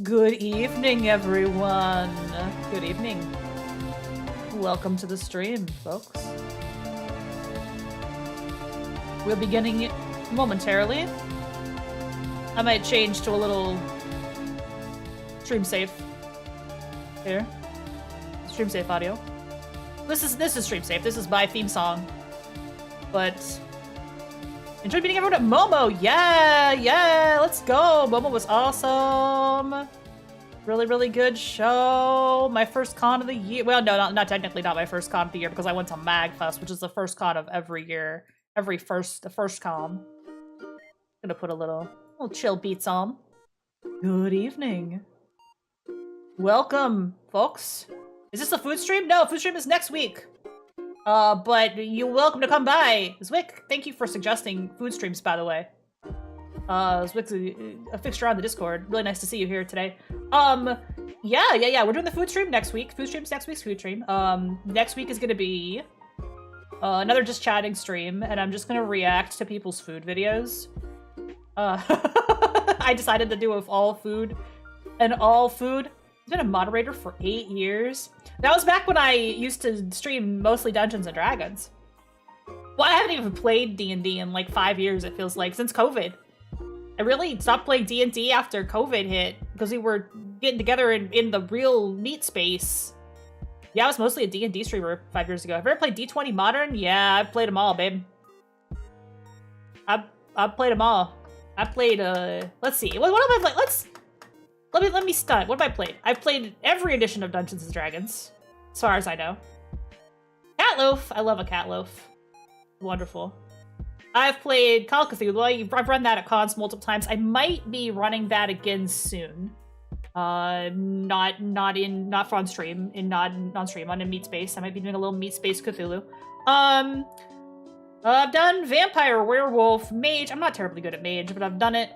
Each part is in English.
Good evening, everyone. Good evening. Welcome to the stream, folks. We'll be beginning momentarily. I might change to a little stream safe here. Stream safe audio. This is stream safe. This is my theme song. But enjoy meeting everyone at Momo. Yeah, let's go. Momo was awesome. Really good show. My first con of the year. Well, no, not technically not my first con of the year because I went to MagFest, which is the first con of every year. The first con. Gonna put a little chill beats on. Good evening. Welcome, folks. Is this a food stream? No, food stream is next week. But you're welcome to come by. Zwick, thank you for suggesting food streams, by the way. Zwick's a fixture on the Discord. Really nice to see you here today. Yeah. We're doing the food stream next week. Food stream's next week's food stream. Next week is gonna be another just chatting stream, and I'm just gonna react to people's food videos. I decided to do all food. I've been a moderator for 8 years. That was back when I used to stream mostly Dungeons and Dragons. Well, I haven't even played D&D in like 5 years, it feels like, since COVID. I really stopped playing D&D after COVID hit, because we were getting together in the real meat space. Yeah, I was mostly a D&D streamer 5 years ago. Have you ever played D20 Modern? Yeah, I've played them all, babe. I've played them all. I played, let's see. What have I played? Let me stunt. What have I played? I've played every edition of Dungeons and Dragons, as far as I know. Catloaf. I love a Catloaf. Wonderful. I've played Call of Cthulhu. I've run that at cons multiple times. I might be running that again soon. Not on stream, not on stream, on a Meat Space. I might be doing a little Meat Space Cthulhu. I've done Vampire, Werewolf, Mage. I'm not terribly good at Mage, but I've done it.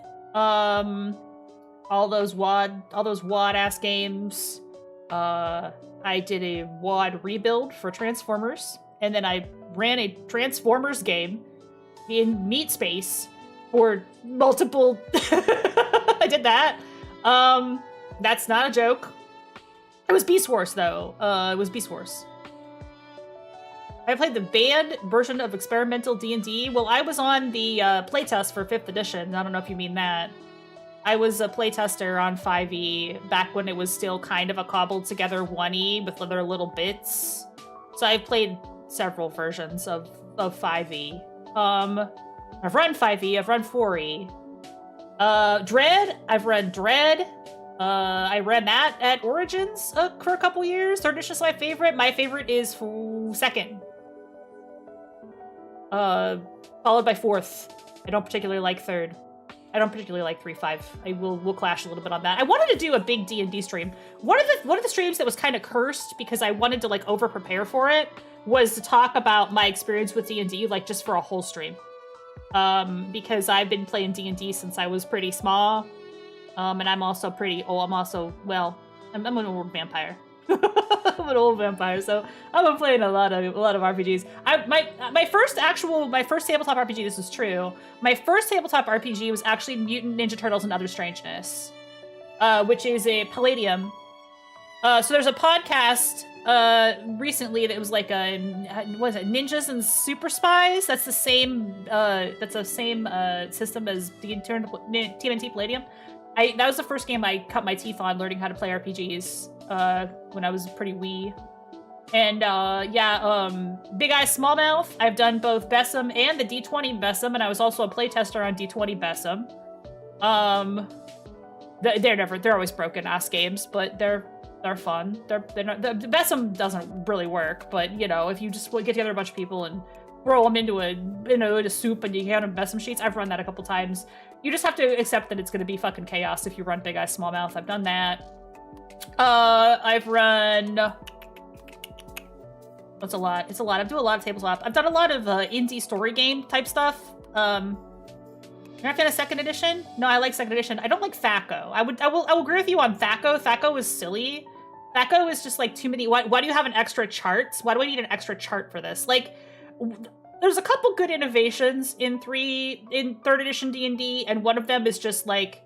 All those WoD ass games. I did a WoD rebuild for Transformers, and then I ran a Transformers game in Meat Space for multiple. I did that. That's not a joke. It was Beast Wars though. It was Beast Wars. I played the banned version of experimental D&D. Well, I was on the playtest for 5th edition. I don't know if you mean that. I was a playtester on 5e back when it was still kind of a cobbled together 1e with other little bits. So I've played several versions of 5e. I've run 5e, I've run 4e. Dread, I've run Dread. I ran that at Origins for a couple years. 3rd edition is my favorite. My favorite is 2nd. Followed by 4th. I don't particularly like 3rd. I don't particularly like 3.5. We'll clash a little bit on that. I wanted to do a big D&D stream. One of the streams that was kind of cursed because I wanted to like over prepare for it was to talk about my experience with D&D, like just for a whole stream. Because I've been playing D&D since I was pretty small. And I'm also pretty old. I'm an old vampire. I'm an old vampire, so I've been playing a lot of RPGs. My first tabletop RPG, this is true. My first tabletop RPG was actually Mutant Ninja Turtles and Other Strangeness, which is a Palladium. So there's a podcast recently that was like what is it, Ninjas and Super Spies? That's the same system as the TMNT Palladium. That was the first game I cut my teeth on learning how to play RPGs when I was pretty wee. And Big Eye Smallmouth. I've done both Bessem and the D20 Bessem, and I was also a playtester on D20 Bessem. They're always broken ass games, but they're fun. They're not, the Bessem doesn't really work, but you know, if you just get together a bunch of people and throw them into a soup and you count on Bessem sheets, I've run that a couple times. You just have to accept that it's going to be fucking chaos if you run Big Eye Smallmouth. I've done that. I've run... It's a lot. I do a lot of tabletop. I've done a lot of indie story game type stuff. You're not fan of 2nd edition? No, I like 2nd edition. I don't like THACO. I will agree with you on THACO. THACO is silly. THACO is just like too many... Why do you have an extra chart? Why do I need an extra chart for this? Like... There's a couple good innovations in 3rd edition D&D, and one of them is just like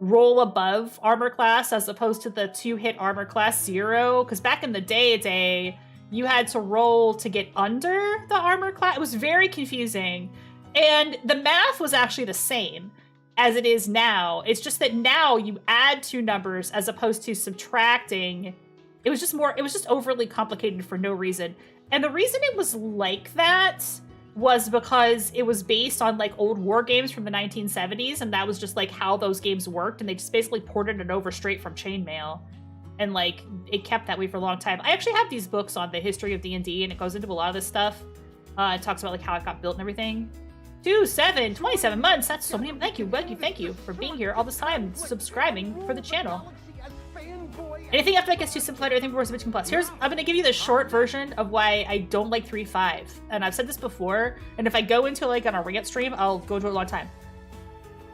roll above armor class as opposed to the 2-hit armor class 0. Because back in the day, you had to roll to get under the armor class. It was very confusing. And the math was actually the same as it is now. It's just that now you add 2 numbers as opposed to subtracting. It was just overly complicated for no reason. And the reason it was like that was because it was based on like old war games from the 1970s, and that was just like how those games worked, and they just basically ported it over straight from chainmail. And like it kept that way for a long time. I actually have these books on the history of D&D, and it goes into a lot of this stuff. It talks about like how it got built and everything. 27 months. That's so many. Thank you for being here all this time, subscribing for the channel. Anything after that gets too simplified or anything before switching plus. I'm gonna give you the short version of why I don't like 3.5. And I've said this before, and if I go into like on a rant stream, I'll go into a long time.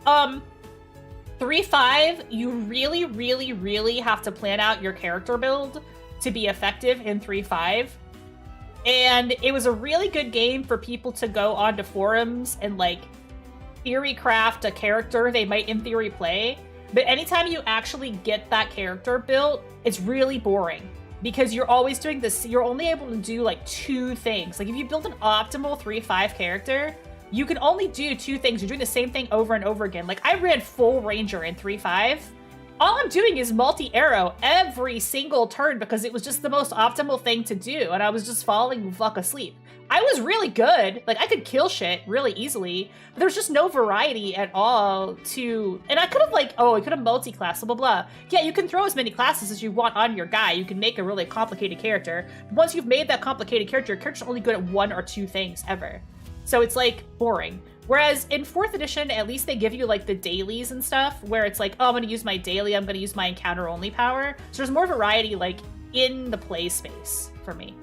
3.5, you really have to plan out your character build to be effective in 3.5. And it was a really good game for people to go onto forums and like theory craft a character they might in theory play. But anytime you actually get that character built, it's really boring because you're always doing this. You're only able to do like 2 things. Like if you build an optimal 3.5 character, you can only do 2 things. You're doing the same thing over and over again. Like I ran full ranger in 3.5. All I'm doing is multi-arrow every single turn because it was just the most optimal thing to do, and I was just falling the fuck asleep. I was really good. Like, I could kill shit really easily, but there was just no variety at all to... And I could have, like, I could have multi-class, blah, blah, blah. Yeah, you can throw as many classes as you want on your guy. You can make a really complicated character. But once you've made that complicated character, your character's only good at 1 or 2 things ever. So it's, like, boring. Whereas in 4th edition, at least they give you like the dailies and stuff where it's like, oh, I'm going to use my daily, I'm going to use my encounter only power. So there's more variety like in the play space for me.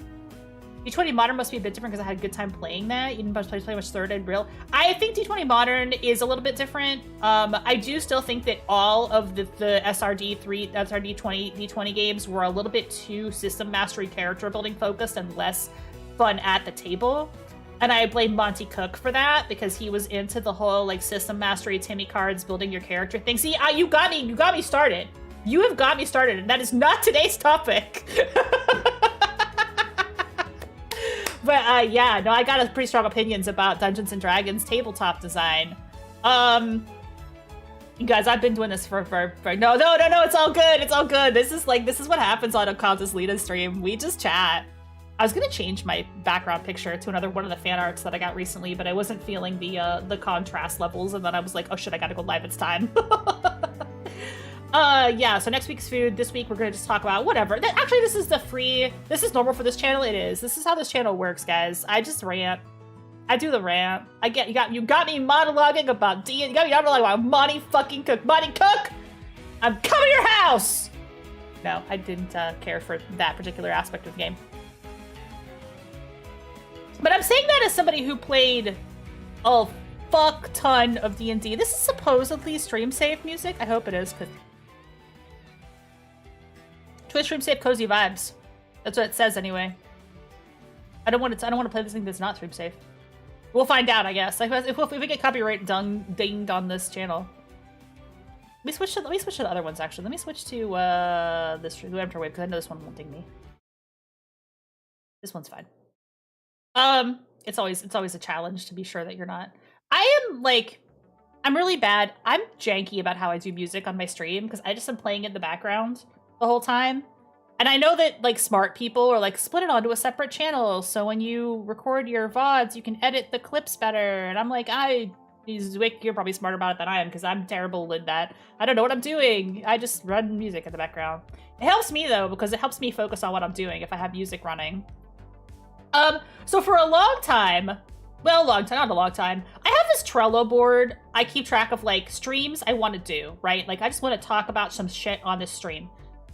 D20 Modern must be a bit different because I had a good time playing that. You didn't play much 3rd Ed real. I think D20 Modern is a little bit different. I do still think that all of the D20 games were a little bit too system mastery character building focused and less fun at the table. And I blame Monty Cook for that because he was into the whole like system mastery, Timmy cards, building your character thing. See, you got me started. You have got me started, and that is not today's topic. But yeah, no, I got a pretty strong opinions about Dungeons and Dragons tabletop design. You guys, I've been doing this for no, it's all good. It's all good. This is what happens on a Countess Lita stream. We just chat. I was gonna change my background picture to another one of the fan arts that I got recently, but I wasn't feeling the contrast levels, and then I was like, oh shit, I gotta go live, it's time. Yeah, so next week's food. This week we're gonna just talk about whatever. Actually, this is normal for this channel. It is. This is how this channel works, guys. I just rant. I do the rant. You got me monologuing about D. You got me monologuing about Monty fucking Cook. Monty Cook! I'm coming to your house! No, I didn't care for that particular aspect of the game. But I'm saying that as somebody who played a fuck ton of D&D. This is supposedly stream safe music. I hope it is, because Twitch stream safe cozy vibes. That's what it says anyway. I don't want to play this thing that's not stream safe. We'll find out, I guess. Like if we get copyright dinged on this channel. Let me switch to the other ones actually. Let me switch to this whoever wave because I know this one won't ding me. This one's fine. It's always a challenge to be sure that you're not. I'm really bad. I'm janky about how I do music on my stream because I just am playing it in the background the whole time. And I know that like smart people are like split it onto a separate channel so when you record your VODs you can edit the clips better. And I'm like, you're probably smarter about it than I am because I'm terrible at that. I don't know what I'm doing. I just run music in the background. It helps me though because it helps me focus on what I'm doing if I have music running. So for a long time, well, not a long time, I have this Trello board. I keep track of like streams I want to do, right? Like I just want to talk about some shit on this stream.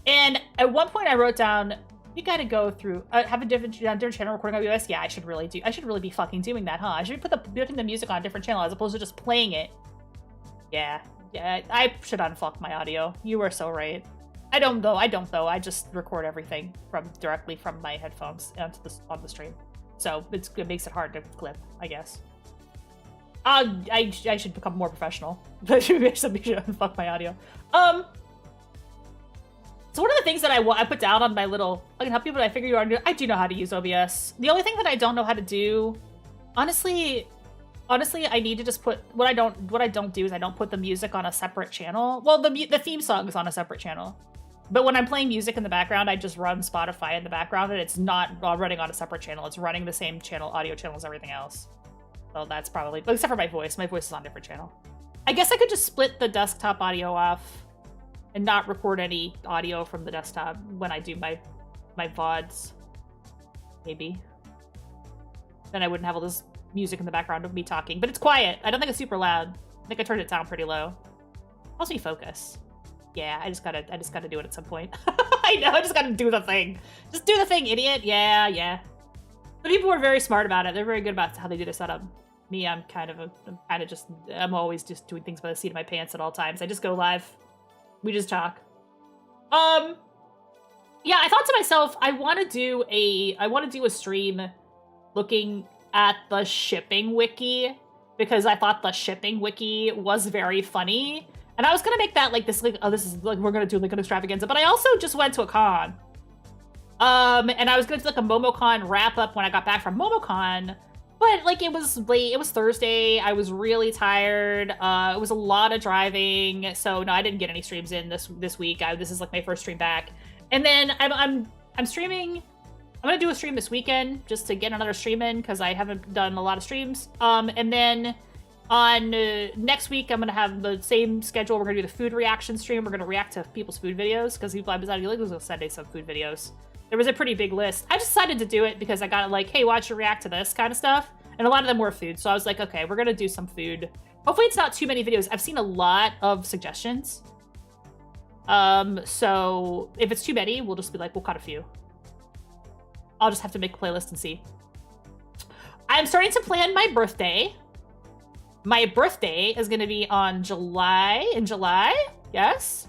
And at one point I wrote down, you gotta go through, have a different channel recording OBS. Yeah, I should really be fucking doing that, huh? I should be putting the music on a different channel as opposed to just playing it. Yeah, I should unfuck my audio. You were so right. I don't though. I just record everything directly from my headphones on the stream. So it makes it hard to clip, I guess. I should become more professional. I should unfuck my audio. So one of the things that I put down on my little, I can help you, but I figure you are. I do know how to use OBS. The only thing that I don't know how to do, honestly, I need to just put what I don't do is I don't put the music on a separate channel. Well, the theme song is on a separate channel, but when I'm playing music in the background, I just run Spotify in the background, and it's not running on a separate channel. It's running the same channel, audio channel as everything else. So that's probably, except for my voice. My voice is on a different channel. I guess I could just split the desktop audio off and not record any audio from the desktop when I do my VODs. Maybe. Then I wouldn't have all this music in the background of me talking. But it's quiet. I don't think it's super loud. I think I turned it down pretty low. Helps me focus. Yeah, I just gotta do it at some point. I know, I just gotta do the thing. Just do the thing, idiot. Yeah. The people are very smart about it. They're very good about how they do the setup. Me, I'm always just doing things by the seat of my pants at all times. I just go live. We just talk. Yeah, I thought to myself, I want to do a stream looking at the Shipping Wiki, because I thought the Shipping Wiki was very funny. And I was gonna make that we're gonna do like an extravaganza, but I also just went to a con. And I was gonna do like a MomoCon wrap up when I got back from MomoCon, but like it was late, it was Thursday, I was really tired, it was a lot of driving, so no, I didn't get any streams in this week. This is like my first stream back. And then I'm streaming, I'm gonna do a stream this weekend just to get another stream in, because I haven't done a lot of streams. And then on next week, I'm gonna have the same schedule. We're gonna do the food reaction stream. We're gonna react to people's food videos, because people I've decided to send some food videos. There was a pretty big list. I just decided to do it because I got like, hey, why don't you react to this kind of stuff? And a lot of them were food. So I was like, okay, we're gonna do some food. Hopefully it's not too many videos. I've seen a lot of suggestions. So if it's too many, we'll just be like, we'll cut a few. I'll just have to make a playlist and see. I'm starting to plan my birthday. My birthday is gonna be in July, yes?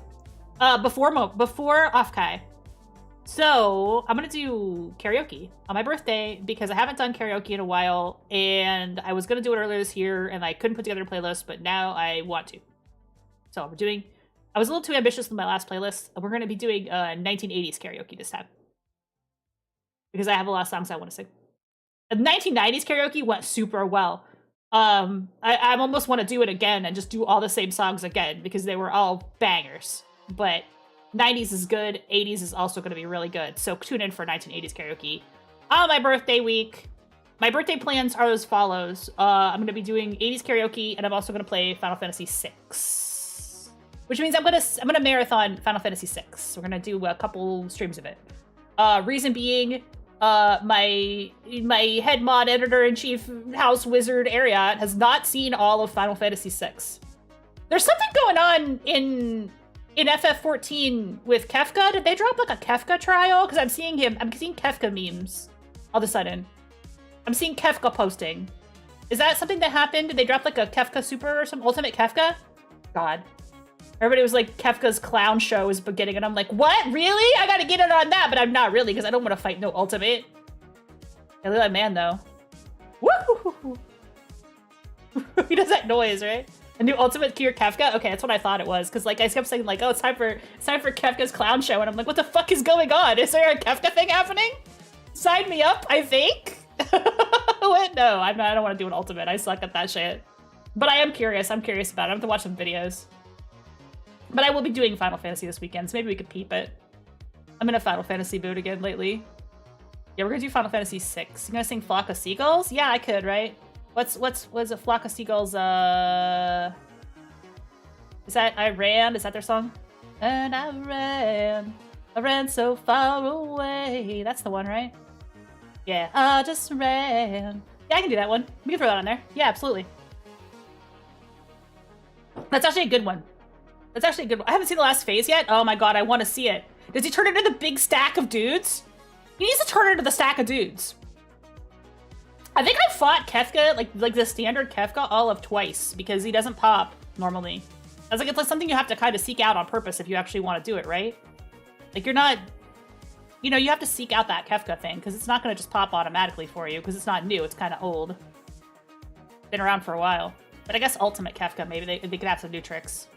Before Offkai. So I'm gonna do karaoke on my birthday, because I haven't done karaoke in a while, and I was gonna do it earlier this year, and I couldn't put together a playlist, but now I want to. So I was a little too ambitious with my last playlist. We're gonna be doing 1980s karaoke this time, because I have a lot of songs I want to sing. The 1990s karaoke went super well. I almost want to do it again and just do all the same songs again, because they were all bangers. But 90s is good, 80s is also going to be really good. So tune in for 1980s karaoke on my birthday week. My birthday plans are as follows. I'm going to be doing 80s karaoke, and I'm also going to play Final Fantasy VI, which means I'm gonna marathon Final Fantasy VI. We're gonna do a couple streams of it. Reason being, my head mod editor-in-chief house wizard Ariat has not seen all of Final Fantasy VI. There's something going on in FF14 with Kefka. Did they drop like a Kefka trial? Because I'm seeing Kefka memes all of a sudden. I'm seeing Kefka posting. Is that something that happened? Did they drop like a Kefka Super or some Ultimate Kefka? God. Everybody was like, Kefka's clown show is beginning, and I'm like, what? Really? I gotta get in on that, but I'm not really, because I don't want to fight no Ultimate. I look like man, though. Woo! He does that noise, right? A new Ultimate Cure Kefka? Okay, that's what I thought it was, because like I kept saying like, oh, it's time for Kefka's clown show, and I'm like, what the fuck is going on? Is there a Kefka thing happening? Sign me up, I think. What? No, I don't want to do an Ultimate. I suck at that shit. But I am curious. I'm curious about it. I have to watch some videos. But I will be doing Final Fantasy this weekend, so maybe we could peep it. I'm in a Final Fantasy mood again lately. Yeah, we're gonna do Final Fantasy VI. You gonna sing Flock of Seagulls? Yeah, I could, right? What's it? Flock of Seagulls, is that I Ran? Is that their song? And I ran so far away. That's the one, right? Yeah, I just ran. Yeah, I can do that one. We can throw that on there. Yeah, absolutely. That's actually a good one. That's actually a good one. I haven't seen the last phase yet. Oh my god, I want to see it. Does he turn into the big stack of dudes? He needs to turn into the stack of dudes. I think I fought Kefka, like the standard Kefka, all of twice, because he doesn't pop normally. It's like something you have to kind of seek out on purpose if you actually want to do it, right? Like you're not, you know, you have to seek out that Kefka thing, because it's not going to just pop automatically for you, because it's not new, it's kind of old. Been around for a while. But I guess Ultimate Kefka, maybe they could have some new tricks.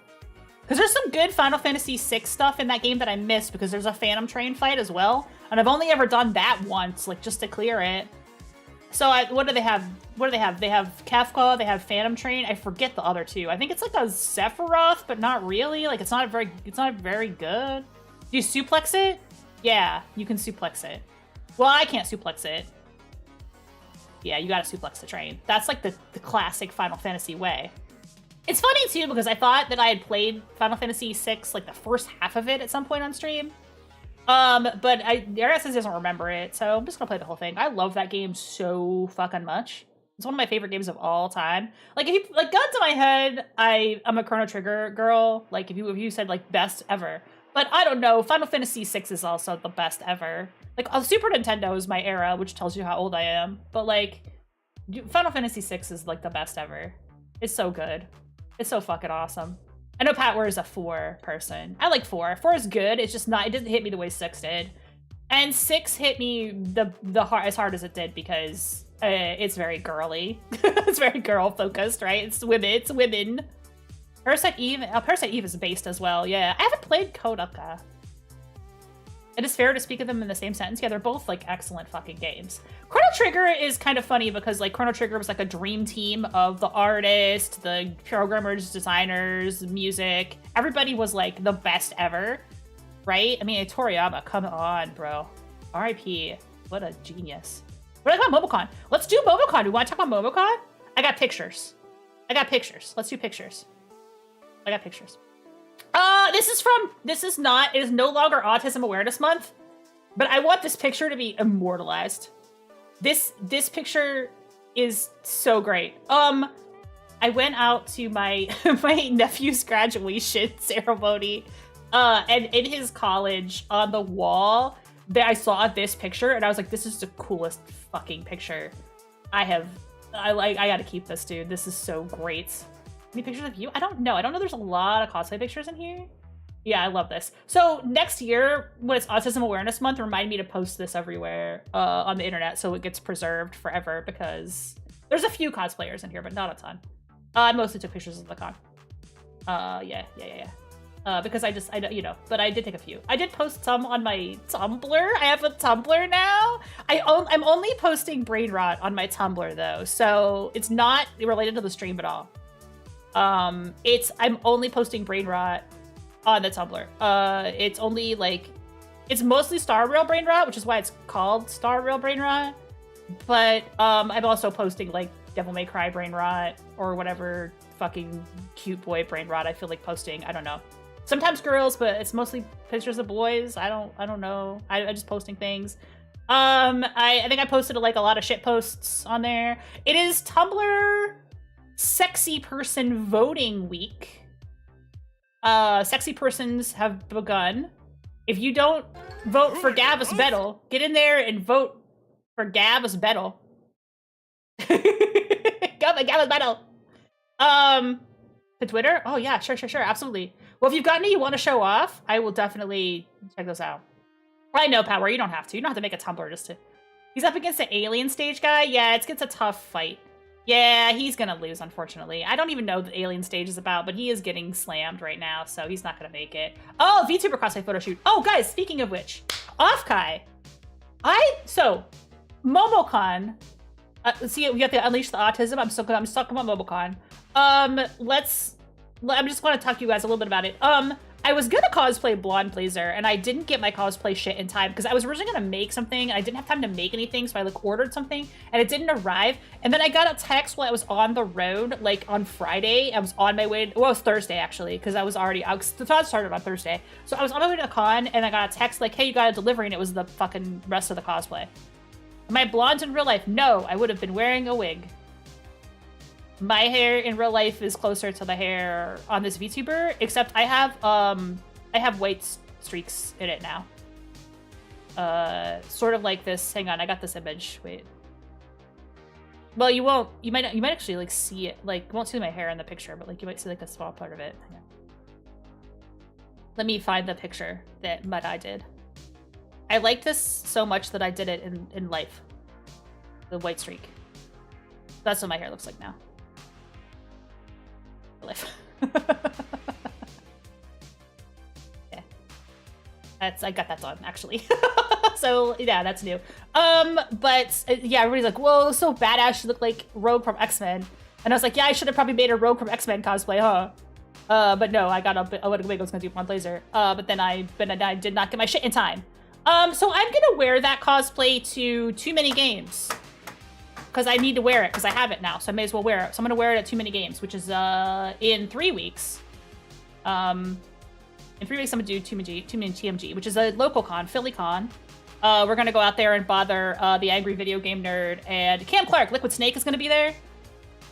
Because there's some good Final Fantasy VI stuff in that game that I missed because there's a Phantom Train fight as well. And I've only ever done that once, like, just to clear it. So what do they have? What do they have? They have Kefka, they have Phantom Train. I forget the other two. I think it's like a Sephiroth, but not really. Like, it's not very good. Do you suplex it? Yeah, you can suplex it. Well, I can't suplex it. Yeah, you gotta suplex the train. That's like the classic Final Fantasy way. It's funny, too, because I thought that I had played Final Fantasy VI, like, the first half of it at some point on stream. But RSS doesn't remember it, so I'm just gonna play the whole thing. I love that game so fucking much. It's one of my favorite games of all time. Like, if you, like, gun to my head, I'm a Chrono Trigger girl. Like, if you said, like, best ever. But I don't know, Final Fantasy VI is also the best ever. Like, Super Nintendo is my era, which tells you how old I am. But, like, Final Fantasy VI is, like, the best ever. It's so good. It's so fucking awesome. I know Pat Ware is a 4 person. I like 4. 4 is good. It's just not. It doesn't hit me the way 6 did, and 6 hit me as hard as it did because it's very girly. It's very girl focused, right? It's women. It's women. Parasite Eve. Parasite Eve is based as well. Yeah, I haven't played Kodaka. It is fair to speak of them in the same sentence. Yeah, they're both, like, excellent fucking games. Chrono Trigger is kind of funny because, like, Chrono Trigger was, like, a dream team of the artists, the programmers, designers, music. Everybody was, like, the best ever, right? I mean, Toriyama, come on, bro. R.I.P. What a genius. What about MomoCon? Let's do MomoCon. Do you want to talk about MomoCon? I got pictures. Let's do pictures. I got pictures. It is no longer Autism Awareness Month, but I want this picture to be immortalized. This picture is so great. I went out to my my nephew's graduation ceremony, and in his college on the wall, I saw this picture, and I was like, this is the coolest fucking picture. I gotta keep this, dude. This is so great. Any pictures of you? I don't know. There's a lot of cosplay pictures in here. Yeah, I love this. So next year, when it's Autism Awareness Month, remind me to post this everywhere on the internet so it gets preserved forever because there's a few cosplayers in here, but not a ton. I mostly took pictures of the con. Yeah. Because but I did take a few. I did post some on my Tumblr. I have a Tumblr now. I'm only posting brain rot on my Tumblr though, so it's not related to the stream at all. I'm only posting brain rot on the Tumblr. It's only it's mostly Star Rail brain rot, which is why it's called Star Rail brain rot. But I'm also posting like Devil May Cry brain rot or whatever fucking cute boy brain rot I feel like posting. I don't know. Sometimes girls, but it's mostly pictures of boys. I don't know. I'm just posting things. I think I posted like a lot of shit posts on there. It is Tumblr Sexy Person Voting Week. Sexy persons have begun. If you don't vote for Gavus Bettel, get in there and vote for Gavus Bettel. Gavus Bettel. To Twitter? Oh yeah, sure, absolutely. Well, if you've got any you want to show off, I will definitely check those out. I know, Power, you don't have to. You don't have to make a Tumblr just to... He's up against the alien stage guy? Yeah, it's a tough fight. Yeah, he's gonna lose, unfortunately. I don't even know what the alien stage is about, but he is getting slammed right now, so he's not gonna make it. Oh, VTuber cosplay photo shoot. Oh, guys, speaking of which, Offkai. So, MomoCon. See, we have to unleash the autism. I'm stuck about MomoCon. I'm just gonna talk to you guys a little bit about it. I was gonna cosplay Blonde Blazer, and I didn't get my cosplay shit in time because I was originally gonna make something, and I didn't have time to make anything, so I like ordered something, and it didn't arrive. And then I got a text while I was on the road, like on Friday. I was on my way. Well, it was Thursday actually, because I was already out. The con started on Thursday, so I was on my way to the con, and I got a text like, "Hey, you got a delivery," and it was the fucking rest of the cosplay. Am I blonde in real life? No, I would have been wearing a wig. My hair in real life is closer to the hair on this VTuber, except I have white streaks in it now. Sort of like this. Hang on, I got this image. Wait. Well, you won't. You might actually like see it. Like, you won't see my hair in the picture, but like you might see like a small part of it. Hang on. Let me find the picture that Mud Eye did. I like this so much that I did it in life. The white streak. That's what my hair looks like now. life. Yeah. I got that done, actually. So, yeah, that's new. But, yeah, everybody's like, whoa, so badass. She looked like Rogue from X-Men. And I was like, yeah, I should have probably made a Rogue from X-Men cosplay, huh? But no, I got a bit, I was gonna do Blonde Laser. But then I did not get my shit in time. So I'm gonna wear that cosplay to Too Many Games. Because I need to wear it, because I have it now, so I may as well wear it. So I'm gonna wear it at Too Many Games, which is, in 3 weeks. In 3 weeks, I'm gonna do Too Many TMG, which is a local con, Philly con. We're gonna go out there and bother, the Angry Video Game Nerd, and Cam Clark, Liquid Snake, is gonna be there.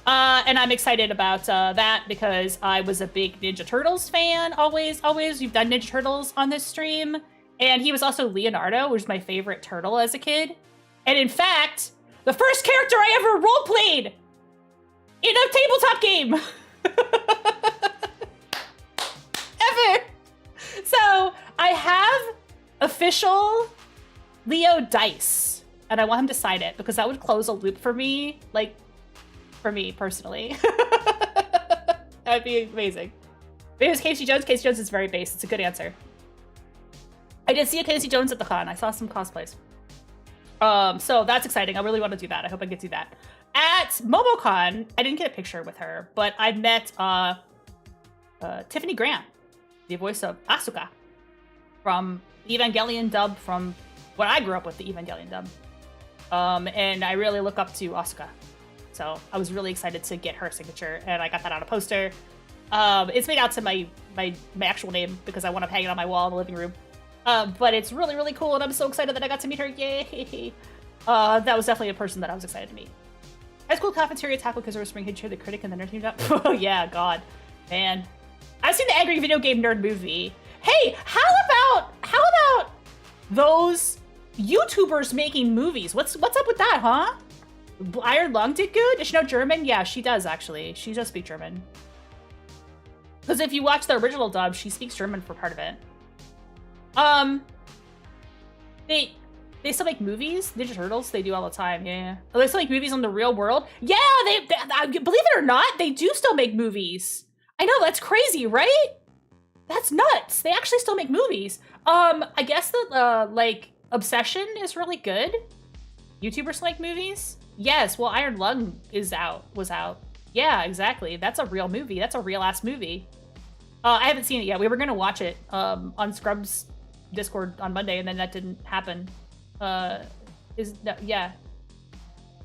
And I'm excited about that because I was a big Ninja Turtles fan, always. You've done Ninja Turtles on this stream. And he was also Leonardo, which was my favorite turtle as a kid. And in fact, the first character I ever roleplayed in a tabletop game. Ever. So I have official Leo dice. And I want him to sign it because that would close a loop for me. Like, for me, personally. That'd be amazing. But it was Casey Jones. Casey Jones is very base. It's a good answer. I did see a Casey Jones at the con. I saw some cosplays. So that's exciting. I really want to do that. I hope I get to do that. At MomoCon, I didn't get a picture with her, but I met Tiffany Grant, the voice of Asuka from the Evangelion dub, from what I grew up with, the Evangelion dub. And I really look up to Asuka. So I was really excited to get her signature, and I got that on a poster. It's made out to my actual name because I want to hang it on my wall in the living room. But it's really, really cool, and I'm so excited that I got to meet her. Yay! That was definitely a person that I was excited to meet. High school cafeteria taco because I was spring hitcher, the critic, and the nerd team up. Oh yeah, God, man. I've seen the Angry Video Game Nerd movie. Hey, how about those YouTubers making movies? What's up with that, huh? Iron Lung did good? Does she know German? Yeah, she does, actually. She does speak German. Because if you watch the original dub, she speaks German for part of it. They still make movies? Ninja Turtles? They do all the time, yeah. Oh, they still make movies on the real world? Yeah, they believe it or not, they do still make movies. I know, that's crazy, right? That's nuts. They actually still make movies. I guess that, like, Obsession is really good. YouTubers like movies? Yes, well, Iron Lung was out. Yeah, exactly. That's a real movie. That's a real-ass movie. I haven't seen it yet. We were gonna watch it on Scrub's Discord on Monday, and then that didn't happen. Yeah.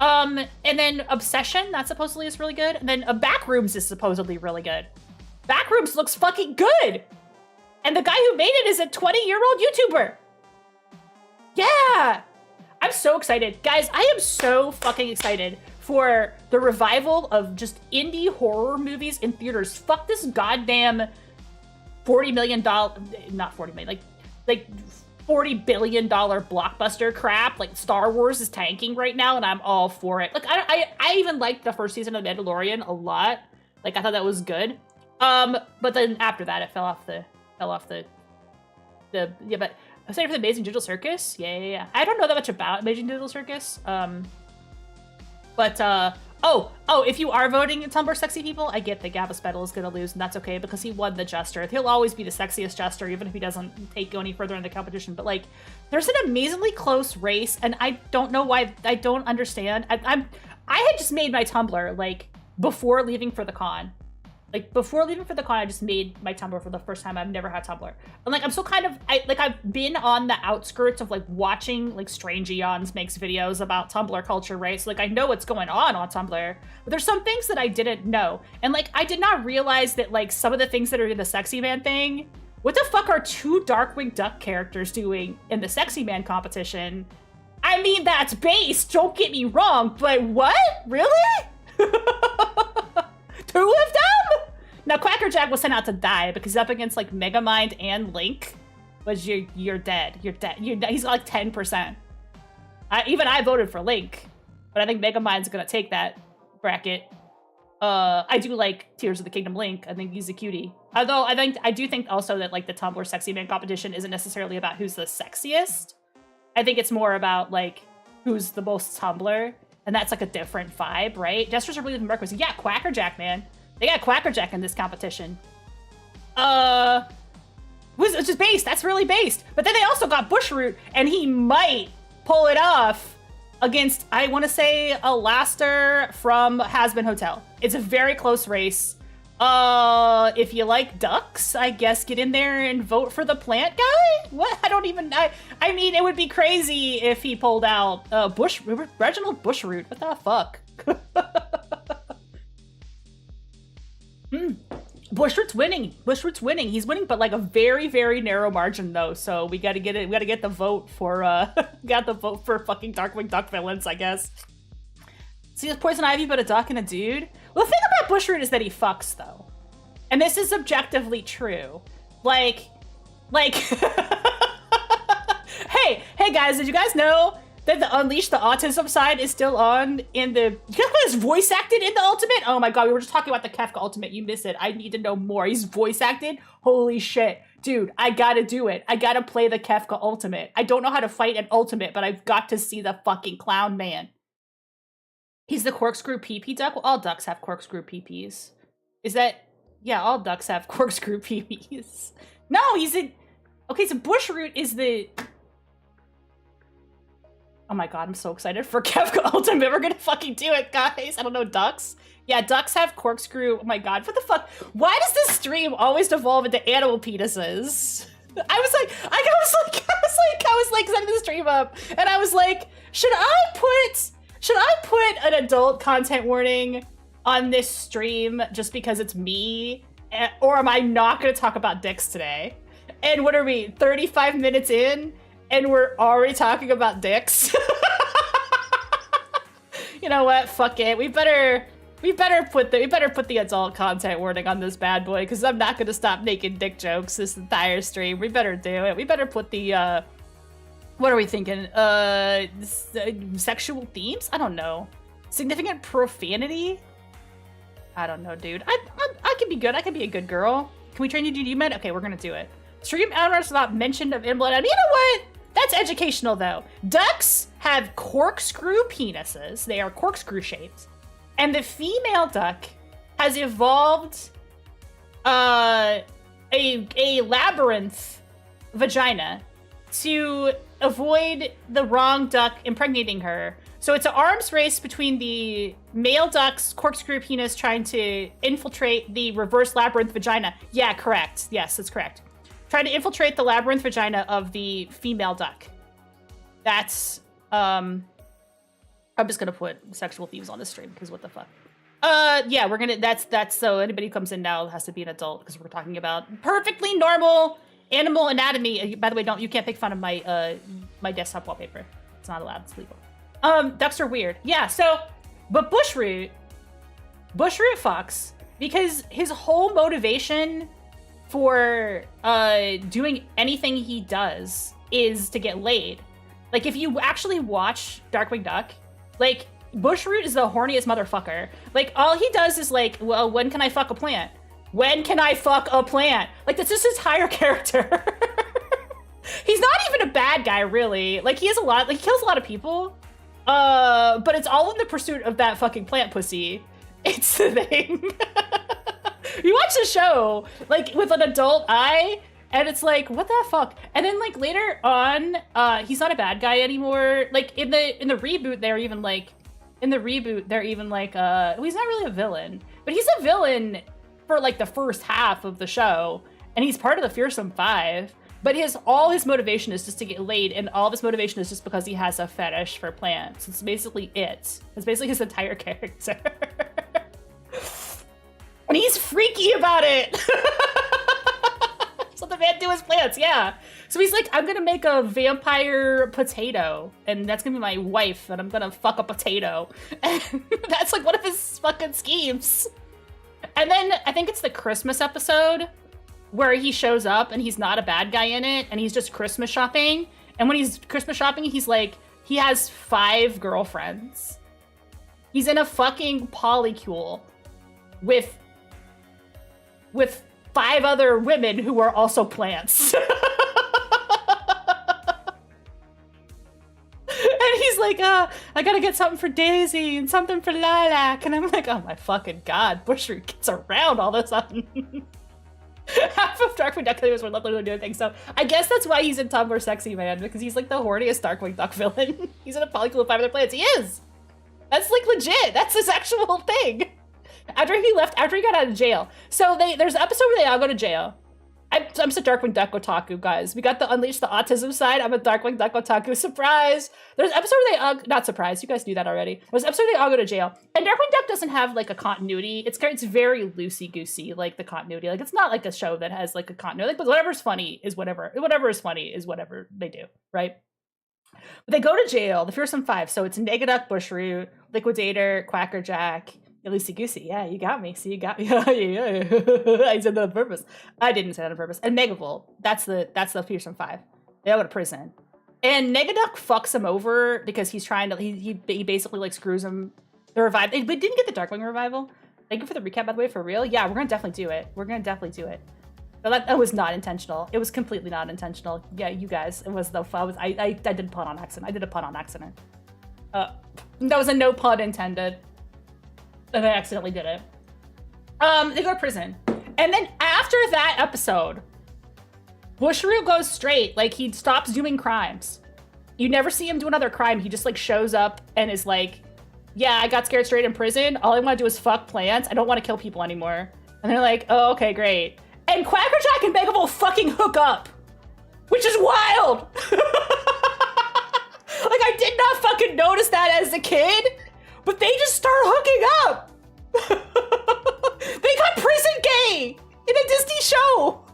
And then Obsession, that supposedly is really good. And then Backrooms is supposedly really good. Backrooms looks fucking good! And the guy who made it is a 20-year-old YouTuber! Yeah! I'm so excited. Guys, I am so fucking excited for the revival of just indie horror movies in theaters. Fuck this goddamn $40 million, not 40 million, like $40 billion blockbuster crap. Like, Star Wars is tanking right now, and I'm all for it. Like, I even liked the first season of The Mandalorian a lot. Like, I thought that was good. But then after that, it fell off the yeah, but aside from the Amazing Digital Circus, yeah. I don't know that much about Amazing Digital Circus. If you are voting in Tumblr Sexy People, I get that Gavin Spettle is gonna lose, and that's okay because he won the Jester. He'll always be the sexiest Jester, even if he doesn't go any further in the competition. But like, there's an amazingly close race, and I don't know why. I don't understand. I had just made my Tumblr like before leaving for the con. Like, before leaving for the con, I just made my Tumblr for the first time. I've never had Tumblr. And, like, I'm still kind of... I've been on the outskirts of, like, watching, like, Strange Eons makes videos about Tumblr culture, right? So, like, I know what's going on Tumblr. But there's some things that I didn't know. And, like, I did not realize that, like, some of the things that are in the Sexy Man thing... What the fuck are 2 Darkwing Duck characters doing in the Sexy Man competition? I mean, that's base, don't get me wrong, but what? Really? 2 of them? Now, Quackerjack was sent out to die because he's up against, like, Megamind and Link. But you're dead. You're dead. He's like 10%. Even I voted for Link. But I think Megamind's gonna take that bracket. I do like Tears of the Kingdom Link. I think he's a cutie. Although, I do think also that, like, the Tumblr Sexy Man competition isn't necessarily about who's the sexiest. I think it's more about, like, who's the most Tumblr. And that's, like, a different vibe, right? Gestures are really Marcos. Yeah, Quackerjack, man. They got Quackerjack in this competition. Which is based. That's really based. But then they also got Bushroot, and he might pull it off against, I want to say, Alastair from Hazbin Hotel. It's a very close race. If you like ducks, I guess get in there and vote for the plant guy? What? I don't even, I mean, it would be crazy if he pulled out, Reginald Bushroot. What the fuck? Bushroot's winning. Bushroot's winning. He's winning, but like a very, very narrow margin though. So we gotta get it. We gotta get the vote for, got the vote for fucking Darkwing Duck villains, I guess. See, there's Poison Ivy, but a duck and a dude. Well, the thing about Bushroot is that he fucks, though. And this is objectively true. Like, hey guys, did you guys know that the Unleash the Autism side is still on in the... You guys know he's voice acted in the Ultimate? Oh my god, we were just talking about the Kefka Ultimate. You missed it. I need to know more. He's voice acted? Holy shit. Dude, I gotta do it. I gotta play the Kefka Ultimate. I don't know how to fight an Ultimate, but I've got to see the fucking clown man. He's the corkscrew pee-pee duck? Well, all ducks have corkscrew pee-pees. Is that... Yeah, all ducks have corkscrew pee-pees. No, he's a... Okay, so Bushroot is the... Oh my god, I'm so excited for Kefka Ultimate. We're gonna fucking do it, guys. I don't know, ducks? Yeah, ducks have corkscrew... Oh my god, what the fuck? Why does this stream always devolve into animal penises? I was like, setting the stream up, and I was like, should I put an adult content warning on this stream just because it's me? Or am I not going to talk about dicks today? And what are we, 35 minutes in? And we're already talking about dicks? You know what? Fuck it. We better put the adult content warning on this bad boy, because I'm not going to stop making dick jokes this entire stream. We better do it. We better put the, what are we thinking? Sexual themes? I don't know. Significant profanity? I don't know, dude. I can be good. I can be a good girl. Can we train you to do med? Okay, we're gonna do it. Stream owners not mentioned of inblood. And you know what? That's educational, though. Ducks have corkscrew penises. They are corkscrew shaped. And the female duck has evolved a labyrinth vagina to avoid the wrong duck impregnating her. So it's an arms race between the male duck's corkscrew penis trying to infiltrate the reverse labyrinth vagina. Yeah, correct. Yes, that's correct. Trying to infiltrate the labyrinth vagina of the female duck. That's, I'm just gonna put sexual themes on the stream, because what the fuck. Yeah, we're gonna, that's, so anybody who comes in now has to be an adult, because we're talking about perfectly normal animal anatomy. By the way, you can't make fun of my my desktop wallpaper. It's not allowed. It's legal. Ducks are weird. Yeah. So, but Bushroot fucks because his whole motivation for doing anything he does is to get laid. Like, if you actually watch Darkwing Duck, like, Bushroot is the horniest motherfucker. Like, all he does is like, well, when can I fuck a plant? When can I fuck a plant? Like, that's just his entire character. He's not even a bad guy, really. Like, he kills a lot of people. But it's all in the pursuit of that fucking plant pussy. It's the thing. You watch the show, like, with an adult eye, and it's like, what the fuck? And then, like, later on, he's not a bad guy anymore. Like, in the reboot, they're even like, well, he's not really a villain. But he's a villain for like the first half of the show, and he's part of the Fearsome Five, but all his motivation is just to get laid, and all of his motivation is just because he has a fetish for plants. It's basically it. It's basically his entire character. And he's freaky about it. So the man do his plants, yeah. So he's like, I'm gonna make a vampire potato, and that's gonna be my wife, and I'm gonna fuck a potato. And that's like one of his fucking schemes. And then I think it's the Christmas episode where he shows up and he's not a bad guy in it, and he's just Christmas shopping. And when he's Christmas shopping, he's like, he has 5 girlfriends. He's in a fucking polycule with 5 other women who are also plants. And he's like, I gotta get something for Daisy and something for Lilac. And I'm like, oh my fucking god, Bushroot gets around all of a sudden. Half of Darkwing Duck videos were literally doing things, so I guess that's why he's in Tumblr Sexy Man, because he's like the horniest Darkwing Duck villain. He's in a polycule of 5 other planets. He is! That's like legit. That's his actual thing. After he got out of jail. So there's an episode where they all go to jail. I'm a Darkwing Duck otaku, guys. We got the Unleash the Autism side. I'm a Darkwing Duck otaku. Surprise! There's an episode where they all, not surprised, you guys knew that already. There's an episode where they all go to jail. And Darkwing Duck doesn't have like a continuity. It's very loosey-goosey, like the continuity. Like it's not like a show that has like a continuity. Like, but whatever's funny is whatever. Whatever is funny is whatever they do, right? But they go to jail, the Fearsome Five. So it's Negaduck, Bushroot, Liquidator, Quackerjack, Loosey Goosey. Yeah, you got me. See, you got me. I said that on purpose. I didn't say that on purpose. And Megavolt. That's the Fearsome Five. They all go to prison. And Negaduck fucks him over because he's trying to. He basically like screws him. The revive. We didn't get the Darkwing revival. Thank you for the recap, by the way. For real. Yeah, we're gonna definitely do it. We're gonna definitely do it. But that was not intentional. It was completely not intentional. Yeah, you guys. It was though. I did pun on accident. I did a pun on accident. That was a no pun intended. And I accidentally did it. They go to prison. And then after that episode, Bushroot goes straight. Like, he stops doing crimes. You never see him do another crime. He just, like, shows up and is like, yeah, I got scared straight in prison. All I want to do is fuck plants. I don't want to kill people anymore. And they're like, oh, okay, great. And Quackerjack and Megavolt fucking hook up. Which is wild. Like, I did not fucking notice that as a kid. But they just start hooking up. They got prison gay in a Disney show.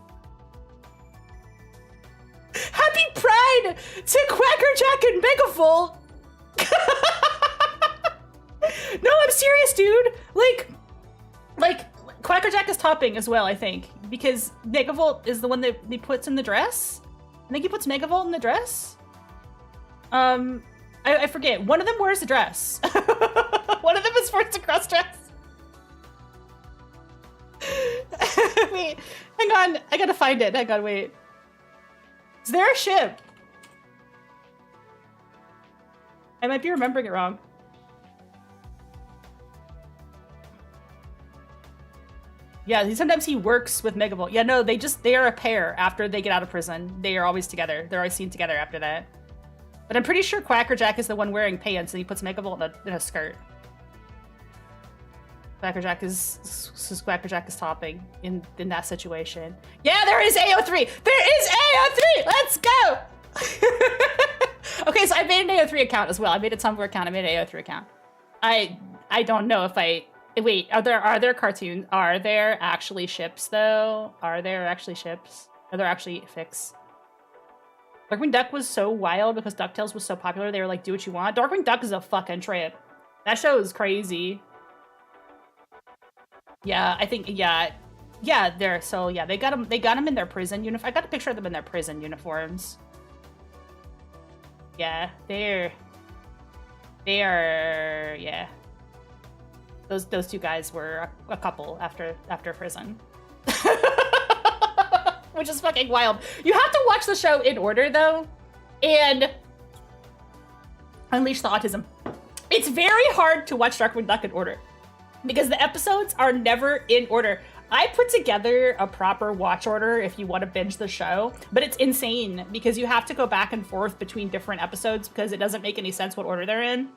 Happy Pride to Quackerjack and Megavolt. No, I'm serious, dude. Like Quackerjack is topping as well, I think, because Megavolt is the one that he puts in the dress. I think he puts Megavolt in the dress. I forget. One of them wears a dress. One of them is forced to cross dress. Wait, hang on. I gotta find it. Hang on, wait. Is there a ship? I might be remembering it wrong. Yeah, sometimes he works with Megavolt. Yeah, no, they are a pair after they get out of prison. They are always together. They're always seen together after that. But I'm pretty sure Quackerjack is the one wearing pants and he puts Megavolt in a skirt. Quackerjack is topping in that situation. Yeah, there is AO3! There is AO3! Let's go! Okay, so I made an AO3 account as well. I made a Tumblr account, I made an AO3 account. I don't know if wait, are there cartoons? Are there actually ships though? Are there actually ships? Are there actually fics? Darkwing Duck was so wild because DuckTales was so popular. They were like, do what you want. Darkwing Duck is a fucking trip. That show is crazy. Yeah, I think, yeah, so yeah, they got them in their prison uniform. I got a picture of them in their prison uniforms. Yeah, they're, yeah. Those two guys were a couple after prison. Which is fucking wild. You have to watch the show in order, though, and Unleash the Autism. It's very hard to watch Darkwing Duck in order because the episodes are never in order. I put together a proper watch order if you want to binge the show, but it's insane because you have to go back and forth between different episodes because it doesn't make any sense what order they're in.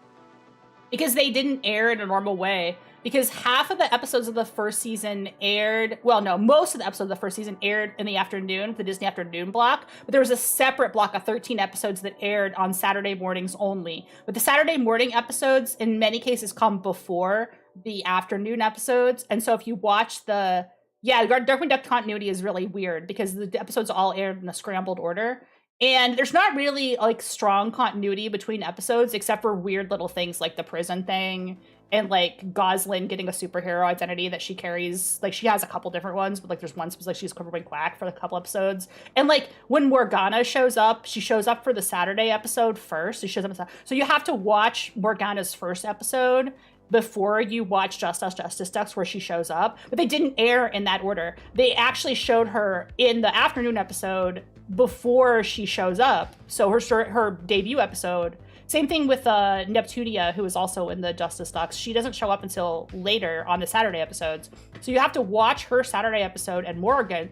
Because they didn't air in a normal way. Because half of the episodes of the first season aired, well, no, most of the episodes of the first season aired in the afternoon, the Disney afternoon block. But there was a separate block of 13 episodes that aired on Saturday mornings only. But the Saturday morning episodes, in many cases, come before the afternoon episodes. And so if you watch the, yeah, Darkwing Duck continuity is really weird because the episodes all aired in a scrambled order. And there's not really like strong continuity between episodes except for weird little things like the prison thing and like Goslin getting a superhero identity that she carries. Like she has a couple different ones, but like there's one like she's covering Quack for a couple episodes. And like when Morgana shows up, she shows up for the Saturday episode first. She shows up, so you have to watch Morgana's first episode before you watch Justice Ducks where she shows up. But they didn't air in that order. They actually showed her in the afternoon episode before she shows up. So her debut episode, Same thing with Neptunia, who is also in the Justice Docs. She doesn't show up until later on the Saturday episodes. So you have to watch her Saturday episode and Morgan.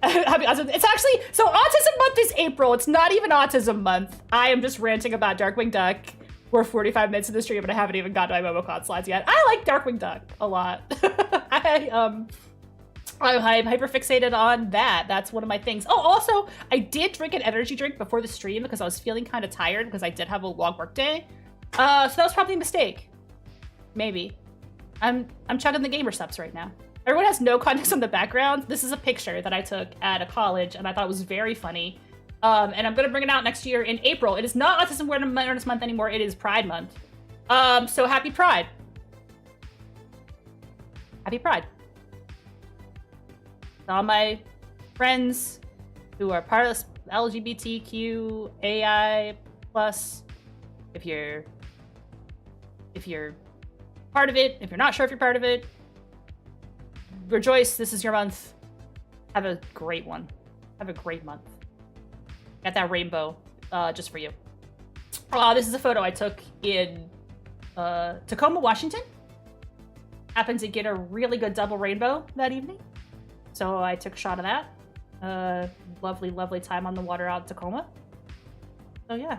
It's actually, so Autism Month is April. It's not even Autism Month. I am just ranting about Darkwing Duck. We're 45 minutes in the stream and I haven't even gotten to my MomoCon slides yet. I like Darkwing Duck a lot. I'm hyper fixated on that. That's one of my things. Oh, also, I did drink an energy drink before the stream because I was feeling kind of tired because I did have a long work day. So that was probably a mistake. Maybe. I'm chugging the gamer steps right now. Everyone has no context on the background. This is a picture that I took at a college and I thought it was very funny. And I'm gonna bring it out next year in April. It is not Autism Awareness Month anymore. It is Pride Month. So happy Pride. Happy Pride. All my friends who are part of the LGBTQAI+, if you're part of it, if you're not sure if you're part of it, rejoice, this is your month. Have a great one. Have a great month. Got that rainbow just for you. This is a photo I took in Tacoma, Washington. Happened to get a really good double rainbow that evening. So I took a shot of that. Lovely, lovely time on the water out in Tacoma. So yeah.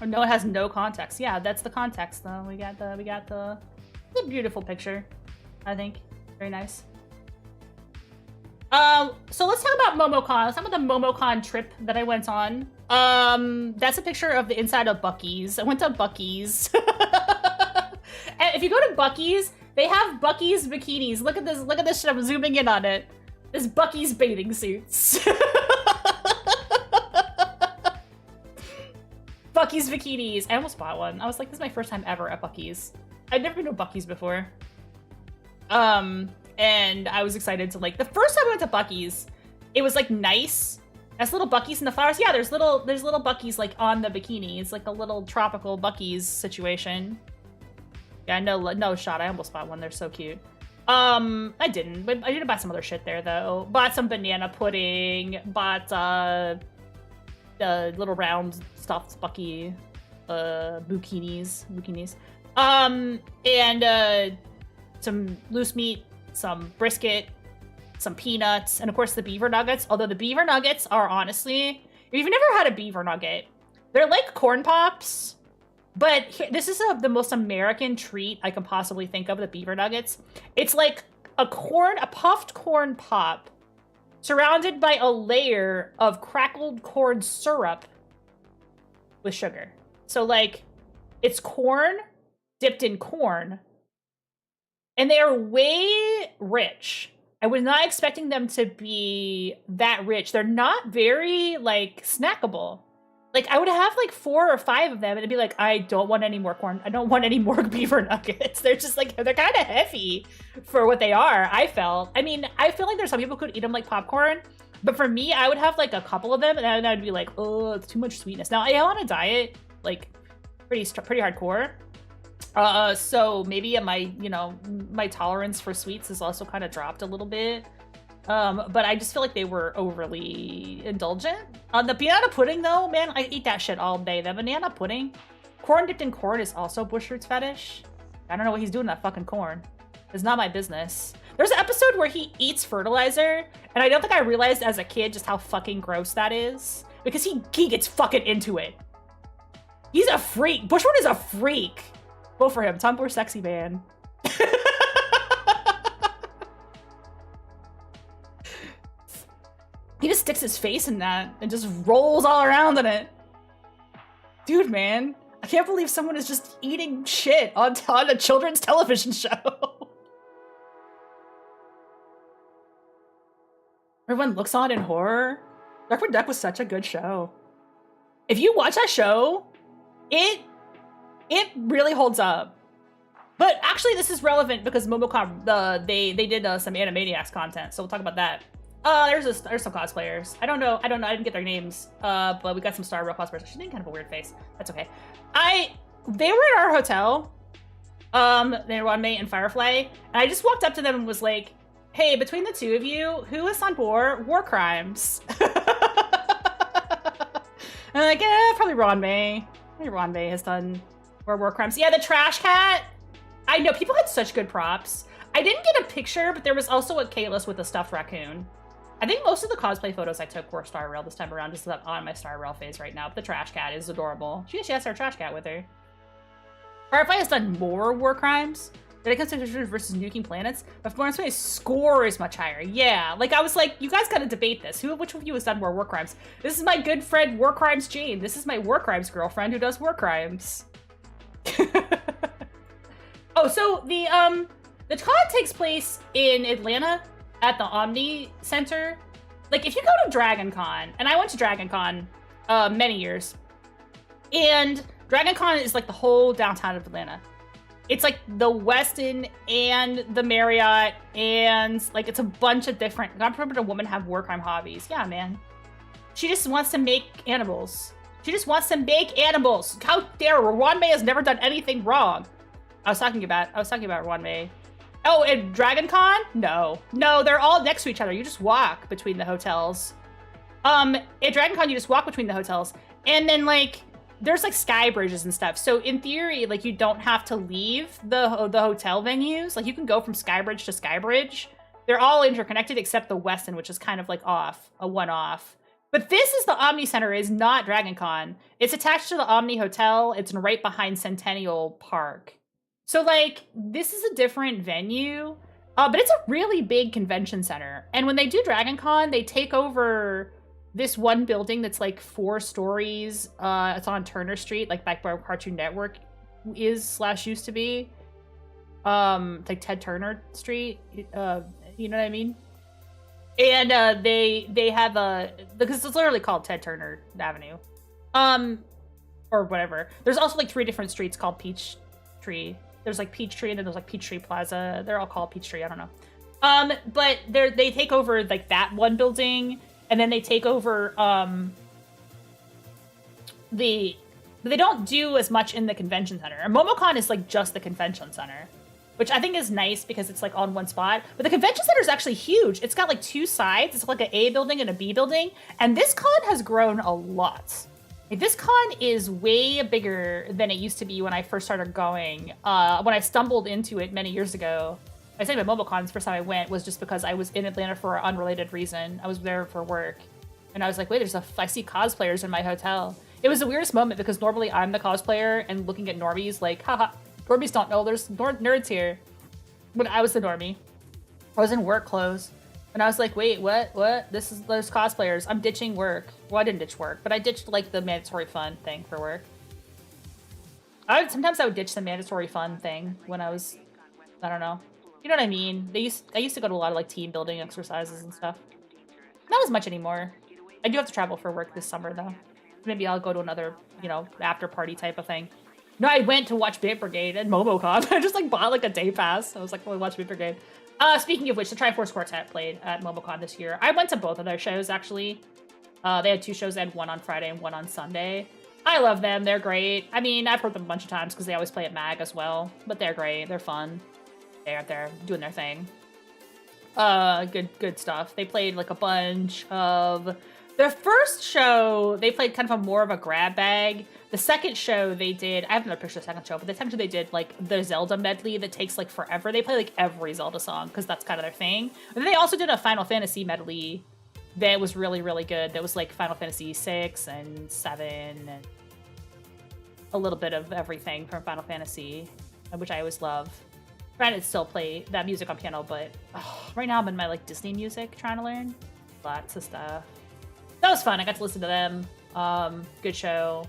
Oh, no, it has no context. Yeah, that's the context though. We got the beautiful picture, I think. Very nice. So let's talk about MomoCon. Let's talk about the MomoCon trip that I went on. That's a picture of the inside of Buc-ee's. I went to Buc-ee's. And if you go to Buc-ee's, they have Buc-ee's bikinis. Look at this shit. I'm zooming in on it. This Buc-ee's bathing suits. Buc-ee's bikinis. I almost bought one. I was like, this is my first time ever at Buc-ee's. I'd never been to Buc-ee's before. And I was excited to, like, the first time I went to Buc-ee's, it was like nice. That's little Buc-ee's in the flowers. Yeah, there's little Buc-ee's like on the bikini. It's like a little tropical Buc-ee's situation. Yeah, no shot. I almost bought one. They're so cute. I didn't. I didn't buy some other shit there though. Bought some banana pudding. Bought the little round stuffed Buc-ee bikinis. And some loose meat, some brisket, some peanuts, and of course the beaver nuggets. Although the beaver nuggets are honestly, if you've never had a beaver nugget, they're like corn pops. But this is the most American treat I can possibly think of, the beaver nuggets. It's like a puffed corn pop surrounded by a layer of crackled corn syrup with sugar. So like, it's corn dipped in corn. And they are way rich. I was not expecting them to be that rich. They're not very, like, snackable. Like, I would have, like, 4 or 5 of them, and it'd be like, I don't want any more corn. I don't want any more beaver nuggets. They're just, like, they're kind of heavy for what they are, I felt. I mean, I feel like there's some people who could eat them like popcorn, but for me, I would have, like, a couple of them, and then I'd be like, oh, it's too much sweetness. Now, I am on a diet, like, pretty hardcore. So maybe my tolerance for sweets has also kind of dropped a little bit. But I just feel like they were overly indulgent. The banana pudding though, man, I eat that shit all day. The banana pudding, corn dipped in corn is also Bushroot's fetish. I don't know what he's doing to that fucking corn. It's not my business. There's an episode where he eats fertilizer, and I don't think I realized as a kid just how fucking gross that is. Because he gets fucking into it. He's a freak. Bushroot is a freak. Vote for him. Tumblr sexy man. He just sticks his face in that and just rolls all around in it. Dude, man. I can't believe someone is just eating shit on a children's television show. Everyone looks on in horror. Darkwing Duck was such a good show. If you watch that show, it really holds up. But actually, this is relevant because MomoCon, they did some Animaniacs content, so we'll talk about that. There's some cosplayers. I don't know. I didn't get their names. But we got some Star Rail cosplayers. She's making kind of a weird face. That's okay. They were at our hotel. They were on May and Firefly, and I just walked up to them and was like, "Hey, between the two of you, who is on board war crimes?" I'm like, probably Ronmei. I think Ronmei has done more war crimes. Yeah, the trash cat. I know, people had such good props. I didn't get a picture, but there was also a Kalis with a stuffed raccoon. I think most of the cosplay photos I took were Star Rail this time around, just on my Star Rail phase right now. But the trash cat is adorable. She has our trash cat with her. RFI has done more war crimes. When it comes to versus nuking planets, but Florence May's score is much higher. Yeah, like I was like, you guys gotta debate this. Which of you has done more war crimes? This is my good friend War Crimes Jane. This is my war crimes girlfriend who does war crimes. Oh, so the con takes place in Atlanta at the Omni Center. Like, if you go to Dragon Con, and I went to Dragon Con many years, and Dragon Con is like the whole downtown of Atlanta. It's like the Westin and the Marriott, and like it's a bunch of different. God forbid a woman have war crime hobbies. Yeah, man. She just wants to make animals. She just wants to make animals. How dare her? Wanmei has never done anything wrong. I was talking about Wanmei. Oh, and Dragon Con? No, they're all next to each other. You just walk between the hotels. At Dragon Con, you just walk between the hotels, and then like there's like sky bridges and stuff. So in theory, like you don't have to leave the hotel venues. Like you can go from Skybridge to Skybridge. They're all interconnected except the Westin, which is kind of like a one-off. But this is the Omni Center, is not Dragon Con. It's attached to the Omni Hotel. It's right behind Centennial Park. So like this is a different venue, but it's a really big convention center. And when they do Dragon Con, they take over this one building that's like 4 stories. It's on Turner Street, like back where Cartoon Network used to be. Like Ted Turner Street, you know what I mean? And they have because it's literally called Ted Turner Avenue, or whatever. There's also like 3 different streets called Peachtree. There's like Peachtree, and then there's like Peachtree Plaza. They're all called Peachtree. I don't know. But they take over like that one building. And then they take over but they don't do as much in the convention center. And MomoCon is like just the convention center, which I think is nice because it's like on one spot. But the convention center is actually huge. It's got like 2 sides. It's like an A building and a B building. And this con has grown a lot. Like, this con is way bigger than it used to be when I first started going. When I stumbled into it many years ago. I say my MomoCon, the first time I went was just because I was in Atlanta for an unrelated reason. I was there for work. And I was like, wait, I see cosplayers in my hotel. It was the weirdest moment because normally I'm the cosplayer and looking at normies like, haha, normies don't know there's nerds here. But I was the normie. I was in work clothes. And I was like, wait, what? There's cosplayers. I'm ditching work. Well, I didn't ditch work, but I ditched like the mandatory fun thing for work. Sometimes I would ditch the mandatory fun thing when I was, I don't know. You know what I mean? I used to go to a lot of like team building exercises and stuff. Not as much anymore. I do have to travel for work this summer though. Maybe I'll go to another, after party type of thing. No, I went to watch Bit Brigade at MomoCon. I just like bought like a day pass. I was like, well, watch Bit Brigade. Speaking of which, the Triforce Quartet played at MomoCon this year. I went to both of their shows actually. They had 2 shows. They had one on Friday and one on Sunday. I love them. They're great. I mean, I've heard them a bunch of times because they always play at MAG as well. But they're great. They're fun. They're out there doing their thing. Good stuff. They played like a bunch of... Their first show, they played kind of more of a grab bag. The second show they did... I haven't had a picture of the second show, but the second show they did like the Zelda medley that takes like forever. They play like every Zelda song because that's kind of their thing. And then they also did a Final Fantasy medley that was really, really good. That was like Final Fantasy 6 and 7 and a little bit of everything from Final Fantasy, which I always love. Trying to still play that music on piano, but right now I'm in my like Disney music trying to learn lots of stuff. That was fun. I got to listen to them. Good show.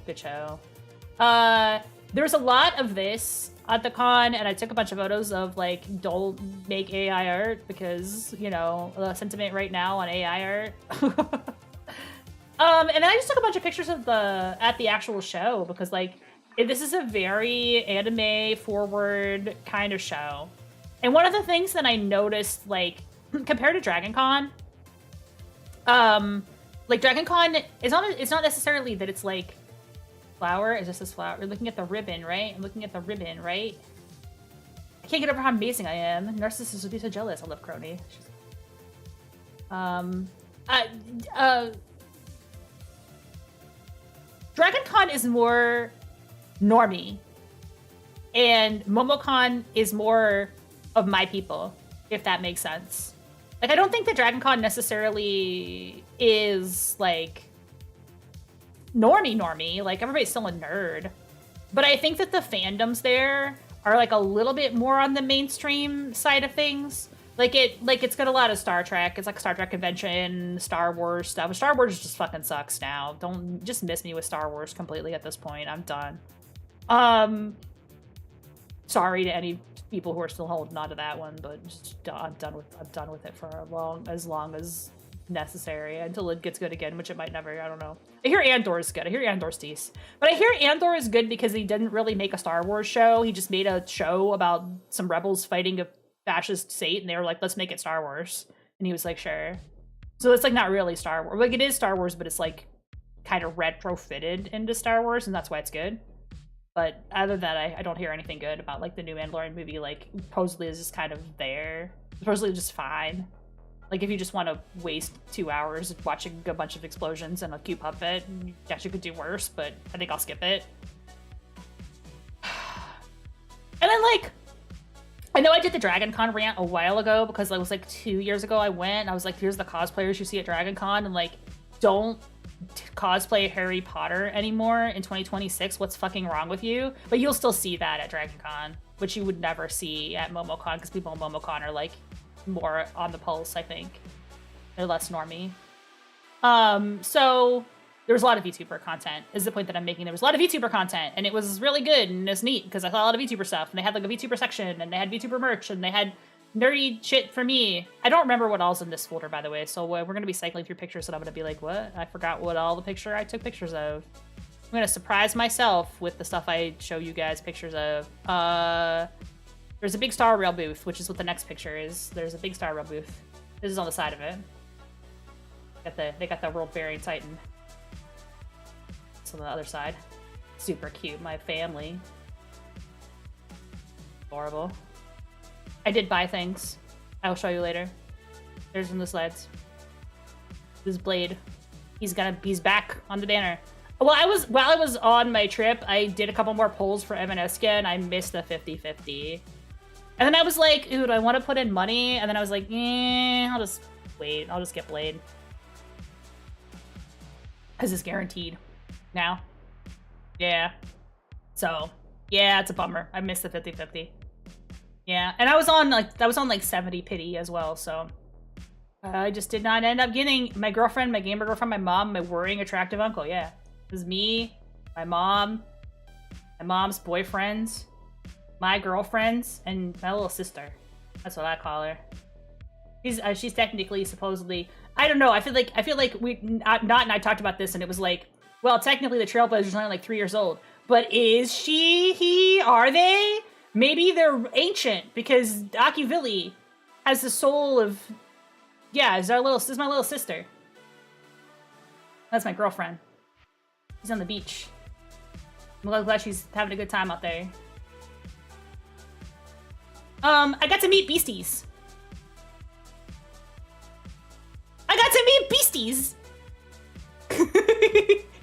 There's a lot of this at the con, and I took a bunch of photos of like don't make AI art because the sentiment right now on AI art. And then I just took a bunch of pictures of at the actual show because like this is a very anime forward kind of show. And one of the things that I noticed, like, compared to Dragon Con, like Dragon Con, it's not necessarily that it's like flower, it's just this flower. You're looking at the ribbon, right? I'm looking at the ribbon, right? I can't get over how amazing I am. Narcissists would be so jealous. I love Crony. Dragon Con is more normie, and MomoCon is more of my people, if that makes sense. Like, I don't think that Dragon Con necessarily is, like, normie. Like, everybody's still a nerd. But I think that the fandoms there are, like, a little bit more on the mainstream side of things. It's got a lot of Star Trek. It's like a Star Trek convention, Star Wars stuff. Star Wars just fucking sucks now. Don't just miss me with Star Wars completely at this point. I'm done. Sorry to any people who are still holding on to that one, but just, I'm done with it for as long as necessary until it gets good again, which it might never. I don't know. I hear Andor is good. I hear Andor's decent, but I hear Andor is good because he didn't really make a Star Wars show. He just made a show about some rebels fighting a fascist state, and they were like, let's make it Star Wars, and he was like, sure. So it's like not really Star Wars. Like, it is Star Wars, but it's like kind of retrofitted into Star Wars, and that's why it's good. But other than that, I don't hear anything good about, like, the new Mandalorian movie. Like, supposedly is just kind of there. Supposedly just fine. Like, if you just want to waste 2 hours watching a bunch of explosions and a cute puppet, you actually could do worse, but I think I'll skip it. And then, like, I know I did the Dragon Con rant a while ago because it was, like, 2 years ago I went, and I was like, here's the cosplayers you see at Dragon Con, and, like, don't cosplay Harry Potter anymore in 2026. What's fucking wrong with you? But you'll still see that at Dragon Con, which you would never see at MomoCon because people at MomoCon are like more on the pulse, I think. They're less normie. So there was a lot of VTuber content, is the point that I'm making. There was a lot of VTuber content, and it was really good, and it's neat because I saw a lot of VTuber stuff, and they had like a VTuber section, and they had VTuber merch, and they had nerdy shit for me. I don't remember what all's in this folder, by the way, so we're going to be cycling through pictures, and I'm going to be like, what? I forgot what all the picture I took pictures of. I'm going to surprise myself with the stuff I show you guys pictures of. There's a big Star Rail booth, which is what the next picture is. There's a big Star Rail booth. This is on the side of it. They got the World Bearing Titan. It's on the other side. Super cute, my family. Adorable. I did buy things. I'll show you later. There's in the slides. This is Blade. He's back on the banner. While I was on my trip, I did a couple more polls for MNSK, and I missed the 50-50. And then I was like, ooh, do I want to put in money? And then I was like, I'll just wait. I'll just get Blade. Because it's guaranteed now. Yeah. So, yeah, it's a bummer. I missed the 50-50. Yeah, and I was on like 70 pity as well, so I just did not end up getting my girlfriend, my gamer girlfriend, my mom, my worrying attractive uncle. Yeah, it was me, my mom's boyfriends, my girlfriends, and my little sister. That's what I call her. She's technically, supposedly, I don't know. I feel like Not and I talked about this, and it was like, well, technically the Trailblazers are only like 3 years old, but is she? Are they? Maybe they're ancient because Akivili has the soul of, yeah, this is my little sister. That's my girlfriend. She's on the beach. I'm glad she's having a good time out there. I got to meet Beasties.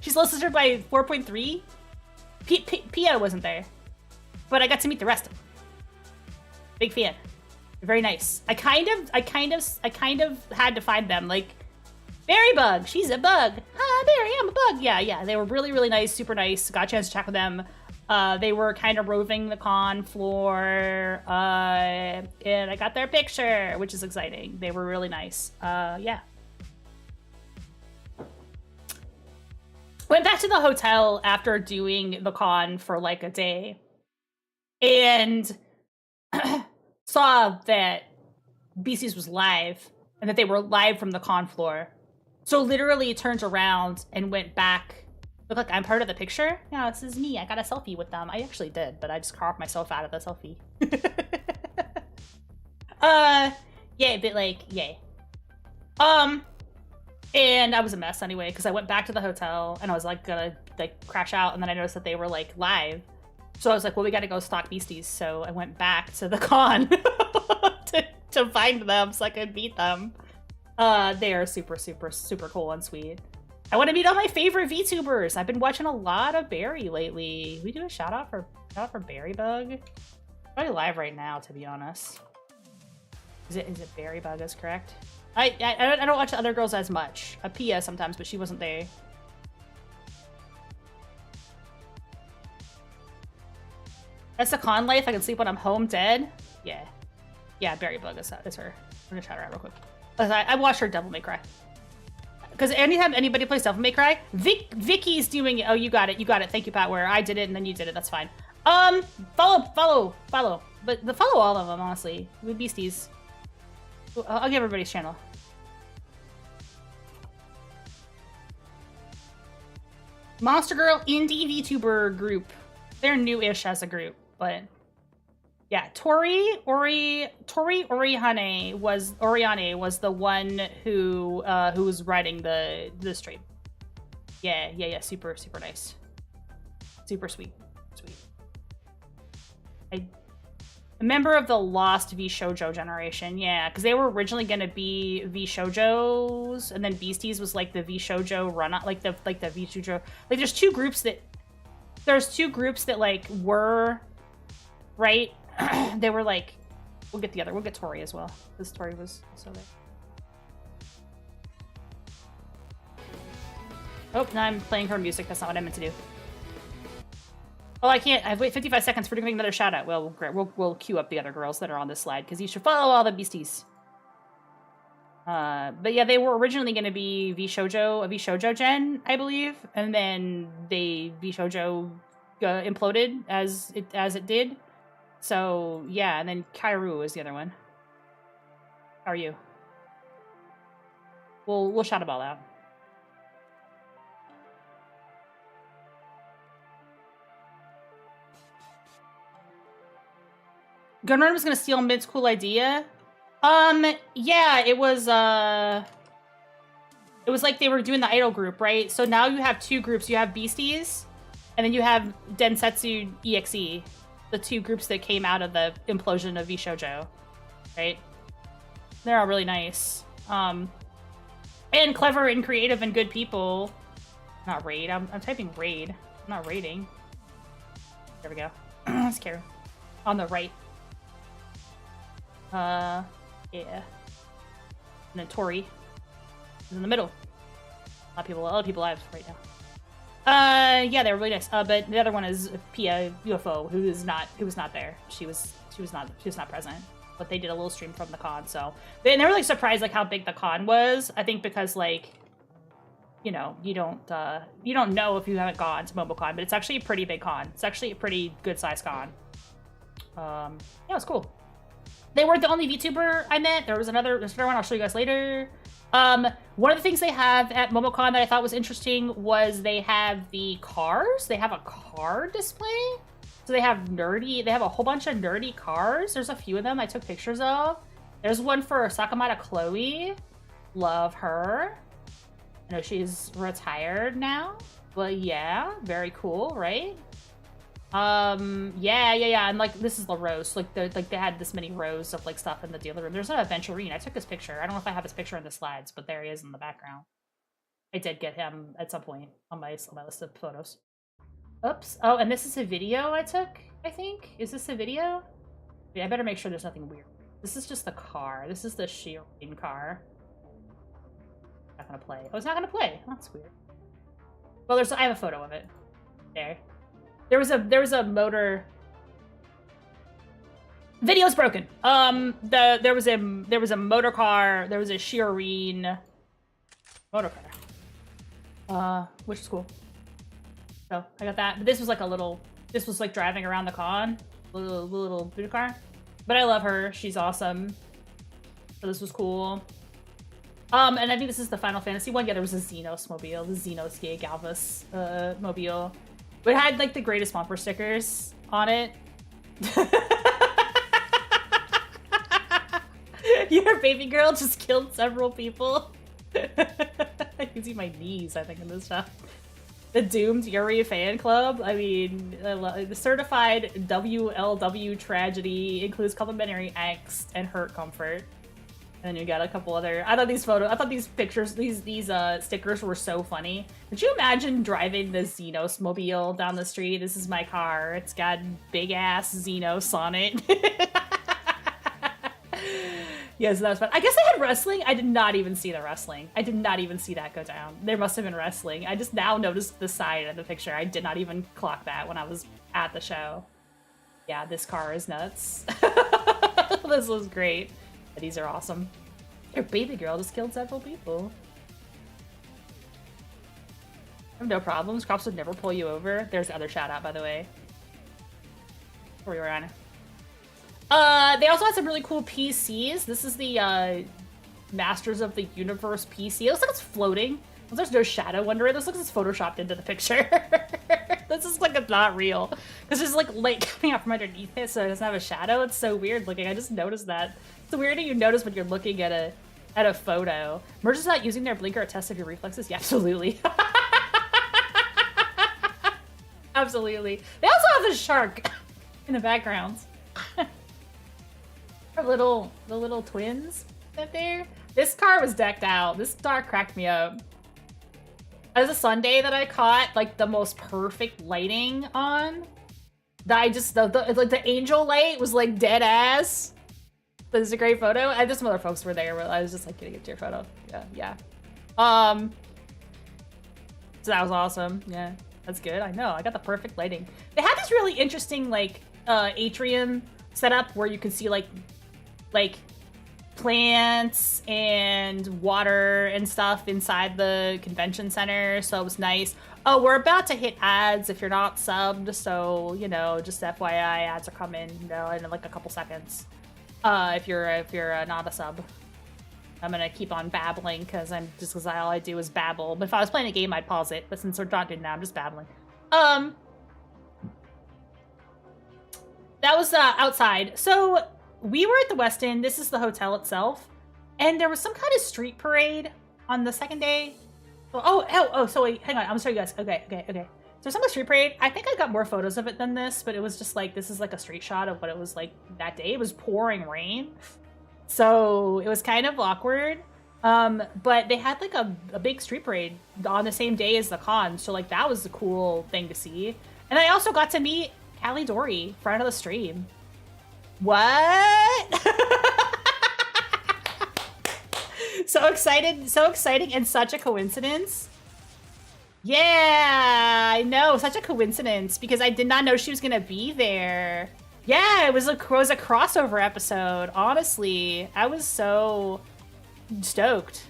She's little sister by 4.3. Pia wasn't there. But I got to meet the rest of them. Big fan. Very nice. I kind of had to find them. Like, Berry Bug, she's a bug. Hi, Berry, I'm a bug. Yeah. They were really, really nice, super nice. Got a chance to chat with them. They were kind of roving the con floor. And I got their picture, which is exciting. They were really nice. Yeah. Went back to the hotel after doing the con for like a day. And saw that Beasties was live, and that they were live from the con floor. So literally turned around and went back. Look, like I'm part of the picture. Yeah, this is me. I got a selfie with them. I actually did, but I just carved myself out of the selfie. Yeah, but like, yay. And I was a mess anyway, because I went back to the hotel, and I was like gonna like crash out, and then I noticed that they were like live. So I was like, well, we gotta go stalk Beasties. So I went back to the con to find them so I could meet them. They are super, super, super cool and sweet. I want to meet all my favorite VTubers. I've been watching a lot of Barry lately. We do a shout out for Berrybug. Probably live right now, to be honest. Is it Berrybug is correct? I don't watch other girls as much. Pia sometimes, but she wasn't there. That's the con life. I can sleep when I'm home dead. Yeah. Yeah, Berrybug is her. I'm gonna shout her out real quick. I watched her Devil May Cry. Because anytime anybody plays Devil May Cry, Vicky's doing it. Oh, you got it. You got it. Thank you, Pat. Where I did it and then you did it. That's fine. Follow. But follow all of them, honestly. With Beasties. I'll give everybody's channel. Monster Girl Indie VTuber group. They're new-ish as a group, but yeah. Tori Oriane was the one who was writing the stream. Yeah. Super nice. Super sweet. A member of the lost VShojo generation, yeah, because they were originally gonna be VShojos, and then Beasties was like the VShojo run, like the VShojo. Like there's two groups that like were right. They were like, we'll get Tori as well, because Tori was also there. Oh, now I'm playing her music. That's not what I meant to do. Oh, I can't. I've waited 55 seconds for doing another shout out. Well, great. We'll queue up the other girls that are on this slide because you should follow all the Beasties. But yeah, they were originally going to be a VShojo gen, I believe, and then VShojo imploded as it did. So yeah, and then Kairu is the other one. How are you? We'll shout them all out. Gunrun was gonna steal Mid's cool idea. Yeah, it was like they were doing the idol group, right? So now you have two groups. You have Beasties, and then you have Densetsu EXE, the two groups that came out of the implosion of VShojo, right? They're all really nice. And clever and creative and good people. Not raid. I'm typing raid. I'm not raiding. There we go. Let's care. On the right. Yeah. And then Tori is in the middle. A lot of people live right now. Yeah, they're really nice. But the other one is Pia UFO, who was not there. She was not present. But they did a little stream from the con, so they were like surprised like how big the con was. I think because like, you know, you don't know if you haven't gone to MomoCon, but it's actually a pretty big con. It's actually a pretty good sized con. Yeah, it was cool. They weren't the only VTuber I met. There's another one I'll show you guys later. One of the things they have at MomoCon that I thought was interesting was they have the cars. They have a car display. So they have a whole bunch of nerdy cars. There's a few of them I took pictures of. There's one for Sakamata Chloe. Love her. I know she's retired now. But yeah, very cool, right? Yeah. And like this is the rows. Like they had this many rows of like stuff in the dealer room. There's an Aventurine. I took his picture. I don't know if I have his picture in the slides, but there he is in the background. I did get him at some point on my list of photos. Oops. Oh, and this is a video I took, I think. Is this a video? Yeah, I better make sure there's nothing weird. This is just the car. This is the Shirin car. Not gonna play. Oh, it's not gonna play. That's weird. Well, I have a photo of it. There. There was a motor. Video's broken. There was a motor car. There was a Shirin motor car. Which is cool. So I got that. But this was like this was like driving around the con. Little boot car. But I love her. She's awesome. So this was cool. And I think this is the Final Fantasy one. Yeah, there was a Xenos mobile, the Xenos Gay Galvus mobile. But it had like the greatest bumper stickers on it. Your baby girl just killed several people. I can see my knees, I think, in this stuff. The Doomed Yuri fan club. I mean, the certified WLW tragedy includes complimentary angst and hurt comfort. And then you got a couple other. I thought these pictures, these stickers were so funny. Could you imagine driving the Xenos mobile down the street? This is my car. It's got big ass Xenos on it. Yes, that was fun. I guess they had wrestling. I did not even see the wrestling. I did not even see that go down. There must have been wrestling. I just now noticed the side of the picture. I did not even clock that when I was at the show. Yeah, this car is nuts. This was great. These are awesome. Your baby girl just killed several people. I have no problems. Cops would never pull you over. There's the other shout out, by the way. Where we were on. They also had some really cool PCs. This is the Masters of the Universe PC. It looks like it's floating. There's no shadow under it. This looks like it's photoshopped into the picture. This is like it's not real. Because there's like light coming out from underneath it, so it doesn't have a shadow. It's so weird looking. I just noticed that. It's the weird thing you notice when you're looking at a photo. Merge is not using their blinker a test of your reflexes? Yeah, absolutely. Absolutely. They also have the shark in the background. The little twins up there. This car was decked out. This car cracked me up. It was a Sunday that I caught like the most perfect lighting on. That I just like the angel light was like dead ass. This is a great photo. I just some other folks were there. But I was just like, get your photo. Yeah. So that was awesome. Yeah, that's good. I know. I got the perfect lighting. They had this really interesting like atrium setup where you can see like plants and water and stuff inside the convention center, so it was nice. Oh, we're about to hit ads if you're not subbed, so you know, just FYI, ads are coming, you know, in like a couple seconds. If you're not a sub, I'm gonna keep on babbling because all I do is babble. But if I was playing a game, I'd pause it. But since we're not doing that, I'm just babbling. That was outside. So we were at the West End. This is the hotel itself, and there was some kind of street parade on the second day. So wait, hang on. I'm sorry, you guys. Okay. So some street parade. I think I got more photos of it than this, but it was just like this is like a street shot of what it was like that day. It was pouring rain, so it was kind of awkward. But they had like a big street parade on the same day as the con, so like that was a cool thing to see. And I also got to meet Callie Dory, friend of the stream. What? So exciting, and such a coincidence. Yeah, I know, such a coincidence because I did not know she was gonna be there. Yeah, it was a crossover episode. Honestly, I was so stoked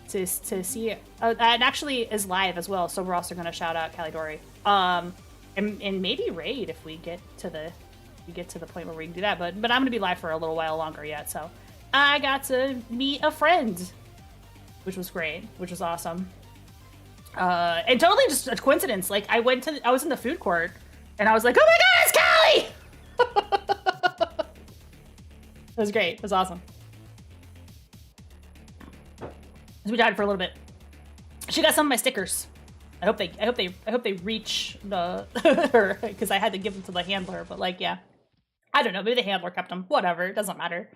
to see it. And actually is live as well, so we're also gonna shout out Callie Dory. And maybe raid if we get to the point where we can do that, but I'm gonna be live for a little while longer yet, so I got to meet a friend, which was great, which was awesome. And totally just a coincidence. Like I was in the food court and I was like, oh my god, it's Callie! It was great. It was awesome. So we died for a little bit. She got some of my stickers. I hope they reach the her because I had to give them to the handler, but like yeah. I don't know, maybe the handler kept them. Whatever, it doesn't matter.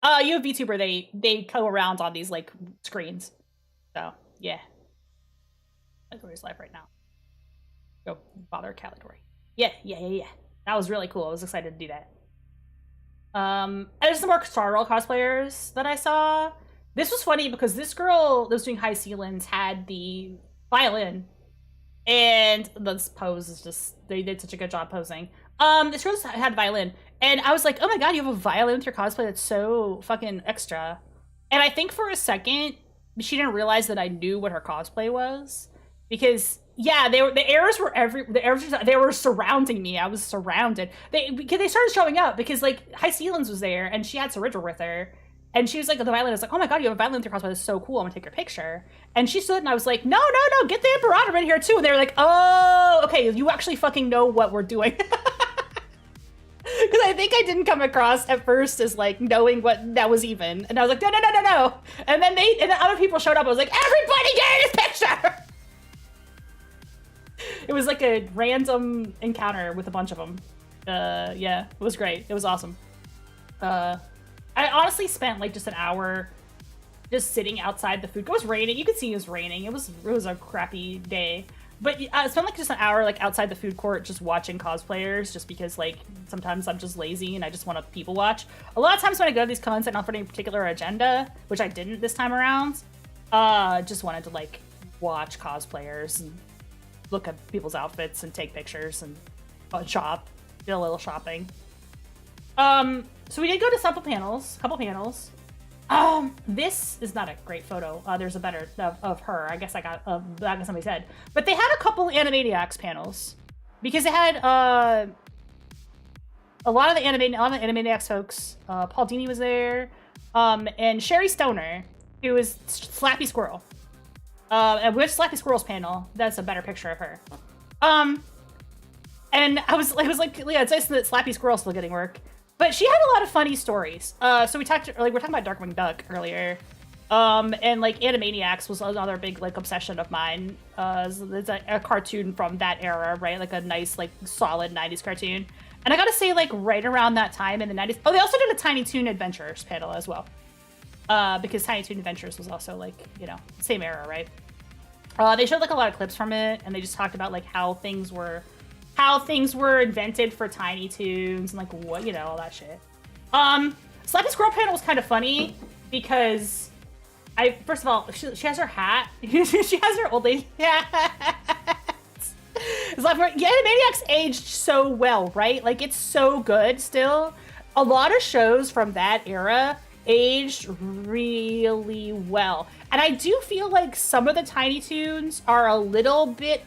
You have VTuber, they go around on these like screens. So yeah. Callie live right now. Go bother Callie Dory. Yeah. That was really cool. I was excited to do that. There's some more Star Roll cosplayers that I saw. This was funny because this girl that was doing High Ceilings had the violin. And this pose is just, they did such a good job posing. This girl had a violin. And I was like, oh my god, you have a violin with your cosplay? That's so fucking extra. And I think for a second, she didn't realize that I knew what her cosplay was. Because, yeah, the errors were surrounding me. I was surrounded. Because they started showing up because, like, High Ceilings was there and she had Saridra with her. And she was like, the violin is like, oh my god, you have a violin with your cosplay. That's so cool. I'm gonna take your picture. And she stood and I was like, no, get the Imperator in here too. And they were like, oh, okay, you actually fucking know what we're doing. Because I think I didn't come across at first as like knowing what that was even. And I was like, no. And then other people showed up. I was like, everybody get in this picture. It was like a random encounter with a bunch of them. Yeah, it was great. It was awesome. I honestly spent like just an hour just sitting outside the food court. It was raining. You could see it was raining. It was a crappy day. But I spent like just an hour like outside the food court just watching cosplayers, just because like sometimes I'm just lazy and I just want to people watch. A lot of times when I go to these cons, I don't have any particular agenda, which I didn't this time around. Just wanted to like watch cosplayers and look at people's outfits and take pictures and shop, do a little shopping. So we did go to couple panels. This is not a great photo. There's a better of her. I guess I got back of somebody's head. But they had a couple Animaniacs panels because they had a lot of the Animaniacs folks. Paul Dini was there, and Sherry Stoner, who was Slappy Squirrel. And with Slappy Squirrel's panel, that's a better picture of her. And I was like, yeah, it's nice that Slappy Squirrel's still getting work. But she had a lot of funny stories. So we're talking about Darkwing Duck earlier. And like Animaniacs was another big like obsession of mine. It's a cartoon from that era, right? Like a nice, like solid 90s cartoon. And I gotta say, like right around that time in the 90s. Oh, they also did a Tiny Toon Adventures panel as well. Because Tiny Toon Adventures was also like, you know, same era, right? They showed like a lot of clips from it, and they just talked about like how things were invented for Tiny Toons and like what, you know, all that shit. Slappy Squirrel panel was kind of funny because first of all, she has her hat. She has her old lady hat. It's like, yeah, Animaniacs aged so well, right? Like it's so good still. A lot of shows from that era aged really well. And I do feel like some of the Tiny Toons are a little bit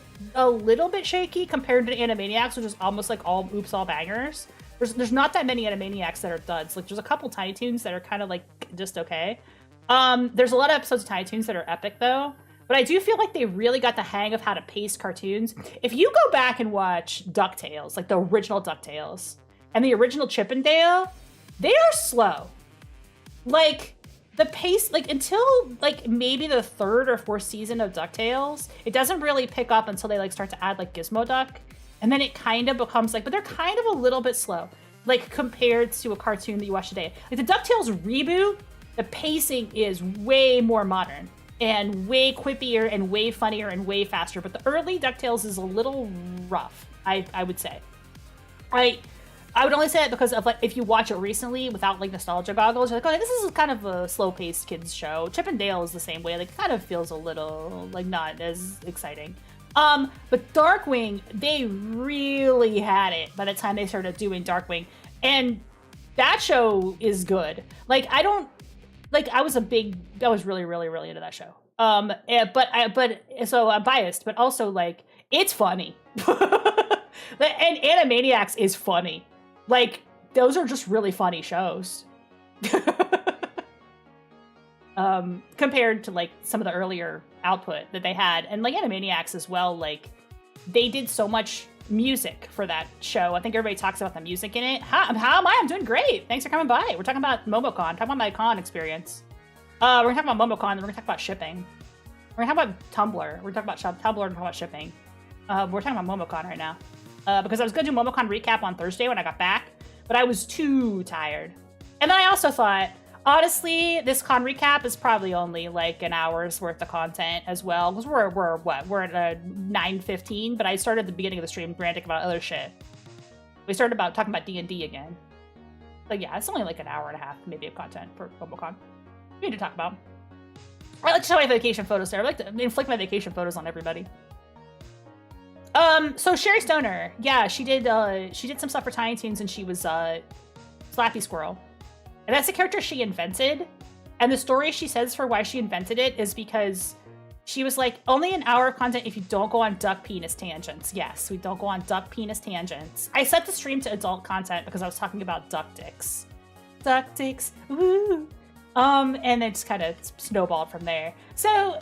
shaky compared to Animaniacs, which is almost like all bangers. There's not that many Animaniacs that are duds. Like there's a couple Tiny Toons that are kind of like just okay. There's a lot of episodes of Tiny Toons that are epic though. But I do feel like they really got the hang of how to pace cartoons. If you go back and watch DuckTales, like the original DuckTales and the original Chip and Dale, they are slow. Like the pace, like until like maybe the third or fourth season of DuckTales, it doesn't really pick up until they like start to add like Gizmo Duck. And then it kind of becomes like, but they're kind of a little bit slow, like compared to a cartoon that you watch today. Like the DuckTales reboot, the pacing is way more modern and way quippier and way funnier and way faster. But the early DuckTales is a little rough, I would say. I would only say it because of like if you watch it recently without like nostalgia goggles, you're like, oh, this is kind of a slow-paced kids show. Chip and Dale is the same way. Like it kind of feels a little like not as exciting. But Darkwing, they really had it by the time they started doing Darkwing. And that show is good. Like I was really, really, really into that show. So I'm biased, but also like it's funny. And Animaniacs is funny. Like those are just really funny shows. Compared to like some of the earlier output that they had. And like Animaniacs as well, like they did so much music for that show. I think everybody talks about the music in it. How am I? I'm doing great. Thanks for coming by. We're talking about MomoCon, talking about my con experience. We're gonna talk about MomoCon, and we're gonna talk about shipping. We're gonna talk about Tumblr. We're talking about Tumblr and talk about shipping. We're talking about MomoCon right now. Because I was gonna do MomoCon recap on Thursday when I got back, but I was too tired. And then I also thought, honestly, this con recap is probably only like an hour's worth of content as well. Because we're at 9:15, but I started at the beginning of the stream ranting about other shit. We started talking about D&D again. But yeah, it's only like an hour and a half maybe of content for MomoCon. We need to talk about. I like to show my vacation photos there. I like to inflict my vacation photos on everybody. So Sherry Stoner, yeah, she did some stuff for Tiny Toons, and she was Slappy Squirrel. And that's the character she invented. And the story she says for why she invented it is because she was like, only an hour of content if you don't go on duck penis tangents. Yes, we don't go on duck penis tangents. I set the stream to adult content because I was talking about duck dicks. Duck dicks, woo! And it just kind of snowballed from there. So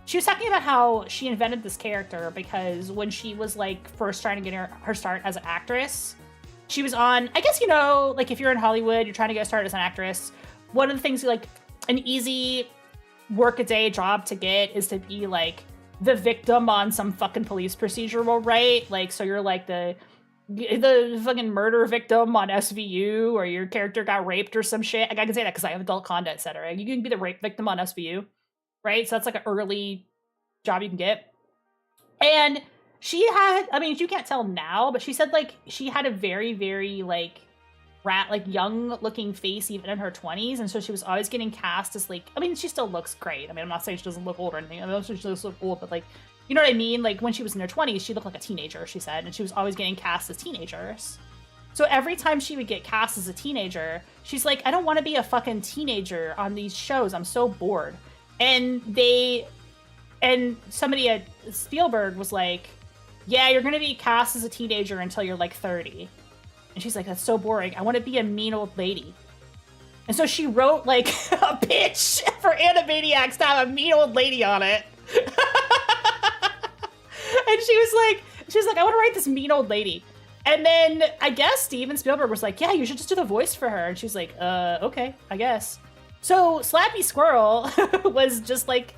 she was talking about how she invented this character because when she was like first trying to get her start as an actress, she was on, I guess, you know, like if you're in Hollywood, you're trying to get started as an actress, one of the things like an easy work-a-day job to get is to be like the victim on some fucking police procedural, right? Like, so you're like the the fucking murder victim on SVU, or your character got raped or some shit. I can say that because I have adult content set, right? You can be the rape victim on SVU, right? So that's like an early job you can get. And she had, I mean, you can't tell now, but she said like she had a very, very like young looking face even in her 20s, and so she was always getting cast as like, I mean, she still looks great. I mean, I'm not saying she doesn't look old or anything. I mean, she does look old, but like, you know what I mean? Like when she was in her 20s, she looked like a teenager, she said, and she was always getting cast as teenagers. So every time she would get cast as a teenager, she's like, I don't want to be a fucking teenager on these shows. I'm so bored. And somebody at Spielberg was like, yeah, you're going to be cast as a teenager until you're like 30. And she's like, that's so boring. I want to be a mean old lady. And so she wrote like a pitch for Animaniacs to have a mean old lady on it. And she was like, I want to write this mean old lady. And then I guess Steven Spielberg was like, yeah, you should just do the voice for her. And she's like, okay, I guess. So Slappy Squirrel was just like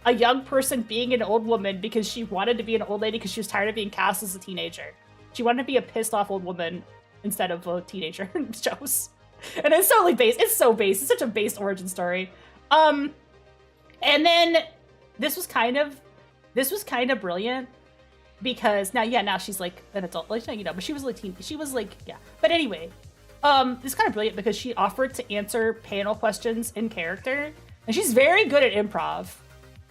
a young person being an old woman because she wanted to be an old lady because she was tired of being cast as a teenager. She wanted to be a pissed off old woman instead of a teenager in shows. And it's totally based. It's so based. It's such a based origin story. And then this was kind of brilliant because now she's like an adult, like, you know, but she was like yeah. But anyway, this is kind of brilliant because she offered to answer panel questions in character, and she's very good at improv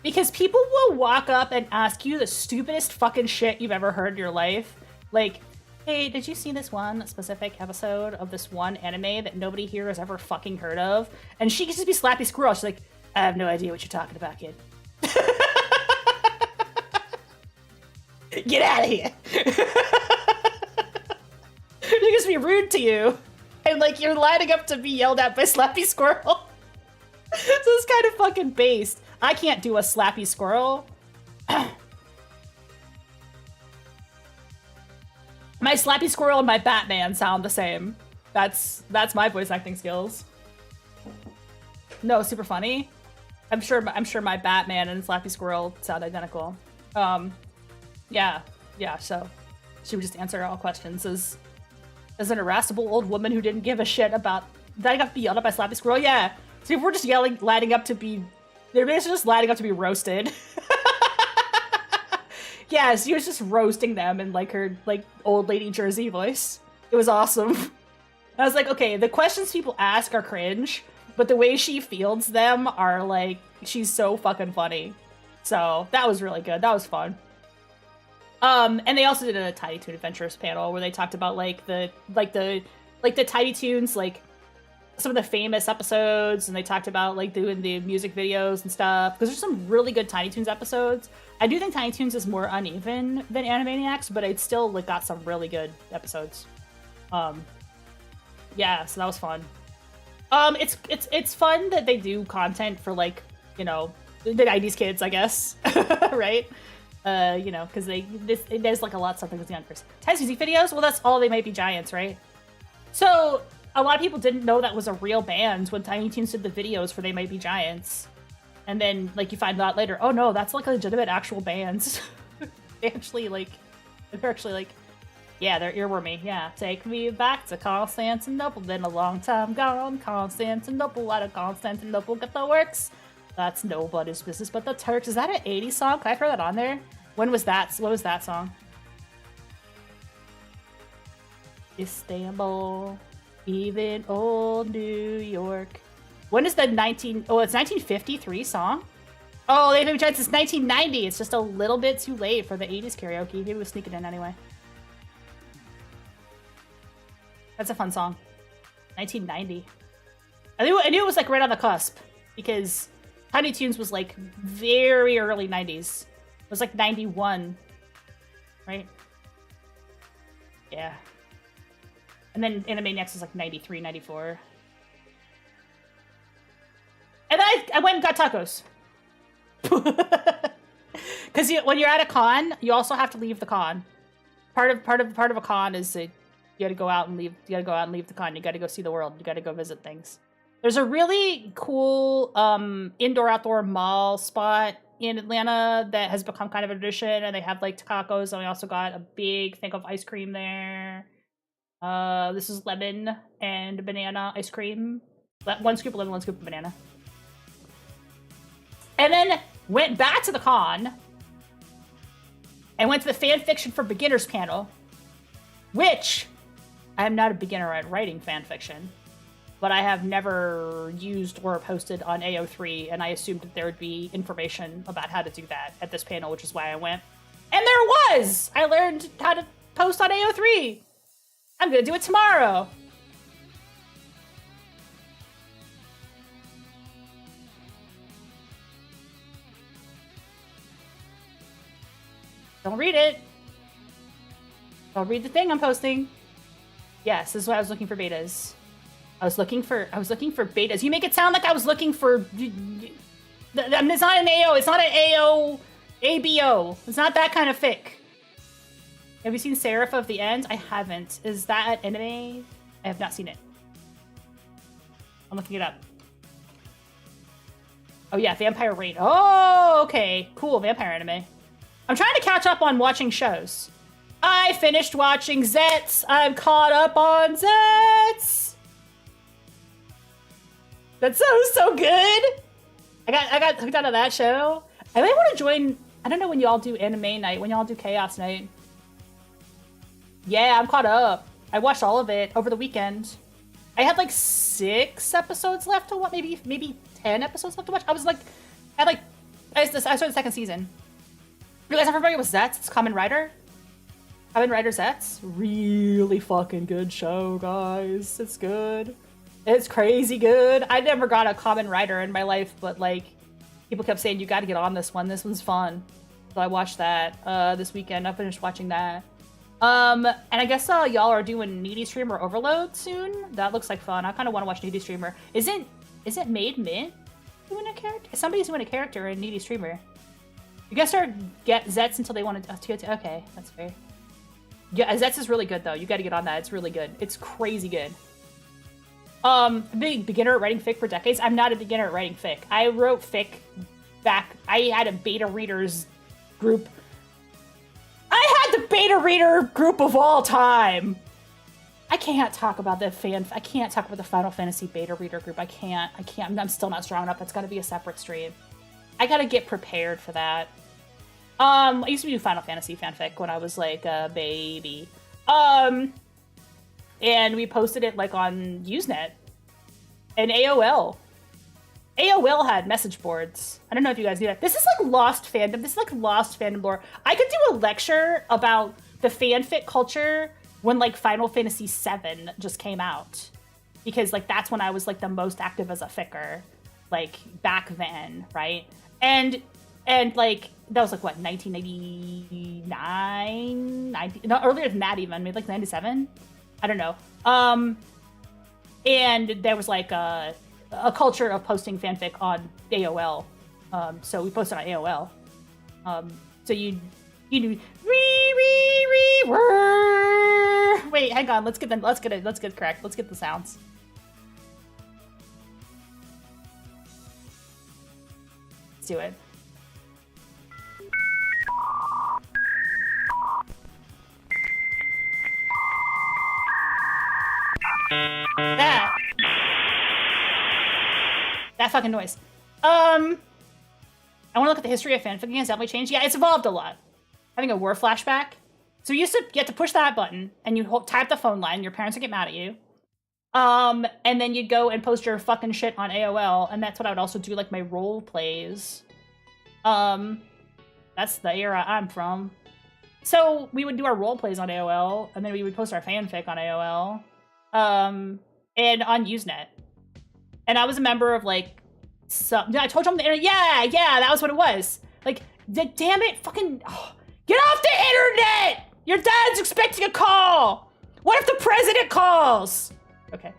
because people will walk up and ask you the stupidest fucking shit you've ever heard in your life, like, hey, did you see this one specific episode of this one anime that nobody here has ever fucking heard of? And she can just be Slappy Squirrel. She's like, I have no idea what you're talking about, kid. Get out of here. She can just be rude to you. And like, you're lining up to be yelled at by Slappy Squirrel. So it's kind of fucking based. I can't do a Slappy Squirrel. My Slappy Squirrel and my Batman sound the same. That's my voice acting skills. No, super funny. I'm sure my Batman and Slappy Squirrel sound identical. Yeah, so she would just answer all questions as an irascible old woman who didn't give a shit about that. I got to be yelled at by Slappy Squirrel. Yeah. So if we're just lining up to be roasted. Yeah, she was just roasting them in like her like old lady Jersey voice. It was awesome. I was like, okay, the questions people ask are cringe, but the way she fields them are like, she's so fucking funny. So that was really good. That was fun. And they also did a Tiny Toon Adventures panel where they talked about like the Tiny Toons, like some of the famous episodes, and they talked about like doing the music videos and stuff, because there's some really good Tiny Toons episodes. I do think Tiny Toons is more uneven than Animaniacs, but it still like got some really good episodes. Yeah, so that was fun. It's fun that they do content for like, you know, the 90s kids, I guess. Right? You know, because there's like a lot of stuff with youngers. Test music videos? Well, that's all They Might Be Giants, right? So a lot of people didn't know that was a real band when Tiny Toons did the videos for They Might Be Giants. And then, like, you find out later, oh no, that's like a legitimate actual bands. They're actually like, yeah, they're earwormy. Yeah, take me back to Constantinople. Been a long time gone. Constantinople, out of Constantinople, get the works. That's nobody's business but the Turks. Is that an 80s song? Can I throw that on there? When was that? What was that song? Istanbul, even old New York. When is the it's 1953 song? Oh, They May Be Giants is 1990. It's just a little bit too late for the 80s karaoke. Maybe we'll sneak it in anyway. That's a fun song. 1990. I knew it was like right on the cusp, because Tiny Toons was like very early 90s. It was like 91, right? Yeah. And then Animaniacs was like 93, 94. And then I went and got tacos. Because when you're at a con, you also have to leave the con. Part of a con is you got to go out and leave. You got to go out and leave the con. You got to go see the world. You got to go visit things. There's a really cool indoor-outdoor mall spot in Atlanta that has become kind of a tradition, and they have like tacos, and we also got a big thing of ice cream there. This is lemon and banana ice cream. 1 scoop of lemon, 1 scoop of banana. And then went back to the con and went to the fan fiction for beginners panel, which I am not a beginner at writing fan fiction, but I have never used or posted on AO3, and I assumed that there would be information about how to do that at this panel, which is why I went. And there was! I learned how to post on AO3! I'm gonna do it tomorrow! Don't read it! Don't read the thing I'm posting! Yes, this is why I was looking for betas. I was looking for betas. You make it sound like I was looking for... It's not an AO. It's not an AO... ABO. It's not that kind of fic. Have you seen Seraph of the End? I haven't. Is that an anime? I have not seen it. I'm looking it up. Oh yeah, Vampire Raid. Oh, okay. Cool, vampire anime. I'm trying to catch up on watching shows. I finished watching Zets. I'm caught up on Zets. That's so good. I got hooked out of that show. I might want to join. I don't know when y'all do anime night. When y'all do chaos night. Yeah, I'm caught up. I watched all of it over the weekend. I had like 6 episodes left to watch. Maybe 10 episodes left to watch. I started the second season. You guys not familiar with Zets? It's Kamen Rider. Kamen Rider Zets. Really fucking good show, guys. It's good. It's crazy good. I never got a Kamen Rider in my life, but like people kept saying you got to get on this one. This one's fun. So I watched that this weekend. I finished watching that. And I guess y'all are doing Needy Streamer Overload soon. That looks like fun. I kind of want to watch Needy Streamer. Isn't Made Mint doing a character? Somebody's doing a character in Needy Streamer. You guys get Zets until they want to. Okay, that's fair. Yeah, Zets is really good though. You got to get on that. It's really good. It's crazy good. Big beginner at writing fic for decades. I'm not a beginner at writing fic. I wrote fic back. I had a beta readers group. I had the beta reader group of all time. I can't talk about I can't talk about the Final Fantasy beta reader group. I can't. I'm still not strong enough. That's got to be a separate stream. I got to get prepared for that. I used to do Final Fantasy fanfic when I was like a baby. And we posted it like on Usenet and AOL. AOL had message boards. I don't know if you guys knew that. This is like lost fandom. This is like lost fandom lore. I could do a lecture about the fanfic culture when like Final Fantasy VII just came out. Because like that's when I was like the most active as a ficker. Like back then, right? And like that was like what, 1989? No, earlier than that even, maybe like 97? I don't know. And there was like a culture of posting fanfic on AOL. So we posted on AOL. So you do wait, hang on. Let's get correct. Let's get the sounds. Let's do it. That fucking noise. I want to look at the history of fanfic. Has definitely changed. Yeah, it's evolved a lot. Having a war flashback. So you used to get to push that button and you type the phone line. Your parents would get mad at you. And then you'd go and post your fucking shit on AOL. And that's what I would also do, like my role plays. That's the era I'm from. So we would do our role plays on AOL, and then we would post our fanfic on AOL. And on Usenet. And I was a member of like I told you on the internet. Yeah, that was what it was. Like, damn it, fucking get off the internet! Your dad's expecting a call! What if the president calls? Okay.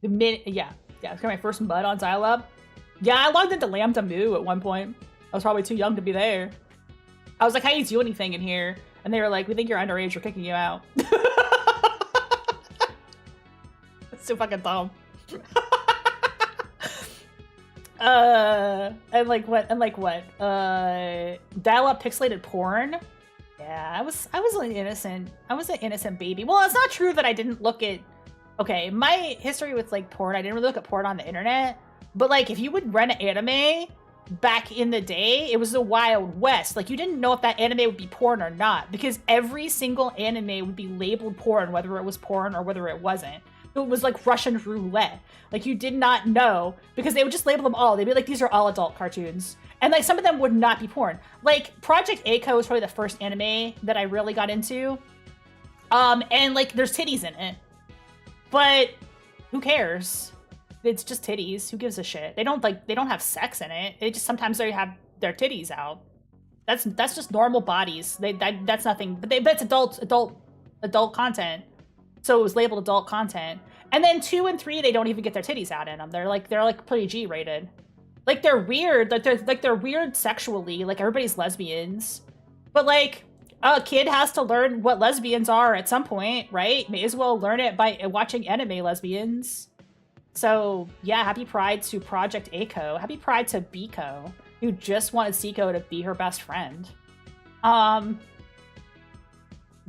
Yeah, it's got my first mud on dial-up. Yeah, I logged into Lambda Mu at one point. I was probably too young to be there. I was like, how do you do anything in here? And they were like, we think you're underage, we're kicking you out. So fucking dumb. And like what? Dial-up pixelated porn? Yeah, I was an innocent. I was an innocent baby. Well, it's not true that I didn't look at. Okay, my history with like porn, I didn't really look at porn on the internet. But like, if you would rent an anime back in the day, it was the Wild West. Like, you didn't know if that anime would be porn or not, because every single anime would be labeled porn, whether it was porn or whether it wasn't. It was like Russian roulette. Like, you did not know, because they would just label them all. They'd be like, these are all adult cartoons. And like, some of them would not be porn. Like, Project A-ko was probably the first anime that I really got into. And like, there's titties in it. But who cares? It's just titties. Who gives a shit? They don't have sex in it. It just, sometimes they have their titties out. That's just normal bodies. That's nothing. But it's adult content. So it was labeled adult content. And then 2 and 3, they don't even get their titties out in them. They're like pretty G-rated. Like, they're weird. They're weird sexually. Like, everybody's lesbians. But like, a kid has to learn what lesbians are at some point, right? May as well learn it by watching anime lesbians. So yeah, happy Pride to Project A-ko. Happy Pride to Biko, who just wanted Seiko to be her best friend. The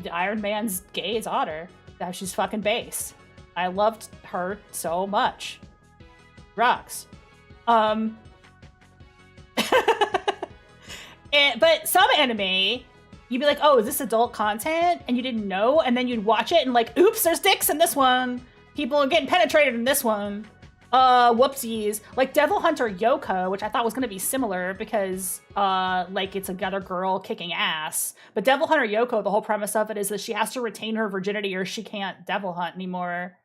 Iron Man's gay daughter. That she's fucking base. I loved her so much. Rocks. But some anime, you'd be like, oh, is this adult content? And you didn't know, and then you'd watch it and like, oops, there's dicks in this one. People are getting penetrated in this one. Whoopsies. Like Devil Hunter Yoko, which I thought was gonna be similar because like it's another girl kicking ass. But Devil Hunter Yoko, the whole premise of it is that she has to retain her virginity or she can't devil hunt anymore.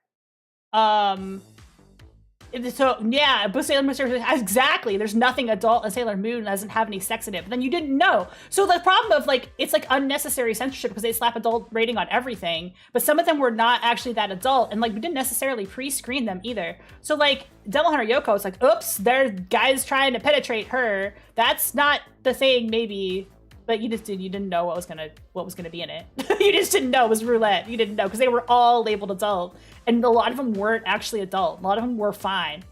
So yeah, but Sailor Moon exactly. There's nothing adult, and Sailor Moon doesn't have any sex in it. But then you didn't know. So the problem of like, it's like unnecessary censorship because they slap adult rating on everything. But some of them were not actually that adult, and like we didn't necessarily pre-screen them either. So like Devil Hunter Yoko, it's like, oops, there's guys trying to penetrate her. That's not the thing, maybe. But you didn't know what was gonna be in it. You just didn't know it was roulette. You didn't know because they were all labeled adult, and a lot of them weren't actually adult. A lot of them were fine.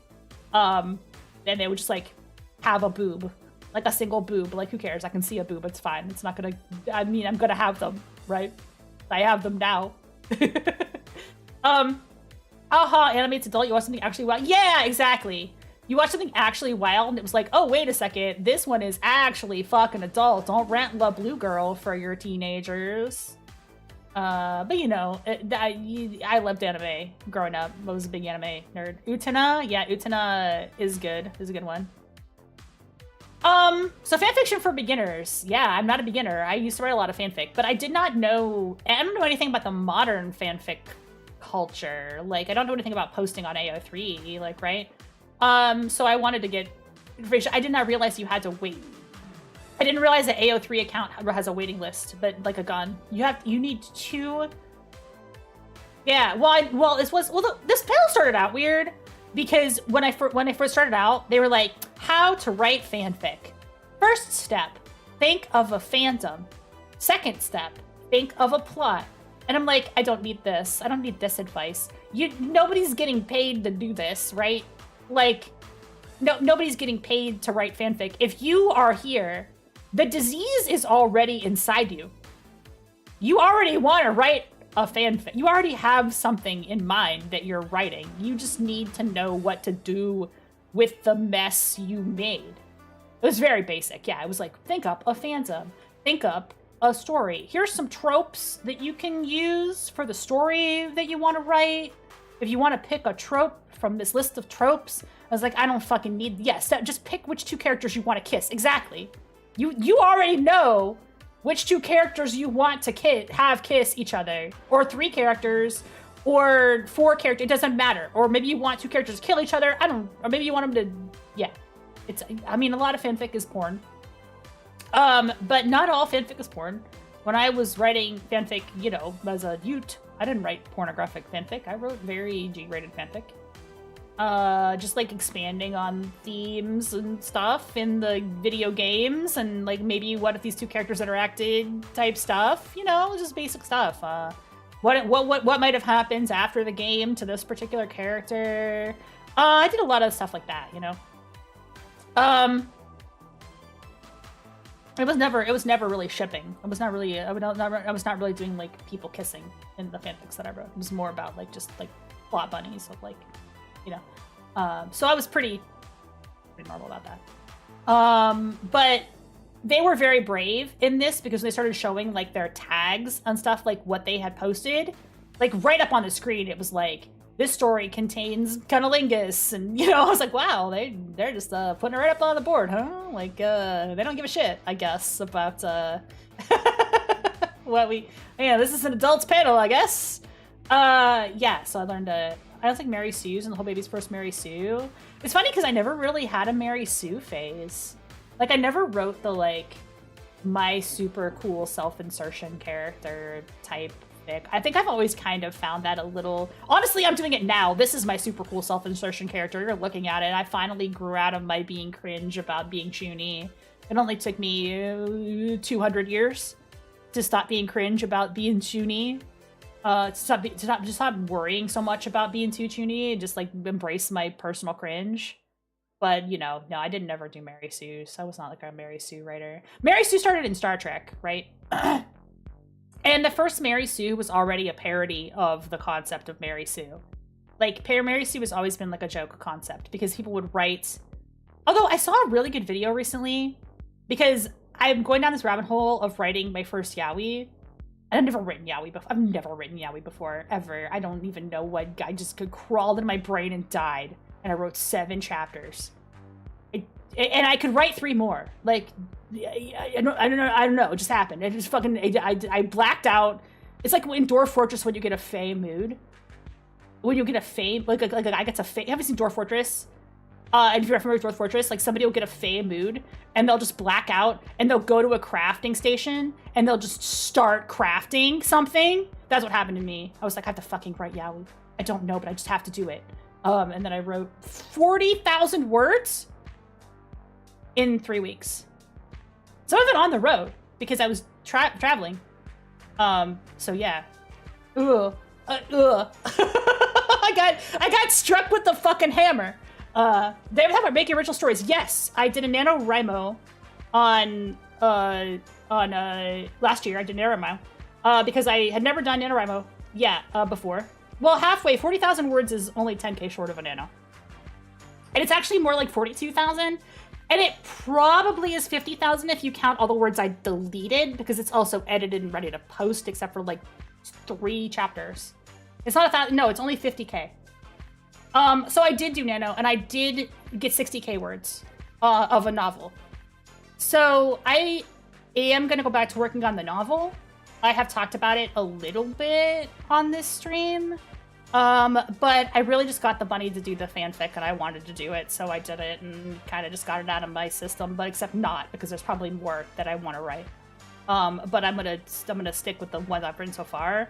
And they would just like have a boob, like a single boob. Like, who cares? I can see a boob. It's fine. It's not gonna. I mean, I'm gonna have them, right? I have them now. Animated adult. You want something actually wild? Yeah, exactly. You watch something actually wild, and it was like, oh, wait a second, this one is actually fucking adult. Don't rent La Blue Girl for your teenagers. But you know, I loved anime growing up. I was a big anime nerd. Utena, yeah, Utena is good. Is a good one. So fanfiction for beginners. Yeah, I'm not a beginner. I used to write a lot of fanfic, but I don't know anything about the modern fanfic culture. Like, I don't know anything about posting on AO3, like, right? So I wanted to get information. I did not realize you had to wait. I didn't realize the AO3 account has a waiting list, but like a gun. You need 2. Yeah, this panel started out weird because when I first started out, they were like, how to write fanfic. First step, think of a fandom. Second step, think of a plot. And I'm like, I don't need this. I don't need this advice. Nobody's getting paid to do this, right? Like, nobody's getting paid to write fanfic. If you are here, the disease is already inside you. You already want to write a fanfic. You already have something in mind that you're writing. You just need to know what to do with the mess you made. It was very basic. Yeah, it was like, think up a fandom. Think up a story. Here's some tropes that you can use for the story that you want to write. If you want to pick a trope from this list of tropes, I was like, I don't fucking need, yes, just pick which 2 characters you want to kiss. Exactly. You already know which 2 characters you want to have kiss each other, or 3 characters, or 4 characters. It doesn't matter. Or maybe you want 2 characters to kill each other. Or maybe you want them to, yeah. I mean, a lot of fanfic is porn. But not all fanfic is porn. When I was writing fanfic, you know, as a Ute, I didn't write pornographic fanfic. I wrote very G-rated fanfic. Just like expanding on themes and stuff in the video games, and like maybe what if these 2 characters interacted type stuff, you know, just basic stuff. what might have happened after the game to this particular character. I did a lot of stuff like that, you know. It was never really shipping. I was not really doing like people kissing in the fanfics that I wrote. It was more about like just like plot bunnies of like, you know. So I was pretty normal about that. But they were very brave in this because they started showing like their tags and stuff, like what they had posted, like right up on the screen. It was like, this story contains cunnilingus, and you know, I was like, wow, they're just putting it right up on the board, huh? Like they don't give a shit, I guess, about what we. Yeah, this is an adults panel, I guess. Yeah, so I learned I was like Mary Sue's and the whole baby's first Mary Sue. It's funny because I never really had a Mary Sue phase. Like, I never wrote the, like, my super cool self-insertion character type fic. I think I've always kind of found that a little... Honestly, I'm doing it now. This is my super cool self-insertion character. You're looking at it. I finally grew out of my being cringe about being chuny. It only took me 200 years to stop being cringe about being chuny. To stop worrying so much about being too chuny and just, like, embrace my personal cringe. But, you know, no, I didn't ever do Mary Sue, so I was not like a Mary Sue writer. Mary Sue started in Star Trek, right? And the first Mary Sue was already a parody of the concept of Mary Sue. Like, Mary Sue has always been like a joke concept because people would write... Although I saw a really good video recently because I'm going down this rabbit hole of writing my first yaoi. And I've never written yaoi before. I've never written yaoi before, ever. I don't even know what... I just crawled into my brain and died. And I wrote 7 chapters. And I could write 3 more. Like, I don't know. It just happened. It just fucking, I blacked out. It's like in Dwarf Fortress when you get a Fey mood. When you get a Fey, like a guy gets a Fey. Have you seen Dwarf Fortress? And if you're familiar with Dwarf Fortress, like somebody will get a Fey mood and they'll just black out and they'll go to a crafting station and they'll just start crafting something. That's what happened to me. I was like, I have to fucking write yaoi. I don't know, but I just have to do it. And then I wrote 40,000 words in 3 weeks. Some of it on the road because I was traveling. So yeah. I got struck with the fucking hammer. They would have making original stories. Yes, I did a NaNoWriMo on last year. I did NaNoWriMo because I had never done NaNoWriMo before. Well, halfway, 40,000 words is only 10k short of a nano. And it's actually more like 42,000. And it probably is 50,000 if you count all the words I deleted, because it's also edited and ready to post, except for like 3 chapters. It's not 1,000, no, it's only 50k. So I did do nano, and I did get 60k words of a novel. So I am gonna go back to working on the novel. I have talked about it a little bit on this stream. But I really just got the money to do the fanfic and I wanted to do it, so I did it and kind of just got it out of my system, but except not, because there's probably more that I want to write. But I'm gonna stick with the ones I've written so far.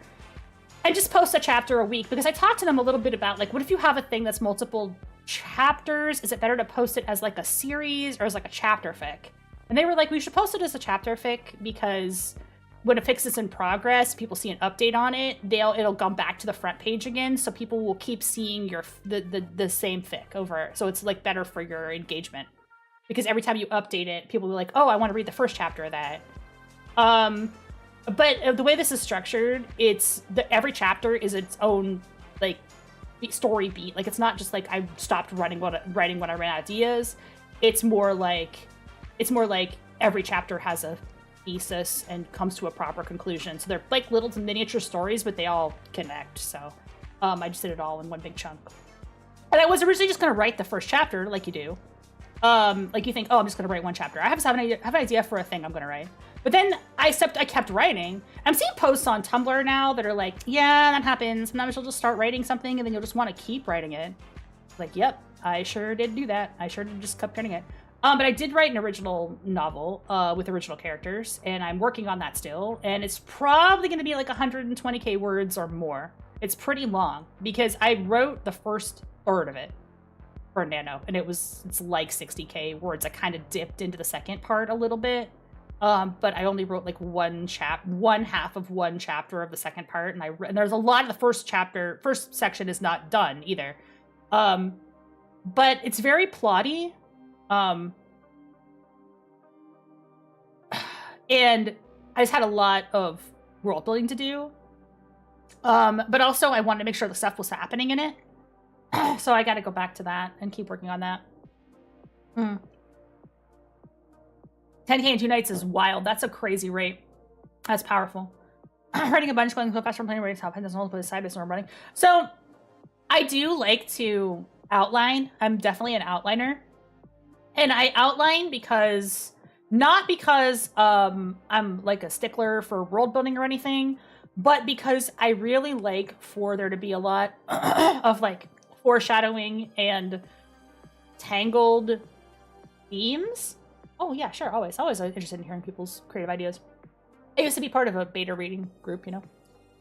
And just post a chapter a week, because I talked to them a little bit about, like, what if you have a thing that's multiple chapters? Is it better to post it as, like, a series or as, like, a chapter fic? And they were like, we should post it as a chapter fic, because... when a fix is in progress, people see an update on it, it'll come back to the front page again, so people will keep seeing the same fic over. So it's like better for your engagement. Because every time you update it, people will be like, oh, I want to read the first chapter of that. But the way this is structured, every chapter is its own like story beat. Like, it's not just like I stopped writing when I ran out of ideas. It's more like every chapter has a thesis and comes to a proper conclusion. So they're like little miniature stories, but they all connect. So I just did it all in one big chunk. And I was originally just going to write the first chapter, like you do. Like you think, oh, I'm just going to write one chapter. I have an idea for a thing I'm going to write. But then I kept writing. I'm seeing posts on Tumblr now that are like, yeah, that happens. Sometimes you'll just start writing something and then you'll just want to keep writing it. Like, yep, I sure did do that. I sure did just kept writing it. But I did write an original novel with original characters, and I'm working on that still. And it's probably going to be like 120k words or more. It's pretty long because I wrote the first third of it for Nano, and it's like 60k words. I kind of dipped into the second part a little bit But I only wrote like one half of one chapter of the second part, and there's a lot of the first section is not done either. But it's very plotty. And I just had a lot of world building to do. But also I wanted to make sure the stuff was happening in it. So I got to go back to that and keep working on that. 10K in 2 nights is wild. That's a crazy rate. That's powerful. Writing a bunch, going so fast from playing rating top, and doesn't hold the side base running. So I do like to outline. I'm definitely an outliner. And I outline because, not because I'm like a stickler for world building or anything, but because I really like for there to be a lot of like foreshadowing and tangled themes. Oh yeah, sure, always interested in hearing people's creative ideas. I used to be part of a beta reading group, you know.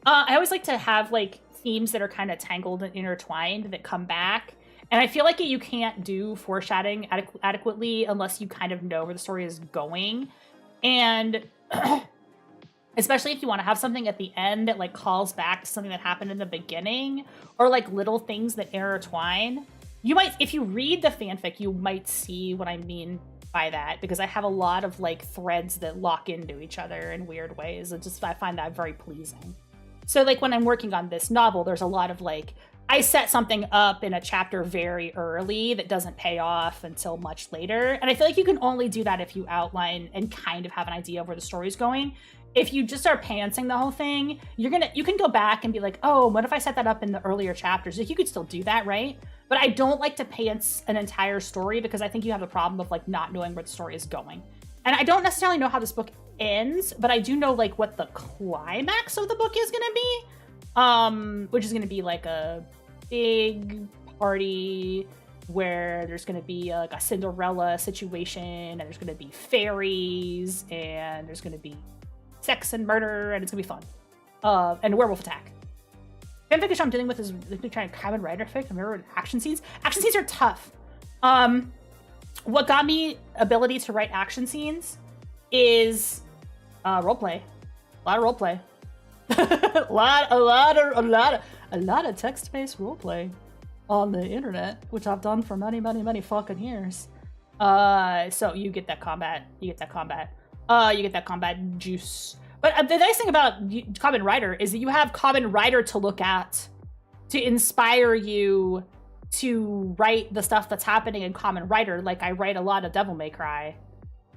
I always like to have like themes that are kind of tangled and intertwined that come back. And I feel like you can't do foreshadowing adequately unless you kind of know where the story is going. And especially if you want to have something at the end that like calls back to something that happened in the beginning, or like little things that intertwine. You might, if you read the fanfic, you might see what I mean by that, because I have a lot of like threads that lock into each other in weird ways. I find that very pleasing. So like when I'm working on this novel, there's a lot of like, I set something up in a chapter very early that doesn't pay off until much later. And I feel like you can only do that if you outline and kind of have an idea of where the story's going. If you just start pantsing the whole thing, you can go back and be like, oh, what if I set that up in the earlier chapters? Like you could still do that, right? But I don't like to pants an entire story because I think you have the problem of like not knowing where the story is going. And I don't necessarily know how this book ends, but I do know like what the climax of the book is gonna be. Which is gonna be like a big party where there's gonna be like a Cinderella situation, and there's gonna be fairies, and there's gonna be sex and murder, and it's gonna be fun. And a werewolf attack. Fanfic issue I'm dealing with is trying to Kamen Rider fic. I remember action scenes. Action scenes are tough. What got me ability to write action scenes is roleplay. A lot of roleplay. a lot of text-based roleplay on the internet, which I've done for many fucking years. So you get that combat. You get that combat juice. But the nice thing about Kamen Rider is that you have Kamen Rider to look at to inspire you to write the stuff that's happening in Kamen Rider. Like I write a lot of Devil May Cry.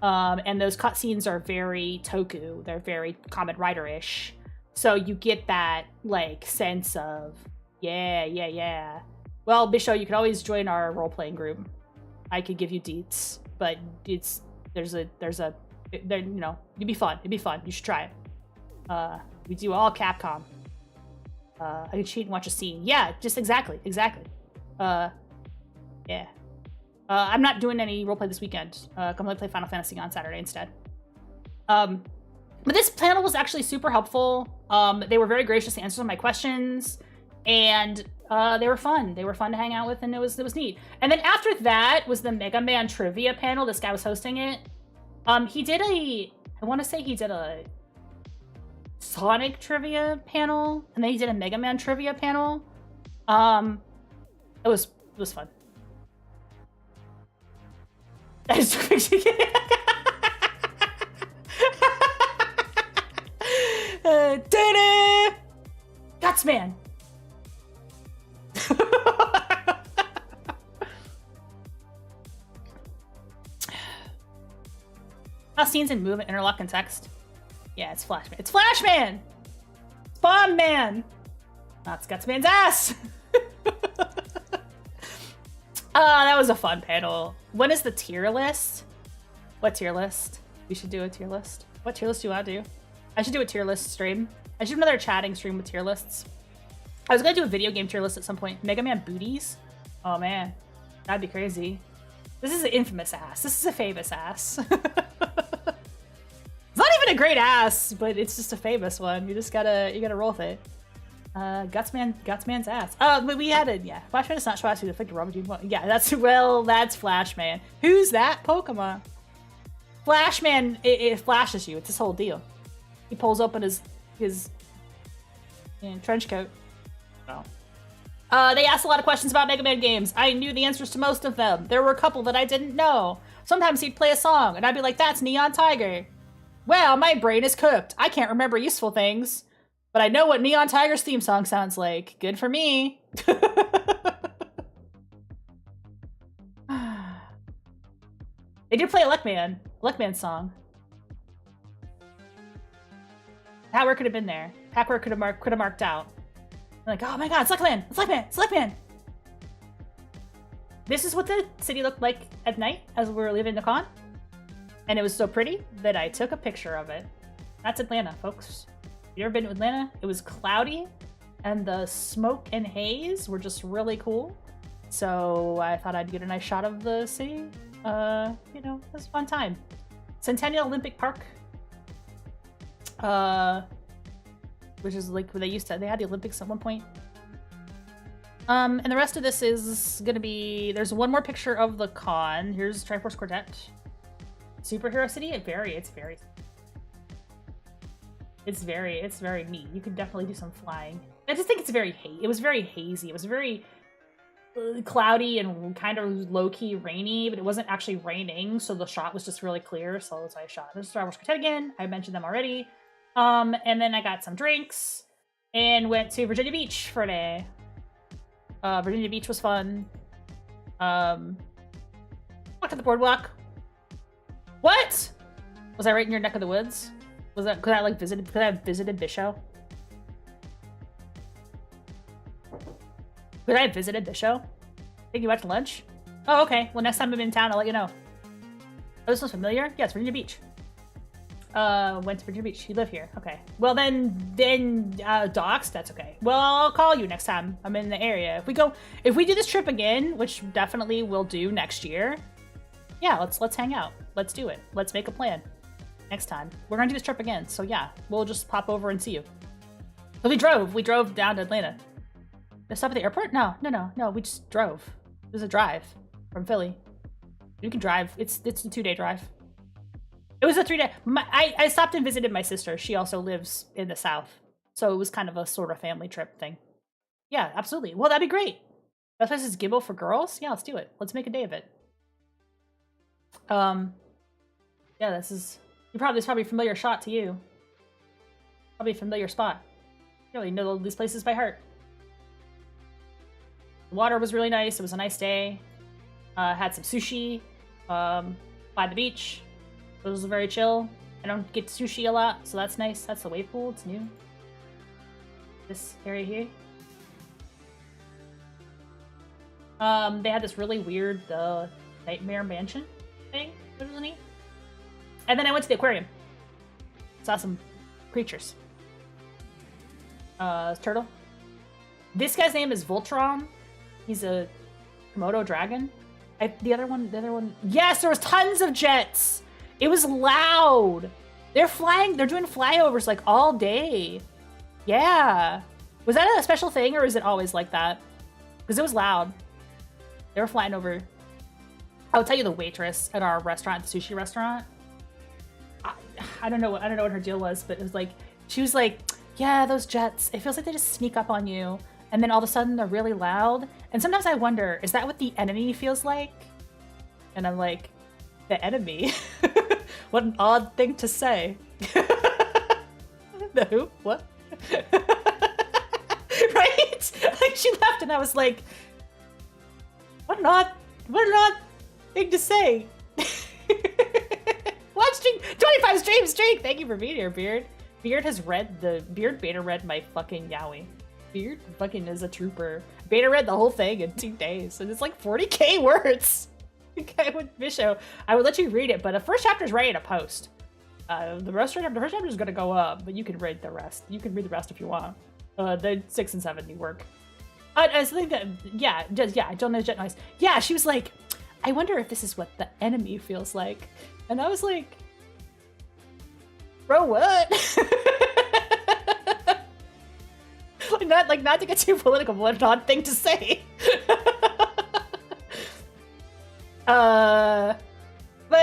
And those cutscenes are very Toku. They're very Kamen Rider-ish. So you get that like sense of, yeah. Well, Bisho, you can always join our role-playing group. I could give you deets, but there's you know, it'd be fun. You should try it. We do all Capcom. I can cheat and watch a scene. Yeah, just exactly. Yeah. I'm not doing any roleplay this weekend. I'm gonna play Final Fantasy on Saturday instead. But this panel was actually super helpful. They were very gracious to answer some of my questions, and they were fun. They were fun to hang out with, and it was neat. And then after that was the Mega Man trivia panel. This guy was hosting it. He did I want to say he did a Sonic trivia panel, and then he did a Mega Man trivia panel. It was fun. I just Gutsman. How scenes and movement interlock in text? Yeah, it's Flashman. It's Flashman! It's Bomb Man! That's Gutsman's ass! That was a fun panel. When is the tier list? What tier list? We should do a tier list. What tier list do I do? I should do a tier list stream. I should do another chatting stream with tier lists. I was gonna do a video game tier list at some point. Mega Man booties? Oh man, that'd be crazy. This is an infamous ass. This is a famous ass. It's not even a great ass, but it's just a famous one. You gotta roll with it. Gutsman's ass. But we had it, yeah. Flashman is not Schwazi, the Victor Robert. Yeah, that's Flashman. Who's that Pokemon? Flashman, it flashes you. It's this whole deal. He pulls open his trench coat. Oh. They asked a lot of questions about Mega Man games. I knew the answers to most of them. There were a couple that I didn't know. Sometimes he'd play a song, and I'd be like, that's Neon Tiger. Well, my brain is cooked. I can't remember useful things, but I know what Neon Tiger's theme song sounds like. Good for me. They did play a Luckman song. Packwork could have been there. Packwork could have marked out. I'm like, oh my god, it's Luckman! It's Luckman! It's Luckman! This is what the city looked like at night as we were leaving the con. And it was so pretty that I took a picture of it. That's Atlanta, folks. If you've ever been to Atlanta, it was cloudy and the smoke and haze were just really cool. So I thought I'd get a nice shot of the city. You know, it was a fun time. Centennial Olympic Park. Which is like where they had the Olympics at one point. And the rest of this is gonna be, there's one more picture of the con. Here's Triforce Quartet. Superhero City, it's very neat. You could definitely do some flying. I just think it's it was very hazy. It was very cloudy and kind of low-key rainy, but it wasn't actually raining, so the shot was just really clear, so that's why I shot. This is Triforce Quartet again. I mentioned them already. And then I got some drinks and went to Virginia Beach for a day. Virginia Beach was fun. Walked to the boardwalk. What? Was I right in your neck of the woods? Was that, could I have visited Bisho? Could I have visited Bisho? Take you out to lunch? Oh, okay. Well, next time I'm in town, I'll let you know. Oh, this one's familiar? Yeah, it's Virginia Beach. Went to Virginia Beach. You live here. Okay. Well, then, doxed? That's okay. Well, I'll call you next time I'm in the area. If we do this trip again, which definitely we'll do next year, yeah, let's hang out. Let's do it. Let's make a plan. Next time. We're gonna do this trip again, so yeah, we'll just pop over and see you. So we drove down to Atlanta. Did I stop at the airport? No, we just drove. It was a drive from Philly. You can drive. It's a 2-day drive. It was a 3-day. I stopped and visited my sister. She also lives in the South. So it was kind of a sort of family trip thing. Yeah, absolutely. Well, that'd be great. That place is Gibbo for girls? Yeah, let's do it. Let's make a day of it. Yeah, this probably a familiar shot to you. Probably a familiar spot. You really know these places by heart. The water was really nice. It was a nice day. Had some sushi by the beach. It was very chill. I don't get sushi a lot, so that's nice. That's the wave pool. It's new. This area here. They had this really weird nightmare mansion thing, which was neat. And then I went to the aquarium. Saw some creatures. Turtle. This guy's name is Voltron. He's a Komodo dragon. The other one. Yes, there was tons of jets. It was loud. They're doing flyovers like all day. Yeah. Was that a special thing or is it always like that? Because it was loud. They were flying over. I'll tell you the waitress at our restaurant, the sushi restaurant. I don't know what her deal was, but it was like, she was like, yeah, those jets, it feels like they just sneak up on you. And then all of a sudden they're really loud. And sometimes I wonder, is that what the enemy feels like? And I'm like, the enemy? What an odd thing to say. The who? What? Right? Like she laughed and I was like, what an odd thing to say. Watch 25 stream. Thank you for being here, Beard. Beard beta read my fucking yaoi. Beard fucking is a trooper. Beta read the whole thing in 2 days, and it's like 40k words. Okay, with Bisho, I would let you read it, but the first chapter is ready to post. The first chapter is gonna go up, but you can read the rest. You can read the rest if you want. The 6 and 7 do work. I think that I don't know jet noise. Yeah, she was like, I wonder if this is what the enemy feels like, and I was like, bro, what? Not to get too political, but an odd thing to say. But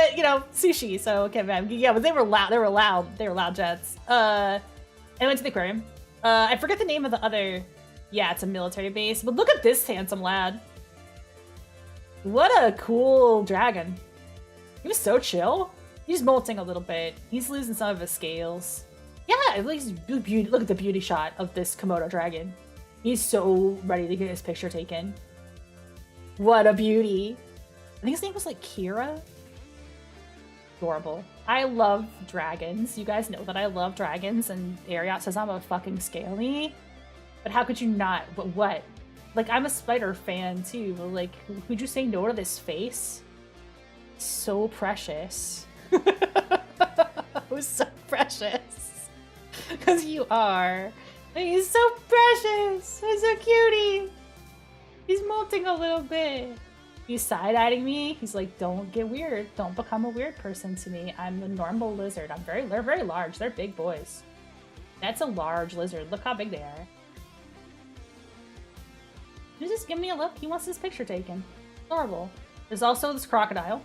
but you know, sushi. So okay, man. Yeah, but they were loud. They were loud. They were loud jets. I went to the aquarium. I forget the name of the other. Yeah, it's a military base. But look at this handsome lad. What a cool dragon. He was so chill. He's molting a little bit. He's losing some of his scales. Yeah, at least look at the beauty shot of this Komodo dragon. He's so ready to get his picture taken. What a beauty. I think his name was like Kira. Adorable. I love dragons. You guys know that I love dragons, and Ariat says I'm a fucking scaly. But how could you not? But what? Like, I'm a spider fan too, but like, would you say no to this face? So precious. It was so precious. Because you are. He's so precious. He's so cutie. He's molting a little bit. He's side-eyeing me. He's like, don't get weird. Don't become a weird person to me. I'm a normal lizard. They're very large. They're big boys. That's a large lizard. Look how big they are. Just give me a look. He wants his picture taken. Adorable. There's also this crocodile.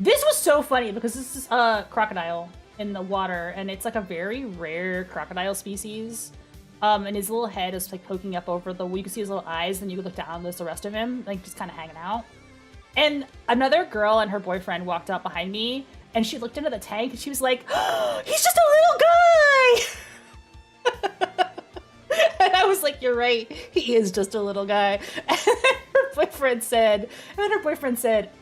This was so funny because this is a crocodile in the water, and it's like a very rare crocodile species. And his little head is like poking up over the, you can see his little eyes, and you can look down, there's the rest of him, like just kind of hanging out. And another girl and her boyfriend walked up behind me, and she looked into the tank, and she was like, oh, he's just a little guy! And I was like, you're right, he is just a little guy. And her boyfriend said,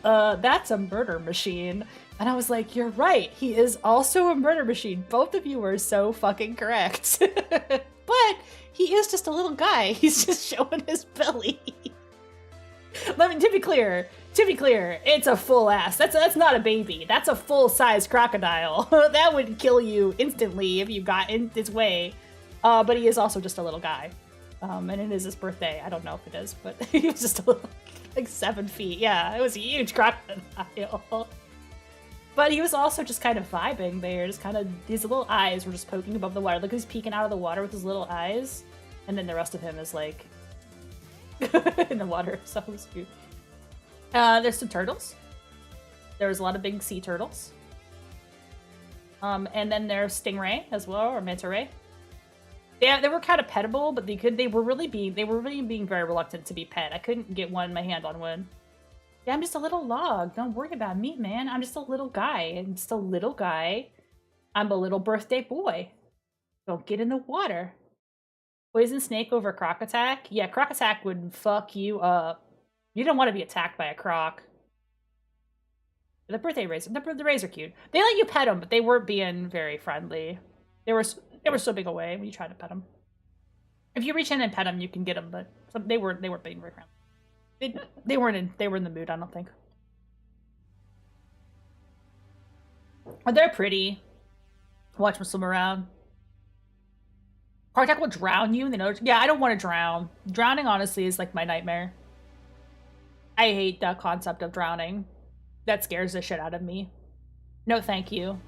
that's a murder machine. And I was like, you're right, he is also a murder machine. Both of you are so fucking correct. But he is just a little guy. He's just showing his belly. To be clear, it's a full ass. That's not a baby. That's a full-size crocodile. That would kill you instantly if you got in its way. But he is also just a little guy. And it is his birthday. I don't know if it is, but he was just a little, like 7 feet. Yeah, it was a huge crocodile. But he was also just kind of vibing there. Just kind of, his little eyes were just poking above the water. Look, he's peeking out of the water with his little eyes. And then the rest of him is like in the water. So it was cute. There's some turtles. There was a lot of big sea turtles. And then there's stingray as well, or manta ray. Yeah, they were kind of pettable, but they were really being very reluctant to be pet. I couldn't get my hand on one. Yeah, I'm just a little log. Don't worry about me, man. I'm just a little guy. I'm just a little guy. I'm a little birthday boy. Don't get in the water. Poison snake over croc attack? Yeah, croc attack would fuck you up. You don't want to be attacked by a croc. The birthday rays, the rays are cute. They let you pet them, but they weren't being very friendly. They were swimming away when you tried to pet them. If you reach in and pet them, you can get them, but they weren't being very friendly. They were in the mood, I don't think. Oh, they're pretty. Watch them swim around. Heart attack will drown you, and they know. Yeah, I don't want to drown. Drowning, honestly, is like my nightmare. I hate the concept of drowning. That scares the shit out of me. No, thank you.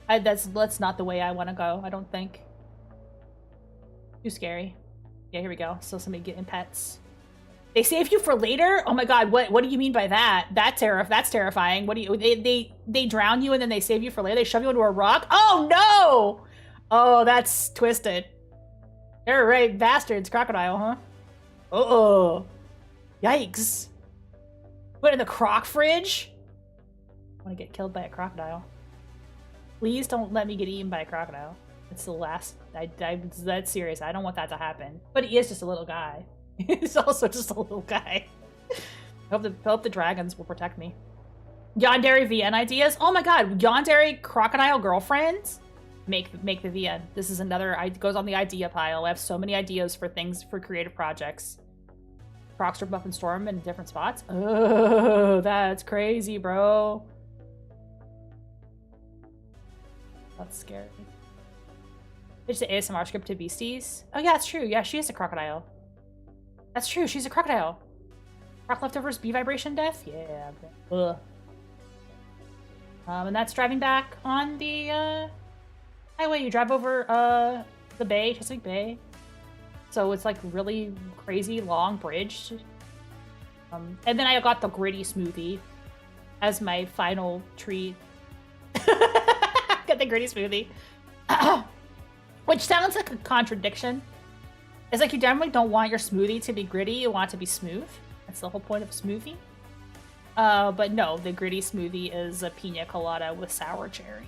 That's not the way I want to go. I don't think. Too scary. Yeah, here we go. So somebody getting pets. They save you for later? Oh my god, what do you mean by that? That's terrifying. What do you they drown you and then they save you for later? They shove you into a rock? Oh no! Oh, that's twisted. They're right, bastards, crocodile, huh? Uh-oh. Yikes. Put in the croc fridge? I want to get killed by a crocodile. Please don't let me get eaten by a crocodile. It's the last, that's serious. I don't want that to happen. But he is just a little guy. He's also just a little guy. I hope the dragons will protect me. Yandere VN ideas? Oh my god, Yandere crocodile girlfriends? Make the VN. This is another, it goes on the idea pile. I have so many ideas for things, for creative projects. Crocs are buff and storm in different spots. Oh, that's crazy, bro. That's scary. There's the ASMR script to Beasties. Oh yeah, it's true. Yeah, she is a crocodile. That's true, she's a crocodile. Croc leftovers, bee vibration death? Yeah. Ugh. And that's driving back on the highway. You drive over the bay, Chesapeake Bay. So it's like really crazy long bridge. And then I got the gritty smoothie. as my final treat. Get the gritty smoothie. Which sounds like a contradiction. It's like you definitely don't want your smoothie to be gritty, you want it to be smooth. That's the whole point of a smoothie. But no, the gritty smoothie is a pina colada with sour cherry.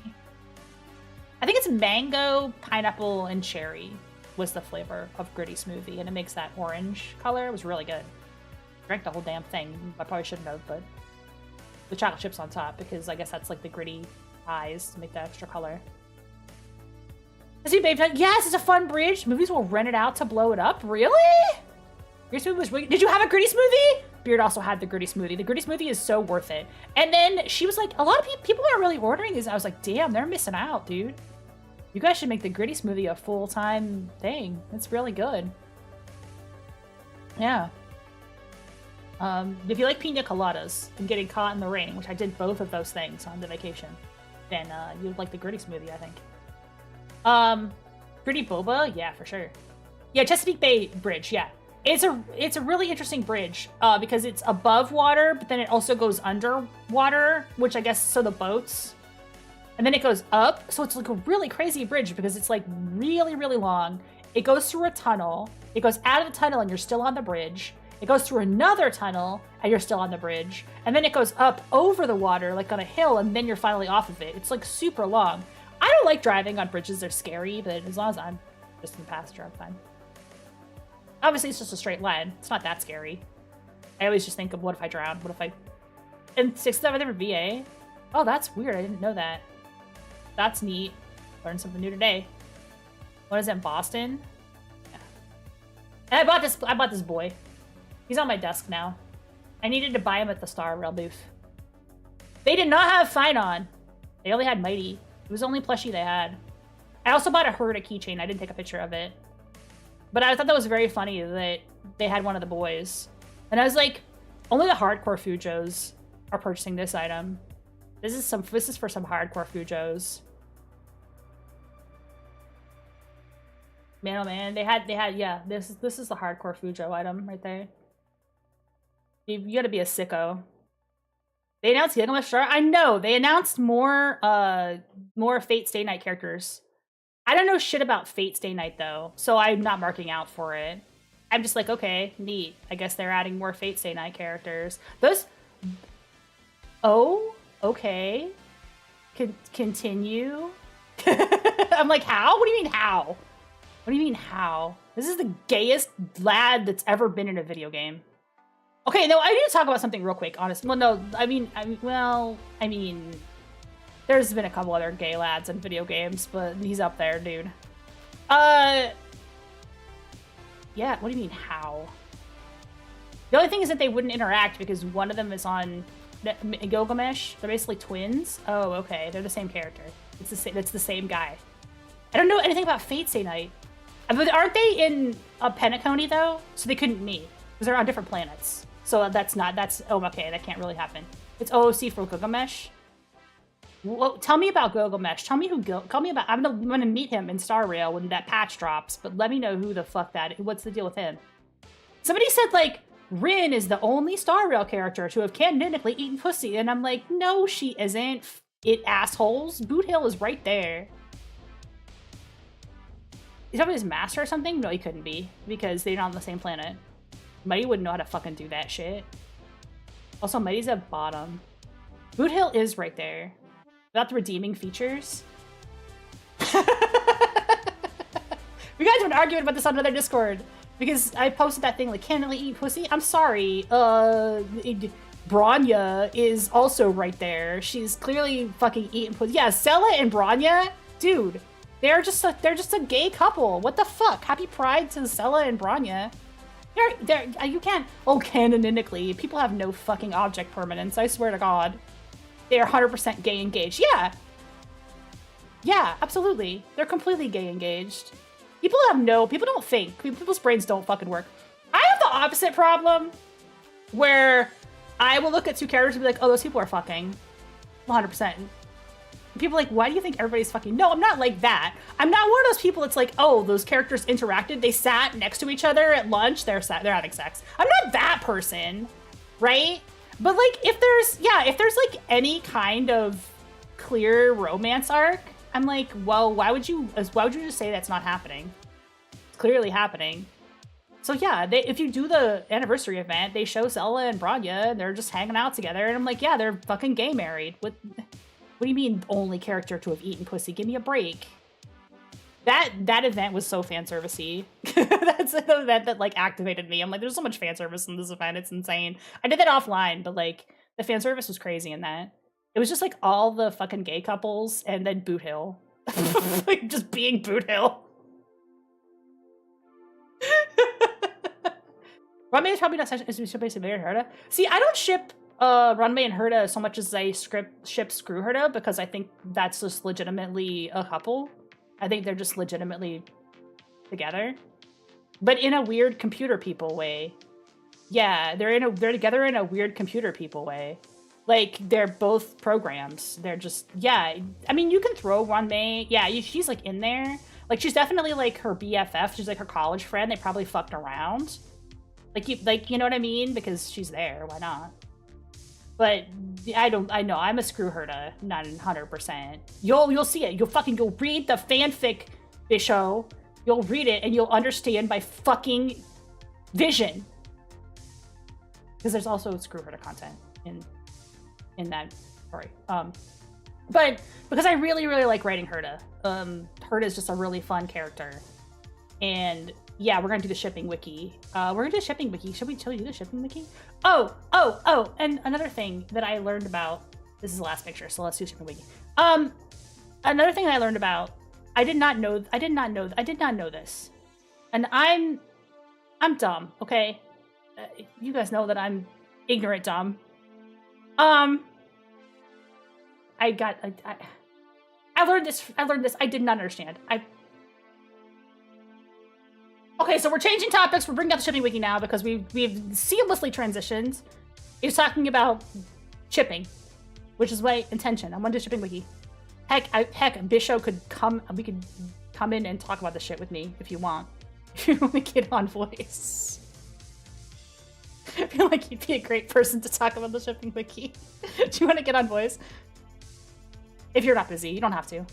I think it's mango, pineapple, and cherry was the flavor of gritty smoothie, and it makes that orange color. It was really good. Drank the whole damn thing. I probably shouldn't have, but the chocolate chips on top, because I guess that's like the gritty eyes to make that extra color. Yes, it's a fun bridge. Movies will rent it out to blow it up. Really? Your smoothie was really... Did you have a gritty smoothie? Beard also had the gritty smoothie. The gritty smoothie is so worth it. And then she was like, a lot of people aren't really ordering these. I was like, damn, they're missing out, dude. You guys should make the gritty smoothie a full-time thing. It's really good. Yeah. If you like pina coladas and getting caught in the rain, which I did both of those things on the vacation, then you'd like the gritty smoothie, I think. Gritty boba? Yeah, for sure. Yeah, Chesapeake Bay Bridge, yeah. It's a really interesting bridge, because it's above water, but then it also goes under water, which I guess, so the boats. And then it goes up, so it's like a really crazy bridge because it's like really, really long. It goes through a tunnel. It goes out of the tunnel and you're still on the bridge. It goes through another tunnel and you're still on the bridge. And then it goes up over the water, like on a hill, and then you're finally off of it. It's like super long. I don't like driving on bridges. They're scary, but as long as I'm just in the passenger, I'm fine. Obviously, it's just a straight line. It's not that scary. I always just think of, what if I drown? What if I... And 6th ever VA? Oh, that's weird. I didn't know that. That's neat. Learned something new today. What is it, Boston? Yeah. And I bought this boy. He's on my desk now. I needed to buy him at the Star Rail booth. They did not have Finon. They only had Mighty. It was the only plushie they had. I also bought a Herda keychain. I didn't take a picture of it. But I thought that was very funny that they had one of the boys. And I was like, only the hardcore Fujos are purchasing this item. This is for some hardcore Fujos. Man, oh man, they had, yeah, this is the hardcore Fujo item right there. You gotta be a sicko. They announced Gilgamesh Star? I know, they announced more Fate Stay Night characters. I don't know shit about Fate Stay Night though, so I'm not marking out for it. I'm just like, okay, neat. I guess they're adding more Fate Stay Night characters. Those... Oh, okay. Continue? I'm like, how? What do you mean, how? What do you mean, how? This is the gayest lad that's ever been in a video game. Okay, no, I need to talk about something real quick, honestly. Well, no, I mean, there's been a couple other gay lads in video games, but he's up there, dude. Yeah, what do you mean, how? The only thing is that they wouldn't interact because one of them is on Gilgamesh. They're basically twins. Oh, okay, they're the same character. It's the same guy. I don't know anything about Fate Stay Night. But aren't they in a Penacony, though? So they couldn't meet, because they're on different planets. So oh, okay, that can't really happen. It's OOC for Gilgamesh. Well, tell me about Gilgamesh. Tell me about, I'm gonna meet him in Star Rail when that patch drops, but let me know who the fuck what's the deal with him? Somebody said, like, Rin is the only Star Rail character to have canonically eaten pussy, and I'm like, no, she isn't. Assholes. Boot Hill is right there. Is that his master or something? No, he couldn't be, because they're not on the same planet. Mighty wouldn't know how to fucking do that shit. Also, Mighty's at bottom. Boot Hill is right there. Without the redeeming features. We got into an argument about this on another Discord, because I posted that thing like, can I eat pussy? I'm sorry. Bronya is also right there. She's clearly fucking eating pussy. Yeah, Sella and Bronya, dude. They're just a gay couple. What the fuck? Happy Pride to Sella and Bronya. You can't. Oh, canonically, people have no fucking object permanence. I swear to God, they are 100% gay engaged. Yeah, absolutely. They're completely gay engaged. People don't think. People's brains don't fucking work. I have the opposite problem, where I will look at two characters and be like, oh, those people are fucking. 100%. People are like, why do you think everybody's fucking? No, I'm not like that. I'm not one of those people that's like, oh, those characters interacted. They sat next to each other at lunch. They're having sex. I'm not that person, right? But like, if there's like any kind of clear romance arc, I'm like, well, why would you just say that's not happening? It's clearly happening. So yeah, if you do the anniversary event, they show Zelda and Bronya, and they're just hanging out together, and I'm like, yeah, they're fucking gay married. What do you mean only character to have eaten pussy? Give me a break. That event was so fan servicey. That's an event that like activated me. I'm like, there's so much fan service in this event. It's insane. I did that offline, but like the fan service was crazy in that. It was just like all the fucking gay couples and then Boot Hill. Like just being Boot Hill. Ranmei is probably not such as basically and Herta. See, I don't ship Ranmei and Herta so much as I ship Screw Herta because I think that's just legitimately a couple. I think they're just legitimately together, but in a weird computer people way. Yeah, they're together in a weird computer people way. Like they're both programs. They're just I mean, you can throw Ranmei. Yeah, she's like in there. Like she's definitely like her BFF. She's like her college friend. They probably fucked around. Like you know what I mean? Because she's there. Why not? But I know I'm a Screw Herta, not 100%. You'll see it. You'll read the fanfic Bisho. You'll read it and you'll understand my fucking vision. Because there's also Screw Herta content in that story. But because I really, really like writing Herta. Herta is just a really fun character. And yeah, we're gonna do the Shipping Wiki. We're gonna do the Shipping Wiki. Should we totally do the Shipping Wiki? Oh, and another thing that I learned about, this is the last picture, so let's do Shipping Wiki. Another thing that I learned about, I did not know this. And I'm dumb, okay? You guys know that I'm ignorant dumb. I learned this, I did not understand. Okay, so we're changing topics. We're bringing up the Shipping Wiki now because we've seamlessly transitioned. He's talking about shipping, which is my intention. I want to do Shipping Wiki. Heck, Bisho could come. We could come in and talk about this shit with me if you want. If you want to get on voice, I feel like you'd be a great person to talk about the Shipping Wiki. Do you want to get on voice? If you're not busy, you don't have to.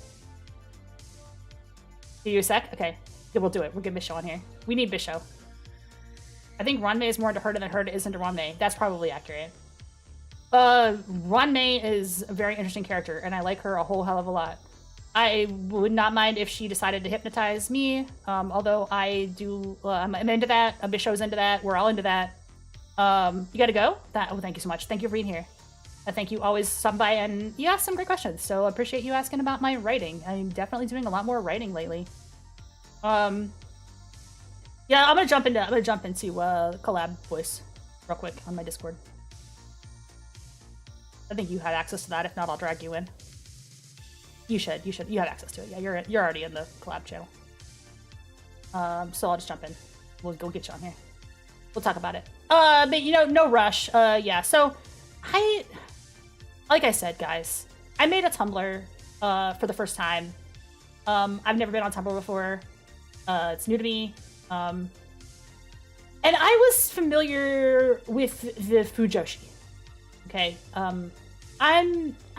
Do you a sec? Okay. Yeah, we'll do it. We'll get Bisho on here. We need Bisho. I think Ranmei is more into Herta than Herta is into Ranmei. That's probably accurate. Ranmei is a very interesting character, and I like her a whole hell of a lot. I would not mind if she decided to hypnotize me, although I do, I'm into that. Bisho's into that. We're all into that. You gotta go? Oh, thank you so much. Thank you for being here. Thank you. Always stop by, and you asked some great questions, so I appreciate you asking about my writing. I'm definitely doing a lot more writing lately. Yeah, I'm gonna jump into collab voice real quick on my Discord. I think you had access to that. If not, I'll drag you in. You should. You had access to it. Yeah, you're already in the collab channel. So I'll just jump in. We'll go get you on here. We'll talk about it. But you know, no rush. Yeah. So like I said, guys, I made a Tumblr for the first time. I've never been on Tumblr before. It's new to me. And I was familiar with the Fujoshi. Okay. I'm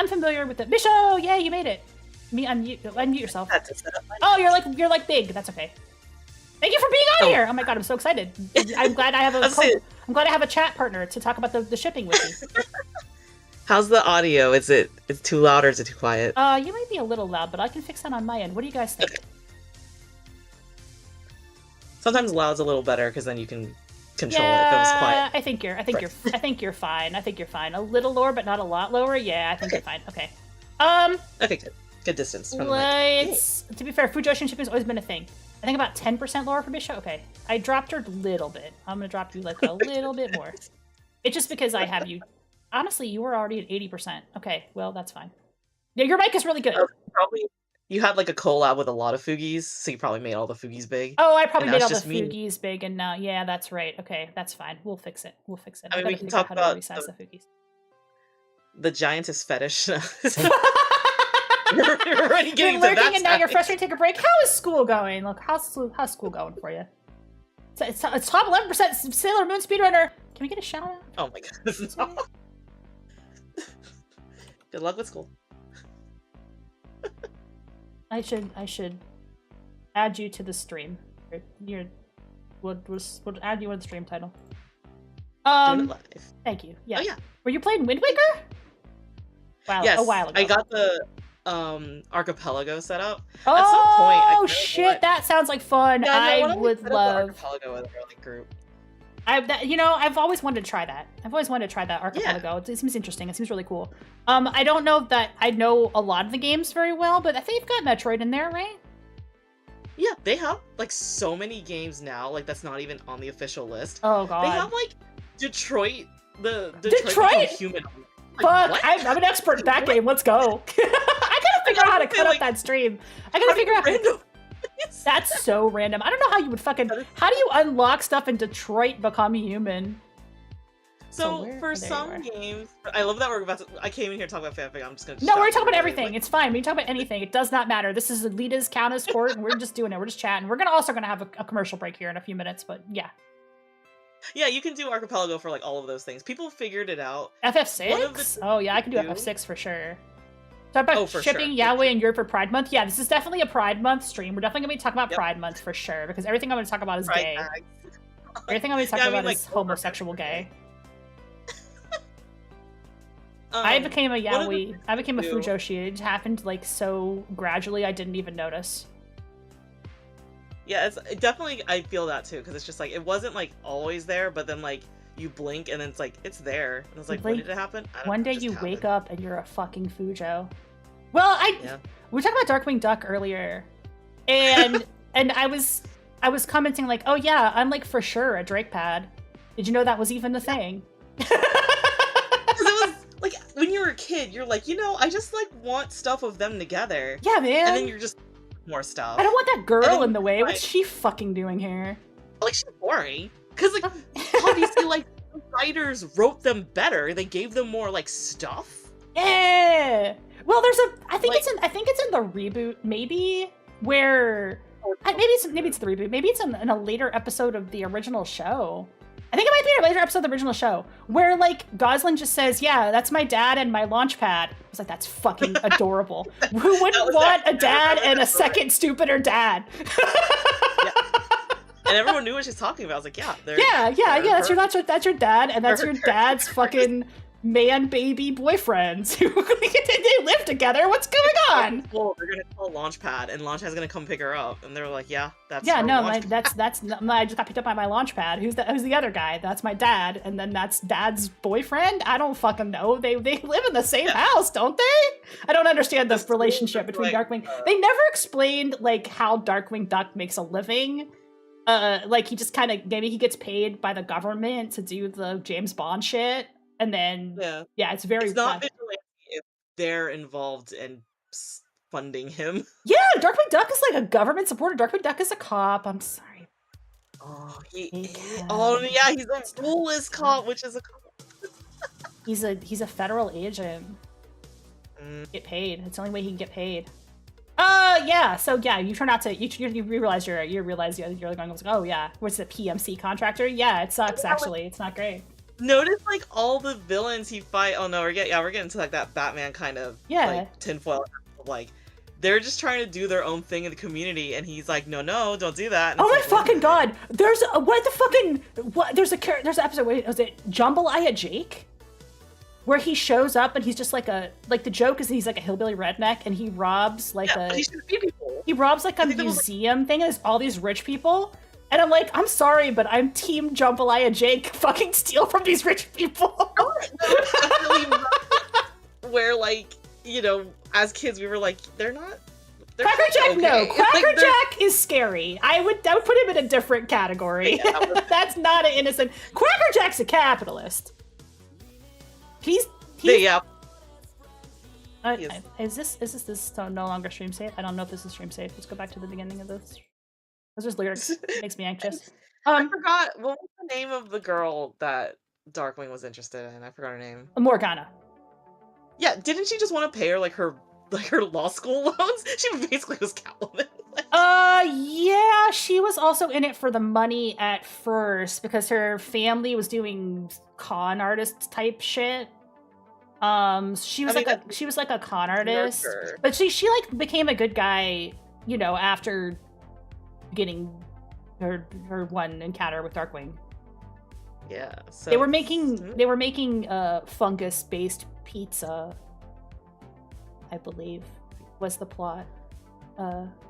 familiar with the Bisho. Yeah, you made it. Unmute yourself. Oh, you're like big. That's okay. Thank you for being on here. Oh my god, I'm so excited. I'm glad I have a chat partner to talk about the Shipping Wiki. How's the audio? Is it too loud or is it too quiet? You might be a little loud, but I can fix that on my end. What do you guys think? Okay. Sometimes loud's a little better because then you can control it if it was quiet. I think you're fine. I think you're fine. A little lower, but not a lot lower. Yeah, I think you're fine. Okay. Okay, good distance from to be fair, Fujoshi and shipping's always been a thing. I think about 10% lower for Bisho. Okay, I dropped her a little bit. I'm gonna drop you like a little bit more. It's just because I have you. Honestly, you were already at 80%. Okay, well that's fine. Yeah, your mic is really good. Probably. You had like a collab with a lot of Fugis, so you probably made all the Fugis big. Oh, I probably made all the Fugis big, and now, yeah, that's right. Okay, that's fine. We'll fix it. I mean, we can talk about the Fugis. The giantess fetish. You're already getting to that. And now you're frustrated to take a break. How is school going? Look, how's school going for you? It's top 11% Sailor Moon speedrunner. Can we get a shout out? Oh my god. Good luck with school. I should add you to the stream. We'll add you in the stream title. Thank you. Yeah. Oh yeah. Were you playing Wind Waker? Wow. Yes, A while ago. I got the archipelago set up. Oh At some point, shit! That sounds like fun. Yeah, I would love archipelago with a like group. I've always wanted to try that. I've always wanted to try that archipelago. It seems interesting. It seems really cool. I don't know that I know a lot of the games very well, but I think you've got Metroid in there, right? Yeah, they have like so many games now. Like that's not even on the official list. Oh god. They have like Detroit. Detroit Become Human. Fuck! Like, I'm an expert at that game. Let's go. I gotta figure out how to cut up that stream. I gotta figure out. Random. That's so random. I don't know how you would fucking. How do you unlock stuff in Detroit Become Human? So for some games, I love that we're about to. I came in here to talk about fanfic. I'm just gonna. No, we're talking about everything. It's fine. We can talk about anything. It does not matter. This is Alita's Countess court, and we're just doing it. We're just chatting. We're also gonna have a commercial break here in a few minutes, but yeah. Yeah, you can do archipelago for like all of those things. People figured it out. FF6? Oh yeah, I can do FF6 for sure. Talk about shipping Yahweh in Europe for Pride Month. Yeah, this is definitely a Pride Month stream. We're definitely gonna be talking about Pride Month for sure, because everything I'm gonna talk about is gay. Everything I'm gonna talk about is homosexual gay. I became a Yaoi. I became a Fujoshi. It happened like so gradually I didn't even notice. Yeah, it's definitely, I feel that too, because it's just like, it wasn't like always there, but then like, you blink and then it's like, it's there. And it's like, when did it happen? One day you wake up and you're a fucking Fujo. Well, we were talking about Darkwing Duck earlier, and and I was commenting like, oh yeah, I'm like for sure a Drake pad. Did you know that was even the thing? Because it was like, when you were a kid, you're like, you know, I just like want stuff of them together. Yeah, man. And then you're just more stuff. I don't want that girl in the way. What's she fucking doing here? Like, she's boring. Because, like, obviously, like, the writers wrote them better. They gave them more, like, stuff. Yeah. Well, I think it's in the reboot, maybe, where maybe it's the reboot. Maybe it's in a later episode of the original show. I think it might be a later episode of the original show where, like, Goslin just says, yeah, that's my dad and my launch pad. I was like, that's fucking adorable. Who wouldn't want a dad and a second stupider dad? Yeah. And everyone knew what she's talking about. I was like, yeah. That's your dad, and that's your dad's fucking man-baby boyfriends who they live together. What's going on? Well, they're gonna call Launchpad, and Launchpad's gonna come pick her up, and they're like, yeah, that's I just got picked up by my Launchpad. Who's the other guy? That's my dad, and then that's dad's boyfriend. I don't fucking know. They live in the same house, don't they? I don't understand the relationship between Darkwing. They never explained like how Darkwing Duck makes a living. Like he just kind of maybe he gets paid by the government to do the James Bond shit. And then, it's very. It's not vigilante if they're involved in funding him. Yeah, Darkwing Duck is like a government supporter. Darkwing Duck is a cop. I'm sorry. Oh, he's a ruleless cop, which is a cop. He's a federal agent. Get paid. It's the only way he can get paid. Yeah. So yeah, you turn out to you realize you're going like, oh yeah, what's the PMC contractor? Yeah, it sucks actually. It's not great. Notice like all the villains he fight. Oh no, we're getting to like that Batman kind of like tinfoil. Like they're just trying to do their own thing in the community, and he's like, no, don't do that. And oh my fucking god! There's an episode where was it Jambalaya Jake, where he shows up and he's just like the joke is he's like a hillbilly redneck and he robs like he robs like a museum thing and there's all these rich people. And I'm like, I'm sorry, but I'm Team Jambalaya Jake. Fucking steal from these rich people. Where, like, you know, as kids, we were like, they're not. Cracker Jack, okay. No. Cracker Jack is scary. I would put him in a different category. Yeah, that's not an innocent. Cracker Jack's a capitalist. He's yeah. Is this no longer stream safe? I don't know if this is stream safe. Let's go back to the beginning of this. Those just lyrics. It makes me anxious. I forgot, what was the name of the girl that Darkwing was interested in? I forgot her name. Morgana. Yeah, didn't she just want to pay her her law school loans? She basically was Catwoman. Yeah, she was also in it for the money at first because her family was doing con artist type shit. She was like a con artist, but she like became a good guy, you know, after getting her one encounter with Darkwing. Yeah, so they were making fungus-based pizza, I believe, was the plot.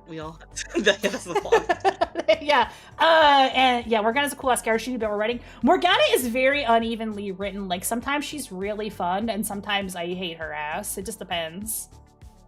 We all that's the plot. Yeah. And yeah, Morgana's a cool ass character that we're writing. Morgana is very unevenly written. Like sometimes she's really fun, and sometimes I hate her ass. It just depends.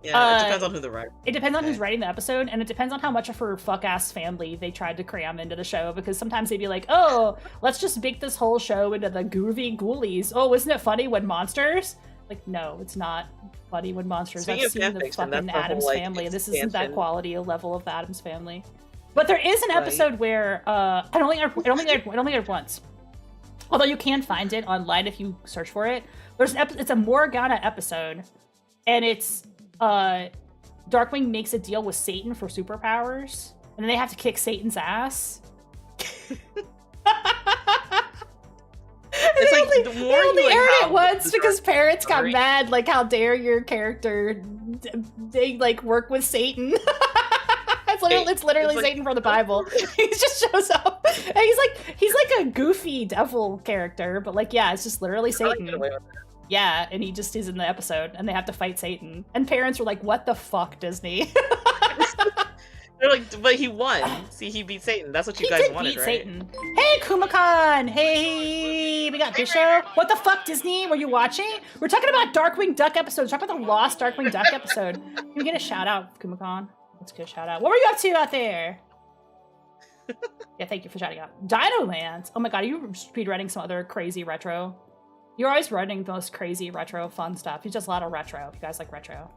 Yeah, it depends on who the writer. It depends on who's writing the episode, and it depends on how much of her fuck-ass family they tried to cram into the show, because sometimes they'd be like, oh, let's just make this whole show into the groovy ghoulies. Oh, isn't it funny when monsters? Like, no, it's not funny when monsters. Speaking I've seen the fucking Addams Family. This isn't that quality of level of the Addams Family. But there is an episode where, it only aired once. Although you can find it online if you search for it. It's a Morgana episode, and it's, Darkwing makes a deal with Satan for superpowers, and then they have to kick Satan's ass. It's like the more they only you aired it once because parents got mad, like, how dare your character they like work with Satan. It's literally like, Satan from the Bible. He just shows up, and he's like a goofy devil character, but like, yeah, it's just literally Satan. Yeah, and he just is in the episode, and they have to fight Satan. And parents were like, what the fuck, Disney? They're like, but he won. See, he beat Satan. That's what you guys wanted, beat right? Satan. Hey, KumaCon! Hey, we got this show. What the fuck, Disney? Were you watching? We're talking about Darkwing Duck episodes. Talk about the lost Darkwing Duck episode. Can we get a shout out, KumaCon? Let's get a shout out. What were you up to out there? Yeah, thank you for shouting out. Dino Land. Oh my god, are you speedrunning some other crazy retro? You're always running the most crazy retro fun stuff. He's just a lot of retro. If you guys like retro.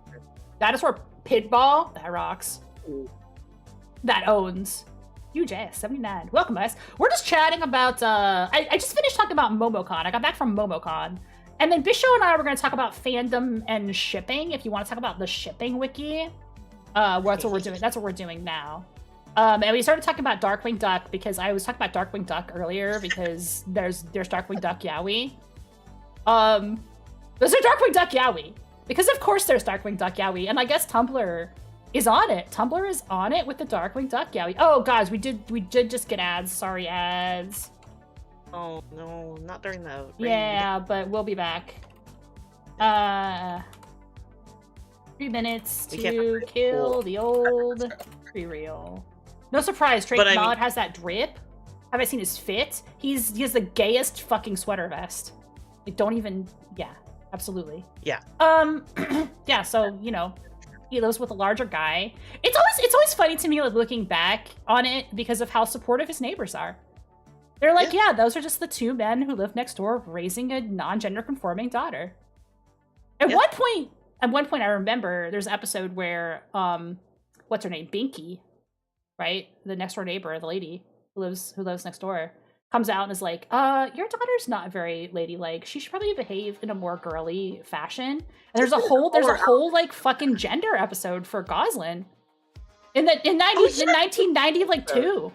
Dinosaur Pitball. That rocks. That owns. Huge ass. 79. Welcome, guys. We're just chatting about, I just finished talking about MomoCon. I got back from MomoCon. And then Bisho and I were going to talk about fandom and shipping. If you want to talk about the Shipping Wiki. That's what we're doing. That's what we're doing now. And we started talking about Darkwing Duck because I was talking about Darkwing Duck earlier because there's Darkwing Duck Yowie. There's a Darkwing Duck Yowie. Because of course there's Darkwing Duck Yowie, and I guess Tumblr is on it. Tumblr is on it with the Darkwing Duck Yowie. Oh, guys, we did just get ads. Sorry, ads. Oh, no, not during the raid. Yeah, but we'll be back. 3 minutes to kill the old pre-real. No surprise, Drake Mod has that drip. Have I seen his fit? He has the gayest fucking sweater vest. Like, don't even, yeah, absolutely. Yeah. Yeah, so, you know, he lives with a larger guy. It's always funny to me, like, looking back on it because of how supportive his neighbors are. They're like, yeah, those are just the two men who live next door raising a non-gender conforming daughter. At one point I remember there's an episode where, what's her name? Binky, right? The next door neighbor, the lady who lives next door, comes out and is like, your daughter's not very ladylike. She should probably behave in a more girly fashion. And there's a whole like fucking gender episode for Goslin in 1990, like, too.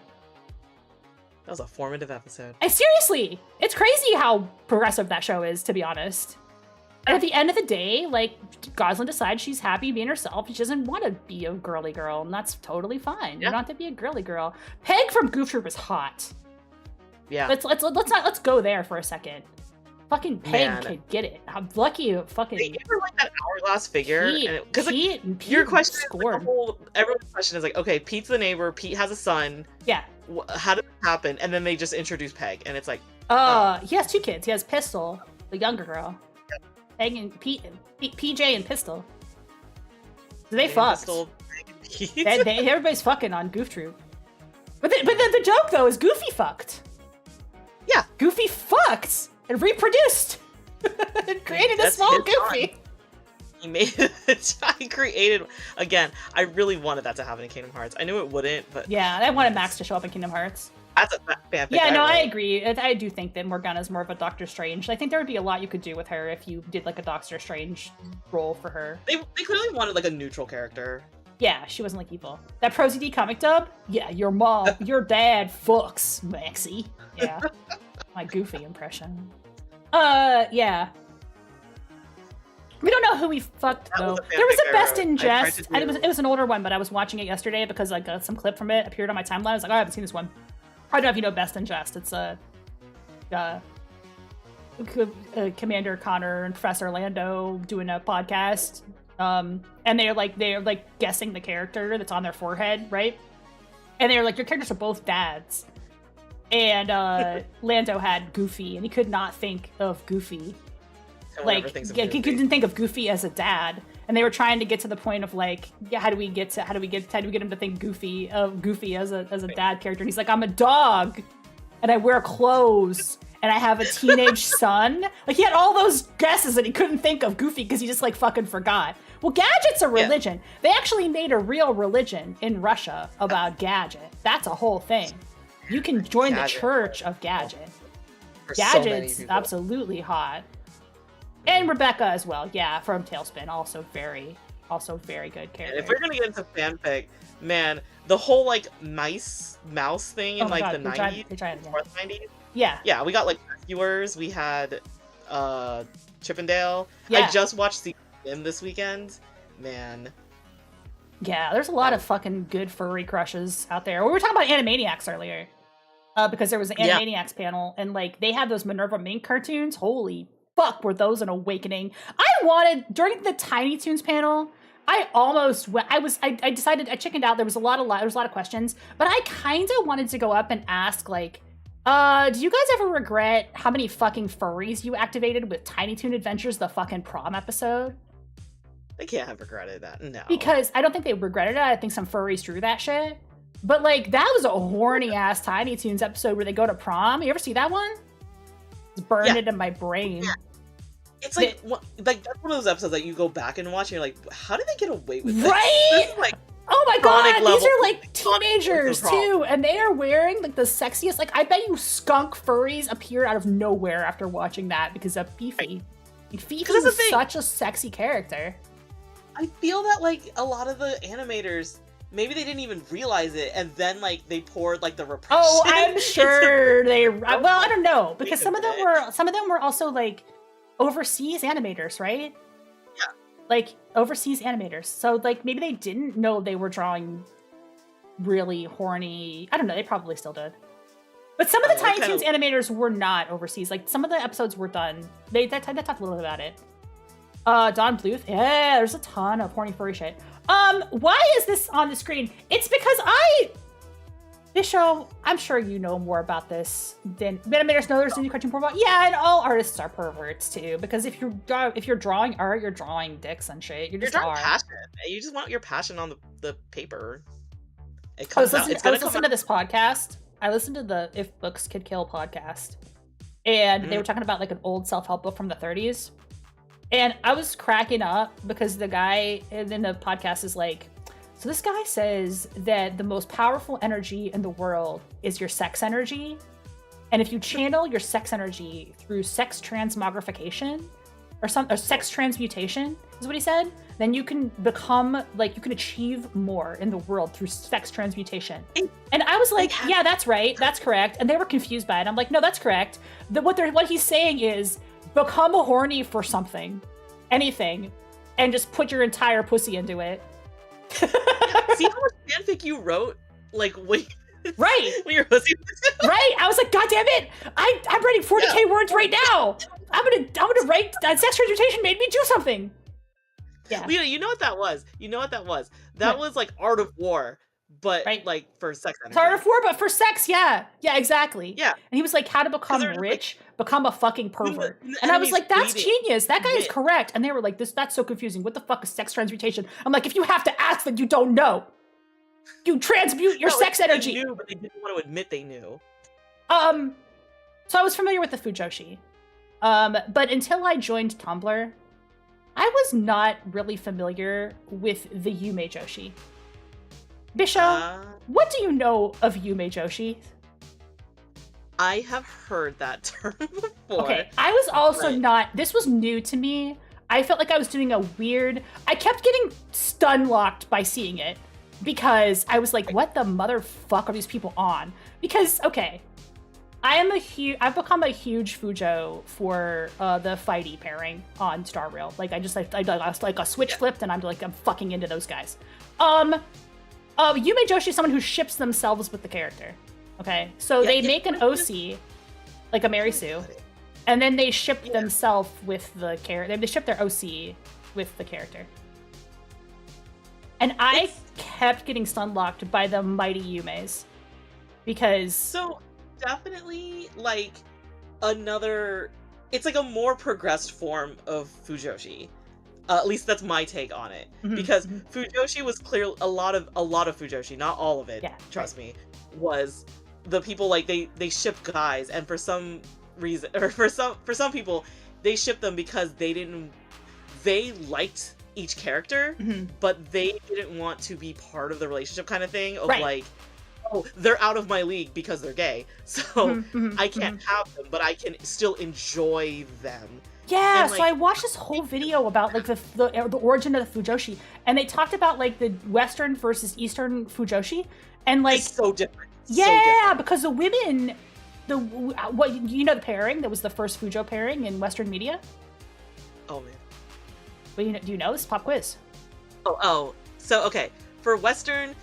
That was a formative episode. Seriously, it's crazy how progressive that show is, to be honest. And at the end of the day, like, Goslin decides she's happy being herself. She doesn't want to be a girly girl, and that's totally fine. You don't have to be a girly girl. Peg from Goof Troop is hot. Yeah. Let's go there for a second. Fucking Peg could get it. I'm lucky. Fucking. You ever like that hourglass figure? Because like, your question scored. Everyone's question is like, okay, Pete's the neighbor. Pete has a son. Yeah. How did it happen? And then they just introduce Peg, and it's like, he has 2 kids. He has Pistol, the younger girl. Peg and PJ and Pistol. They fucked. Pistol, everybody's fucking on Goof Troop. But the joke though is Goofy fucked. Yeah. Goofy fucked and reproduced and created a small Goofy. Son. He made it. I created again. I really wanted that to happen in Kingdom Hearts. I knew it wouldn't, but yeah, I wanted Max to show up in Kingdom Hearts. That's a fanfic. Yeah, no, I agree. I do think that Morgana's more of a Doctor Strange. I think there would be a lot you could do with her if you did like a Doctor Strange role for her. They clearly wanted like a neutral character. Yeah, she wasn't like evil. That ProZD comic dub? Yeah, your mom, your dad fucks, Maxie. Yeah. My Goofy impression. Yeah. We don't know who we fucked though. There was a Best in Jest, and it was an older one, but I was watching it yesterday because like some clip from it appeared on my timeline. I was like, oh, I haven't seen this one. I don't know if you know Best in Jest. It's Commander Connor and Professor Lando doing a podcast, and they're like guessing the character that's on their forehead, right? And they're like, your characters are both dads, and Lando had Goofy, and he could not think of Goofy. Like, he didn't think of Goofy as a dad, and they were trying to get to the point of like, yeah, how do we get him to think Goofy as a dad character? And he's like, I'm a dog, and I wear clothes, and I have a teenage son. Like, he had all those guesses, and he couldn't think of Goofy because he just like fucking forgot. Well, Gadget's a religion. Yeah. They actually made a real religion in Russia about Gadget. That's a whole thing. You can join the Church of Gadget. Gadget's absolutely hot. And Rebecca as well, yeah, from Tailspin, also very good character. And if we're gonna get into fanfic, man, the whole like mouse thing in like the 90s, 90s. Yeah, we got like Rescuers, we had Chippendale. Yeah. I just watched Season this weekend, man. Yeah, there's a lot of fucking good furry crushes out there. We were talking about Animaniacs earlier, because there was an Animaniacs panel, and like they had those Minerva Mink cartoons. Holy fuck, were those an awakening. During the Tiny Toons panel, I decided, I chickened out. There was a lot of questions, but I kind of wanted to go up and ask, like, do you guys ever regret how many fucking furries you activated with Tiny Toon Adventures, the fucking prom episode? They can't have regretted that, no. Because I don't think they regretted it. I think some furries drew that shit. But, like, that was a horny-ass Tiny Toons episode where they go to prom. You ever see that one? It's burned into my brain. Yeah. It's like that's one of those episodes that you go back and watch and you're like, how did they get away with this? Right? This is, like, oh my god, these are like teenagers too, and they are wearing like the sexiest, like I bet you skunk furries appeared out of nowhere after watching that because of Fifi. Fifi is such a sexy character. I feel that like a lot of the animators, maybe they didn't even realize it, and then like they poured like the repression. Oh, I'm sure well, I don't know, because some of them were also like overseas animators, right? Yeah. Like overseas animators. So like maybe they didn't know they were drawing really horny. I don't know, they probably still did. But some of the Tiny Toons animators were not overseas. Like some of the episodes were done. They talked a little bit about it. Don Bluth. Yeah, there's a ton of horny furry shit. Why is this on the screen? It's because this show, I'm sure you know more about this than animators know. There's a new cartoon profile. Yeah, and all artists are perverts too. Because if you're drawing art, you're drawing dicks and shit. You're drawing passion. You just want your passion on the paper. I was listening to this podcast. I listened to the If Books Could Kill podcast, and they were talking about like an old self-help book from the 30s, and I was cracking up because the guy in the podcast is like, so this guy says that the most powerful energy in the world is your sex energy, and if you channel your sex energy through sex transmogrification or sex transmutation is what he said, then you can become like, you can achieve more in the world through sex transmutation. And I was like, yeah, that's right, that's correct. And they were confused by it. I'm like, no, that's correct. What he's saying is become horny for something, anything, and just put your entire pussy into it. See how much fanfic you wrote? Like, wait. Right. When your pussy right. I was like, God damn it. I'm writing 40K words right now. I'm gonna write sex transmutation made me do something. Yeah. Lena, you know what that was? That was like Art of War, but like for sex energy. It's Art of War, but for sex, yeah. Yeah, exactly. Yeah. And he was like, how to become rich, become a fucking pervert. And I was like, that's genius. That guy is correct. And they were like, that's so confusing. What the fuck is sex transmutation? I'm like, if you have to ask, then you don't know. You transmute your sex energy. They knew, but they didn't want to admit they knew. So I was familiar with the Fujoshi. But until I joined Tumblr, I was not really familiar with the Yume Joshi. Bisho, what do you know of Yume Joshi? I have heard that term before. Okay, I was also not, this was new to me. I felt like I was doing I kept getting stun locked by seeing it because I was like, what the motherfuck are these people on? Because, okay, I've become a huge Fujo for the fighty pairing on Star Rail. Like I like a switch flipped, and I'm fucking into those guys. Yume Joshi is someone who ships themselves with the character. Okay, so they make an OC, like a Mary Sue, and then they ship themselves with the character. They ship their OC with the character. And I kept getting stunlocked by the mighty Yumes because definitely like it's like a more progressed form of Fujoshi. At least that's my take on it. Because Fujoshi was clearly a lot of Fujoshi, not all of it, trust me, was the people like they ship guys, and for some reason, or for some people, they ship them because they liked each character, but they didn't want to be part of the relationship kind of thing of like, oh, they're out of my league because they're gay, so I can't have them, but I can still enjoy them. Yeah, and, like, so I watched this whole video about like the origin of the Fujoshi, and they talked about like the Western versus Eastern Fujoshi, and like it's so different. Because the women, the pairing that was the first Fujo pairing in Western media. Oh man. Well, do you know this is pop quiz? So okay, for Western,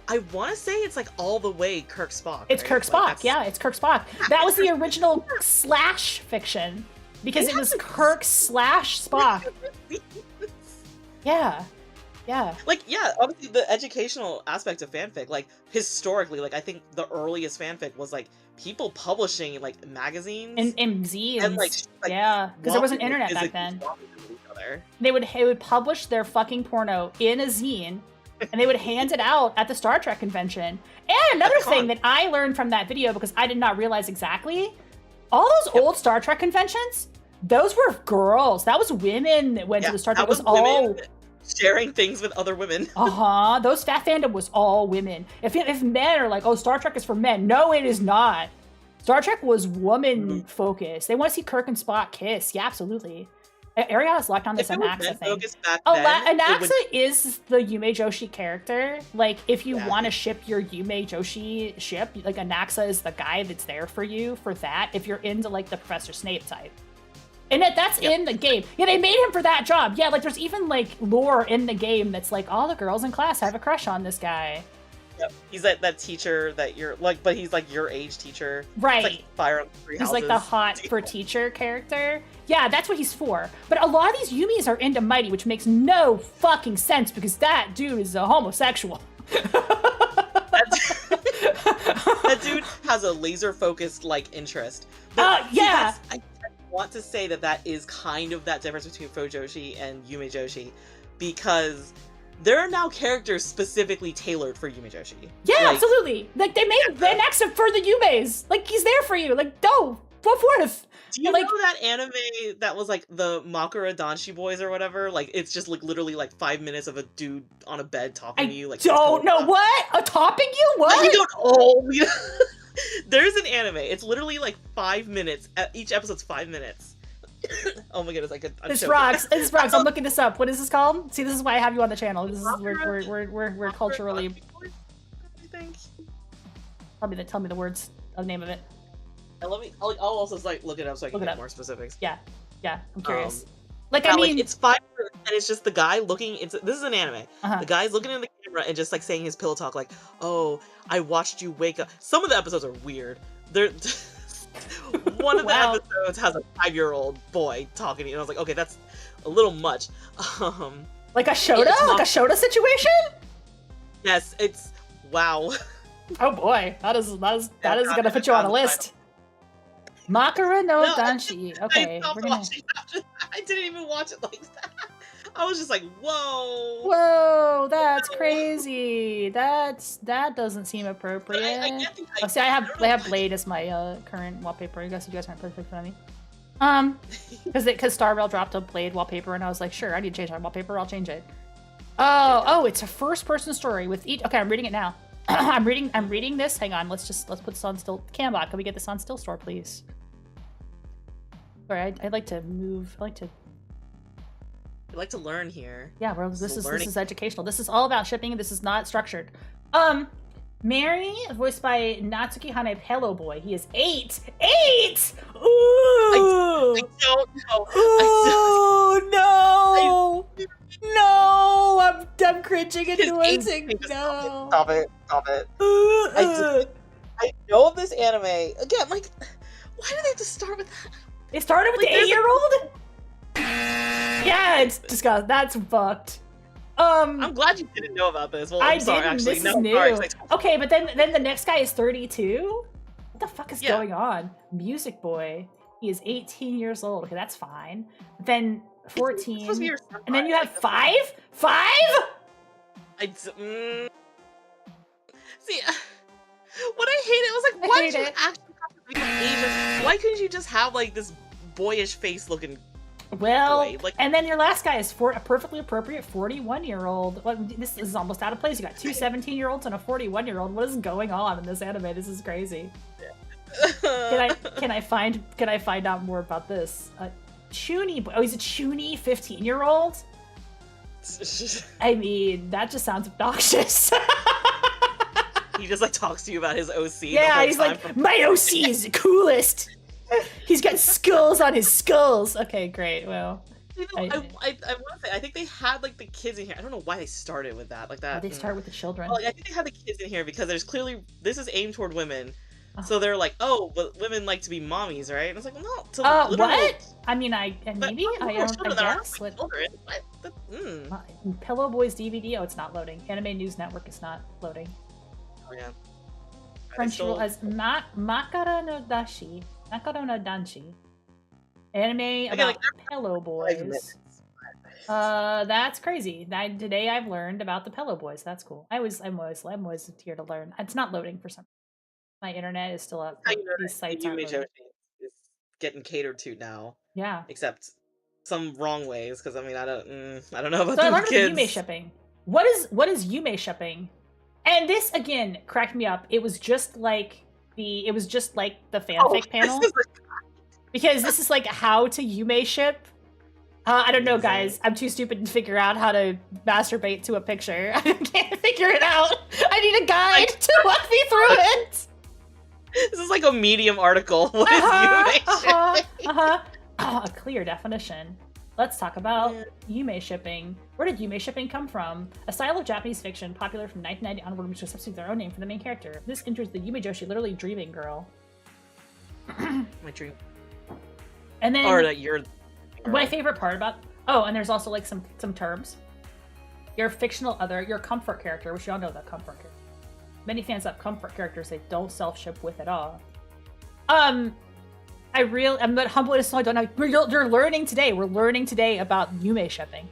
I want to say it's like all the way Kirk Spock. It's Kirk Spock, it's Kirk Spock. That was the original slash fiction because it was Kirk / Spock. Yeah. Like, obviously the educational aspect of fanfic, like historically, like I think the earliest fanfic was like people publishing like magazines and zines, and like because there wasn't internet back then. They would publish their fucking porno in a zine, and they would hand it out at the Star Trek convention. And another thing that I learned from that video, because I did not realize exactly, all those old Star Trek conventions, those were girls. That was women that went to the Star Trek. It was all sharing things with other women. Those Fat Fandom was all women. If men are like, oh, Star Trek is for men. No, it is not. Star Trek was woman focused. They want to see Kirk and Spock kiss. Yeah, absolutely. Ariana's locked on this Anaxa thing. Anaxa is the Yume Joshi character. Like, if you want to ship your Yume Joshi ship, like Anaxa is the guy that's there for you for that. If you're into like the Professor Snape type. And that's in the game. Yeah, they made him for that job. Yeah, like there's even like lore in the game that's like all the girls in class have a crush on this guy. Yep. He's like that teacher that you're like, but he's like your age teacher. Right. It's like Fire on the Three Houses. He's like the hot for teacher character. Yeah, that's what he's for. But a lot of these Yumis are into Mighty, which makes no fucking sense because that dude is a homosexual. That dude has a laser focused like interest. But I want to say that is kind of that difference between Fujoshi and Yume Joshi, because there are now characters specifically tailored for Yume Joshi. Yeah, like, absolutely. Like they made the next for the Yumes. Like he's there for you. Like go forth. Do you know that anime that was like the Makura Danshi Boys or whatever? Like it's just like literally like 5 minutes of a dude on a bed talking to you. Like don't know what topping you. What? You don't. There's an anime. It's literally like 5 minutes. Each episode's 5 minutes. Oh my goodness, This rocks. I'm looking this up. What is this called? See, this is why I have you on the channel. This is we're culturally. I think. Tell me the words. The name of it. And I'll also like look it up so I can get more specifics. Yeah, I'm curious. It's 5 minutes and it's just the guy looking. This is an anime. The guy's looking in the camera and just like saying his pillow talk, like, "Oh, I watched you wake up." Some of the episodes are weird. They're one of the episodes has a 5-year-old boy talking to you, and I was like, okay, that's a little much. Like a Shota? Like a Shota situation? Yes, it's wow. Oh boy, that is gonna put you on a list. Makura no Danshi. Okay, I didn't even watch it like that. I was just like, whoa, that's crazy. That doesn't seem appropriate. I have Blade as my current wallpaper. You guys aren't perfect for me. Because Star Rail dropped a Blade wallpaper, and I was like, sure, I need to change my wallpaper. I'll change it. Oh, it's a first-person story with each. Okay, I'm reading it now. I'm reading this. Hang on, let's put this on still. Cambot, can we get this on still store, please? Sorry, I'd like to move. I like to learn here. Yeah, bro, this is educational. This is all about shipping. This is not structured. Mary, voiced by Natsuki Hane Hello Boy. He is 8. 8! Ooh! I don't know. Oh no! No! I'm cringing and noticing. No. Stop it. I know of this anime. Again, like, why do they have to start with that? They started with the 8-year-old? Yeah, it's disgusting. That's fucked. I'm glad you didn't know about this. Well, I'm sorry, actually. This is new. Sorry. Okay, but then the next guy is 32? What the fuck is going on? Music Boy. He is 18 years old. Okay, that's fine. Then 14. And then you have 5? 5? See, what I hate it was like, why did you actually have to make him Asian? Why couldn't you just have like this boyish face looking? Well, like, and then your last guy is a perfectly appropriate 41-year-old. Well, this is almost out of place. You got 2 17-year-olds and a 41-year-old. What is going on in this anime? This is crazy. Can I find out more about this? Chuny, oh, he's a Chuny 15-year-old. I mean, that just sounds obnoxious. He just like talks to you about his OC. Yeah, he's like, my OC is the coolest. He's got skulls on his skulls. Okay, great. Well, I want to say, I think they had like the kids in here. I don't know why they started with that, like that. Oh, they start with the children. Well, I think they had the kids in here because there's clearly this is aimed toward women. So they're like, oh, but women like to be mommies, right? And it's like, well, no. What? I mean, I guess. Pillow Boys DVD. Oh, it's not loading. Anime News Network is not loading. Oh yeah. Crunchyroll as Makara no Dashi. Nakaro no Danshi. Anime about Pillow Boys. That's crazy. Today I've learned about the Pillow Boys. That's cool. I'm always here to learn. It's not loading for some. My internet is still up. These sites aren't loading. Is getting catered to now. Yeah. Except some wrong ways, because I mean I don't know about so I learned kids. Yume shipping. What is Yume shipping? And this again cracked me up. It was just like the fanfic panel. Because this is like how to Yume ship. I don't know, guys. I'm too stupid to figure out how to masturbate to a picture. I can't figure it out. I need a guide to walk me through it. This is like a Medium article with Yume shipping. A clear definition. Let's talk about Yume shipping. Where did Yume shipping come from? A style of Japanese fiction popular from 1990 onward, which substitutes their own name for the main character. This enters the Yume Joshi, literally dreaming girl. My dream. And then, or that you're. My favorite part about and there's also like some terms. Your fictional other, your comfort character, which y'all know that comfort character. Many fans have comfort characters they don't self-ship with at all. I'm not humble as I don't know. You're learning today. We're learning today about Yume shipping.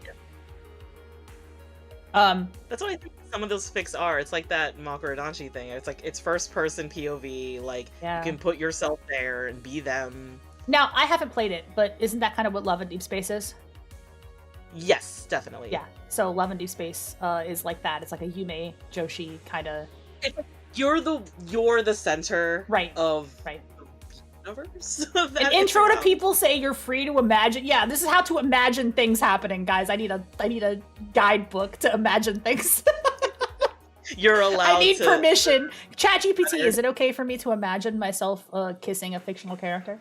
That's what I think some of those fics are. It's like that Makuradanshi thing. It's like it's first person POV. Like you can put yourself there and be them. Now I haven't played it, but isn't that kind of what Love and Deep Space is? Yes, definitely. Yeah. So Love and Deep Space is like that. It's like a Yume Joshi kind of. You're the center of the universe. An intro to people say you're free to imagine. Yeah, this is how to imagine things happening, guys. I need a guidebook to imagine things. You're allowed. I need permission. ChatGPT, is it okay for me to imagine myself kissing a fictional character?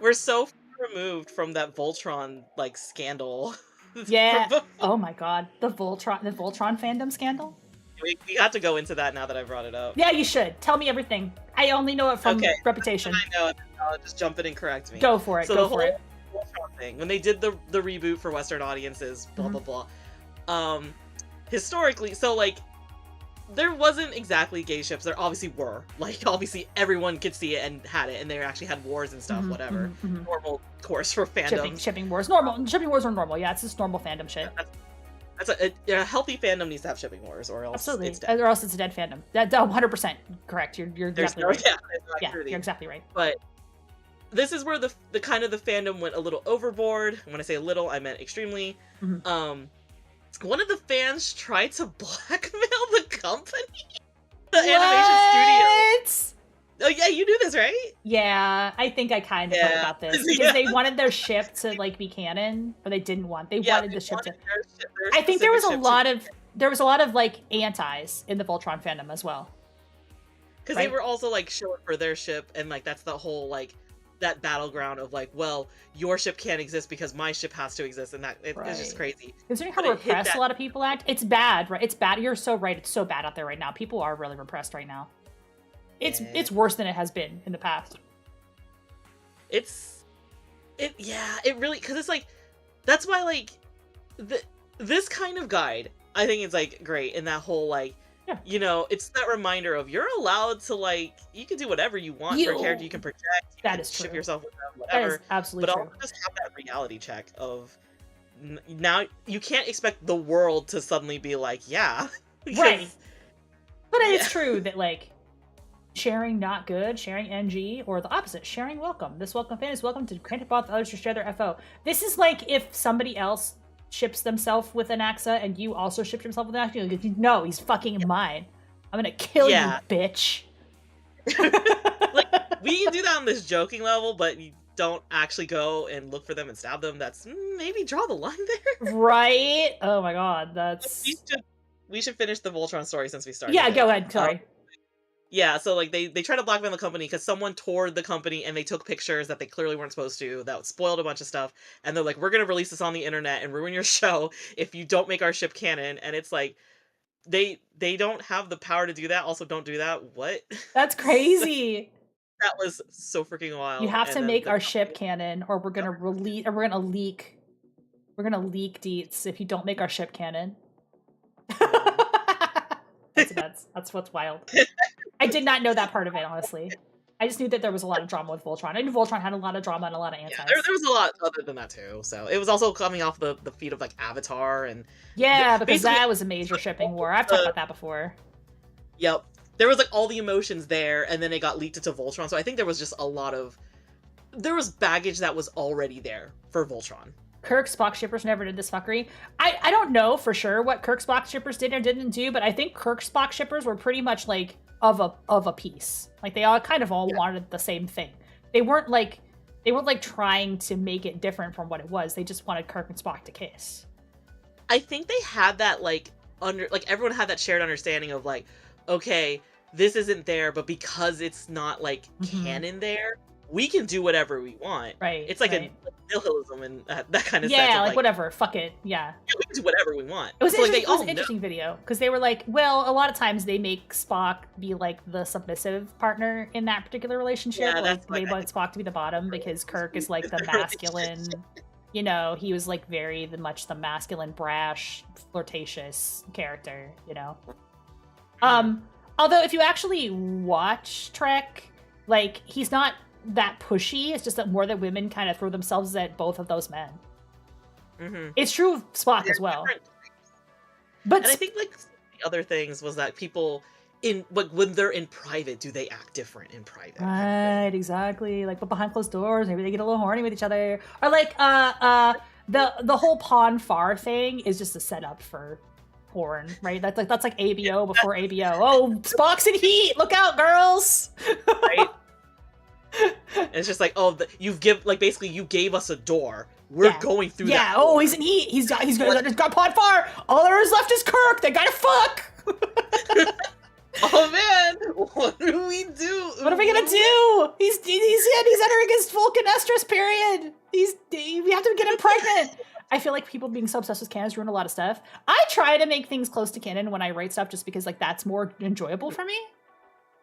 We're so removed from that Voltron like scandal. Yeah. Oh my god, the Voltron fandom scandal. We have to go into that now that I brought it up. Yeah, you should. Tell me everything. I only know it from reputation. I know. I'll just jump in and correct me. Go for it. So go for it. Thing, when they did the reboot for Western audiences, blah blah blah. Historically, so like, there wasn't exactly gay ships. There obviously were. Like, obviously everyone could see it and had it, and they actually had wars and stuff. Whatever. Normal course for fandom. Shipping wars. Normal. Shipping wars are normal. Yeah, it's just normal fandom shit. That's a healthy fandom needs to have shipping wars, or else it's dead. Or else it's a dead fandom. That's 100% correct. You're exactly right. Yeah, you're exactly right. But this is where the kind of the fandom went a little overboard. And when I say a little, I meant extremely. One of the fans tried to blackmail the company, the animation studio. Oh yeah, you knew this, right? Yeah, I think I kind of heard about this because they wanted their ship to like be canon, but they didn't want. They wanted the ship to. I think there was a lot of like antis in the Voltron fandom as well. because they were also like showing for their ship, and like that's the whole like that battleground of like, well, your ship can't exist because my ship has to exist, and that it's just crazy. Considering how repressed a lot of people act, it's bad, right? It's bad. You're so right. It's so bad out there right now. People are really repressed right now. It's worse than it has been in the past. It really, because it's like, that's why like this kind of guide I think is like great in that whole like, you know, it's that reminder of you're allowed to like, you can do whatever you want for a character, you can project, you can ship yourself with them, whatever. That is absolutely true. But also just have that reality check of now you can't expect the world to suddenly be like, yeah. Right. But it is true that like sharing not good, sharing NG, or the opposite, sharing welcome. This welcome fan is welcome to grant both others to share their FO. This is like if somebody else ships themselves with an AXA and you also shipped yourself with an AXA, like, no, he's fucking mine. I'm gonna kill you, bitch. Like, we can do that on this joking level, but you don't actually go and look for them and stab them. That's maybe draw the line there. Right? Oh my god, that's... We should finish the Voltron story since we started. Yeah, go ahead, sorry. Yeah, so like they try to blackmail the company because someone toured the company and they took pictures that they clearly weren't supposed to, that spoiled a bunch of stuff, and they're like, we're gonna release this on the internet and ruin your show if you don't make our ship canon. And it's like, they don't have the power to do that. Also, don't do that. What? That's crazy. That was so freaking wild. You have to make our ship canon, or we're gonna release, or we're gonna leak deets if you don't make our ship canon. That's what's wild. I did not know that part of it, honestly. I just knew that there was a lot of drama with Voltron. I knew Voltron had a lot of drama and a lot of anti. Yeah, there was a lot other than that too. So it was also coming off the feet of like Avatar and because that was a major shipping war. I've talked about that before. Yep, there was like all the emotions there, and then it got leaked into Voltron. So I think there was just there was baggage that was already there for Voltron. Kirk Spock shippers never did this fuckery. I don't know for sure what Kirk Spock shippers did or didn't do, but I think Kirk Spock shippers were pretty much like of a piece. Like they all wanted the same thing. They weren't like trying to make it different from what it was. They just wanted Kirk and Spock to kiss. I think they had that everyone had that shared understanding of like, okay, this isn't there, but because it's not like canon there, we can do whatever we want. Right. It's like a nihilism and that kind of sense. Yeah, like whatever. Fuck it. Yeah. We can do whatever we want. It was, it was an interesting video because they were like, well, a lot of times they make Spock be like the submissive partner in that particular relationship. Yeah, like they want Spock to be the bottom because Kirk is like the masculine. You know, he was like very much the masculine, brash, flirtatious character. You know. Although if you actually watch Trek, like he's not that pushy. It's just that more that women kind of throw themselves at both of those men. It's true of Spock as well. But I think like the other things was that people when they're in private, do they act different in private? Right, exactly. Like, but behind closed doors, maybe they get a little horny with each other. Or like the whole Pon Far thing is just a setup for porn, right? That's like ABO before ABO. Oh, Spock's in heat! Look out, girls! Right. It's just like, oh, you gave us a door. We're going through that. Yeah, oh, he's in heat. He's got Pod Far. All there is left is Kirk. They gotta fuck. Oh man, what do we do? What are we gonna do? He's entering his Vulcan estrus period. We have to get him pregnant. I feel like people being so obsessed with canon ruin a lot of stuff. I try to make things close to canon when I write stuff, just because like that's more enjoyable for me.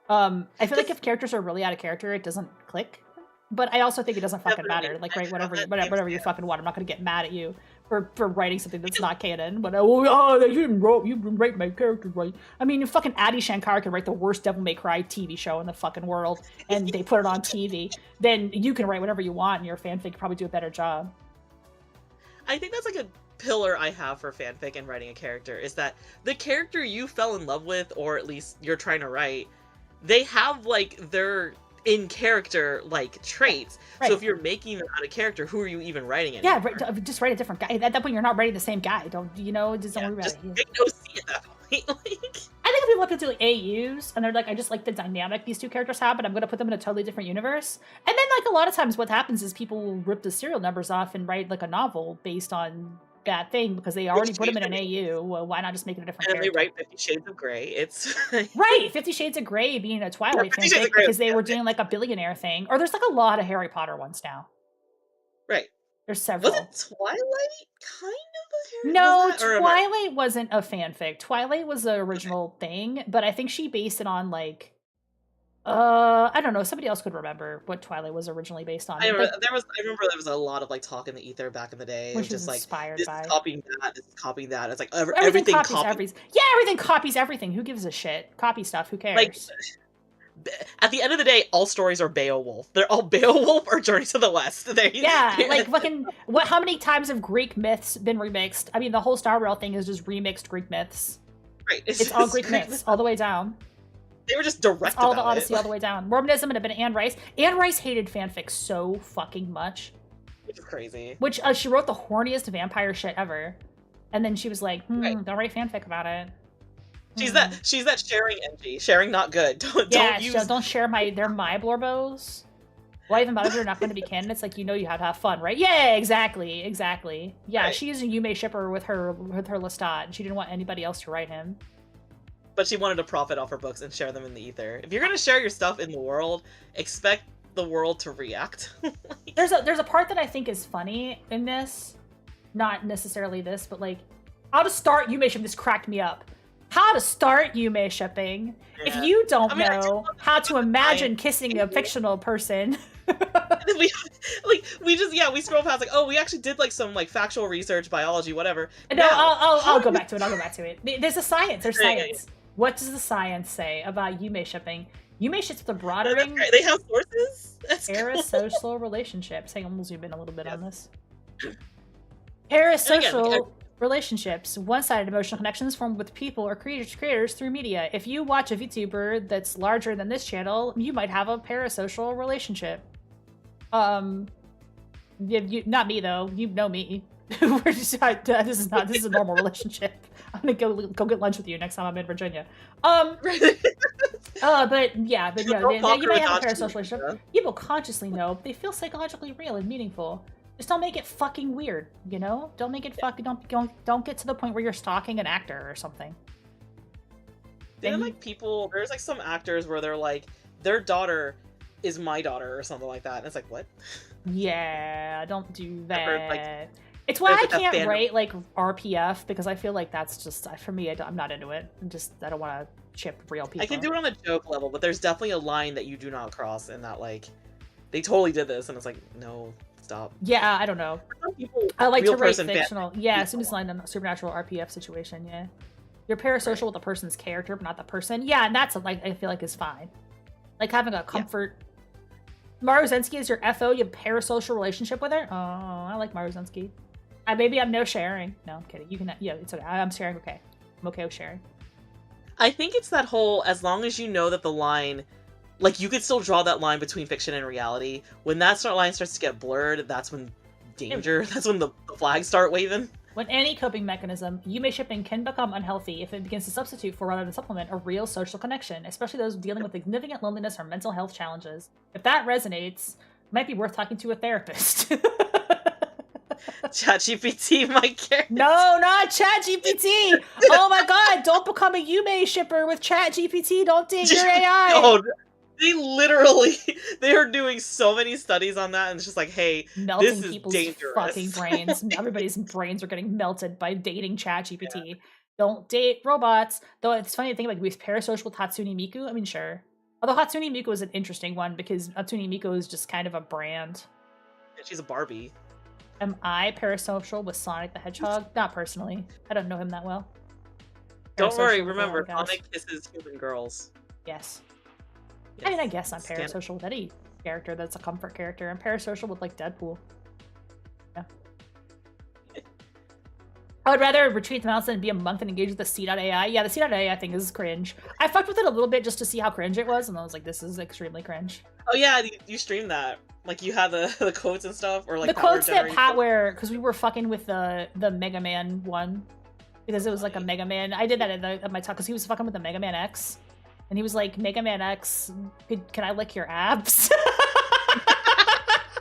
I feel like if characters are really out of character, it doesn't click. But I also think it doesn't fucking matter. Like, right, whatever you fucking want, I'm not gonna get mad at you for writing something that's not canon. But you didn't write my character right. I mean, fucking Adi Shankar could write the worst Devil May Cry TV show in the fucking world, and they put it on TV. Then you can write whatever you want, and your fanfic could probably do a better job. I think that's like a pillar I have for fanfic and writing a character, is that the character you fell in love with, or at least you're trying to write, they have like their in character like traits. Right. So if you're making them out of character, who are you even writing it? Yeah, just write a different guy. At that point, you're not writing the same guy. Don't worry about it. Make no C at that point. I think if people look at like AUs and they're like, I just like the dynamic these two characters have, and I'm gonna put them in a totally different universe. And then like a lot of times, what happens is people will rip the serial numbers off and write like a novel based on that thing because they already put him in an AU. Well, why not just make it a different character? And they write 50 Shades of Grey. It's right, 50 Shades of Grey being a Twilight fanfic because they were doing like a billionaire thing. Or there's like a lot of Harry Potter ones now. Right. There's several. Was it Twilight kind of a Harry No, Twilight wasn't a fanfic. Twilight was the original thing, but I think she based it on like I don't know. Somebody else could remember what Twilight was originally based on. I remember there was a lot of like talk in the ether back in the day. Which just was like inspired this by. is copying that, this is copying that. It's like everything copies everything. Yeah, everything copies everything. Who gives a shit? Copy stuff. Who cares? Like, at the end of the day, all stories are Beowulf. They're all Beowulf or Journey to the West. Like fucking how many times have Greek myths been remixed? I mean, the whole Star Rail thing is just remixed Greek myths. Right. It's all Greek myths all the way down. They were just direct all the Odyssey all the way down. Mormonism had been Anne Rice. Anne Rice hated fanfic so fucking much. Which is crazy. Which she wrote the horniest vampire shit ever. And then she was like, don't write fanfic about it. She's that sharing NG. Sharing not good. Don't share they're my blorbos. Why even bother if you're not going to be canon? It's like, you have to have fun, right? Yeah, exactly. Yeah, right. She's a Yume shipper with her Lestat. She didn't want anybody else to write him. But she wanted to profit off her books and share them in the ether. If you're going to share your stuff in the world, expect the world to react. There's a part that I think is funny in this. Not necessarily this, but like, how to start Yume shipping. This cracked me up. How to start Yume shipping. Yeah. If you don't know how to imagine kissing a fictional person. we scroll past like, oh, we actually did like some like factual research, biology, whatever. No, I'll go back to it. There's science. There's science. Yeah. What does the science say about Yume shipping? Yume ships with the broadening. They have sources. Parasocial relationships. Hang on, we'll zoom in a little bit on this. Parasocial relationships, one-sided emotional connections formed with people or creators through media. If you watch a VTuber that's larger than this channel, you might have a parasocial relationship. Not me though. You know me. This is a normal relationship. I'm gonna go get lunch with you next time I'm in Virginia. But yeah, you might have a parasocial relationship. People consciously know, but they feel psychologically real and meaningful. Just don't make it fucking weird, Don't make it fucking don't get to the point where you're stalking an actor or something. There's like some actors where they're like, their daughter is my daughter or something like that. And it's like, what? Yeah, don't do that. It's why I can't write like RPF because I feel like that's just for me. I'm not into it. I don't want to chip real people. I can do it on a joke level, but there's definitely a line that you do not cross, and that like they totally did this, and it's like, no, stop. Yeah, I don't know. I like to write fictional. Yeah, as soon as line on a supernatural RPF situation. Yeah, you're parasocial with the person's character, but not the person. Yeah, and that's like I feel like is fine. Like having a comfort. Yeah. Maru Zensky is your FO. You have a parasocial relationship with her. Oh, I like Maru Zensky. Maybe I'm no sharing. No, I'm kidding. You can. Yeah, it's okay. I'm sharing. Okay, I'm okay with sharing. I think it's that whole, as long as you know that the line, like you could still draw that line between fiction and reality. When that line starts to get blurred, that's when danger. That's when the flags start waving. When any coping mechanism, Yume shipping can become unhealthy if it begins to substitute for rather than supplement a real social connection, especially those dealing with significant loneliness or mental health challenges. If that resonates, it might be worth talking to a therapist. ChatGPT might care. No, not ChatGPT. Oh my god, don't become a Yume shipper with ChatGPT. Don't date your AI. No, they are doing so many studies on that, and it's just like, hey, melting this is people's dangerous. Fucking brains. Everybody's brains are getting melted by dating ChatGPT. Yeah. Don't date robots. Though it's funny to think about, with parasocial with Hatsune Miku. I mean, sure. Although Hatsune Miku is an interesting one because Hatsune Miku is just kind of a brand. Yeah, she's a Barbie. Am I parasocial with Sonic the Hedgehog? Not personally. I don't know him that well. Don't worry, remember, Sonic kisses human girls. Yes. I mean, I guess I'm parasocial with any character that's a comfort character. I'm parasocial with, like, Deadpool. Yeah. I would rather retreat the mountain and be a monk than engage with the C.AI. Yeah, the C.AI thing is cringe. I fucked with it a little bit just to see how cringe it was, and I was like, this is extremely cringe. Oh yeah, you streamed that. Like, you had the quotes and stuff, or like the quotes that Pat wear, because we were fucking with the Mega Man one, because it was like a Mega Man. I did that at my talk, because he was fucking with the Mega Man X, and he was like, Mega Man X, can I lick your abs?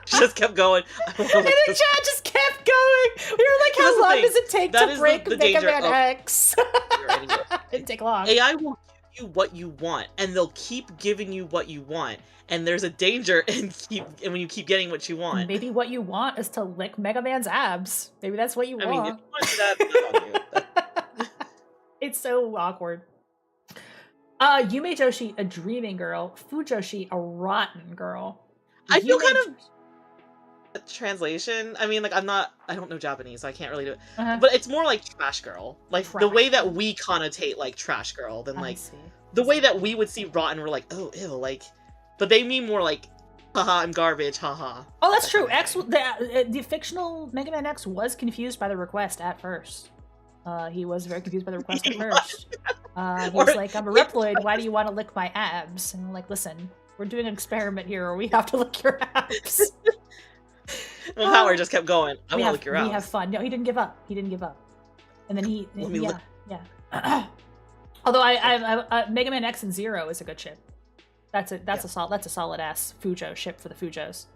Just kept going. And then Chad just kept going? We were like, how long does it take to break the Mega danger Man of- X? It didn't take long. AI will give you what you want, and they'll keep giving you what you want. And there's a danger in when you keep getting what you want. Maybe what you want is to lick Mega Man's abs. Maybe that's what you want. I mean, if you want to do that, that's on you. It's so awkward. Yume Joshi, a dreaming girl. Fujoshi, a rotten girl. I feel kind of a translation. I mean, like I don't know Japanese, so I can't really do it. But it's more like trash girl, like the way that we connotate like trash girl than like the way that we would see rotten. We're like, oh, ew, like, but they mean more like, haha, I'm garbage, haha. Oh, that's true. The fictional Mega Man X was confused by the request at first. He was very confused by the request at first. He was like, I'm a Reploid, why do you want to lick my abs? And I'm like, listen, we're doing an experiment here where we have to lick your abs. Well, Howard just kept going, I want to lick your abs. We have fun. No, he didn't give up. He didn't give up. And then yeah. Although Mega Man X and Zero is a good ship. That's a solid ass Fujo ship for the Fujos.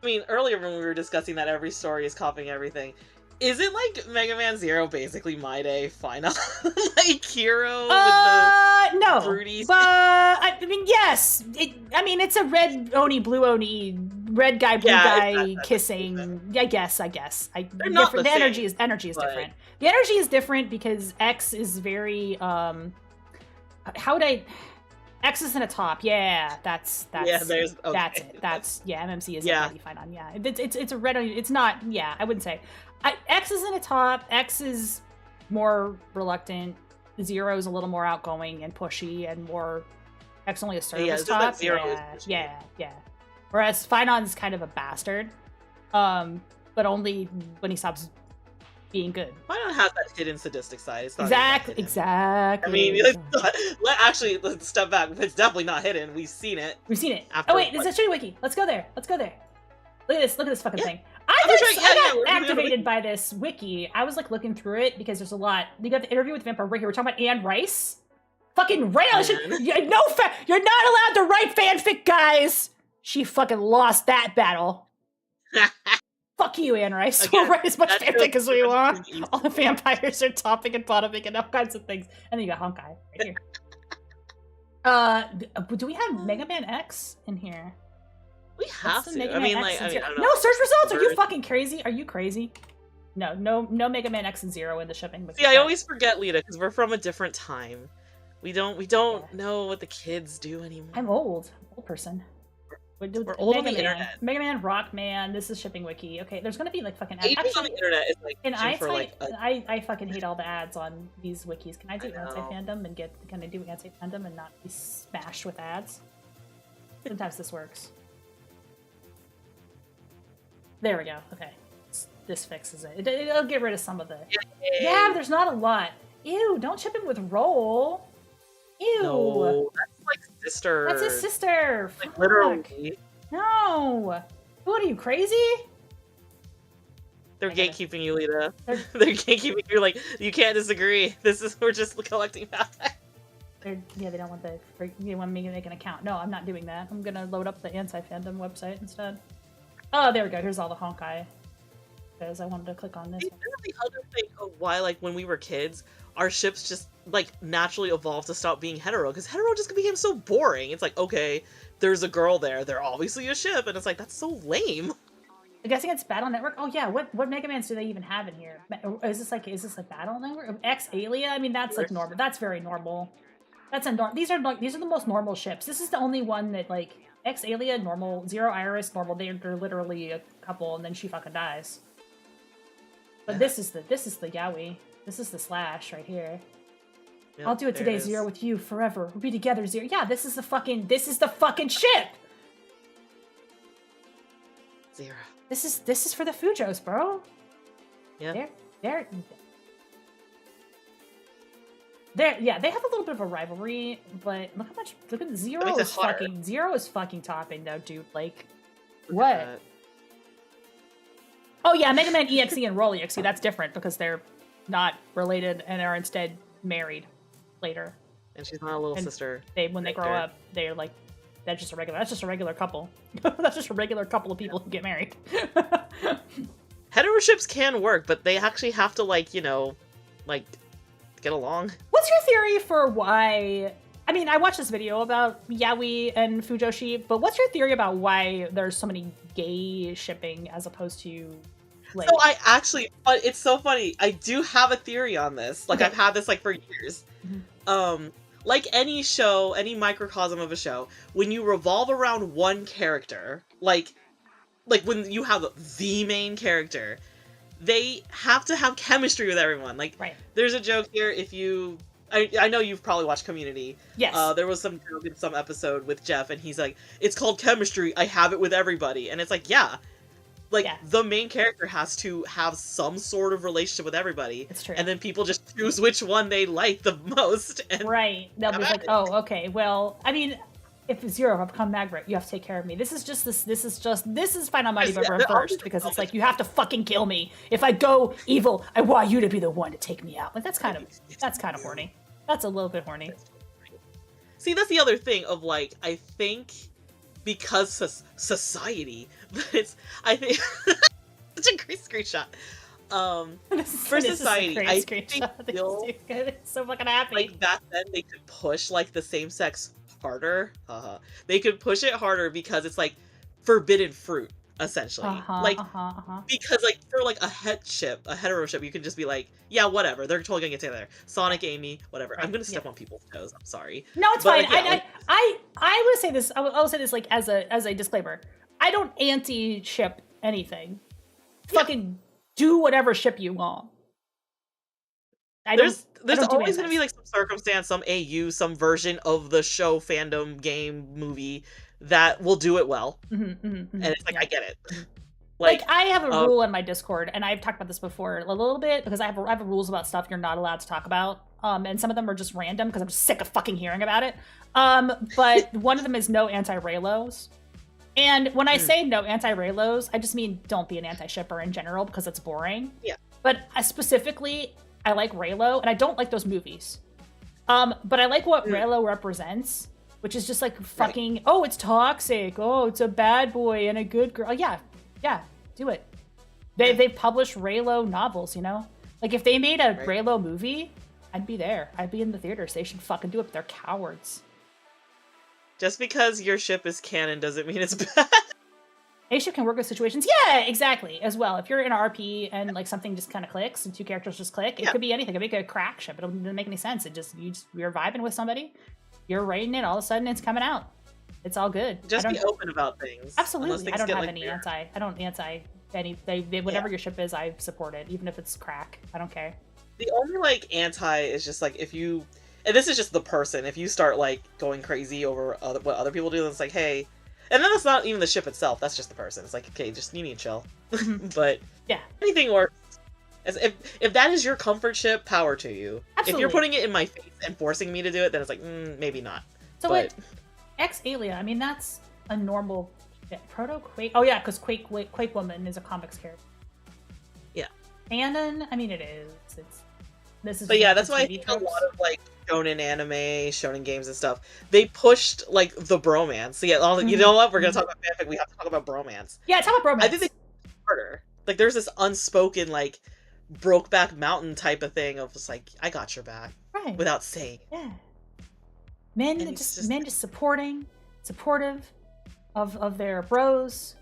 I mean, earlier when we were discussing that every story is copying everything, is it like Mega Man Zero basically My Day Final like hero with the no, broody? But I mean, yes. It's a red Oni, blue Oni, red guy, blue guy kissing. I guess. They're not the the same, energy is different. The energy is different because X is very X is in a top. Yeah, that's it. MMC is a fine on. Yeah, it's a red. It's not. Yeah, I wouldn't say. X is in a top. X is more reluctant. Zero is a little more outgoing and pushy and more. X only a service top. Yeah. Whereas Finon's kind of a bastard, but only when he stops being good. Finon has that hidden sadistic side. It's not exactly. I mean, let's step back. It's definitely not hidden. We've seen it. Oh wait, it's a Shipping Wiki. Let's go there. Look at this fucking thing. I got activated by this wiki. I was like looking through it because there's a lot. You got the interview with Vampire Ricky. We're talking about Anne Rice. Fucking Rice. You're not allowed to write fanfic, guys. She fucking lost that battle. Fuck you, Anne Rice. Again, we'll write as much fanfic as we want. All the vampires are topping and bottoming and all kinds of things. And then you got Honkai right here. Do we have Mega Man X in here? We have to. I mean, I don't know. No search results. Are you fucking crazy? Are you crazy? No Mega Man X and Zero in the shipping. See, I always forget, Lita, because we're from a different time. We don't know what the kids do anymore. I'm old person. We're old on the internet. Mega Man, Rockman. This is Shipping Wiki. Okay, there's gonna be like fucking ads. Actually, on the internet is like. And I fucking hate all the ads on these wikis. Can I do anti-fandom and can I do anti-fandom and not be smashed with ads? Sometimes this works. There we go. Okay, this fixes it. It'll get rid of some of the. Yeah, there's not a lot. Ew! Don't ship him with roll. Ew. No, that's like sister. That's his sister. Like literally. No. What are you, crazy? They're gatekeeping you, Lita. They're gatekeeping you. Like, you can't disagree. We're just collecting that. They don't want they want me to make an account. No, I'm not doing that. I'm gonna load up the anti-fandom website instead. Oh, there we go. Here's all the Honkai. Because I wanted to click on this. This is the other thing of why, like, when we were kids, our ships just, like, naturally evolved to stop being hetero. Because hetero just became so boring. It's like, okay, there's a girl there. They're obviously a ship. And it's like, that's so lame. I'm guessing it's Battle Network. Oh, yeah. What Mega Mans do they even have in here? Is this a Battle Network? X Alia? I mean, that's, like, normal. That's very normal. That's a these are the most normal ships. This is the only one that, like... X Alia, normal. Zero Iris, normal. They're literally a couple, and then she fucking dies. But this is the Yaoi. This is the Slash right here. Yep, I'll do it today, Zero, with you forever. We'll be together, Zero. Yeah, this is the fucking ship. Zero. This is for the Fujos, bro. Yeah. They have a little bit of a rivalry, but look at Zero is fucking topping though, dude. Like, what? Oh yeah, Mega Man EXE and Roll EXE, that's different because they're not related and are instead married later. And she's not a little sister. When they grow up, they're like, that's just a regular couple. That's just a regular couple of people who get married. heteroships can work, but they actually have to, like, you know, like, get along. What's your theory for why... I mean, I watched this video about yaoi and fujoshi, but what's your theory about why there's so many gay shipping as opposed to, like... So I actually... But it's so funny. I do have a theory on this. Like, okay. I've had this, like, for years. Mm-hmm. Like any show, any microcosm of a show, when you revolve around one character, like when you have the main character, they have to have chemistry with everyone. Like, right. There's a joke here, if you... I know you've probably watched Community. Yes. There was some joke in some episode with Jeff, and he's like, it's called chemistry, I have it with everybody. And it's like, yeah. Like, the main character has to have some sort of relationship with everybody. It's true. And then people just choose which one they like the most. And right. They'll be like, oh, okay, well, I mean, if Zero have become Magritte, you have to take care of me. This is Final Mighty Number first, because it's like, you have to fucking kill me. If I go evil, I want you to be the one to take me out. Like, that's kind of horny. That's a little bit horny. See, that's the other thing of, like, I think... because society, I think such a great screenshot. For society, I think it's so fucking happy. Like back then, they could push like the same sex harder. They could push it harder because it's like forbidden fruit, essentially. Because like for like a hetero ship, you can just be like, yeah, whatever. They're totally gonna get together. Sonic, Amy, whatever. Right. I'm gonna step on people's toes. I'm sorry. No, it's fine. Like, I would say this. I will say this like as a disclaimer. I don't anti-ship anything. Yeah. Fucking do whatever ship you want. There's always gonna be like some circumstance, some AU, some version of the show, fandom, game, movie that will do it well. And it's like, I get it. Like I have a rule in my Discord, and I've talked about this before a little bit, because I have rules about stuff you're not allowed to talk about. And some of them are just random because I'm just sick of fucking hearing about it. But one of them is no anti-Raylos. And when I say no anti-Raylos, I just mean don't be an anti-shipper in general, because it's boring. Yeah. But specifically, I like Raylo, and I don't like those movies. But I like what Raylo represents, which is just like fucking, oh, it's toxic. Oh, it's a bad boy and a good girl. Yeah, do it. They've published Raylo novels, you know? Like, if they made a Raylo movie, I'd be there. I'd be in the theaters. They should fucking do it, but they're cowards. Just because your ship is canon doesn't mean it's bad. A ship can work with situations. Yeah, exactly, as well. If you're in an RP and, like, something just kind of clicks and two characters just click, it could be anything. It could be a crack ship. It doesn't make any sense. You're vibing with somebody, you're writing it, all of a sudden it's coming out. It's all good. Just be open about things. Absolutely. I don't have any whatever your ship is, I support it, even if it's crack. I don't care. The only like anti is just like if you, and this is just the person, if you start like going crazy over what other people do, then it's like, hey, and then it's not even the ship itself, that's just the person. It's like, okay, just you need to chill. But yeah, anything works. As if that is your comfort ship, power to you. Absolutely. If you're putting it in my face and forcing me to do it, then it's like, maybe not. So but Ex-Alia, I mean, that's a normal Proto-Quake. Oh yeah, because Quake Woman is a comics character. Yeah. Canon, I mean, it is. But yeah, that's why I think a lot of like shonen anime, shonen games and stuff, they pushed like the bromance. So yeah, you know what? We're gonna talk about fanfic. We have to talk about bromance. Yeah, talk about bromance. I think they harder. Like, there's this unspoken like Brokeback Mountain type of thing of just like, I got your back, right? Without saying. Yeah. Men just supportive of their bros,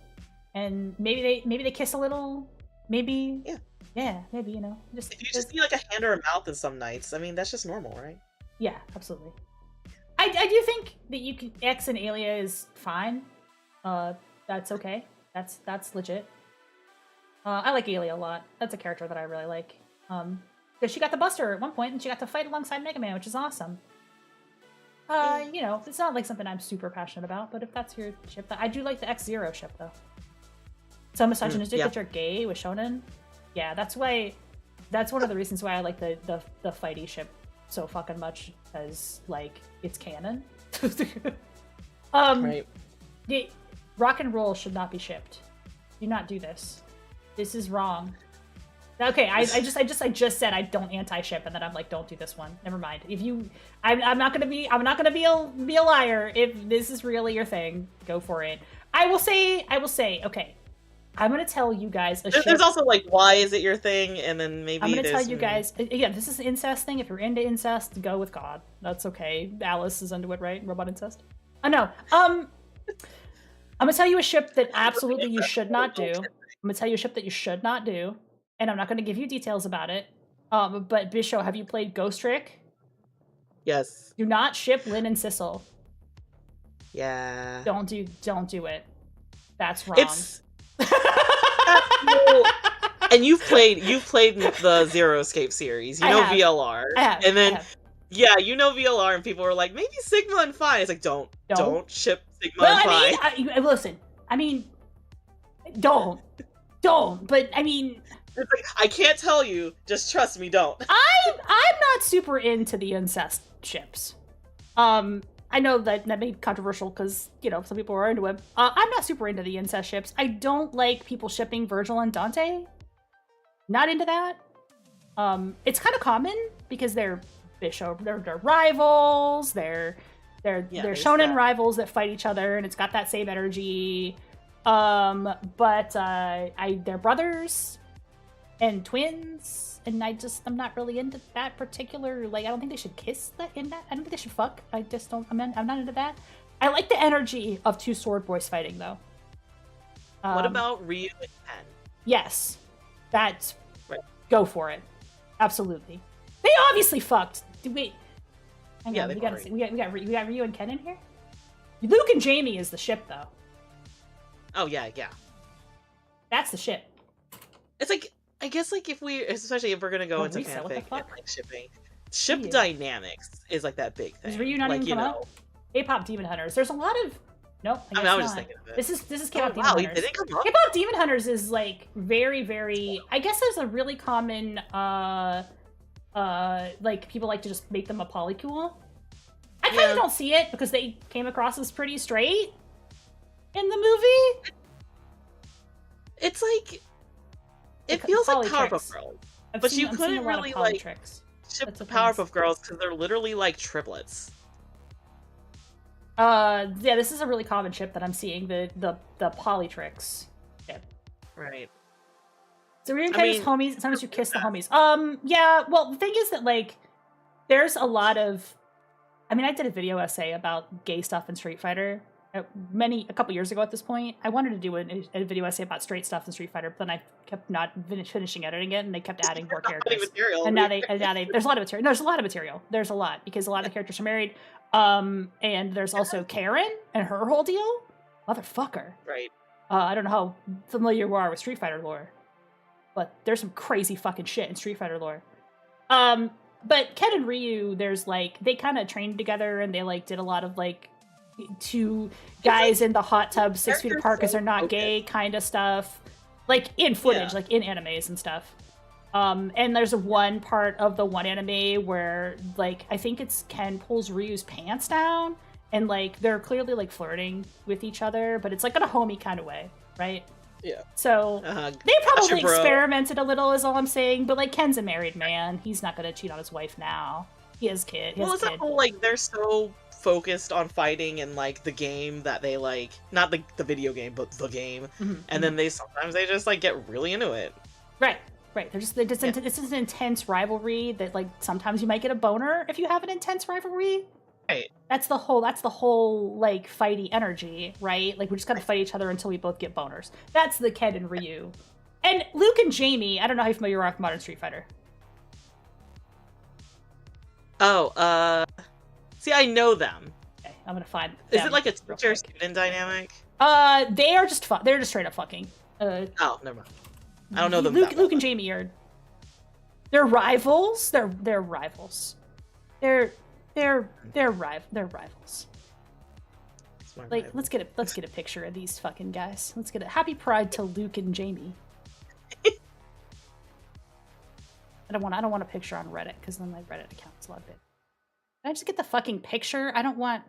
and maybe they kiss a little, maybe maybe, you know, just if you just need like a hand or a mouth in some nights, I mean, that's just normal, right? Yeah, absolutely. I do think that you can X and Alia is fine. That's okay. That's legit. I like Alia a lot. That's a character that I really like. Because she got the Buster at one point, and she got to fight alongside Mega Man, which is awesome. You know, it's not like something I'm super passionate about, but if that's your ship, I do like the X-Zero ship though. So misogynistic that you're gay with shonen. Yeah, that's one of the reasons why I like the fighty ship so fucking much, because like it's canon. Right. Rock and roll should not be shipped. Do not do this. This is wrong. Okay, I just said I don't anti-ship, and then I'm like, don't do this one. Never mind. If you, I'm not gonna be a liar. If this is really your thing, go for it. I will say, okay, I'm gonna tell you guys a There's also like, why is it your thing? And then maybe I'm gonna tell you guys again. This is an incest thing. If you're into incest, go with God. That's okay. Alice is into it, right? Robot incest. Oh no. I'm gonna tell you a ship that absolutely you should not do. I'm gonna tell you a ship that you should not do, and I'm not gonna give you details about it. But Bisho, have you played Ghost Trick? Yes. Do not ship Lynn and Sissel. Yeah. Don't do it. That's wrong. And you've played the Zero Escape series. You know VLR. I have. And then yeah, you know VLR, and people are like, maybe Sigma and Phi. It's like, don't ship Sigma and Phi. Listen, I mean, don't. But I mean, it's like, I can't tell you. Just trust me, don't. I'm not super into the incest ships. I know that may be controversial because, you know, some people are into it. I'm not super into the incest ships. I don't like people shipping Virgil and Dante. Not into that. It's kind of common because they're rivals. They're shonen rivals that fight each other, and it's got that same energy. But they're brothers and twins, and I'm not really into that particular, like, I don't think they should kiss I don't think they should fuck. I just don't, I'm not into that. I like the energy of two sword boys fighting, though. What about Ryu and Ken? Yes. That's, right. Go for it. Absolutely. They obviously fucked. Wait. Hang on, we got Ryu and Ken in here? Luke and Jamie is the ship, though. Oh, yeah. That's the ship. It's like, I guess, like, especially if we're gonna go into fanfic and, like, ship dynamics is, like, that big thing. Is Ryu not even come out? K-pop Demon Hunters. There's a lot of... Nope, I was just thinking of it. This is K-pop Demon Hunters. Did it come up? K-pop Demon Hunters is, like, very, very... I guess there's a really common, like, people like to just make them a polycule. I kind of don't see it, because they came across as pretty straight in the movie. It's like... It feels like Powerpuff Girls. But you couldn't really, like, ship the Powerpuff Girls, because they're literally, like, triplets. Yeah, this is a really common ship that I'm seeing, the Polytrix ship. Right. So Ryu and Ken is homies, sometimes you kiss the homies. Yeah, well, the thing is that, like, there's a lot of... I mean, I did a video essay about gay stuff in Street Fighter a couple years ago at this point. I wanted to do a video essay about straight stuff in Street Fighter, but then I kept not finishing editing it, and they kept adding more characters. And now there's a lot of material. No, there's a lot of material. There's a lot, because a lot of the characters are married. And there's also Karen and her whole deal. Motherfucker. Right. I don't know how familiar you are with Street Fighter lore, but there's some crazy fucking shit in Street Fighter lore. But Ken and Ryu, there's, like, they kind of trained together, and they, like, did a lot of, like, two guys in the hot tub 6 feet apart because they're not gay kind of stuff. Like, in footage, like, in animes and stuff. And there's one part of the one anime where, like, I think it's Ken pulls Ryu's pants down, and, like, they're clearly, like, flirting with each other, but it's, like, in a homey kind of way, right? Yeah. So, they probably experimented a little, is all I'm saying, but, like, Ken's a married man. He's not gonna cheat on his wife now. He has kid. Well, it's not like, they're so focused on fighting in, like, the game that they, like, not the video game, but the game, and then sometimes they just, like, get really into it. Right. This is an intense rivalry that, like, sometimes you might get a boner if you have an intense rivalry. Right. That's the whole, like, fighty energy, right? Like, we just gotta fight each other until we both get boners. That's the Ken and Ryu. And Luke and Jamie, I don't know how familiar you are with modern Street Fighter. Oh, see, I know them. Okay, I'm gonna find them. Is it like a teacher-student dynamic? They're just straight up fucking. Oh, never mind. I don't know them. Luke and Jamie they're rivals. They're rivals. They're rivals. Like, let's get a picture of these fucking guys. Let's get a happy pride to Luke and Jamie. I don't want a picture on Reddit, because then my Reddit account's logged in. Can I just get the fucking picture? I don't want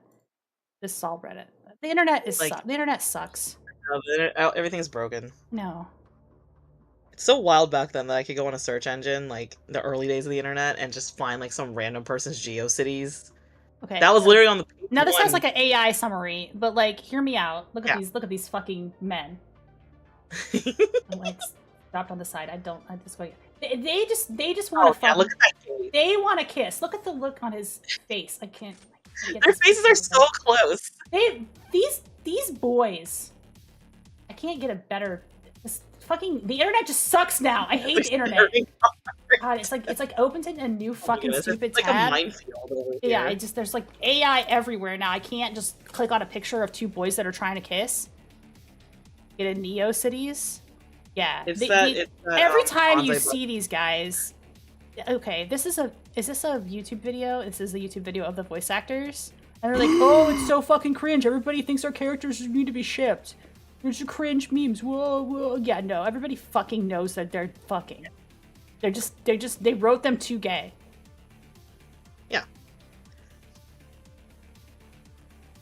this all Reddit. The internet is the internet sucks. No, everything's broken. No. It's so wild back then that I could go on a search engine, like, the early days of the internet, and just find, like, some random person's GeoCities. Okay. That was literally on the page. Now, this sounds like an AI summary, but, like, hear me out. Look at these fucking men. Like dropped on the side. I just go. They just want to fuck. Look at that face. They want to kiss. Look at the look on his face. I can't. Their faces are so close. These boys. I can't get a better. The internet just sucks now. I hate the internet. God, it's like opened in a new fucking stupid tab. Like a minefield over here. Yeah, there's like AI everywhere now. I can't just click on a picture of two boys that are trying to kiss. Get in Neo Cities. Yeah. Every time you see these guys. Okay, is this a YouTube video? This is a YouTube video of the voice actors. And they're like, oh, it's so fucking cringe. Everybody thinks our characters need to be shipped. There's cringe memes. Whoa, whoa. Yeah, no, everybody fucking knows that they're fucking. They wrote them too gay. Yeah.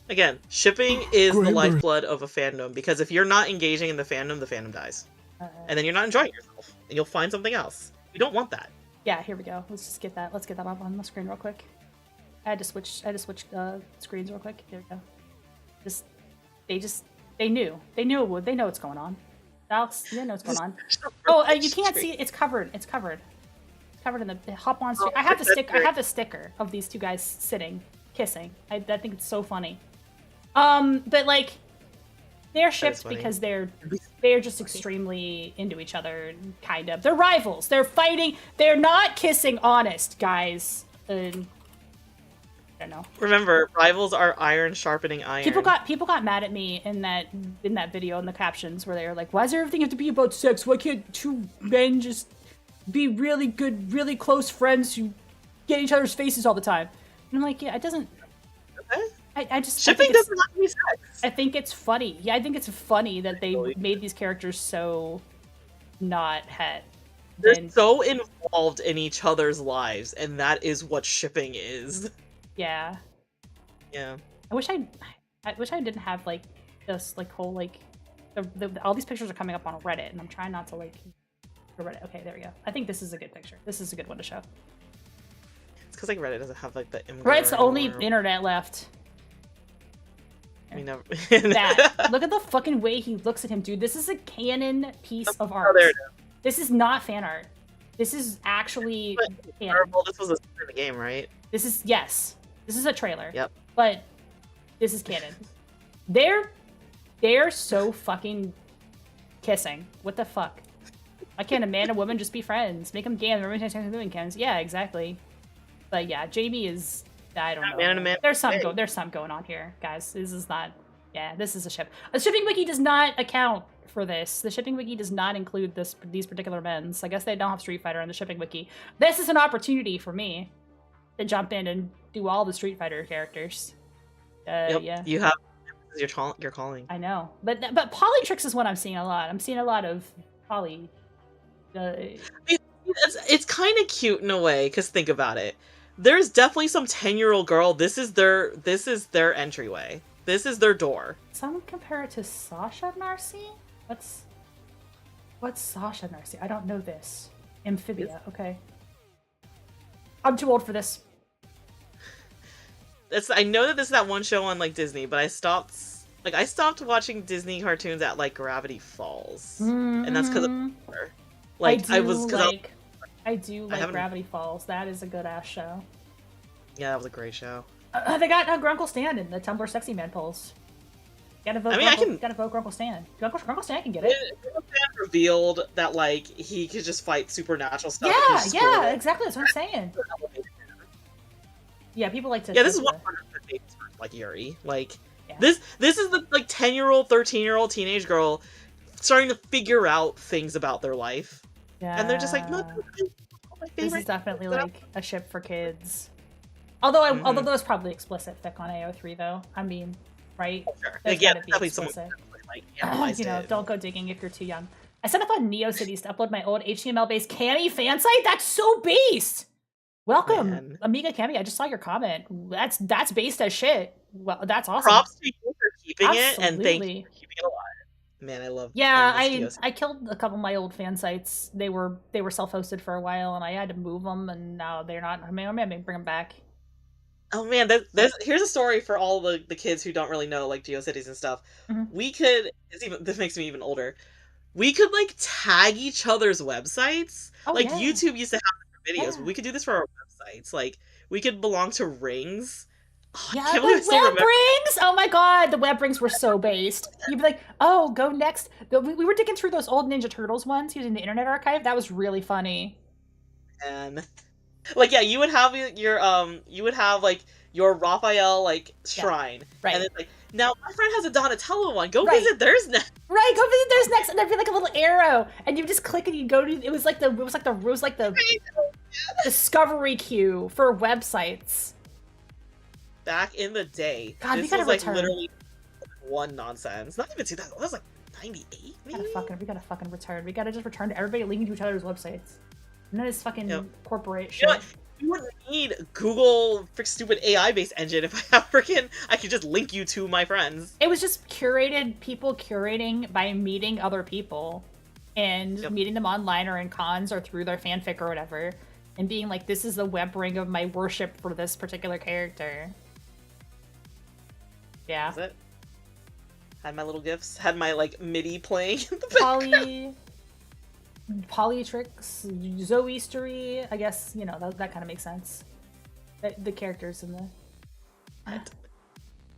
Again, shipping is the lifeblood of a fandom, because if you're not engaging in the fandom dies. And then you're not enjoying yourself. And you'll find something else. You don't want that. Yeah, here we go. Let's get that up on the screen real quick. I had to switch screens real quick. Here we go. They knew it would. They know what's going on. They know what's going on. Oh, you can't see it. It's covered. It's covered in the hop on screen. I have the sticker of these two guys sitting, kissing. I think it's so funny. But like, they're shipped because they're just extremely into each other. Kind of. They're rivals. They're fighting. They're not kissing honest, guys. I don't know. Remember, rivals are iron sharpening iron. People got mad at me in that video in the captions where they were like, "Why does everything have to be about sex? Why can't two men just be really good, really close friends who get each other's faces all the time?" And I'm like, yeah, it doesn't. Okay. I just shipping doesn't have to be sex. I think it's funny. Yeah, I think it's funny that they made these characters so not het. They're so involved in each other's lives, and that is what shipping is. Yeah. Yeah. I wish I didn't have like this like whole like all these pictures are coming up on Reddit, and I'm trying not to like Reddit. Okay, there we go. I think this is a good picture. This is a good one to show. It's because like Reddit doesn't have like the Reddit's the only internet left. We never. Look at the fucking way he looks at him, dude. This is a canon piece of art. There it is. This is not fan art. This is actually canon. Well, this was a scene in the game, right? This is a trailer. Yep. But this is canon. They're so fucking kissing. What the fuck? Why can't a man and woman just be friends? Make them gay and everyone doing cans. Yeah, exactly. But yeah, Jamie is. I don't know. Man and a man. There's some going on here, guys. This is not. Yeah, this is a ship. The shipping wiki does not account for this. The shipping wiki does not include these particular men's. I guess they don't have Street Fighter in the shipping wiki. This is an opportunity for me to jump in and do all the Street Fighter characters. Yep. Yeah. You have your calling. I know, but Polytrix is what I'm seeing a lot. I'm seeing a lot of Poly. It's kind of cute in a way, because think about it. There's definitely some 10-year-old girl. This is their entryway. This is their door. Someone compare it to Sasha Narcy? What's Sasha Narcy? I don't know this. Amphibia. Okay. I'm too old for this. I know that this is that one show on like Disney, but I stopped watching Disney cartoons at like Gravity Falls, and that's because of her. Like I do like Gravity Falls. That is a good ass show. Yeah, that was a great show. They got Grunkle Stan in the Tumblr Sexy Man polls. Gotta vote. Gotta vote Grunkle Stan. Grunkle Stan can get it. Grunkle Stan revealed that like he could just fight supernatural stuff. Yeah, exactly. That's what I'm saying. Yeah, people like to. Yeah, this is one part of the things for like Yuri. Like this is the like 10-year-old, 13-year-old teenage girl starting to figure out things about their life. Yeah. And they're just like, no, this is definitely like a ship for kids. Although although there's probably explicit fic on AO3 though. I mean, right? Sure. There's Again, gotta be definitely explicit. Like, you know, don't go digging if you're too young. I set up on NeoCities to upload my old HTML-based Cami fan site. That's so based. Welcome, Amiga Cami. I just saw your comment. That's based as shit. Well, that's awesome. Props to you for keeping it, and thank you for keeping it alive. Man, I love. Yeah, I killed a couple of my old fan sites. They were self-hosted for a while, and I had to move them, and now they're not. I mean, maybe bring them back. Oh man, here's a story for all the kids who don't really know like GeoCities and stuff. Mm-hmm. We could. This makes me even older. we could like tag each other's websites. Like yeah. YouTube used to have videos, Yeah. but we could do this for our websites. Like we could belong to rings. Oh, Yeah, the web rings! Oh my god, the web rings were so based. You'd be like, oh, go next. We were digging through those old Ninja Turtles ones using the Internet Archive. That was really funny. And like, yeah, you would have like your Raphael like shrine, right? And it's like, now my friend has a Donatello one. Go visit theirs next. Right, go visit theirs next, and there'd be like a little arrow, and you just click and you go to. It was like the discovery queue for websites. Back in the day, God, this was like literally one nonsense. Not even 2000. That was like 98. Maybe? We gotta fucking return. We gotta just return to everybody linking to each other's websites. None of this fucking corporate shit. You know, you wouldn't need Google stupid AI based engine if I could just link you to my friends. It was just people curating by meeting other people and meeting them online or in cons or through their fanfic or whatever, and being like, this is the web ring of my worship for this particular character. Yeah. Is it? Had my little gifs. Had my like MIDI playing in the background. Polytrix, Zoeastery, I guess, you know, that kind of makes sense. The characters in the...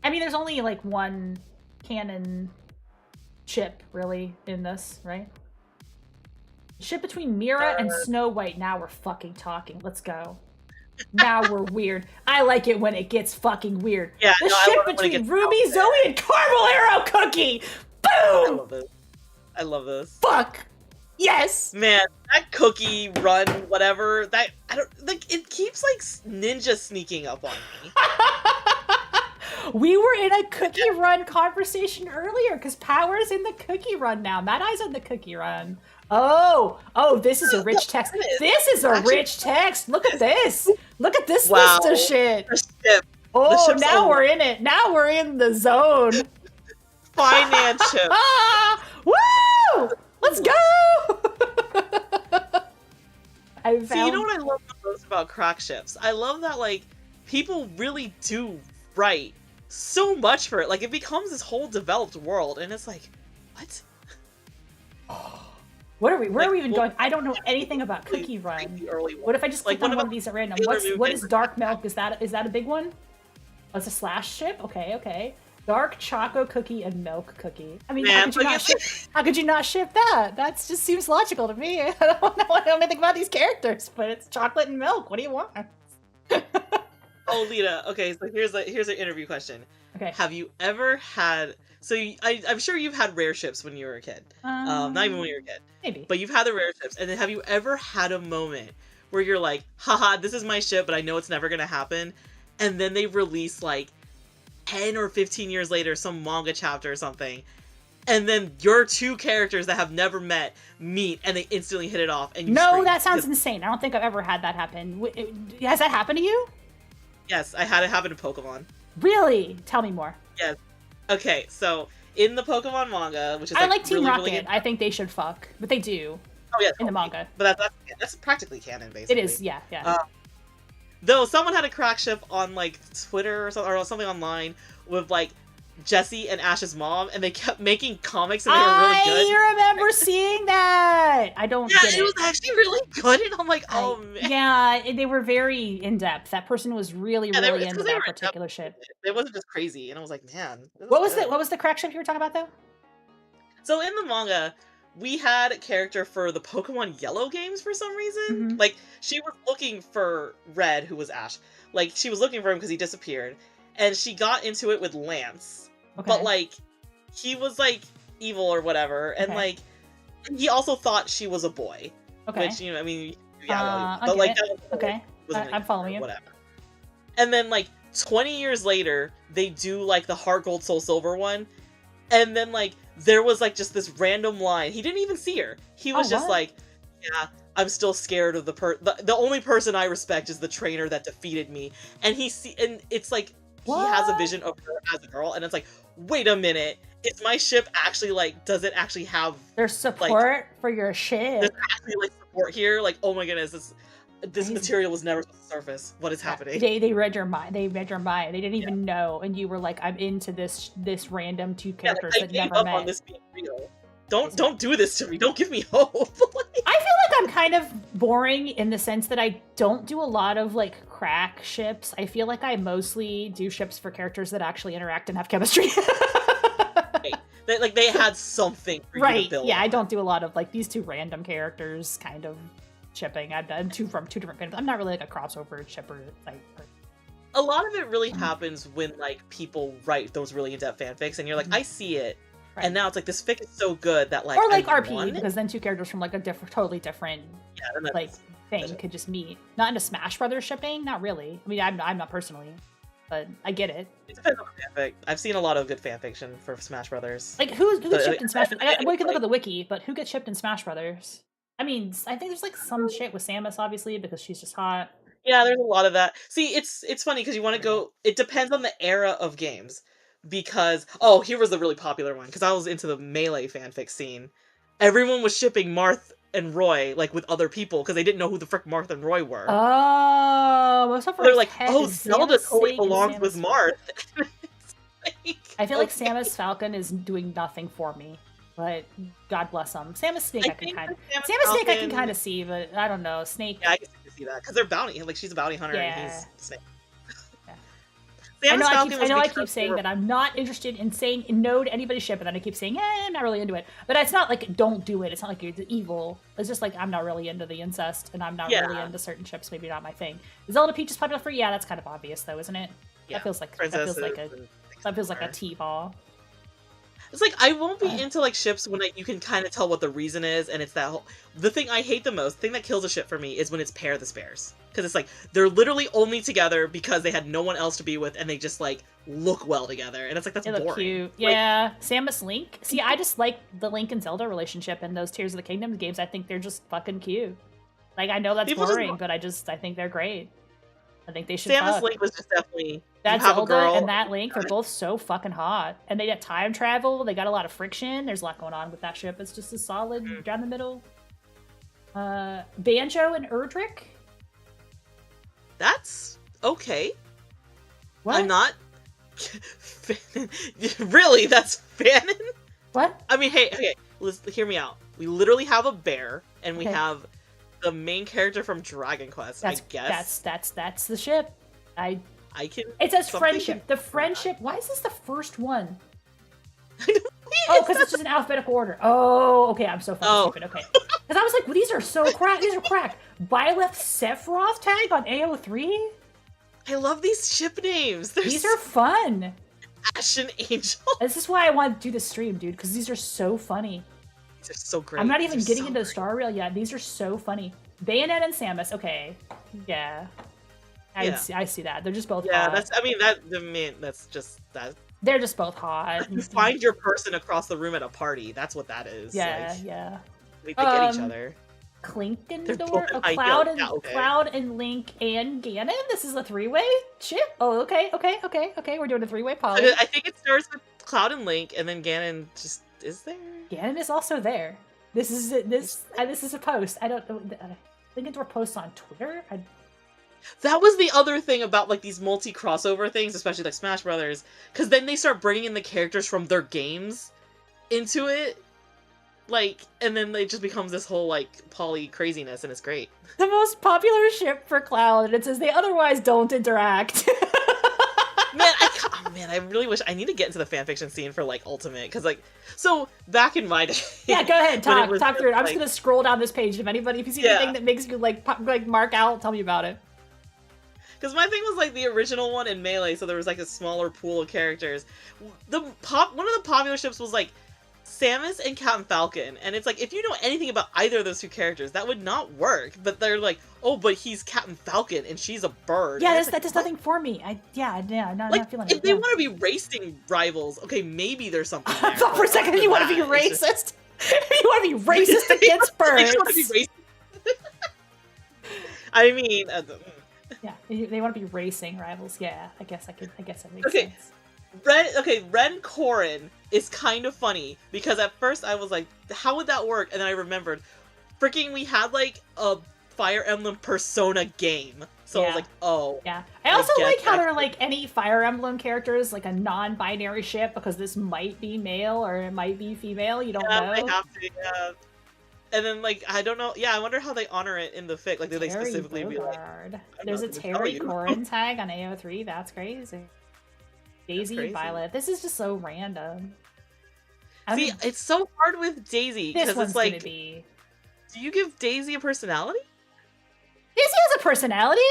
I mean, there's only, like, one canon ship, really, in this, right? Ship between Mira and Snow White. Now we're fucking talking. Let's go. Now we're weird. I like it when it gets fucking weird. Yeah, the ship between Ruby, Zoe, and Caramel Arrow Cookie! Boom! I love this. Fuck! Yes! Man, that cookie run, whatever, that, I don't, like, it keeps, like, ninja sneaking up on me. We were in a cookie run conversation earlier, because Power's in the cookie run now. Mad Eye's in the cookie run. Oh, this is a rich text. This is a rich text. Look at this. Look at this list of shit. Oh, now we're in it. Now we're in the zone. Finance ship. Woo! Let's go! See, you know what I love most about crack ships? I love that, like, people really do write so much for it. Like, it becomes this whole developed world, and it's like, what? Where are we even going? I don't know anything about Cookie Run. What if I just click on one of these at random? What is Dark Milk? Is that a big one? Oh, it's a slash ship? Okay. Dark Choco Cookie and Milk Cookie. I mean, how could you not ship that? That just seems logical to me. I don't know anything about these characters, but it's chocolate and milk. What do you want? Oh, Lita. Okay, so here's an interview question. Okay. Have you ever had... So I'm sure you've had rare ships when you were a kid. Not even when you were a kid. Maybe. But you've had the rare ships. And then have you ever had a moment where you're like, haha, this is my ship, but I know it's never going to happen. And then they release, like, 10 or 15 years later, some manga chapter or something, and then your two characters that have never met meet, and they instantly hit it off. And no, that sounds insane. I don't think I've ever had that happen. Has that happened to you? Yes, I had it happen to Pokemon. Really? Tell me more. Yes. Okay, so in the Pokemon manga, which is I like Team really, Rocket. really I think they should fuck, but they do. Oh yeah, in the manga. But that's practically canon, basically. It is, yeah. Though someone had a crack ship on like Twitter or something online with like Jessie and Ash's mom, and they kept making comics, and they were really good. I remember seeing that. I don't get it. It was actually really good, and I'm like, oh man. Yeah, they were very in depth. That person was really into that particular ship. It wasn't just crazy, and I was like, man. What was the crack ship you were talking about though? So in the manga, we had a character for the Pokemon Yellow games for some reason. Like, she was looking for Red, who was Ash. Like, she was looking for him because he disappeared. And she got into it with Lance. Okay. But, like, he was, like, evil or whatever. And, like, he also thought she was a boy. Okay. Which, you know, I mean, yeah. But, like, that was, okay. I'm following you. Whatever. And then, like, 20 years later, they do, like, the Heart Gold Soul Silver one. And then, like, there was, like, just this random line. He didn't even see her. He was just like, yeah, I'm still scared of the only person I respect is the trainer that defeated me. And and it's like, he has a vision of her as a girl, and it's like, wait a minute, is my ship actually, like, does it actually have... There's support for your ship. There's actually, like, support here? Like, oh my goodness, this material was never supposed to surface. What is happening? They read your mind. They didn't even know, and you were like, I'm into this random two characters that never met. On this being real. Don't do this to me. Don't give me hope. I feel like I'm kind of boring in the sense that I don't do a lot of like crack ships. I feel like I mostly do ships for characters that actually interact and have chemistry. They had something for you to build. Yeah, I don't do a lot of like these two random characters kind of shipping. I've done two from two different fandoms. I'm not really like a crossover shipper type. A lot of it really happens when like people write those really in-depth fanfics, and you're like, I see it. Right. And now it's like this fic is so good that like, or like RP, because then two characters from like a totally different like thing could just meet. Not into Smash Brothers shipping, not really. I mean, I'm not personally, but I get it. It depends on the fanfic. I've seen a lot of good fanfiction for Smash Brothers. Like who gets shipped in Smash? We can look at the wiki, but who gets shipped in Smash Brothers? I mean, I think there's like some shit with Samus, obviously, because she's just hot. Yeah, there's a lot of that. See, it's funny because you want to go. It depends on the era of games. Because here was a really popular one. Because I was into the Melee fanfic scene. Everyone was shipping Marth and Roy like with other people because they didn't know who the frick Marth and Roy were. Oh, most of they're like, Zelda totally belongs with Marth. I feel like Samus Falcon is doing nothing for me. But God bless them. Samus Snake I can kind of see, but I don't know. Snake. Yeah, I can see that because they're bounty. Like she's a bounty hunter and he's Snake. I know I keep saying that I'm not interested in saying no to anybody's ship, and then I keep saying, I'm not really into it. But it's not like don't do it. It's not like you're evil. It's just like I'm not really into the incest, and I'm not really into certain ships. Maybe not my thing. Zelda Peach is popular for that's kind of obvious though, isn't it? Yeah. That feels like a T-ball. It's like I won't be into like ships when you can kind of tell what the reason is, and it's that the thing I hate the most, the thing that kills a ship for me is when it's pair the spares. Because it's like they're literally only together because they had no one else to be with, and they just like look well together, and it's like that's boring. Look cute. Yeah, Samus Link. See, I just like the Link and Zelda relationship in those Tears of the Kingdom games. I think they're just fucking cute. Like I know that's boring, but I think they're great. I think they should. Samus Link was just definitely that Zelda and that Link are both so fucking hot, and they get time travel. They got a lot of friction. There's a lot going on with that ship. It's just a solid down the middle. Banjo and Erdrick. That's okay. What? I'm not. Really, that's Fanon? What? I mean, hey, okay, hear me out. We literally have a bear, and we have the main character from Dragon Quest. I guess that's the ship. I can. It says friendship. The friendship. Why is this the first one? Because it's just an alphabetical order. Oh, okay. I'm so fucking stupid. Okay. Because I was like, well, these are so cracked. These are cracked. Byleth Sephiroth tag on AO3? I love these ship names. These are fun. Ashen Angel. This is why I want to do this stream, dude, because these are so funny. These are so great. I'm not even getting into the Star Rail yet. These are so funny. Bayonet and Samus. Okay. Yeah. I see that. They're just both hot. That's just that. They're just both hot. You find your person across the room at a party. That's what that is. Yeah, yeah. They get each other. Clinkendor? Cloud and Link and Ganon? This is a three-way ship? Oh, okay. We're doing a three-way poly. I think it starts with Cloud and Link, and then Ganon just is there. Ganon is also there. This is a post. I don't know. I think it's a post on Twitter. That was the other thing about like these multi-crossover things, especially like Smash Brothers, because then they start bringing in the characters from their games into it, like, and then it just becomes this whole like poly craziness, and it's great. The most popular ship for Cloud, and it says they otherwise don't interact. Man, I really wish I need to get into the fanfiction scene for like Ultimate, because like, so back in my day. Yeah, go ahead, talk through it. I'm just gonna scroll down this page. If you see anything that makes you like mark out, tell me about it. Because my thing was like the original one in Melee, so there was like a smaller pool of characters. One of the popular ships was like Samus and Captain Falcon, and it's like if you know anything about either of those two characters, that would not work. But they're like, oh, but he's Captain Falcon and she's a bird. Yeah, that does nothing for me. I'm not feeling it. If they want to be racing rivals, okay, maybe there's something there. I thought for a second you want to be racist. You want to be racist against birds. They want to be racist. I mean. Yeah, they want to be racing rivals. Yeah, I guess that makes sense. Ren Corrin is kind of funny because at first I was like, how would that work? And then I remembered, freaking, we had like a Fire Emblem Persona game. So I was like, oh. Yeah. I also like how they're like, any Fire Emblem character is like a non-binary ship, because this might be male or it might be female. You don't know. They have to, yeah. And then, like, I don't know. Yeah, I wonder how they honor it in the fic. Like, do they specifically be like... There's a Terry Corin tag on AO3. That's crazy. Daisy, Violet. This is just so random. See, it's so hard with Daisy. This one's it's like, gonna be... Do you give Daisy a personality? Daisy has a personality?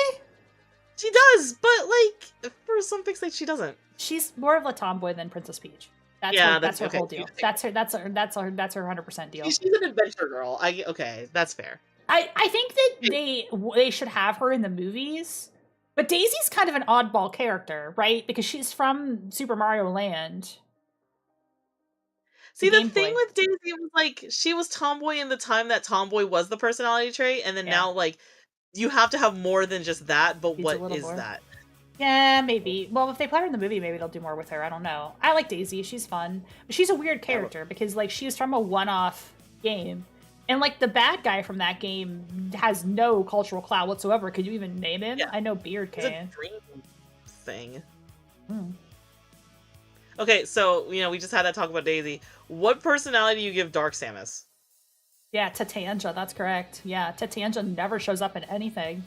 She does, but, like, for some fics, like, she doesn't. She's more of a tomboy than Princess Peach. That's her whole deal. That's her 100% deal. She's an adventure girl. Okay, that's fair. I think that they should have her in the movies, but Daisy's kind of an oddball character, right? Because she's from Super Mario Land. See, the thing with Daisy was, like, she was tomboy in the time that tomboy was the personality trait, and then now, like, you have to have more than just that, but what is that? Yeah, maybe. Well, if they put her in the movie, maybe they'll do more with her. I don't know. I like Daisy. She's fun. But she's a weird character because, like, she's from a one-off game. And, like, the bad guy from that game has no cultural clout whatsoever. Could you even name him? Yeah. I know Beard can. It's a dream thing. Okay, so, you know, we just had that talk about Daisy. What personality do you give Dark Samus? Yeah, Tatanja, that's correct. Yeah, Tatanja never shows up in anything.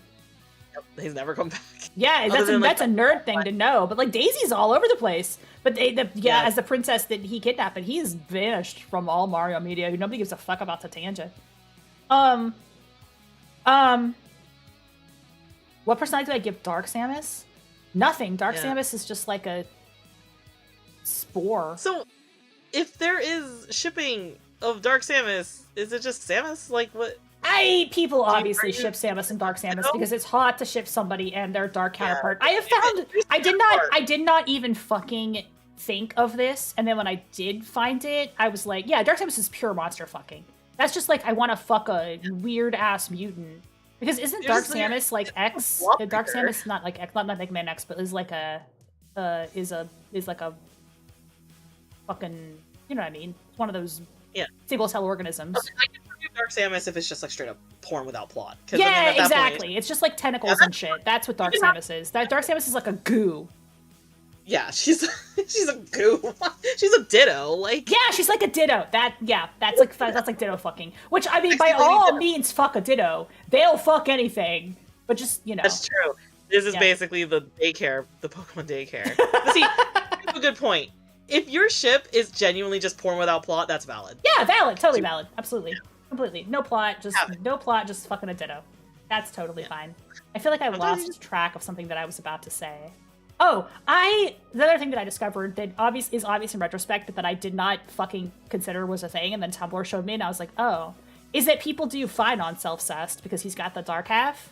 He's never come back. Yeah, that's a nerd thing to know. But like Daisy's all over the place. But as the princess that he kidnapped, and he's vanished from all Mario media. Nobody gives a fuck about Tatanja. What personality do I give Dark Samus? Nothing. Dark Samus is just like a spore. So, if there is shipping of Dark Samus, is it just Samus? Like what? People obviously ship Samus and Dark Samus because it's hot to ship somebody and their dark counterpart. I have found I did not even fucking think of this, and then when I did find it, I was like, yeah, Dark Samus is pure monster fucking. That's just like I want to fuck a weird ass mutant. Because isn't Dark Samus like X? Dark Samus not like X, not like Man X, but is like a like a fucking, you know what I mean? It's one of those single cell organisms. I can forgive Dark Samus if it's just like straight up porn without plot. Yeah, exactly. It's just like tentacles and shit. That's what Dark Samus is. Dark Samus is like a goo. Yeah, she's a goo. She's a ditto. Like she's like a ditto. That's like ditto fucking. Which I mean, by all means, fuck a ditto. They'll fuck anything. But just That's true. This is basically the daycare, the Pokemon daycare. But see, you have a good point. If your ship is genuinely just porn without plot, that's valid. Yeah, valid. Totally valid. Absolutely. Completely. No plot, just fucking a ditto. That's totally fine. I feel like I lost track of something that I was about to say. Oh, the other thing that I discovered that is obvious in retrospect, but that I did not fucking consider was a thing, and then Tumblr showed me, and I was like, oh, is that people do fine on Self-Cest because he's got the dark half?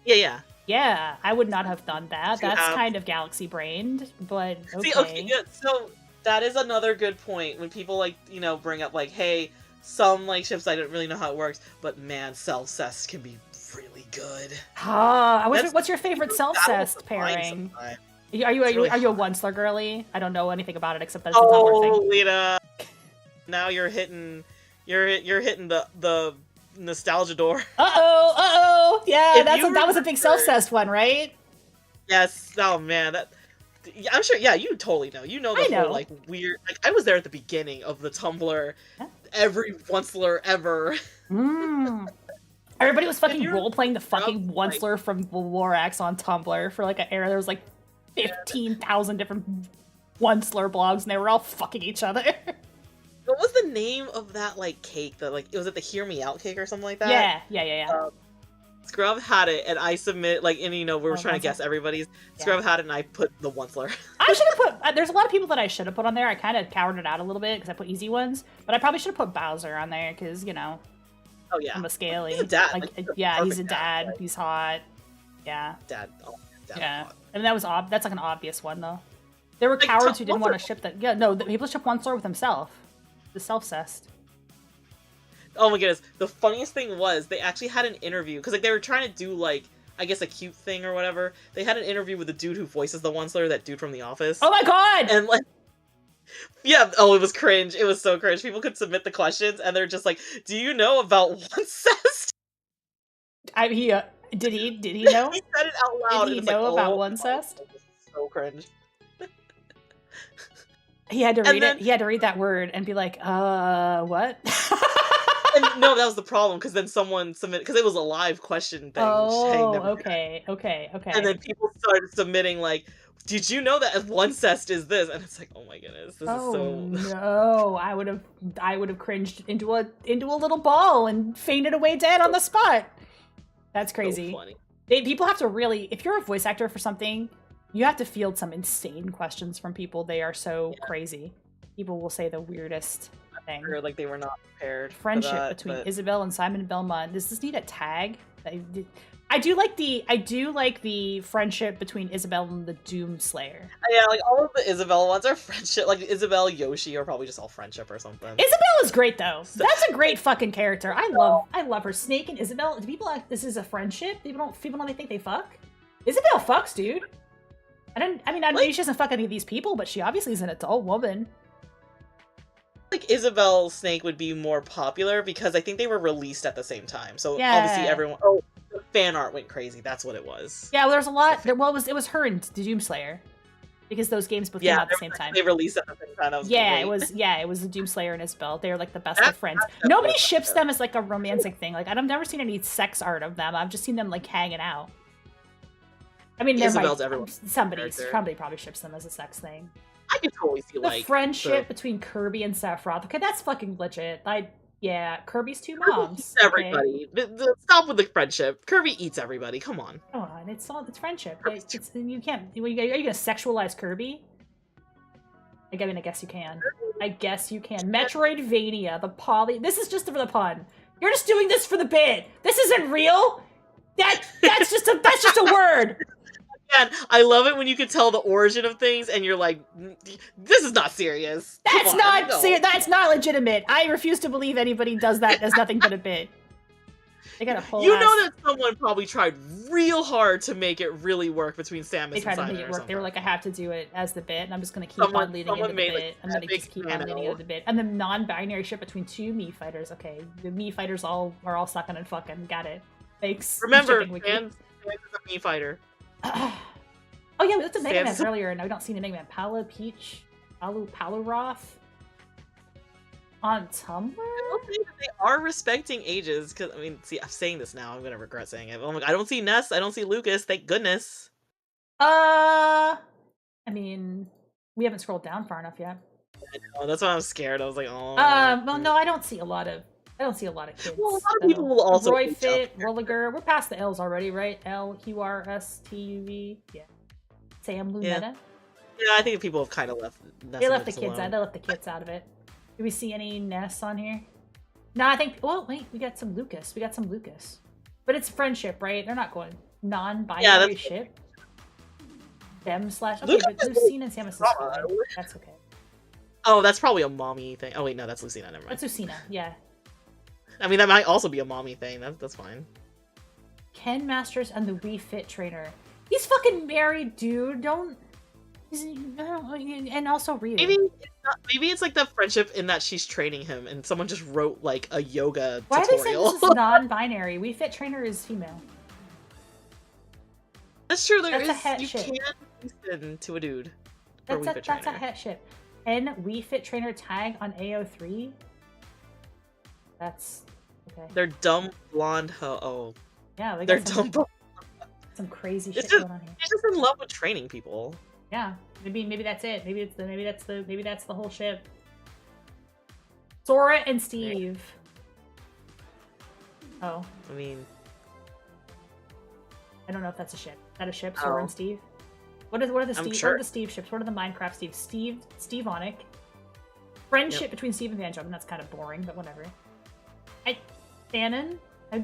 Yeah. Yeah, I would not have done that. That's kind of galaxy-brained, but okay. See, okay, good. So that is another good point when people, like, you know, bring up, like, hey, some, like, ships, I don't really know how it works, but man, Self-Cest can be really good. What's your favorite Self-Cest pairing? Are you a Onceler girly? I don't know anything about it except that it's a Tumblr thing. Oh, Lita! Now you're hitting the nostalgia door. Uh-oh! Yeah, that was a big Self-Cest one, right? Yes. Oh man, I'm sure. Yeah, you totally know. You know the whole like weird. Like I was there at the beginning of the Tumblr. Every Onceler ever. Everybody was fucking role-playing the fucking Onceler from Lorax on Tumblr for like an era. There was like 15,000 different Onceler blogs, and they were all fucking each other. What was the name of that like cake? That like was it the Hear Me Out cake or something like that? Yeah. Scrub had it, and I submit like, and you know we were trying to guess everybody's. Scrub had it, and I put the Onceler. I should have put. There's a lot of people that I should have put on there. I kind of cowered it out a little bit because I put easy ones, but I probably should have put Bowser on there because you know. Oh yeah. I'm a scaly. He's a dad. Like, he's a dad. Like, he's hot. Yeah. Dad. Yeah. And that was that's like an obvious one though. There were cowards who didn't want to ship that. Yeah, no, people ship Onceler with himself. The Self-Cest. Oh my goodness. The funniest thing was they actually had an interview because like they were trying to do like I guess a cute thing or whatever. They had an interview with the dude who voices the Onceler, that dude from The Office. Oh my god! And like yeah, it was cringe. It was so cringe. People could submit the questions and they're just like, do you know about Onceler? He did he know? He said it out loud. Did he know about one cest? So cringe. He had to read it. He had to read that word and be like, what? And no, that was the problem, because then someone submitted, because it was a live question thing. Oh, okay. And then people started submitting like, did you know that one cest is this? And it's like, oh my goodness, this is so. No, I would have cringed into a little ball and fainted away dead on the spot. That's crazy. So funny. People have to really, if you're a voice actor for something, you have to field some insane questions from people. They are so crazy. People will say the weirdest thing. Like they were not prepared. Friendship between Isabel and Simon Belmont. Does this need a tag? I do like the friendship between Isabel and the Doomslayer. Yeah, like all of the Isabel ones are friendship. Like Isabel, Yoshi are probably just all friendship or something. Isabel is great though. That's a great fucking character. I love her. Snake and Isabel. Do people act this is a friendship? People don't think they fuck? Isabel fucks, dude. I mean, maybe she doesn't fuck any of these people, but she obviously is an adult woman. Like Isabel Snake would be more popular because I think they were released at the same time. So obviously everyone. Oh, the fan art went crazy. That's what it was. Yeah, well, there's a lot. It was her and Doomslayer, because those games both came out at the same time. They released at the same time. That was it was the Doomslayer and Isabel. They were like the best of friends. Nobody ships them as like a romantic thing. Like I've never seen any sex art of them. I've just seen them like hanging out. I mean, Isabel's everyone. Somebody probably ships them as a sex thing. I could totally see the friendship between Kirby and Sephiroth. Okay, that's fucking legit. Kirby's two moms. Eats everybody. Okay. Stop with the friendship. Kirby eats everybody. Come on. Come on, it's friendship. You can't. Are you gonna sexualize Kirby? I guess you can. Metroidvania, the poly. This is just for the pun. You're just doing this for the bit. This isn't real. That's just a word. And I love it when you can tell the origin of things and you're like, this is not serious. That's not legitimate. I refuse to believe anybody does that as nothing but a bit. They got a whole know that someone probably tried real hard to make it really work between Samus and Simon. They tried to make it work. They were like, I have to do it as the bit, and I'm just going to keep on leading into the bit. I'm going to just keep on leading into the bit. And the non-binary ship between two Mii fighters. Okay, the Mii fighters are all sucking and fucking. Got it. Thanks. Remember, Sans is a Mii fighter. Oh yeah, we looked at Mega Man earlier, and we don't see the Mega Man. Palu Peach, Palu Roth on Tumblr. They are respecting ages, because I mean, see, I'm saying this now. I'm gonna regret saying it. I don't see Ness. I don't see Lucas. Thank goodness. I mean, we haven't scrolled down far enough yet. I know, that's why I'm scared. I was like, oh. Well, no, I don't see a lot of kids. Well, a lot of people will also. Roy Fit, Rolliger. We're past the L's already, right? LQRSTUV. Yeah. Sam Lumeta. Yeah, I think people have kind of left. They left the kids out. They left the kids out of it. Do we see any Ness on here? No, I think. Oh wait, we got some Lucas. But it's friendship, right? They're not going non-binary ship. Them / okay, Lucas, but Lucina and Samus is fine. That's okay. Oh, that's probably a mommy thing. Oh wait, no, that's Lucina. Never mind. That's Lucina. Yeah. I mean, that might also be a mommy thing. That's fine. Ken Masters and the Wii Fit trainer. He's fucking married, dude. And also Ryu. Maybe it's like the friendship in that she's training him, and someone just wrote like a yoga tutorial. Why are they saying this is non-binary? Wii Fit trainer is female. That's true. You ship. can't listen to a dude. That's a het ship. And Wii Fit trainer tag on AO3. That's okay. They're dumb blonde. Oh. Yeah, they're dumb. Some crazy shit going on here. He's just in love with training people. Yeah, maybe that's it. Maybe that's the whole ship. Sora and Steve. Oh. I mean, I don't know if that's a ship. Is that a ship? Sora and Steve. What are the Steve? Sure. What are the Steve ships? What are the Minecraft Steve? Steve Onic. Friendship between Steve and Banjo. I mean, that's kind of boring, but whatever. Shannon. I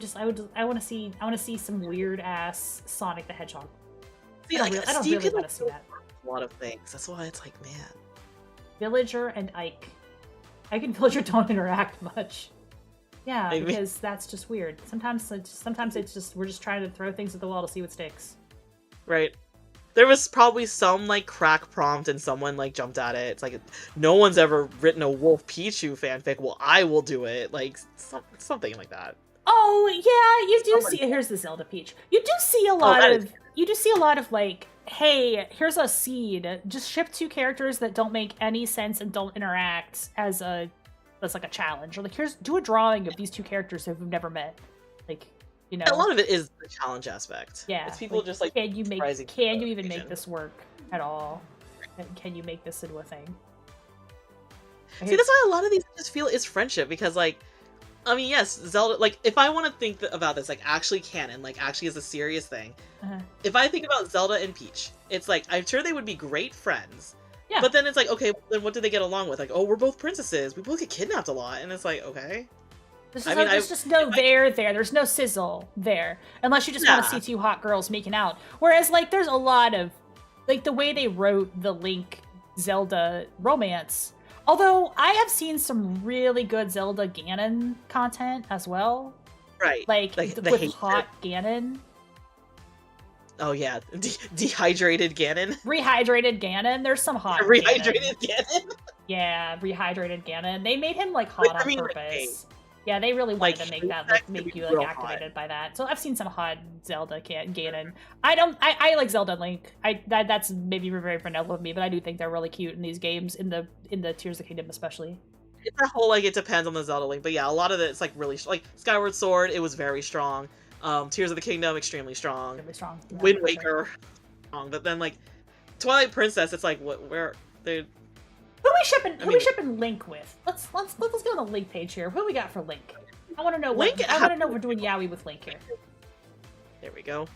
want to see some weird ass Sonic the Hedgehog. See, I don't really want to see that. A lot of things. That's why it's like, man. Villager and Ike. Ike and Villager don't interact much. Yeah, because that's just weird. Sometimes it's just we're just trying to throw things at the wall to see what sticks. Right. There was probably some like crack prompt and someone like jumped at it. It's like no one's ever written a Wolf Pichu fanfic. Well, I will do it. Like something like that. Oh yeah, you do see. Here's the Zelda Peach. You do see a lot of. You do see a lot of like, hey, here's a seed. Just ship 2 characters that don't make any sense and don't interact as like a challenge. Or like, do a drawing of these 2 characters that we've never met. Like, you know, a lot of it is the challenge aspect. Yeah, it's people just like, can you even make this work at all? Can you make this into a thing? See, that's why a lot of these I just feel is friendship, because like, I mean, yes, Zelda, like, if I want to think about this, like, actually canon, like, actually is a serious thing, if I think about Zelda and Peach, it's like, I'm sure they would be great friends, but then it's like, okay, then what do they get along with? Like, oh, we're both princesses, we both get kidnapped a lot, and it's like, okay. There's just no there. There's no sizzle there. Unless you just want to see 2 hot girls making out. Whereas, like, there's a lot of, like, the way they wrote the Link-Zelda romance. Although, I have seen some really good Zelda Ganon content as well. Right. Like with hot Ganon. Oh, yeah. Dehydrated Ganon. Rehydrated Ganon. There's some hot Rehydrated Ganon? Yeah, rehydrated Ganon. They made him, like, hot on purpose. Yeah, they really wanted to make that, like, make you, like, activated by that. So I've seen some hot Zelda Ganon. I like Zelda and Link. That's maybe very vanilla of me, but I do think they're really cute in these games, in the Tears of the Kingdom especially. It's a whole, like, it depends on the Zelda Link, but yeah, a lot of it's, like, really, like, Skyward Sword, it was very strong. Tears of the Kingdom, extremely strong. Extremely strong. Yeah, Wind Waker, strong. But then, like, Twilight Princess, it's like, where, they... Who are we shipping Link with? Let's go on the Link page here. What do we got for Link? I want to know. I want to know. We're doing yaoi with Link here. There we go.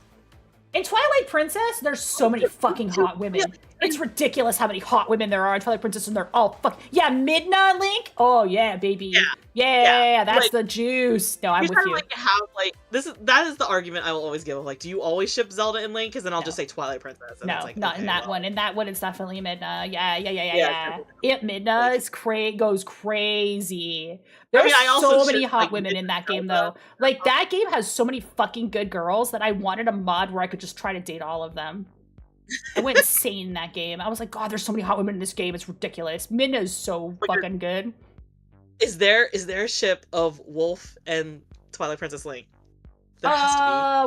In Twilight Princess, there's so many fucking hot women. It's ridiculous how many hot women there are in Twilight Princess, and they're all Midna Link. Oh yeah, baby. Yeah, that's like, the juice. No, I'm with you. Like, have, like, that is the argument I will always give. Of, like, do you always ship Zelda and Link? Because then I'll just say Twilight Princess. And no, it's like, not okay, in that one. In that one, it's definitely Midna. Yeah. Midna goes crazy. There's so many hot women in that game, though. Like, that game has so many fucking good girls that I wanted a mod where I could just try to date all of them. I went insane in that game. I was like, God, there's so many hot women in this game. It's ridiculous. Midna is so fucking good. Is there a ship of Wolf and Twilight Princess Link? There has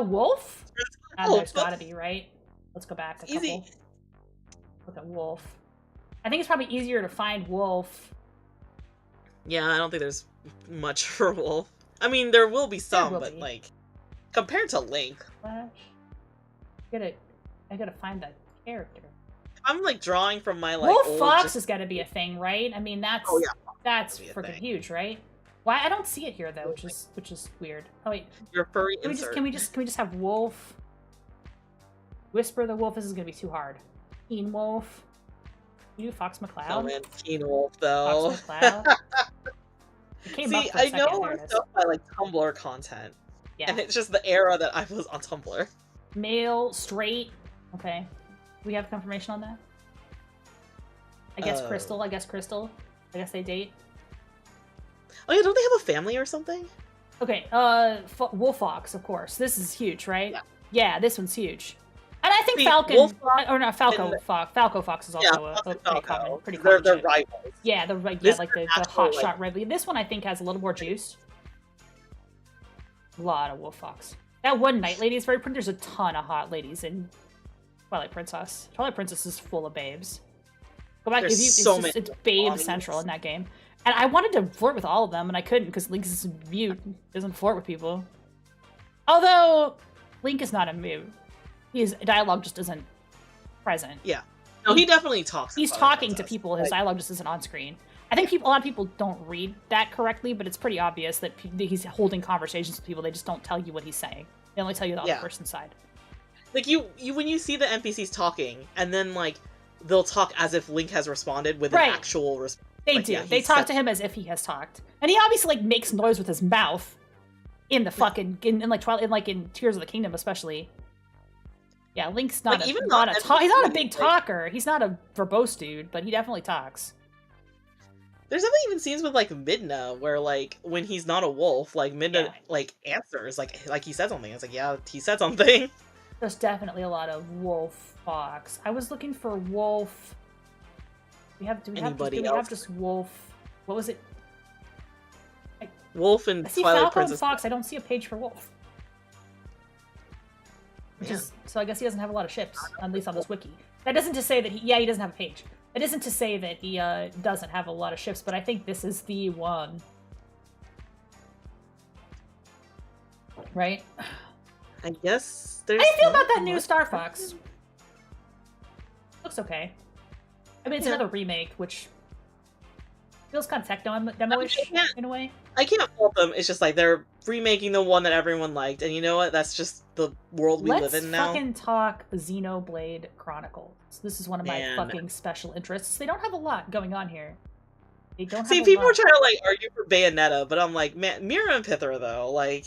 to be. Wolf? There's gotta be, right? Let's go back a couple. Easy. Look at Wolf. I think it's probably easier to find Wolf. Yeah, I don't think there's much for Wolf. I mean, there will be some, but like, compared to Link. Flash. I gotta find that character. I'm like drawing from my like. Wolf Fox has got to be a thing, right? I mean, that's freaking huge, right? Why I don't see it here though, which is weird. Oh wait, your furry insert. Can we just have Wolf? Whisper the Wolf. This is gonna be too hard. Teen Wolf. You do Fox McCloud. Oh man, Teen Wolf though. Fox McCloud. See, I know we're stuff by like Tumblr content. Yeah. And it's just the era that I was on Tumblr. Male, straight. Okay. We have confirmation on that? I guess Crystal. I guess they date. Oh yeah, don't they have a family or something? Okay, Wolf Fox, of course. This is huge, right? Yeah, this one's huge. And I think Falco Fox is also pretty common. They're rivals. Yeah, like the hot shot rival. This one I think has a little more juice. A lot of Wolf Fox. That one Night Lady is very pretty. There's a ton of hot ladies in Twilight Princess. Twilight Princess is full of babes. Go back. It's babe central in that game. And I wanted to flirt with all of them, and I couldn't because Link is mute. Doesn't flirt with people. Although Link is not a mute. His dialogue just isn't present. Yeah. No, he definitely talks. He's talking to people. His dialogue just isn't on screen. I think a lot of people don't read that correctly, but it's pretty obvious that he's holding conversations with people. They just don't tell you what he's saying. They only tell you the other person's side. Like you when you see the NPCs talking, and then like they'll talk as if Link has responded with an actual response. They do. Yeah, they talk to him as if he has talked, and he obviously like makes noise with his mouth in the fucking in like Twilight, in Tears of the Kingdom especially. Yeah, Link's not he's not a big talker. He's not a verbose dude, but he definitely talks. There's definitely even scenes with like Midna where like when he's not a wolf, like Midna like answers like he said something. It's like, yeah, he said something. There's definitely a lot of Wolf Fox. I was looking for Wolf. Do we have just Wolf? What was it? Wolf and I see Twilight Falco Princess. and Fox. I don't see a page for Wolf. Which is, so I guess he doesn't have a lot of ships, at least on this wiki. That isn't to say that he doesn't have a page. That isn't to say that he doesn't have a lot of ships, but I think this is the one. Right? I guess there's. How do you feel about that new Star Fox? Looks okay. I mean, it's another remake, which feels kind of tech-demo-ish in a way. I can't fault them. It's just like they're remaking the one that everyone liked, and you know what? That's just the world we live in now. Let's fucking talk Xenoblade Chronicles. This is one of my fucking special interests. They don't have a lot going on here. They don't. See, people were trying to like argue for Bayonetta, but I'm like, man, Mira and Pythra though, like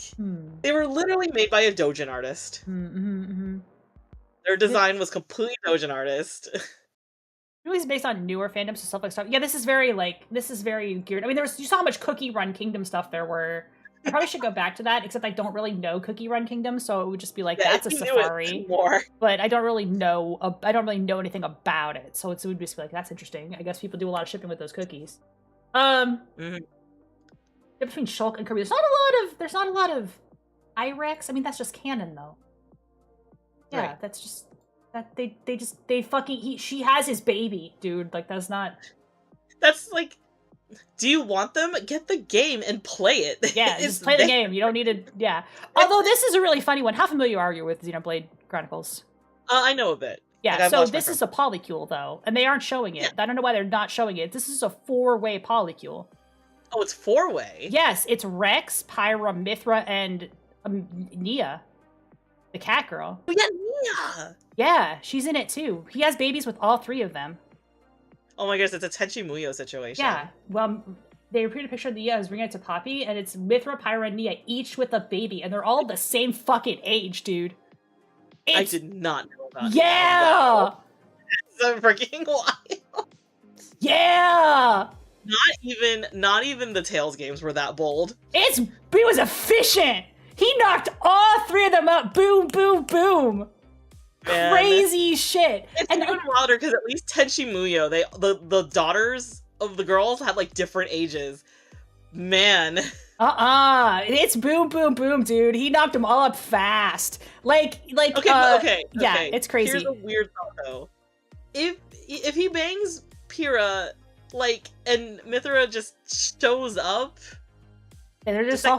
they were literally made by a Dojin artist. Their design was completely Dojin artist. It was based on newer fandoms, so stuff like stuff. Yeah, this is very geared. I mean, you saw how much Cookie Run Kingdom stuff there were. I probably should go back to that, except I don't really know Cookie Run Kingdom, so it would just be like, that's a safari. But I don't really know anything about it, so it would just be like, that's interesting. I guess people do a lot of shipping with those cookies. Between Shulk and Kirby, there's not a lot of IREX. I mean, that's just canon, though. Yeah, right. That's just that she has his baby, dude. Like, that's not. That's like. Do you want them? Get the game and play it. Yeah, just play the game. You don't need to. Yeah. Although this is a really funny one. How familiar are you with Xenoblade Chronicles? I know a bit. Yeah. Like, so this is a polycule though, and they aren't showing it. Yeah. I don't know why they're not showing it. This is a 4-way polycule. Oh, it's 4-way. Yes, it's Rex, Pyra, Mithra, and Nia, the cat girl. We got Nia. Yeah, she's in it too. He has babies with all 3 of them. Oh my gosh, it's a Tenchi Muyo situation. Yeah, well, they reprinted a picture of Nia as bringing it to Poppy, and it's Mithra, Pyra, and Nia, each with a baby, and they're all the same fucking age, dude. I did not know about that. Yeah! Wow. That's so freaking wild. Yeah! Not even the Tales games were that bold. It was efficient! He knocked all 3 of them out, boom, boom, boom! Man. Crazy shit. It's even wilder because at least Tenchi Muyo, the daughters of the girls had like different ages. Man. It's boom, boom, boom, dude. He knocked them all up fast. Okay. Yeah, it's crazy. Here's a weird thought though. If he bangs Pyra, like, and Mithra just shows up, and they're just all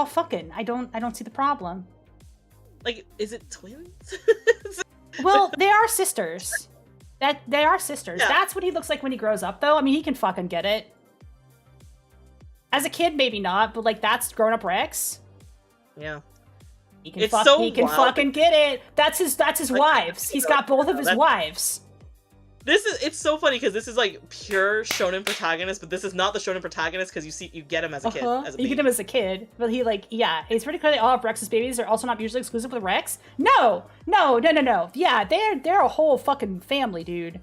fucking. I don't see the problem. Like, is it twins? Well, they are sisters. They are sisters. Yeah. That's what he looks like when he grows up, though. I mean, he can fucking get it. As a kid, maybe not, but like that's grown-up Rex. Yeah. He can fucking get it. That's his wives. He's got both of his wives. It's so funny because this is like pure shonen protagonist, but this is not the shonen protagonist because you get him as a kid. You get him as a kid, but it's pretty clear they all have Rex's babies. They're also not usually exclusive with Rex. No. Yeah, they're a whole fucking family, dude.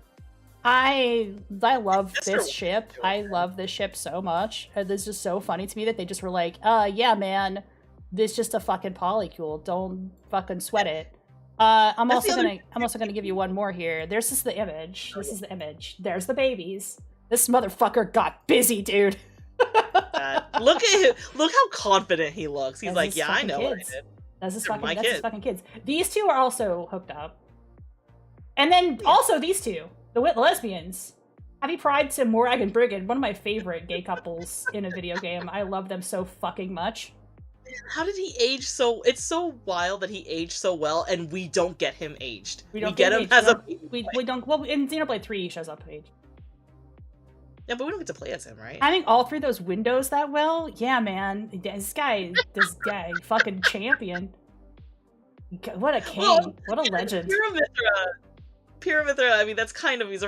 I love this ship. I love this ship so much. This is just so funny to me that they just were like, yeah, man, this is just a fucking polycule. Don't fucking sweat it. I'm also gonna give you one more here. This is the image. There's the babies. This motherfucker got busy, dude. Look at him. Look how confident he looks. He's like, yeah, I know what I did. That's his fucking kids. These 2 are also hooked up. And then also these 2, the lesbians. Happy Pride to Morag and Brigid, one of my favorite gay couples in a video game. I love them so fucking much. How did he age so? It's so wild that he aged so well, and we don't get him aged. We get him as a. We don't. Well, in Xenoblade 3, he shows up aged. Yeah, but we don't get to play as him, right? Having all 3 of those windows that well, yeah, man. This guy, fucking champion. What a king! Well, what a legend! Pyra Mithra, I mean, that's kind of, there's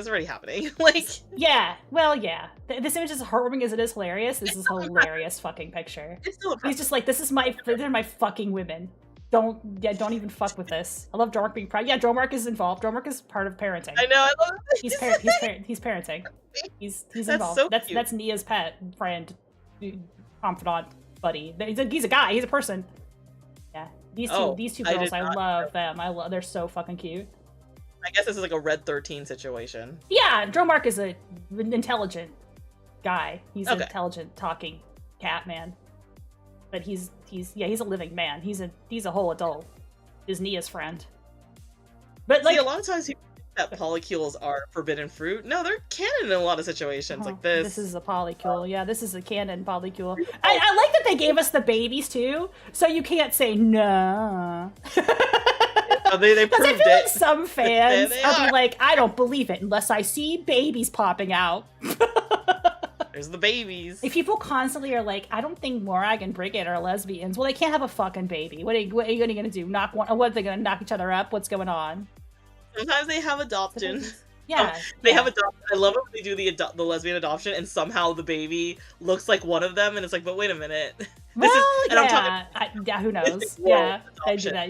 already happening. Like, yeah, well, yeah. This image is as heartwarming as it is hilarious. This is a hilarious fucking picture. He's just like, they're my fucking women. Don't even fuck with this. I love Dromark being proud. Yeah, Dromark is involved. Dromark is part of parenting. I know, I love it. He's parenting. He's involved. So that's Nia's pet friend, confidant, buddy. He's a guy. He's a person. Yeah, these two girls, I love them. They're so fucking cute. I guess this is like a Red 13 situation. Yeah, Dromark is an intelligent guy. He's an intelligent talking cat man. But he's a living man. He's a whole adult. His Nia's friend. But like a lot of times people think that polycules are forbidden fruit. No, they're canon in a lot of situations like this. This is a polycule. Yeah, this is a canon polycule. I like that they gave us the babies too, so you can't say no. They proved I feel it. like some fans will be like, I don't believe it unless I see babies popping out. There's the babies. If people constantly are like, I don't think Morag and Brigid are lesbians. Well, they can't have a fucking baby. What are you gonna do? What are they gonna knock each other up? What's going on? Sometimes they have adoption. Yeah, they have adoption. I love it when they do the lesbian adoption, and somehow the baby looks like one of them, and it's like, but wait a minute. I'm talking, who knows? Yeah, I do that.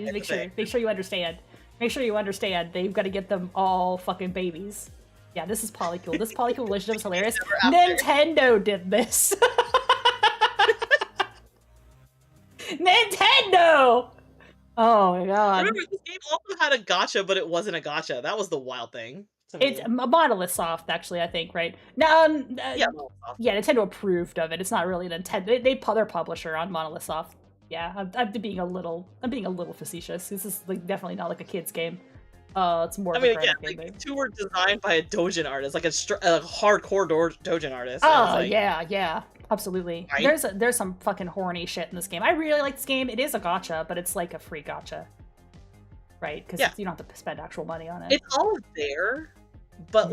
Make sure you understand. Make sure you understand. They've got to get them all fucking babies. Yeah, this is polycule. This polycule relationship is hilarious. Nintendo did this. Nintendo! Oh my god. Remember, this game also had a gacha, but it wasn't a gacha. That was the wild thing. It's a Monolith Soft, actually, I think, right? No, yeah, Nintendo approved of it. It's not really Nintendo. They their publisher on Monolith Soft. Yeah, I'm being a little facetious. This is like definitely not like a kid's game. It's more. Like, two were designed by a doujin artist, like a hardcore doujin artist. Oh yeah, absolutely. Right? There's some fucking horny shit in this game. I really like this game. It is a gacha, but it's like a free gacha, right? Because you don't have to spend actual money on it. It's all there, but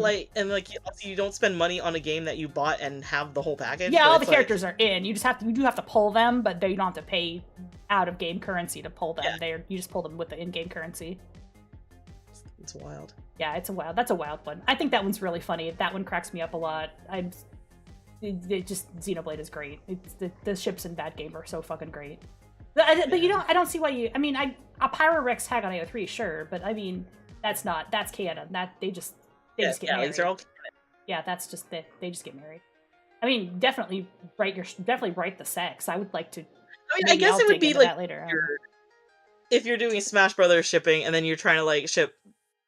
you don't spend money on a game that you bought and have the whole package. Yeah, all the characters are in. You do have to pull them, but you don't have to pay out of game currency to pull them. Yeah. You just pull them with the in-game currency. It's wild. Yeah, that's a wild one. I think that one's really funny. That one cracks me up a lot. Xenoblade is great. The ships in that game are so fucking great. But I don't see why you. I mean, a Pyrorex tag on AO3, sure, but I mean, that's canon. That they just get married. These are all canon. Yeah, that's just they just get married. I mean, definitely write the sex. I would like to. I guess it would be like later. If you're doing Smash Brothers shipping and then you're trying to like ship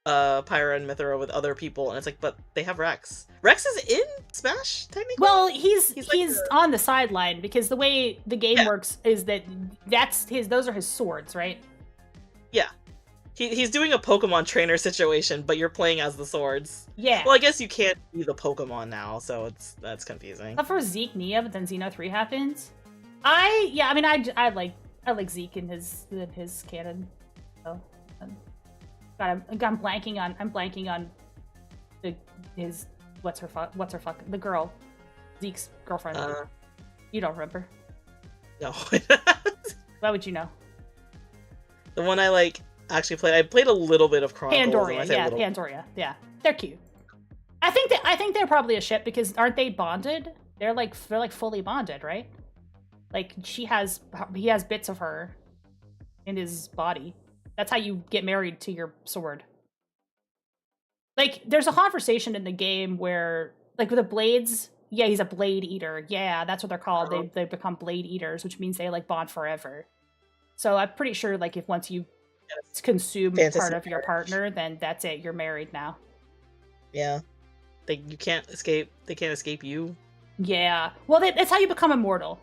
Pyra and Mythra with other people, and it's like, but they have Rex. Rex is in Smash, technically? Well, he's on the sideline, because the way the game works is that those are his swords, right? Yeah. He's doing a Pokemon trainer situation, but you're playing as the swords. Yeah. Well, I guess you can't be the Pokemon now, so that's confusing. But for Zeke Nia, but then Xeno 3 happens. I like Zeke in his canon. So I'm blanking on his what's her fuck the girl, Zeke's girlfriend. You don't remember? No. Why would you know? The one I actually played. I played a little bit of Chronicles. Pandoria. Yeah, they're cute. I think they're probably a ship, because aren't they bonded? They're like fully bonded, right? Like he has bits of her in his body. That's how you get married to your sword. Like, there's a conversation in the game where, like, with the blades, yeah, he's a blade eater. Yeah, that's what they're called. They become blade eaters, which means they like bond forever. So I'm pretty sure, like, if once you consume part of your partner, then that's it. You're married now. Yeah, they can't escape you. Yeah, well, that's how you become immortal.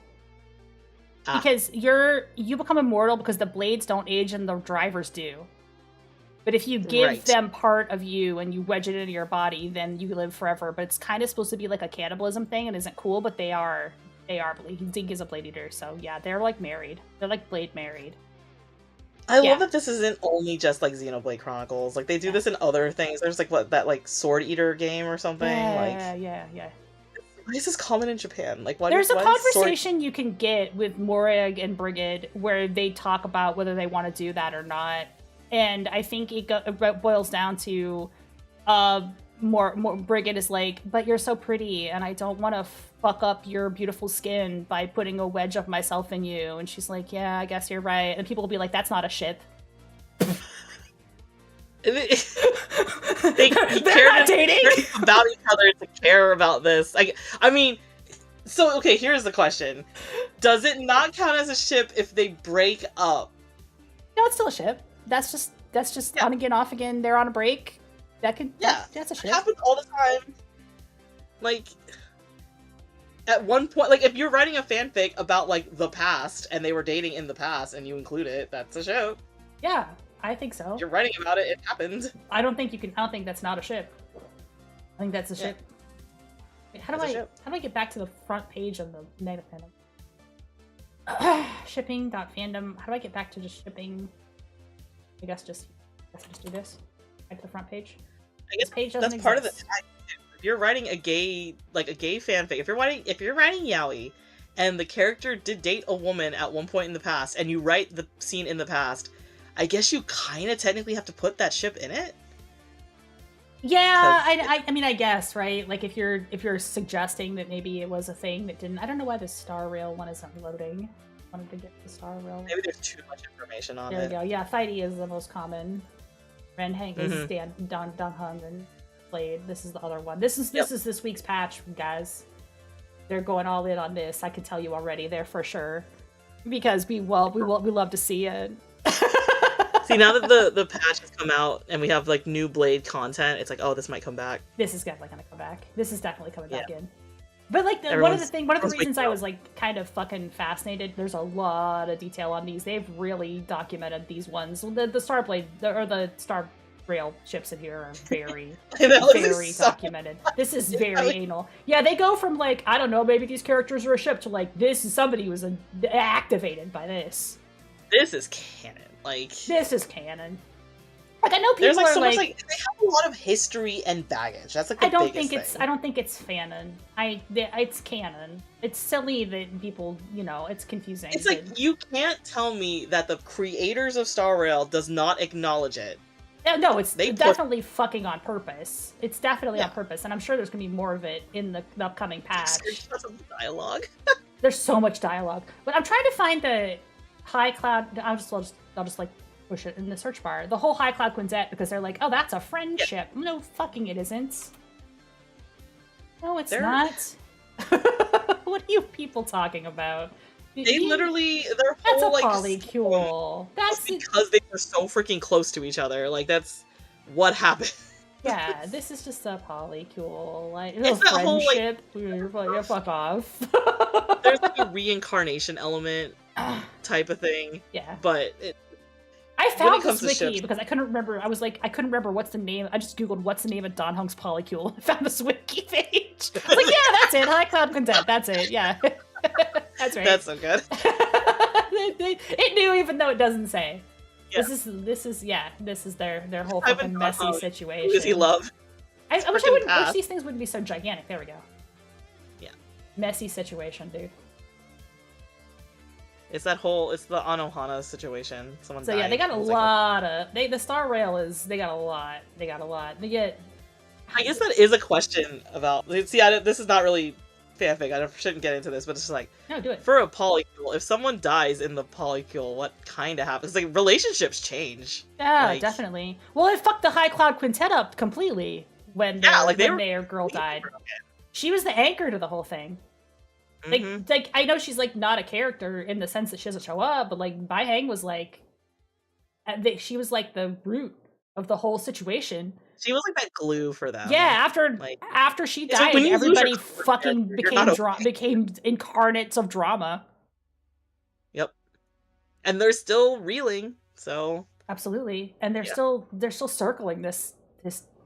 Because you become immortal because the blades don't age and the drivers do. But if you give them part of you and you wedge it into your body, then you live forever. But it's kind of supposed to be like a cannibalism thing and isn't cool, but they are Zeke is a blade eater, so yeah, they're like married. They're like blade married. I love that this isn't only just like Xenoblade Chronicles. Like, they do this in other things. There's like that Sword Eater game or something. Yeah. Why is this common in Japan? Like, there's a conversation you can get with Morag and Brigid where they talk about whether they want to do that or not, and I think it boils down to more Brigid is like, but you're so pretty, and I don't want to fuck up your beautiful skin by putting a wedge of myself in you, and she's like, yeah, I guess you're right, and people will be like, that's not a ship. They're not dating about each other to care about this. I mean, so okay, here's the question: does it not count as a ship if they break up? No, it's still a ship. That's just on again, off again. They're on a break. That's a ship. It happens all the time. Like, at one point, like, if you're writing a fanfic about, like, the past, and they were dating in the past, and you include it, that's a ship. Yeah, I think so. If you're writing about it, it happened. I don't think that's not a ship. I think that's a ship. Wait, how do I get back to the front page of the Mega Fandom? Shipping.fandom. How do I get back to just shipping? I guess just do this. Back to the front page. I guess this page doesn't that's exist. part of the tag. If you're writing a gay fanfic, if you're writing yaoi, and the character did date a woman at one point in the past, and you write the scene in the past, I guess you kind of technically have to put that ship in it. Yeah, I mean, I guess, right? Like, if you're suggesting that maybe it was a thing that didn't. I don't know why the Star Rail one isn't loading. I wanted to get the Star Rail. Maybe there's too much information on it. There we go. Yeah, Fighty is the most common. Renheng is Dong Hung and Blade. This is the other one. This is this week's patch, guys. They're going all in on this. I can tell you already. They're for sure, because we love to see it. See, now that the patch has come out and we have, like, new Blade content, it's like, oh, this might come back. This is definitely gonna come back. This is definitely coming back in. But, like, one of the reasons I was, like, kind of fucking fascinated, there's a lot of detail on these. They've really documented these ones. The Starblade, or the Star Rail ships in here are very, very documented. This is very anal. Yeah, they go from, like, I don't know, maybe these characters are a ship, to, like, this is somebody who was activated by this. This is canon. Like, this is canon. Like, I know people there's, like, are so like, much, like, they have a lot of history and baggage. That's, like, the I don't biggest think it's thing. I don't think it's fanon. It's canon. It's silly that people, you know, it's confusing. It's like, you can't tell me that the creators of Star Rail does not acknowledge it. No, it's definitely fucking on purpose. It's definitely on purpose, and I'm sure there's gonna be more of it in the upcoming patch. There's dialogue. There's so much dialogue, but I'm trying to find the High Cloud. I'll just like push it in the search bar. The whole High Cloud Quintet, because they're like, oh, that's a friendship. Yeah. No, fucking it isn't. No, it's not. What are you people talking about? They literally, their whole, that's a like, polycule. That's because they were so freaking close to each other. Like, that's what happened. Yeah, this is just a polycule. Like, it's that friendship. Whole, like, fuck off. There's, like, a reincarnation element type of thing. Yeah. But I found this wiki because I couldn't remember. I couldn't remember what's the name. I just googled what's the name of Don Hung's polycule. I found this wiki page. I was like, yeah, that's it. High Cloud Quintet. That's it. Yeah. That's right. That's so good. It knew even though it doesn't say. Yeah. This is their whole fucking messy situation. Who does he love? I wish these things wouldn't be so gigantic. There we go. Yeah. Messy situation, dude. It's the Anohana situation. Someone died. Yeah, they got a lot of the Star Rail they got a lot. They get. I guess that is a question about. See, this is not really fanfic. I shouldn't get into this, but it's just like, no, do it. For a polycule, if someone dies in the polycule, what kind of happens? Like, relationships change. Yeah, like, definitely. Well, it fucked the High Cloud Quintet up completely when their girl died. She was the anchor to the whole thing. Like I know she's, like, not a character in the sense that she doesn't show up, but, like, Bai Hang was like, she was like the root of the whole situation. She was like that glue for them. Yeah, after she died, like everybody fucking became incarnates of drama. Yep. And they're still reeling, so absolutely. And they're still circling this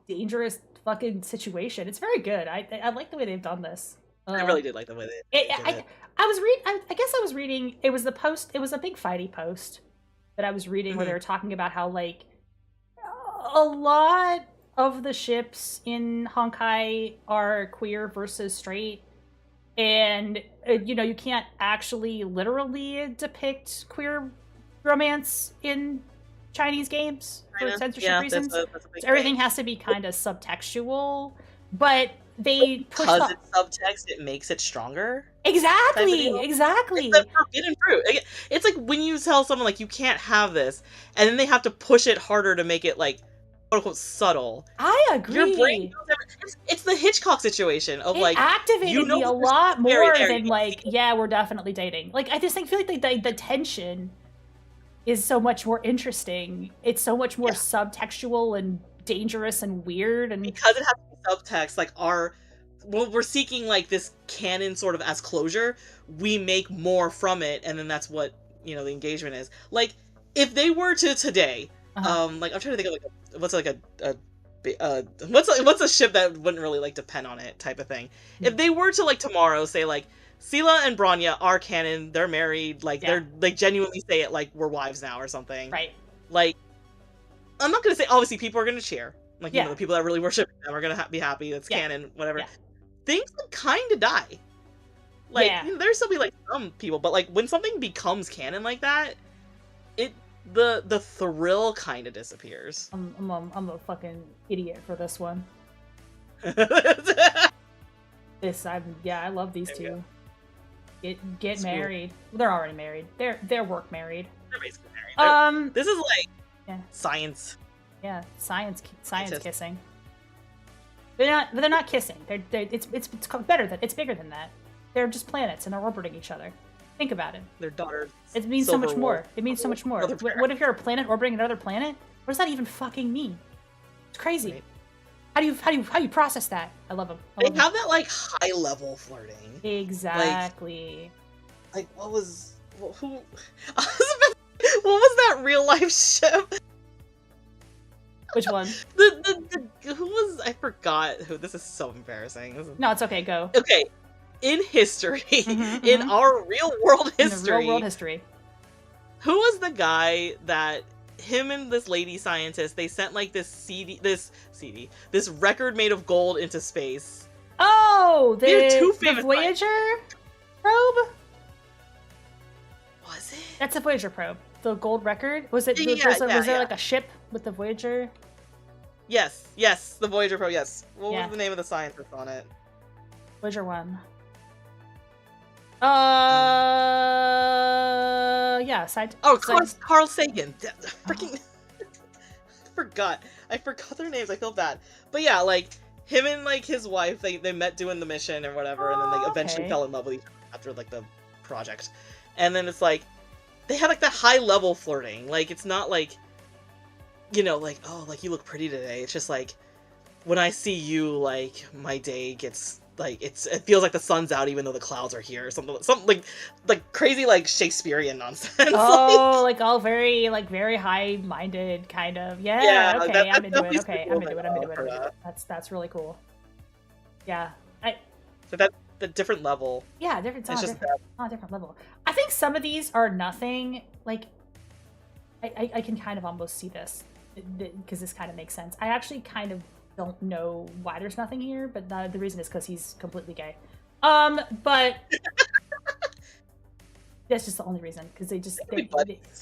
dangerous fucking situation. It's very good. I like the way they've done this. I really did like the way they did it. I guess I was reading, it was a big Fighty post that I was reading where they were talking about how, like, a lot of the ships in Honkai are queer versus straight, and you can't actually literally depict queer romance in Chinese games for censorship reasons. That's so everything has to be kind of subtextual, but they push because it's subtext, it makes it stronger. Exactly. It's the forbidden fruit. It's like when you tell someone, like, you can't have this, and then they have to push it harder to make it, like, quote unquote subtle. I agree. Your brain it's the Hitchcock situation of, like, activated me a lot more than, like, yeah, we're definitely dating. Like, I just feel like the tension is so much more interesting. It's so much more subtextual and dangerous and weird, and because it has to be subtext, like, our we're seeking like this canon sort of as closure, we make more from it, and then that's what, you know, the engagement is. Like, if they were to today, like I'm trying to think of like what's a ship that wouldn't really like depend on it type of thing. If they were to like tomorrow say like Sela and Bronya are canon, they're married, like they're like genuinely say it like we're wives now or something. Right. Like, I'm not gonna say obviously people are gonna cheer. Like, you know, the people that really worship them are gonna be happy. That's canon, whatever. Yeah. Things would kind of die. Like, you know, there's still be like some people, but like when something becomes canon like that, the thrill kind of disappears. I'm a fucking idiot for this one. I love these two. Get married. Cool. They're already married. They're work married. They're basically married. This is like science. Yeah, science kissing. They're not kissing. It's better than it's bigger than that. They're just planets and they're orbiting each other. Think about it. Their daughters. It means so much more. It means so much more. What if you're a planet orbiting another planet? What does that even fucking mean? It's crazy. Right. How do you process that? I love them. They have that like high level flirting. Exactly. Like what was that real life ship? Which one? Who was, I forgot who. This is so embarrassing. No, it's okay. Go. Okay, in history, in our real world history, who was the guy that him and this lady scientist, they sent like this record made of gold into space? Oh, the Voyager probe. Was it? That's a Voyager probe. The gold record? Was it? Was there like a ship with the Voyager? Yes, the Voyager probe. Yes. What was the name of the scientist on it? Voyager 1. Carl Sagan. Freaking I forgot their names. I feel bad. But yeah, like him and like his wife, they met doing the mission or whatever, and then they eventually fell in love with each other after like the project. And then it's like they had like that high level flirting. Like it's not like, you know, like, oh, like you look pretty today. It's just like when I see you, like my day gets like it feels like the sun's out even though the clouds are here or something like crazy like Shakespearean nonsense. Oh, like all very high minded kind of. Yeah, okay, I'm into it. Okay, I'm into it. That's really cool. Yeah. So that's the different level. Yeah, different level. I think some of these are nothing. Like, I can kind of almost see this because this kind of makes sense. I actually kind of don't know why there's nothing here, but the reason is because he's completely gay. But that's just the only reason because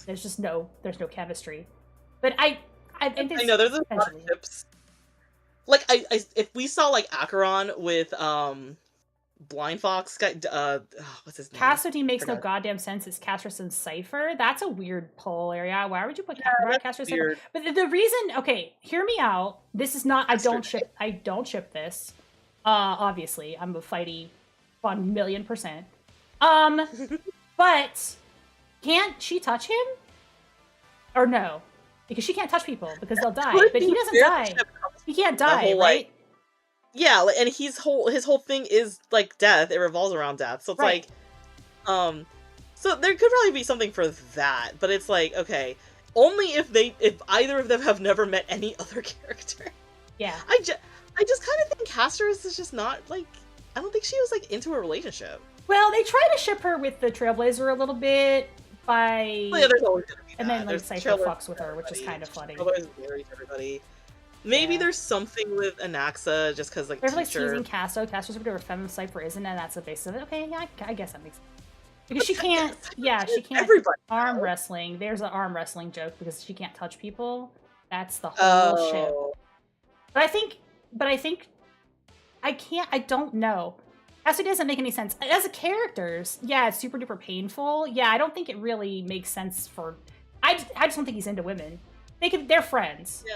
there's no chemistry. But I know there's a lot of tips. Like if we saw like Acheron with Blind Fox guy, what's his name? Cassidy makes no goddamn sense. It's Castris and Cypher. That's a weird poll area. Why would you put Castris and Cypher? But the reason, okay, hear me out. This is not. I don't ship this. Obviously, I'm a fighty 1,000,000%. But can't she touch him? Or no? Because she can't touch people because they'll die. But he doesn't die. He can't die, right? Yeah, and his whole thing is like death. It revolves around death. So it's like, so there could probably be something for that. But it's like, okay, only if either of them have never met any other character. Yeah. I just kind of think Castris is just not like. I don't think she was like into a relationship. Well, they try to ship her with the Trailblazer a little bit by. Well, yeah, there's always gonna be that. And then like Cypher fucks with her, which is kind of funny. Trailblazer marries everybody. Maybe there's something with Anaxa, just because like they're like teasing Casto. Casto's a bit of a feminine, Cypher isn't, and that's the basis of it. Okay, yeah, I guess that makes sense. Because she can't, she can't arm wrestling. There's an arm wrestling joke because she can't touch people. That's the whole ship. But I think, I don't know. Casto doesn't make any sense. As a characters, yeah, it's super duper painful. Yeah, I don't think it really makes sense for, I just don't think he's into women. They're friends. Yeah.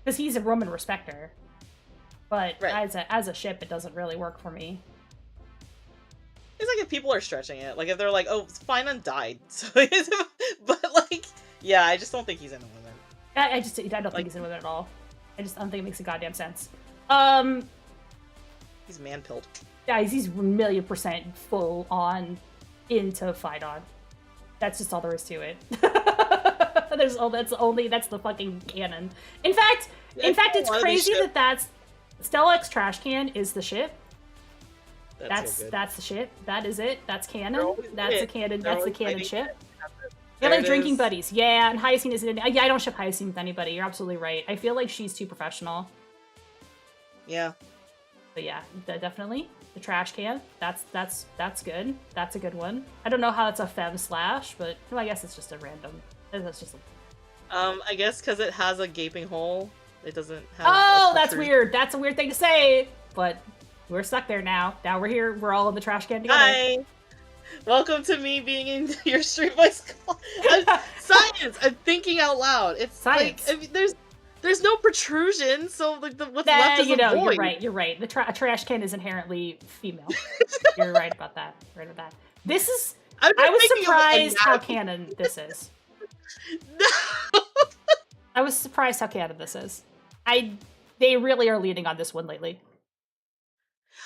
Because he's a Roman respecter. But as a ship, it doesn't really work for me. It's like if people are stretching it. Like if they're like, oh, Finan died. So, but like, yeah, I just don't think he's into women. I don't think he's into women at all. I don't think it makes a goddamn sense. He's man-pilled. Guys, he's 1,000,000% full on into Fidon. That's just all there is to it. That's the fucking canon. In fact, it's crazy that's Stella X Trash Can is the shit. That's the shit. That is it. That's canon. That's the canon. That's the canon shit. They're like drinking buddies. Yeah, and Hyacinth isn't. Yeah, I don't ship Hyacinth with anybody. You're absolutely right. I feel like she's too professional. Yeah. But yeah, definitely the Trash Can. That's good. That's a good one. I don't know how it's a femme slash, but well, I guess it's just a random. That's just. I guess because it has a gaping hole. It doesn't have. Oh, that's weird. That's a weird thing to say, but we're stuck there now. Now we're here. We're all in the Trash Can together. Hi. Welcome to me being in your Street Voice. Science. I'm thinking out loud. It's science. Like, I mean, there's no protrusion, so like what's left is a void. You're right. The trash can is inherently female. You're right about that. This is. I was surprised how canon this is. No. I was surprised how canon this is. They really are leaning on this one lately.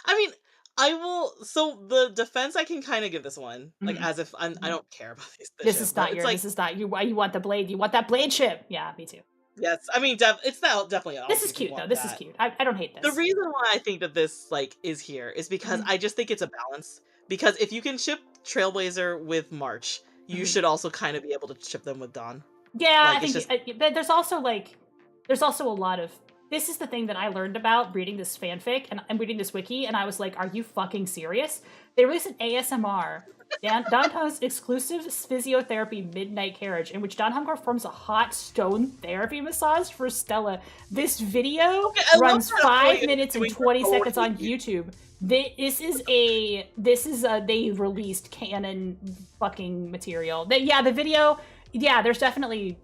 I mean, I will. So the defense I can kind of give this one, like as if I don't care about this is not your. Like, this is not you. Why you want the blade? You want that blade ship? Yeah, me too. Yes, I mean it's definitely. This is cute though. This is cute. I don't hate this. The reason why I think that this like is here is because I just think it's a balance. Because if you can ship Trailblazer with March, you should also kind of be able to ship them with Dawn. Yeah, like, I think. But there's also a lot of. This is the thing that I learned about reading this fanfic and I'm reading this wiki, and I was like, "Are you fucking serious?" They released an ASMR. Danhung's exclusive physiotherapy midnight carriage, in Don Hung performs a hot stone therapy massage for Stella. This video runs 5 minutes and 20 seconds on YouTube. This is they released canon fucking material. The video. Yeah, there's definitely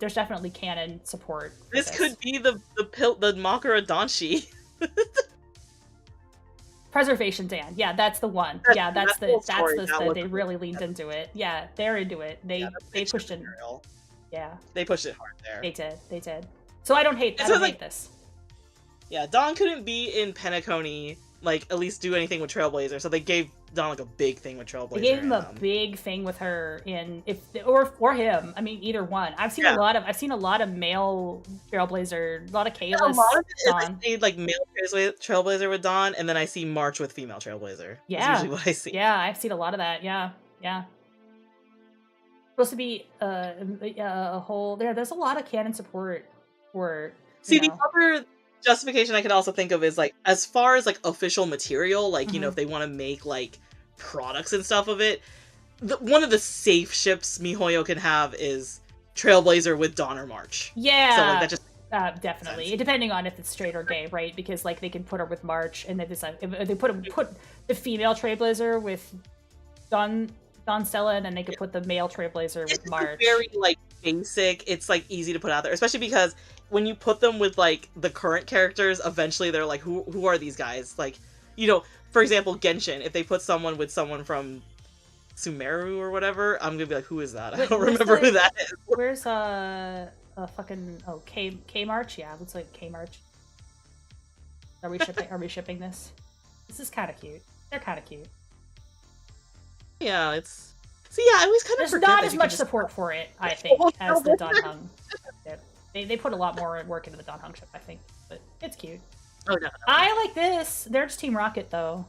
canon support. This could be the Makara Danshi. Preservation Dan. Yeah, that's the one. That's they really leaned into it. Yeah, they're into it. They pushed it. Yeah. They pushed it hard there. They did. So I don't hate this. Yeah, Dawn couldn't be in Penacony, like at least do anything with Trailblazer, so they gave Dawn like a big thing with Trailblazer. They gave him a big thing with her or him. I mean, either one. I've seen a lot of male Trailblazer, a lot of Kalis. A lot of it I see like male Trailblazer with Dawn, and then I see March with female Trailblazer. Yeah, that's usually what I see. Yeah, I've seen a lot of that. Yeah. Supposed to be a whole there's a lot of canon support for. The other justification I can also think of is like as far as like official material, like you know if they want to make like products and stuff of it, one of the safe ships MiHoYo can have is Trailblazer with Dawn or March. Yeah, so like that just definitely depending on if it's straight or gay, right? Because like they can put her with March, and they decide if they put the female Trailblazer with Dawn Stella, and then they could put the male Trailblazer with March. Very like basic. It's like easy to put out there, especially because when you put them with like the current characters, eventually they're like, who are these guys? Like, you know, for example, Genshin. If they put someone with someone from Sumeru or whatever, I'm gonna be like, who is that? I don't remember who that is. Where's a fucking K March? Yeah, looks like K March. Are we shipping this? This is kind of cute. They're kind of cute. Yeah, it's. So yeah, I always kind of forget. There's not as much support for it, I think, as the Dawn Hung. They put a lot more work into the Dawn Hung ship, I think, but it's cute. Oh no! I like this. They're just Team Rocket, though.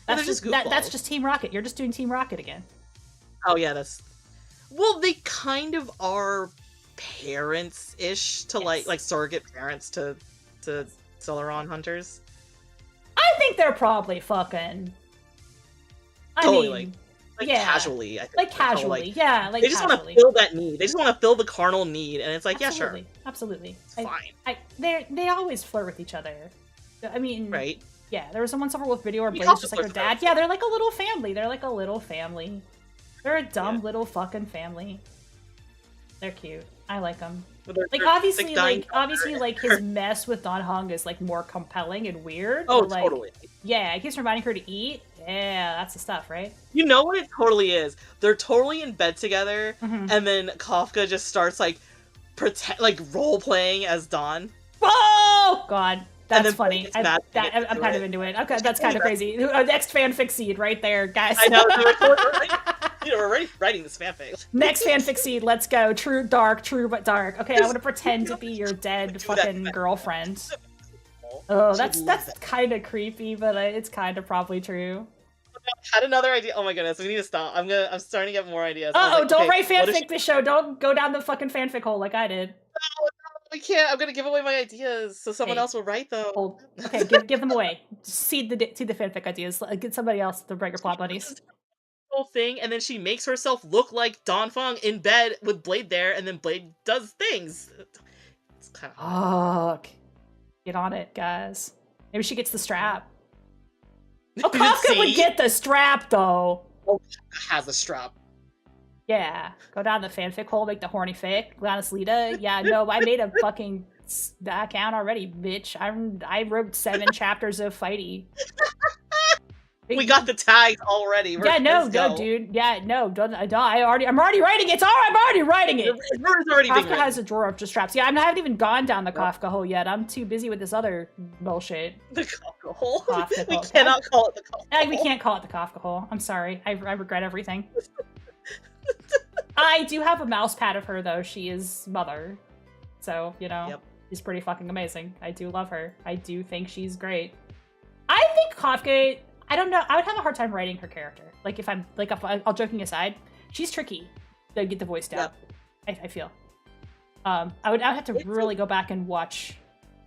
That's just Team Rocket. You're just doing Team Rocket again. Oh yeah, that's. Well, they kind of are parents-ish to like surrogate parents to Celeron hunters. I think they're probably fucking. Totally. Casually, I think. Like casually, yeah. They just want to fill that need. They just want to fill the carnal need, and it's like, absolutely. Yeah, sure. Absolutely. It's fine. They always flirt with each other. I mean, right? Yeah, there was someone several with video where Blaze just like her dad. Yeah, they're like a little family. They're a dumb little fucking family. They're cute. I like them. Like obviously, his mess with Dawn Hung is like more compelling and weird. Oh, totally. Yeah, it keeps reminding her to eat. Yeah, that's the stuff, right? You know what it totally is? They're totally in bed together, and then Kafka just starts like role playing as Dawn. Oh God! That's funny. I'm kind of into it. Okay, that's kind of crazy. Next fanfic seed right there, guys. I know. We're writing this fanfic. Next fanfic seed. Let's go. True but dark. Okay, I want to pretend to be your dead fucking girlfriend. Oh, that's kind of creepy, but it's kind of probably true. I had another idea. Oh my goodness, we need to stop. I'm starting to get more ideas. Don't write fanfic this show. Don't go down the fucking fanfic hole like I did. No, we can't. I'm gonna give away my ideas so someone else will write them. Okay, give them away. Seed the fanfic ideas. Get somebody else to write your plot buddies. Whole thing, and then she makes herself look like Donfeng in bed with Blade there, and then Blade does things. It's kind of get on it, guys. Maybe she gets the strap. Oh, Kafka would get the strap though. Oh, has a strap. Yeah, go down the fanfic hole, make the horny fic. Gladys Lita. Yeah, no, I made a fucking account already, bitch. I wrote 7 chapters of Fighty. We got the tags already. Yeah, no, dude. Yeah, no, don't. I'm already writing it. It's all right. I'm already writing it. Kafka has a drawer of just straps. Yeah, I haven't even gone down the Kafka hole yet. I'm too busy with this other bullshit. The Kafka hole. We cannot call it the Kafka hole. We can't call it the Kafka hole. I'm sorry. I regret everything. I do have a mouse pad of her though. She is mother, so she's pretty fucking amazing. I do love her. I do think she's great. I think Kafka. I don't know. I would have a hard time writing her character. All joking aside, she's tricky to get the voice down. Yep. I feel. I would have to really go back and watch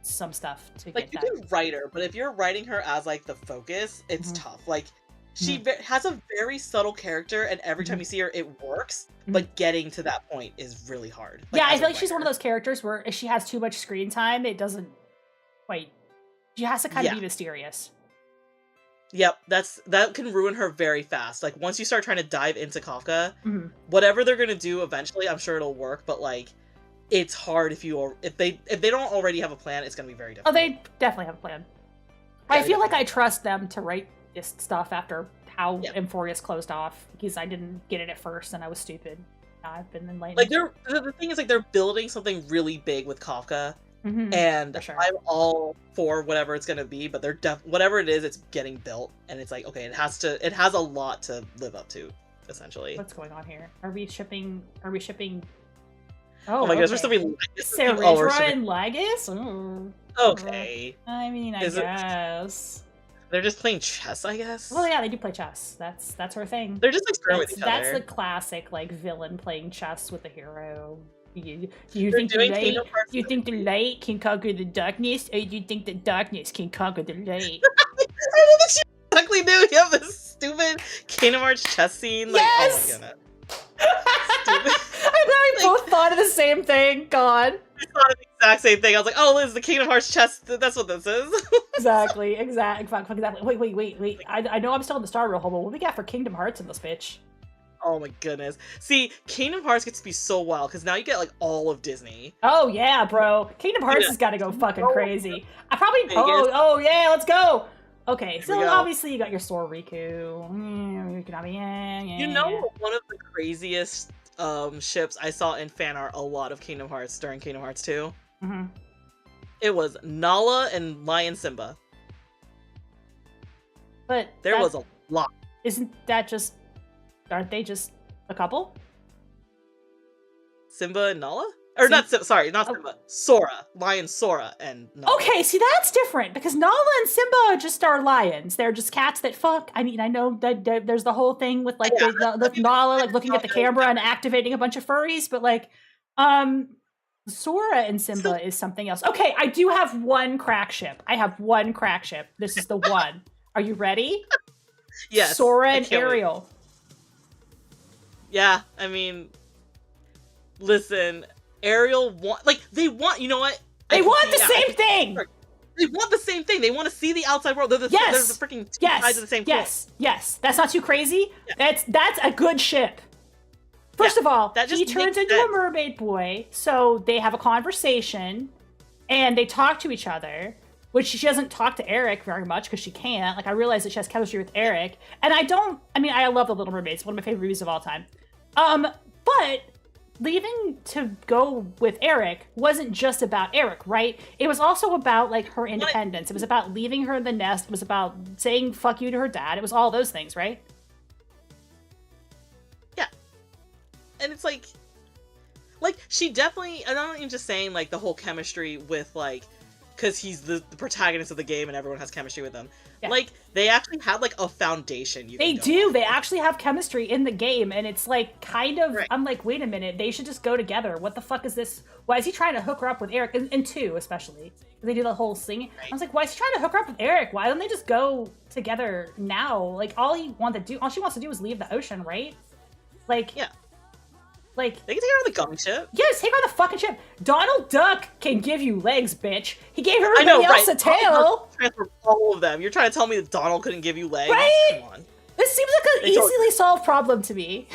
some stuff to get that. You can write her, but if you're writing her as the focus, it's tough. She has a very subtle character, and every time you see her, it works. But getting to that point is really hard. I feel like she's one of those characters where if she has too much screen time, it doesn't quite. She has to kind of be mysterious. Yep, that can ruin her very fast. Once you start trying to dive into Kafka, whatever they're gonna do eventually, I'm sure it'll work. But it's hard if they don't already have a plan. It's gonna be very difficult. Oh, they definitely have a plan. I feel like I trust them to write this stuff after how Emphorius closed off, because I didn't get it at first and I was stupid. I've been enlightened. The thing is they're building something really big with Kafka. And sure. I'm all for whatever it's gonna be, but they're whatever it is, it's getting built, and it's okay. It has a lot to live up to, essentially. What's going on here? Are we shipping? Oh my gosh, we're shipping Ceridra and Lagus? Ooh. Okay. I mean, I guess they're just playing chess, I guess. Well, yeah, they do play chess. That's her thing. They're just screwing with each other. That's the classic villain playing chess with a hero. You think the light can conquer the darkness, or you think the darkness can conquer the light? I love that she exactly knew. You have this stupid Kingdom Hearts chess scene. Yes! Oh my goodness. I know we both thought of the same thing. God. I thought of the exact same thing. I was like, oh, Liz, the Kingdom Hearts chess. That's what this is. Exactly. Wait. I know I'm still in the Star Rail hole, but what we got for Kingdom Hearts in this bitch? Oh my goodness. See, Kingdom Hearts gets to be so wild, because now you get all of Disney. Oh yeah, bro. Kingdom Hearts has got to go fucking crazy. I probably... Oh yeah, let's go! Okay, so obviously you got your Sora Riku. One of the craziest ships I saw in fan art a lot of Kingdom Hearts during Kingdom Hearts 2? It was Nala and Lion Simba. But there was a lot. Isn't that just... Aren't they just a couple? Simba and Nala? Or not Simba. Sora. Lion Sora and Nala. Okay, see, that's different, because Nala and Simba just are lions. They're just cats that fuck. I mean, I know that there's the whole thing with the Nala looking at the camera and activating a bunch of furries, but Sora and Simba is something else. Okay, I do have one crack ship. This is the one. Are you ready? Yes. Sora and Ariel. Yeah, I mean, listen, Ariel they want, you know what? They want the same thing! They want the same thing. They want to see the outside world. They're the freaking two sides of the same coin. Yes. That's not too crazy. Yeah. That's a good ship. First of all, he turns into a mermaid boy, so they have a conversation, and they talk to each other, which she doesn't talk to Eric very much, because she can't. I realize that she has chemistry with Eric, and I love The Little Mermaid. It's one of my favorite movies of all time. But leaving to go with Eric wasn't just about Eric, right? It was also about, like, her independence. It was about leaving her in the nest. It was about saying fuck you to her dad. It was all those things, right? Yeah. And it's like, she definitely, I'm not even just saying, like, the whole chemistry with, like, because he's the protagonist of the game and everyone has chemistry with him. Yeah. Like, they actually had, like, a foundation. They do. They actually have chemistry in the game, and it's, like, kind of, right. I'm like, wait a minute, they should just go together. What the fuck is this? Why is he trying to hook her up with Eric? And 2, especially. They do the whole singing. Right. I was like, why is he trying to hook her up with Eric? Why don't they just go together now? Like, all she wants to do is leave the ocean, right? Like, yeah. Like, they can take her on the gun ship. Yes, take her on the fucking ship. Donald Duck can give you legs, bitch. He gave everybody else a tail. Transfer all of them. You're trying to tell me that Donald couldn't give you legs? Right? Come on. This seems like an easily solved problem to me.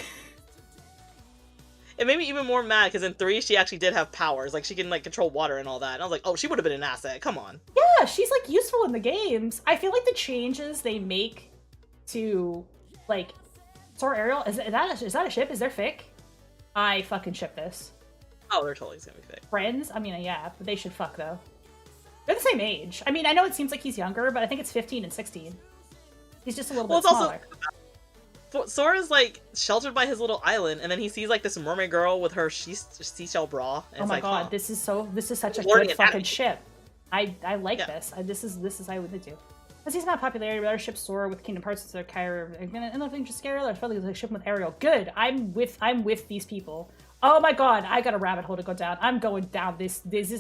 It made me even more mad because in 3 she actually did have powers. Like, she can, like, control water and all that. And I was like, oh, she would have been an asset. Come on. Yeah, she's, like, useful in the games. I feel like the changes they make to, like, Sora Ariel, is that a ship? Is there fic? I fucking ship this. Oh, they're totally gonna be fake. Friends? I mean, yeah, but they should fuck, though. They're the same age. I mean, I know it seems like he's younger, but I think it's 15 and 16. He's just a little bit smaller. Sora's, like, sheltered by his little island, and then he sees, like, this mermaid girl with her seashell bra. And oh my god, huh. This is such a good fucking ship. I like this. This is I would do. As he's not popularity, other ships Sora with Kingdom Hearts or Kyra, and nothing just scary. There's probably like shipping with Ariel. Good. I'm with these people. Oh my god, I got a rabbit hole to go down. I'm going down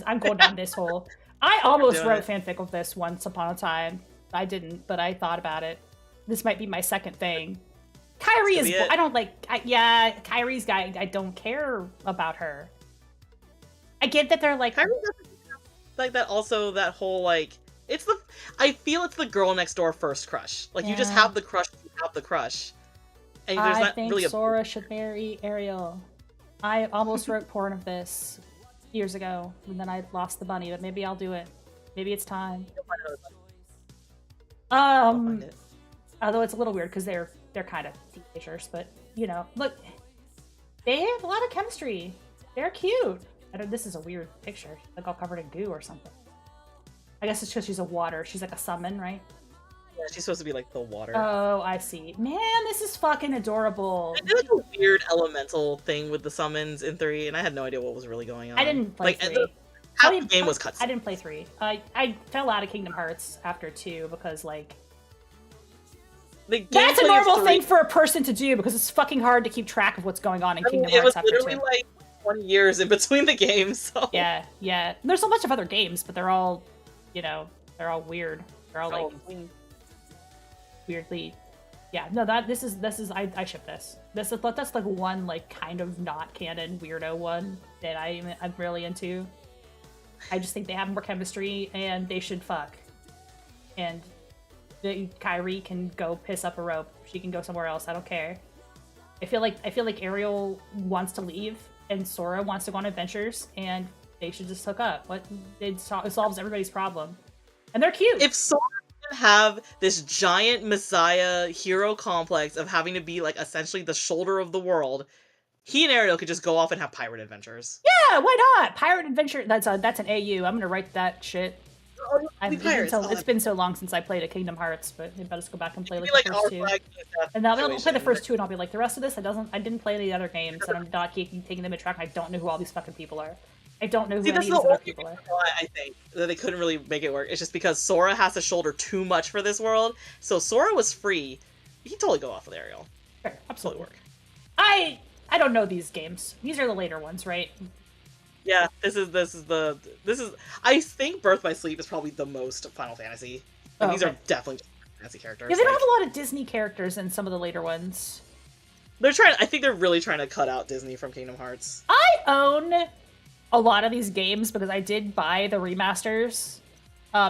I'm going down this hole. I almost wrote fanfic of this once upon a time. I didn't, but I thought about it. This might be my second thing. Kyrie is. I don't like. Kyrie's guy. I don't care about her. I get that they're like. Kyrie like that. Also, that whole like. I feel it's the girl next door first crush. Like, you just have the crush, you have the crush. And there's not really Sora should marry Ariel. I almost wrote porn of this years ago, and then I lost the bunny, but maybe I'll do it. Maybe it's time. Although it's a little weird, because they're kind of teenagers, but, you know, look, they have a lot of chemistry. They're cute. This is a weird picture. Like, all covered in goo or something. I guess it's because she's a water. She's like a summon, right? Yeah, she's supposed to be like the water. Oh, I see. Man, this is fucking adorable. They did like a weird elemental thing with the summons in 3, and I had no idea what was really going on. I didn't play 3. The game was cutscene. I didn't play 3. I fell out of Kingdom Hearts after 2 because, like... That's a normal thing for a person to do because it's fucking hard to keep track of what's going on in Kingdom Hearts after 2. It was literally like 20 years in between the games, so... Yeah. There's a bunch of other games, but they're all... You know, they're all weird. They're all like weirdly, yeah. No, this is I ship this. That's like one like kind of not canon weirdo one that I'm really into. I just think they have more chemistry and they should fuck. And Kyrie can go piss up a rope. She can go somewhere else. I don't care. I feel like Ariel wants to leave and Sora wants to go on adventures and. They should just hook up. It solves everybody's problem. And they're cute. If Sora didn't have this giant messiah hero complex of having to be, like, essentially the shoulder of the world, he and Ariel could just go off and have pirate adventures. Yeah, why not? Pirate adventure, that's an AU. I'm gonna write that shit. It's been so long since I played a Kingdom Hearts, but maybe I'll just go back and play, like, the first 2. And then I'll play the first 2 and I'll be like, the rest of this, I didn't play the other games, and I'm not taking them in track, and I don't know who all these fucking people are. I don't know who any of these other people are. I think that they couldn't really make it work. It's just because Sora has to shoulder too much for this world. So Sora was free. He can totally go off with Ariel. Sure, absolutely work. I don't know these games. These are the later ones, right? Yeah, this is. I think Birth by Sleep is probably the most Final Fantasy. And these are definitely just Fantasy characters. Yeah, they don't have a lot of Disney characters in some of the later ones. I think they're really trying to cut out Disney from Kingdom Hearts. I own a lot of these games because I did buy the remasters.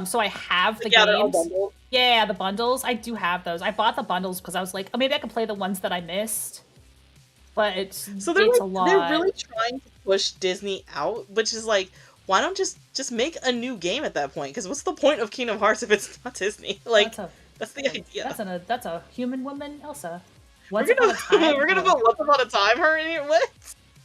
So I have the games. Yeah, the bundles. I do have those. I bought the bundles because I was like, oh, maybe I can play the ones that I missed. But it's a lot. They're really trying to push Disney out, which is like, why don't just make a new game at that point? Because what's the point of Kingdom Hearts if it's not Disney? Like, that's the idea. That's a human woman, Elsa. We're gonna put Once Upon a Time her in it. What?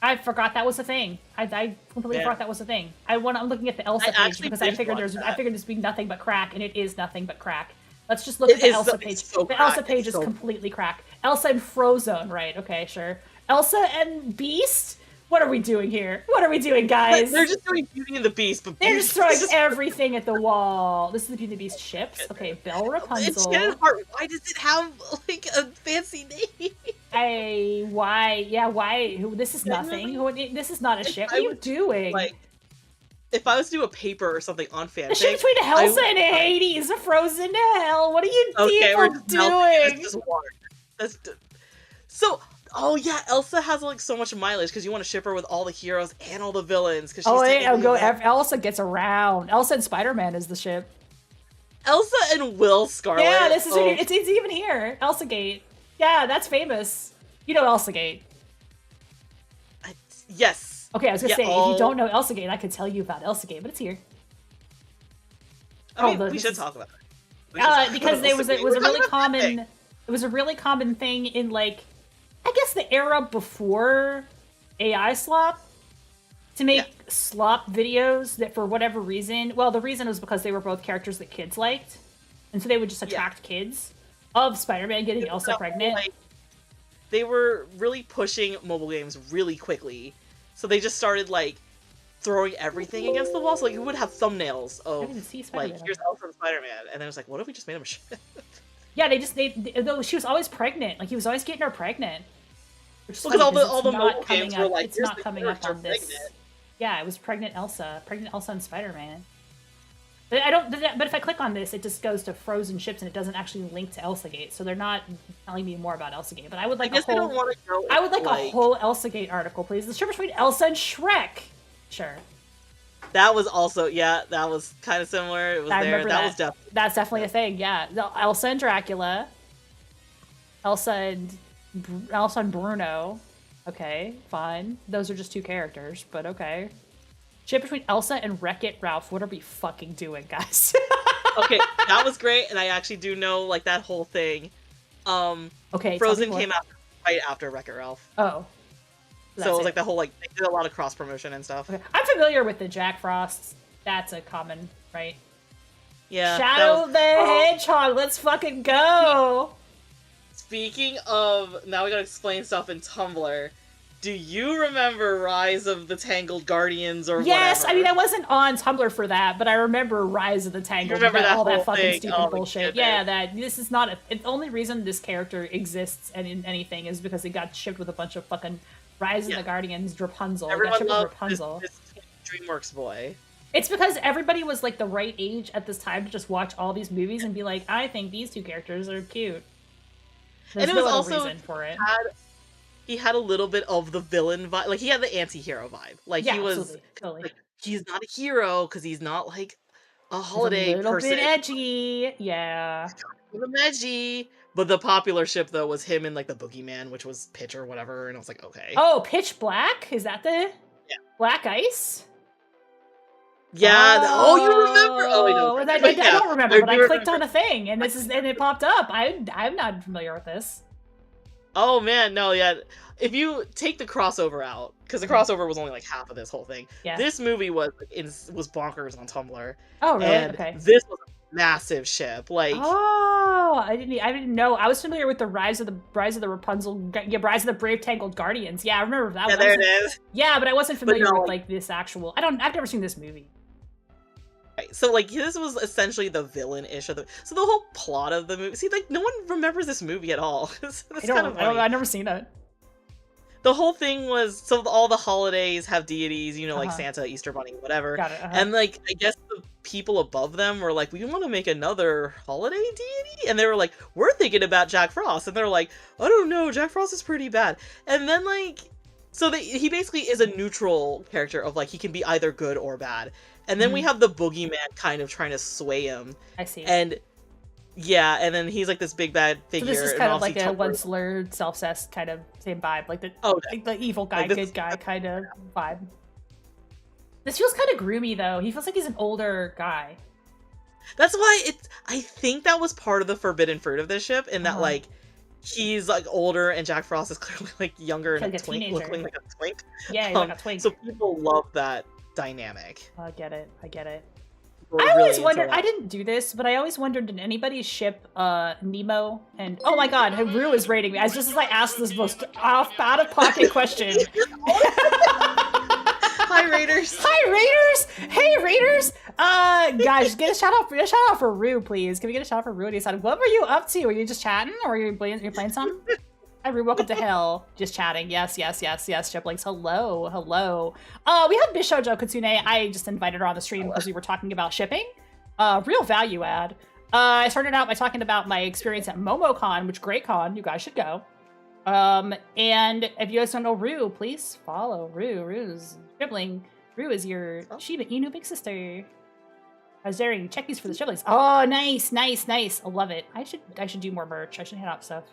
I forgot that was a thing. I completely forgot that was a thing. I'm looking at the Elsa page because I figured this would be nothing but crack, and it is nothing but crack. Let's just look at the Elsa page. The Elsa page is completely crack. Elsa and Frozone, right? Okay, sure. Elsa and Beast? What are we doing here? What are we doing, guys? They're just doing Beauty and the Beast, but they're just throwing everything at the wall. This is the Beauty and the Beast ships. Okay, Belle Rapunzel. It's Shannon Hart. Why does it have like a fancy name? Why? Yeah, why? This is nothing. This is not a ship. What are you doing? Like, if I was to do a paper or something on fanfic, the ship between Elsa and Hades, frozen to hell. What are you doing? That's so. Oh yeah, Elsa has like so much mileage because you want to ship her with all the heroes and all the villains. Elsa gets around. Elsa and Spider-Man is the ship. Elsa and Will Scarlet. Yeah, this is it's even here. Elsa Gate. Yeah, that's famous. You know Elsa Gate. Yes. Okay, I was gonna say if you don't know Elsa Gate, I could tell you about Elsa Gate, but it's here. I mean, we should talk about it. Because it was a really common. It was a really common thing in like. I guess the era before AI slop, to make slop videos that for whatever reason, well, the reason was because they were both characters that kids liked, and so they would just attract kids of Spider-Man getting Elsa pregnant. Like, they were really pushing mobile games really quickly, so they just started like throwing everything against the wall. So like you would have thumbnails of like here's Elsa and Spider-Man, and then it's like, what if we just made them a shit? Yeah, though she was always pregnant. Like he was always getting her pregnant. Because all the mobile games were like, it's not coming up on this. Yeah, it was pregnant Elsa and Spider-Man. But But if I click on this, it just goes to frozen ships and it doesn't actually link to Elsa Gate. So they're not telling me more about Elsa Gate. But I would like a whole Elsa Gate article, please. The ship between Elsa and Shrek. Sure. That was also that was kind of similar. It was That's definitely a thing. Yeah, Elsa and Dracula. Elsa and Bruno. Okay, fine. Those are just two characters, but okay. Ship between Elsa and Wreck-It Ralph. What are we fucking doing, guys? Okay, that was great, and I actually do know like that whole thing. Okay, Frozen came out right after Wreck-It Ralph. Oh. So it was like the whole, like, they did a lot of cross-promotion and stuff. Okay. I'm familiar with the Jack Frosts. That's a common, right? Yeah. Shadow the Hedgehog, let's fucking go! Speaking of, now we gotta explain stuff in Tumblr. Do you remember Rise of the Tangled Guardians or Yes, whatever? I mean, I wasn't on Tumblr for that, but I remember Rise of the Tangled. You remember all that fucking thing? Stupid bullshit. Yeah, this is not the only reason this character exists and in anything is because it got shipped with a bunch of fucking Rise of the Guardians, Rapunzel. Everyone loved this DreamWorks boy. It's because everybody was like the right age at this time to just watch all these movies and be like, I think these two characters are cute. There's and it was no also reason for it. He had a little bit of the villain vibe. Like he had the anti-hero vibe. Like he was totally. Like, he's not a hero because he's not like a holiday person. A little bit edgy, yeah. A little edgy. But the popular ship though was him and like the Boogeyman, which was Pitch or whatever, and I was like, okay. Oh, Pitch Black? Is that the Black Ice? Yeah. Oh, you remember? Oh, I don't remember, but I clicked on a thing and it popped up. I'm not familiar with this. Oh man, no, yeah. If you take the crossover out, because the crossover was only like half of this whole thing. Yeah. This movie was bonkers on Tumblr. Oh really? And okay. This was a massive ship. Like I didn't know. I was familiar with the Rise of the Rapunzel, Rise of the Brave Tangled Guardians. Yeah, I remember that. Yeah, there it is. Yeah, but I wasn't familiar with like this actual. I've never seen this movie. Right, so like this was essentially the villain-ish of the. So the whole plot of the movie. See, like no one remembers this movie at all. I've never seen it. The whole thing was all the holidays have deities, you know, like Santa, Easter Bunny, whatever. Got it. And like I guess the people above them were like, we want to make another holiday deity, and they were like, we're thinking about Jack Frost, and they're like, I don't know, Jack Frost is pretty bad. And then like, so he basically is a neutral character of like he can be either good or bad. And then we have the Boogeyman kind of trying to sway him. I see. And yeah, and then he's like this big bad figure. So this is kind of like a one-slurred, self-cessed kind of same vibe, like the evil guy, like good guy kind of vibe. This feels kind of groomy though. He feels like he's an older guy. That's why I think that was part of the forbidden fruit of this ship, in that like he's like older and Jack Frost is clearly like younger and like a teenager. looking like a twink. Yeah, he's like a twink. So people love that dynamic. I get it. We're I always really wondered, I didn't do this, but I always wondered, did anybody ship Nemo and, oh my god, Rue is rating me. I just like asked this most out-of-pocket question. Hi, Raiders. Hi, Raiders. Hey, Raiders. Guys, get a shout out for Rue, please. Can we get a shout out for Rue? What were you up to? Were you just chatting, or were you playing something? Hi, Rue. Welcome to hell. Just chatting. Yes. Shiplings. Hello. We have Bishojo Katsune. I just invited her on the stream because we were talking about shipping. Real value add. I started out by talking about my experience at MomoCon, which great con. You guys should go. And if you guys don't know Rue, please follow Rue. Rue's Shibling. Rue is your Shiba Inu big sister. I was daring check these for the Shiblings. Oh, nice. I love it. I should do more merch. I should hand out stuff.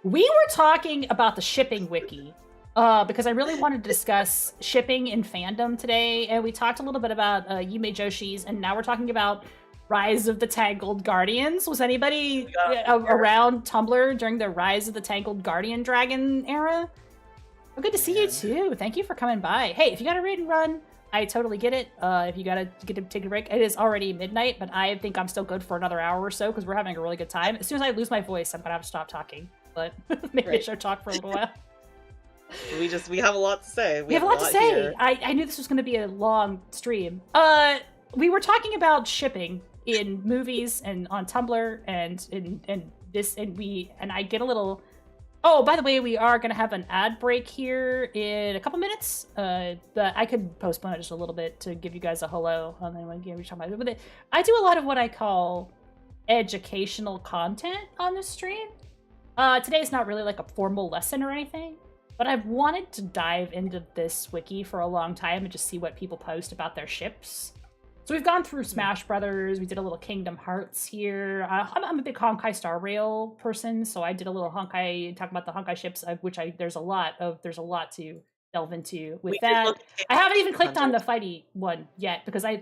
We were talking about the Shipping Wiki, because I really wanted to discuss shipping in fandom today, and we talked a little bit about Yume Joshi's, and now we're talking about Rise of the Tangled Guardians. Was anybody around Tumblr during the Rise of the Tangled Guardian Dragon era? Oh, good to see you too. Thank you for coming by. Hey, if you got to read and run, I totally get it. If you gotta take a break, it is already midnight, but I think I'm still good for another hour or so because we're having a really good time. As soon as I lose my voice, I'm gonna have to stop talking. But maybe I should talk for a little while. We have a lot to say. We have a lot to say. I knew this was gonna be a long stream. We were talking about shipping in movies and on Tumblr and I get a little. Oh, by the way, we are going to have an ad break here in a couple minutes. But I could postpone it just a little bit to give you guys a hello. And then we're talking about it. I do a lot of what I call educational content on this stream. Today's not really like a formal lesson or anything, but I've wanted to dive into this wiki for a long time and just see what people post about their ships. So we've gone through Smash Brothers. We did a little Kingdom Hearts here. I'm a big Honkai Star Rail person, so I did a little Honkai, talk about the Honkai ships, which there's a lot to delve into with that. I haven't even clicked on the fighty one yet because I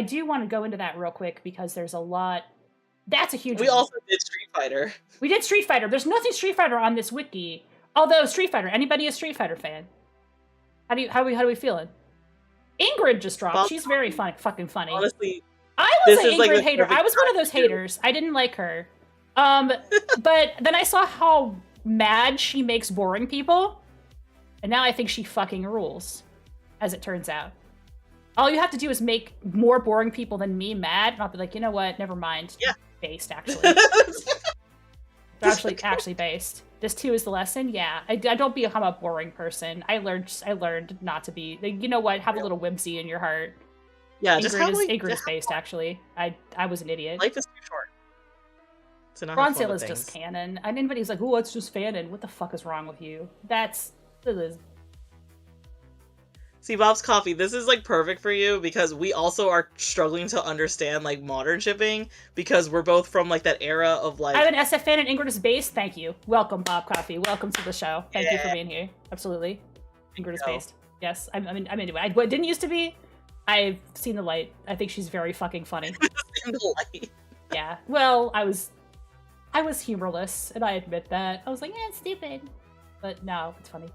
do want to go into that real quick because there's a lot. That's a huge. We also did Street Fighter. We did Street Fighter. There's nothing Street Fighter on this wiki. Although Street Fighter, anybody a Street Fighter fan? How are we feeling? Ingrid just dropped. She's very fucking funny. Honestly, I was an Ingrid hater. I was one of those haters. I didn't like her. But then I saw how mad she makes boring people, and now I think she fucking rules, as it turns out. All you have to do is make more boring people than me mad, and I'll be like, you know what? Never mind. Yeah. Based, actually. actually based. This too is the lesson. Yeah, I don't become a boring person. I learned not to be. Like, you know what? Have a little whimsy in your heart. Yeah, Ingrid is based. Actually, I was an idiot. Life is too short. Bronze Sale is just canon. And anybody's like, "Oh, it's just fanon." What the fuck is wrong with you? It is. See, Bob's Coffee, this is like perfect for you because we also are struggling to understand like modern shipping because we're both from like that era of like. I'm an SF fan and Ingrid is based. Thank you. Welcome, Bob Coffee. Welcome to the show. Thank you for being here. Absolutely. Ingrid is based. Yes, I'm into it. What didn't used to be? I've seen the light. I think she's very fucking funny. Seen the light. Yeah. Well, I was humorless, and I admit that. I was like, it's stupid. But no, it's funny.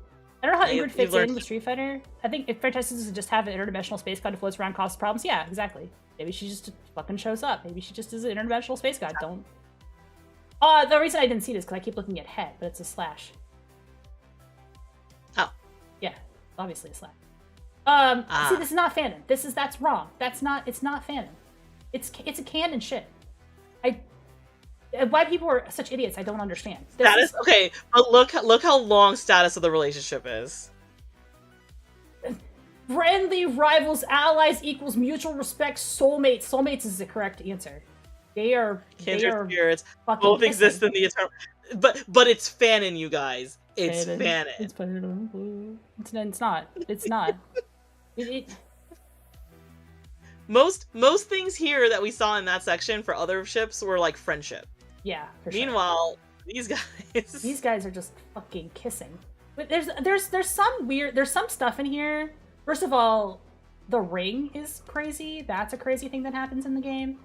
I don't know how Ingrid fits in with Street Fighter. I think if franchises just have an interdimensional space god who floats around, causes problems, yeah, exactly. Maybe she just fucking shows up. Maybe she just is an interdimensional space god. Don't. The reason I didn't see this is because I keep looking at head, but it's a slash. Oh. Yeah, obviously a slash. See, this is not fanon. That's wrong. It's not fanon. It's a canon shit. Why people are such idiots, I don't understand. Okay, but look how long status of the relationship is. Friendly rivals, allies equals mutual respect, soulmates. Soulmates is the correct answer. They are spirits both exist in the eternal. But it's fanon, you guys. It's fanon. It's fanon. It's not. Most things here that we saw in that section for other ships were like friendship. Yeah, for sure. Meanwhile, these guys are just fucking kissing. But there's some stuff in here. First of all, the ring is crazy. That's a crazy thing that happens in the game.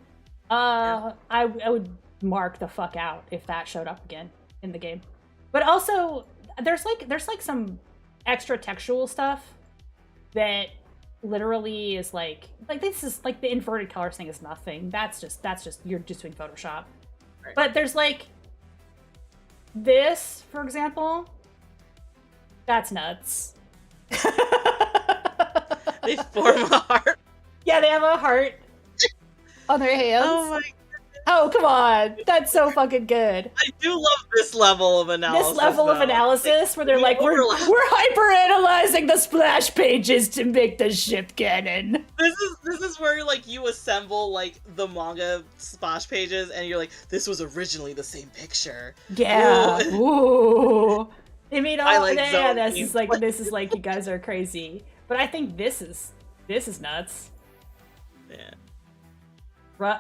I would mark the fuck out if that showed up again in the game. But also, there's like some extra textual stuff that literally is like this is like the inverted colors thing is nothing. That's just you're just doing Photoshop. Right. But there's like this, for example, that's nuts. They form a heart. Yeah, they have a heart on their hands. Oh my. Oh, come on. That's so fucking good. I do love this level of analysis. This level of analysis where they're like, we're hyper-analyzing the splash pages to make the ship canon. This is where like you assemble like the manga splash pages and you're like, this was originally the same picture. Yeah. Ooh. I mean, this is like you guys are crazy. But I think this is nuts. Yeah.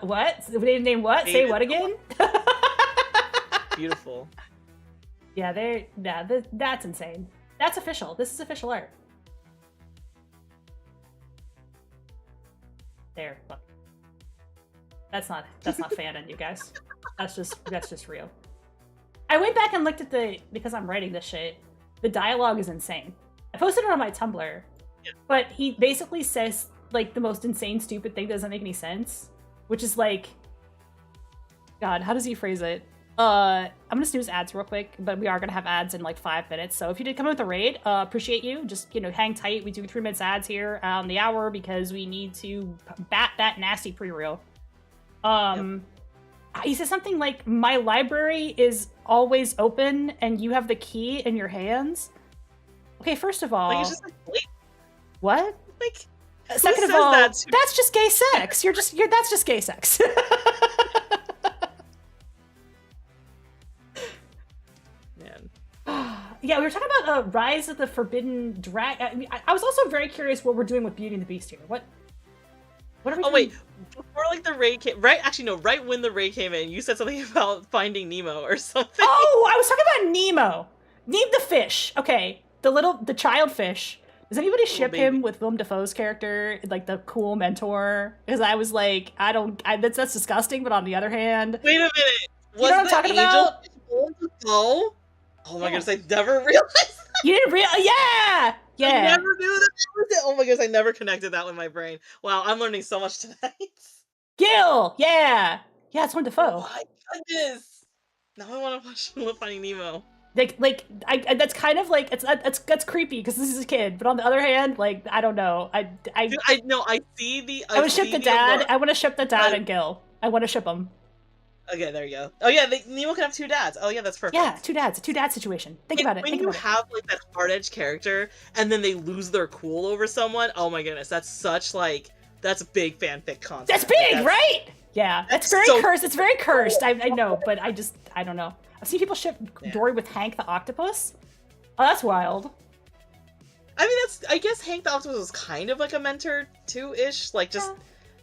What? Name what? Say what again? Beautiful. Yeah, that's insane. That's official. This is official art. There, look. That's not fanon, you guys. That's just real. I went back and looked at because I'm writing this shit. The dialogue is insane. I posted it on my Tumblr, but he basically says like the most insane, stupid thing that doesn't make any sense. Which is like, God, how does he phrase it? I'm gonna snooze ads real quick, but we are gonna have ads in like 5 minutes. So if you did come in with a raid, appreciate you. Just, hang tight. We do 3 minutes ads here on the hour because we need to bat that nasty pre-reel. He says something like, my library is always open and you have the key in your hands. Okay, first of all. Like, it's just like, wait. What? Like, second of all, that's just gay sex. That's just gay sex. Man. Yeah, we were talking about Rise of the Forbidden Dragon. I was also very curious what we're doing with Beauty and the Beast here. What are we doing? Wait, before like the raid came, right when the raid came in, you said something about finding Nemo or something. Oh, I was talking about Nemo. the fish. Okay, the child fish. Does anybody ship him with Willem Dafoe's character, like the cool mentor? Because I was like, that's disgusting. But on the other hand, wait a minute, you know what I'm talking about? Willem Dafoe? Oh my goodness, I never realized. You didn't realize? Yeah. I never knew that. Oh my goodness, I never connected that with my brain. Wow, I'm learning so much tonight. Gil, yeah, it's Willem Dafoe. Oh my goodness. Now I want to watch Finding Nemo. That's kind of like that's creepy because this is a kid, but on the other hand, like I don't know, I see the. I want to ship the dad. I want to ship the dad and Gil. I want to ship them. Okay, there you go. Oh yeah, Nemo can have two dads. Oh yeah, that's perfect. Yeah, two dads, a two-dad situation. Think about it. When you have like that hard-edged character and then they lose their cool over someone, oh my goodness, that's big fanfic content. That's big, right? Yeah, that's very cursed. It's very cursed. I know, but I don't know. I've seen people ship Dory with Hank the octopus. Oh, that's wild. I mean, I guess Hank the octopus was kind of like a mentor too-ish, like just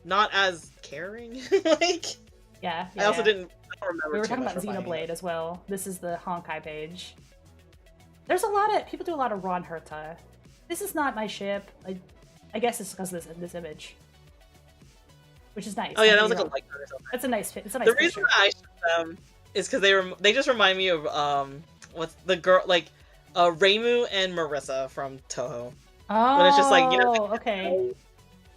not as caring. Like. Yeah. I also didn't remember. We were talking about Xenoblade as well. This is the Honkai page. There's a lot of people do a lot of Ron Herta. This is not my ship. I guess it's because of this image, which is nice. Oh yeah, that was like a like or something. It's a nice fit. The reason I ship them is because they just remind me of what's the girl like Reimu and Marissa from Toho. Oh, but it's just like okay.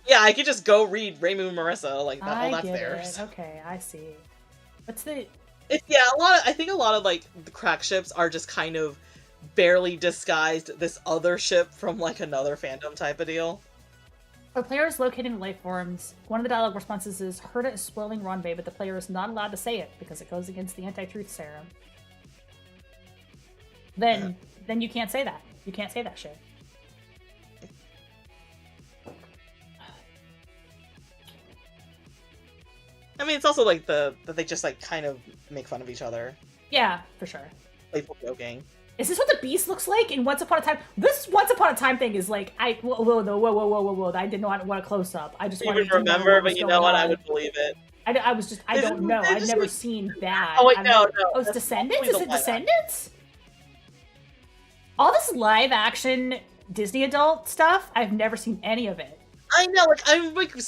Yeah, I could just go read Reimu and Marissa, like all that's there. So. Okay, I see. What's the? I think a lot of like the crack ships are just kind of barely disguised this other ship from like another fandom type of deal. For players locating the life forms, one of the dialogue responses is Herta is spoiling Ronbei, but the player is not allowed to say it because it goes against the anti-truth serum. Then you can't say that. You can't say that shit. I mean, it's also like that they just like kind of make fun of each other. Yeah, for sure. Playful joking. Is this what the Beast looks like in Once Upon a Time? This Once Upon a Time thing is like whoa! I did not want a close up. I just wanted to remember, but you know what? I would believe it. I don't know. I've never seen that. Oh wait, no. Oh, it's Descendants? Is it Descendants? All this live action Disney adult stuff, I've never seen any of it. I know,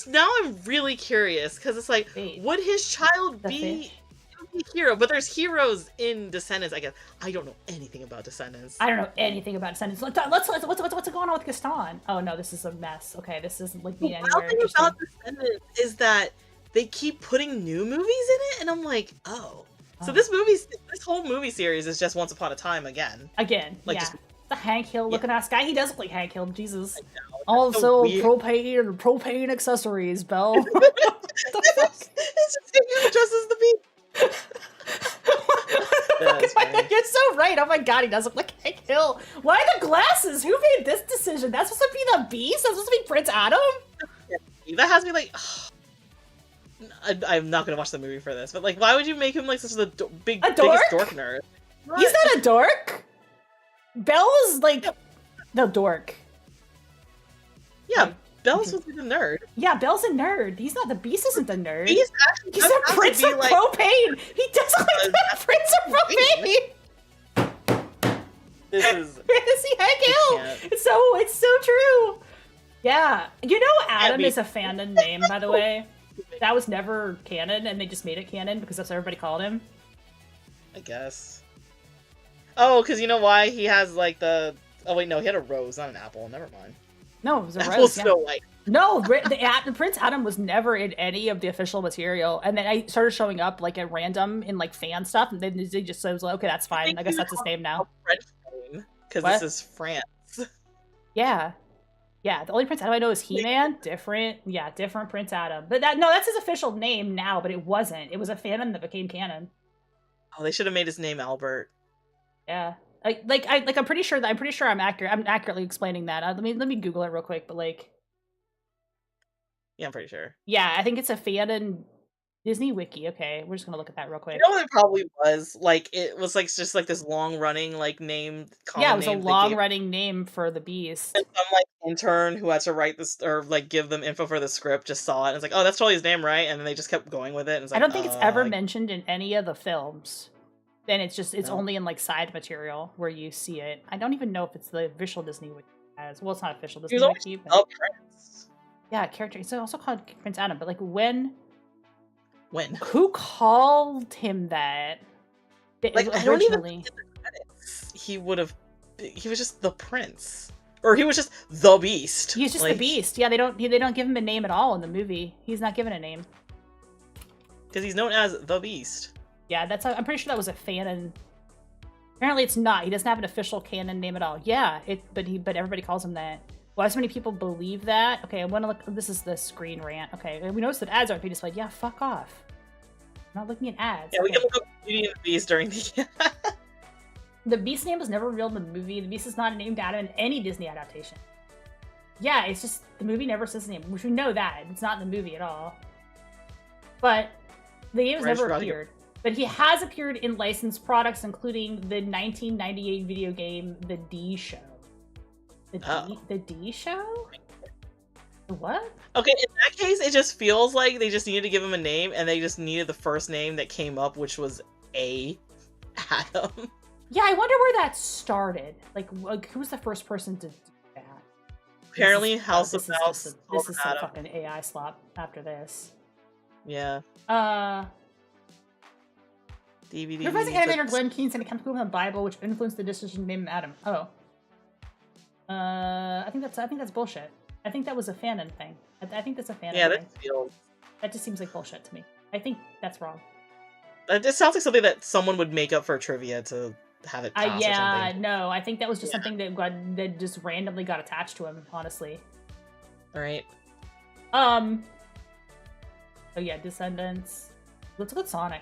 now I'm really curious because it's like, would his child be hero, but there's heroes in Descendants, I guess. I don't know anything about Descendants. I don't know anything about Descendants. What's going on with Gaston? Oh no, this is a mess. Okay, this isn't like being anywhere interesting. The thing about Descendants is that they keep putting new movies in it, and I'm like, oh. So this whole movie series is just Once Upon a Time again. Like just the Hank Hill looking ass guy. He does look like Hank Hill. Jesus. Also, propane accessories, Belle. What the fuck? It's just him dressed as the Beast. You're so right. Oh my god, he does look like Hank Hill. Why the glasses? Who made this decision? That's supposed to be the Beast? That's supposed to be Prince Adam? That has me like... I'm not gonna watch the movie for this, but like, why would you make him like such a biggest dork nerd? What? He's not a dork. Belle's like the dork. Yeah, Belle's supposed to be the nerd. Yeah, Belle's a nerd. He's not. The Beast isn't the nerd. He's a Prince of Propane. He does look like the Prince of Propane. This is Fantasy Hank Hill. It's so true. Yeah, you know, Adam is a fandom name, by the way. That was never canon, and they just made it canon because that's what everybody called him. I guess. Oh, because you know why? He has, like, the... Oh, wait, no, he had a rose, not an apple. Never mind. No, it was a rose. Apple's Snow White. No, the Prince Adam was never in any of the official material, and then I started showing up, like, at random in, like, fan stuff, and then they just said, okay, that's fine. I guess that's his name now. French name, because this is France. Yeah. Yeah, the only Prince Adam I know is He-Man. Different Prince Adam. But that's his official name now, but it wasn't. It was a fandom that became canon. Oh, they should have made his name Albert. Yeah. I'm pretty sure I'm accurate. I'm accurately explaining that. Let me Google it real quick, but like... Yeah, I'm pretty sure. Yeah, I think it's a fandom Disney Wiki. Okay, we're just gonna look at that real quick. You know what it probably was? Like, it was like just like this long-running like name. Yeah, it was a long-running name for the Beast. And some like intern who had to write this or like give them info for the script just saw it and it's like, oh, that's totally his name, right? And then they just kept going with it. And it's like, I don't think it's ever mentioned in any of the films. Then it's only in like side material where you see it. I don't even know if it's the official Disney Wiki as well. It's not official Disney Wiki. But... Prince. Yeah, character. It's also called Prince Adam, but like when? Who called him that? Like, I don't even think he would have. He was just the prince, or he was just the Beast. He's just the Beast. Yeah, they don't give him a name at all in the movie. He's not given a name because he's known as the Beast. Yeah, I'm pretty sure that was a fan, and apparently it's not. He doesn't have an official canon name at all. Yeah, but everybody calls him that. Why so many people believe that? Okay, I want to look. This is the screen rant. Okay, we noticed that ads aren't being displayed. Yeah, fuck off. I'm not looking at ads. Yeah, we can look up Beauty and the Beast during the... The Beast name was never revealed in the movie. The Beast is not named Adam in any Disney adaptation. Yeah, it's just, the movie never says his name. We should know that. It's not in the movie at all. But the game has never appeared. But he has appeared in licensed products, including the 1998 video game, The D Show. The D Show? The what? Okay, in that case, it just feels like they just needed to give him a name, and they just needed the first name that came up, which was Adam. Yeah, I wonder where that started. Like who was the first person to do that? Apparently, House of Mouse. This is some fucking AI slop after this. Yeah. DVD. Professor animator Glenn Keane said it comes from the Bible, which influenced the decision to name him Adam. Oh. I think that's bullshit. I think that was a fanon thing. I think that's a fanon thing. That just seems like bullshit to me. I think that's wrong. It sounds like something that someone would make up for trivia to have it pass or something. No, I think that was just something that just randomly got attached to him, honestly. Alright. Oh yeah, Descendants. Let's look at Sonic.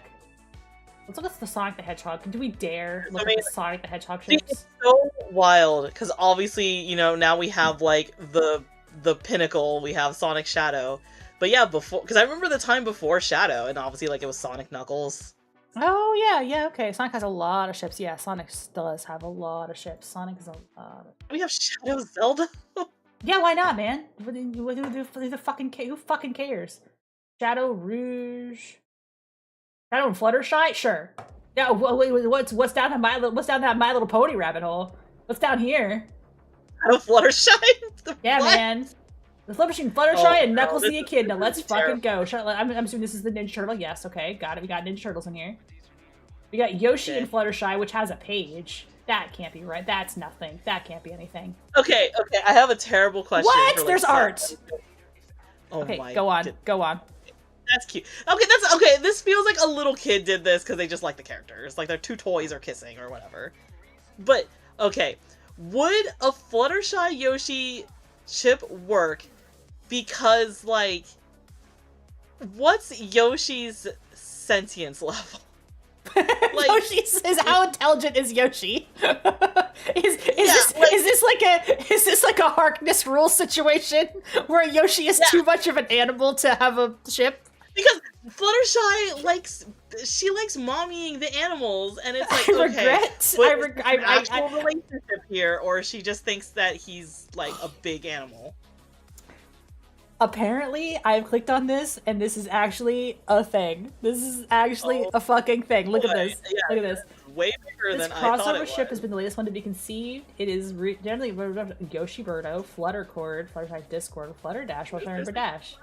Let's look at the Sonic the Hedgehog. Do we dare look at the Sonic the Hedgehog ships? It's so wild, because obviously, you know, now we have, like, the pinnacle, we have Sonic Shadow. But yeah, before, because I remember the time before Shadow, and obviously, like, it was Sonic Knuckles. Oh, yeah, okay. Sonic has a lot of ships. Yeah, Sonic does have a lot of ships. Sonic is a lot of... We have Shadow Zelda? Yeah, why not, man? Who fucking cares? Shadow Rouge... Shadow and Fluttershy? Sure. Yeah, what's down that My Little Pony rabbit hole? What's down here? Shadow Fluttershy? Yeah, man. The Slip Machine, Fluttershy, and Knuckles the Echidna. Let's fucking go. I'm assuming this is the Ninja Turtle. Yes, okay, got it. We got Ninja Turtles in here. We got Yoshi and Fluttershy, which has a page. That can't be right. That's nothing. That can't be anything. Okay, I have a terrible question. What? For, like, there's art. Oh okay, my go on. God. Go on. That's cute. Okay, that's okay. This feels like a little kid did this because they just like the characters. Like their two toys are kissing or whatever. But okay, would a Fluttershy Yoshi chip work? Because like, what's Yoshi's sentience level? Like, Yoshi's how intelligent is Yoshi? Is this like a Harkness rule situation where Yoshi is too much of an animal to have a ship? Because Fluttershy likes mommying the animals, and it's like I actual relationship here, or she just thinks that he's like a big animal. Apparently, I've clicked on this, and this is actually a thing. This is actually a fucking thing. Look at this. Yeah, look at this. Way bigger than I thought it was. This crossover ship has been the latest one to be conceived. It is generally Yoshi Birdo, Fluttercord, Fluttershy Discord, Flutterdash, Flutter Dash.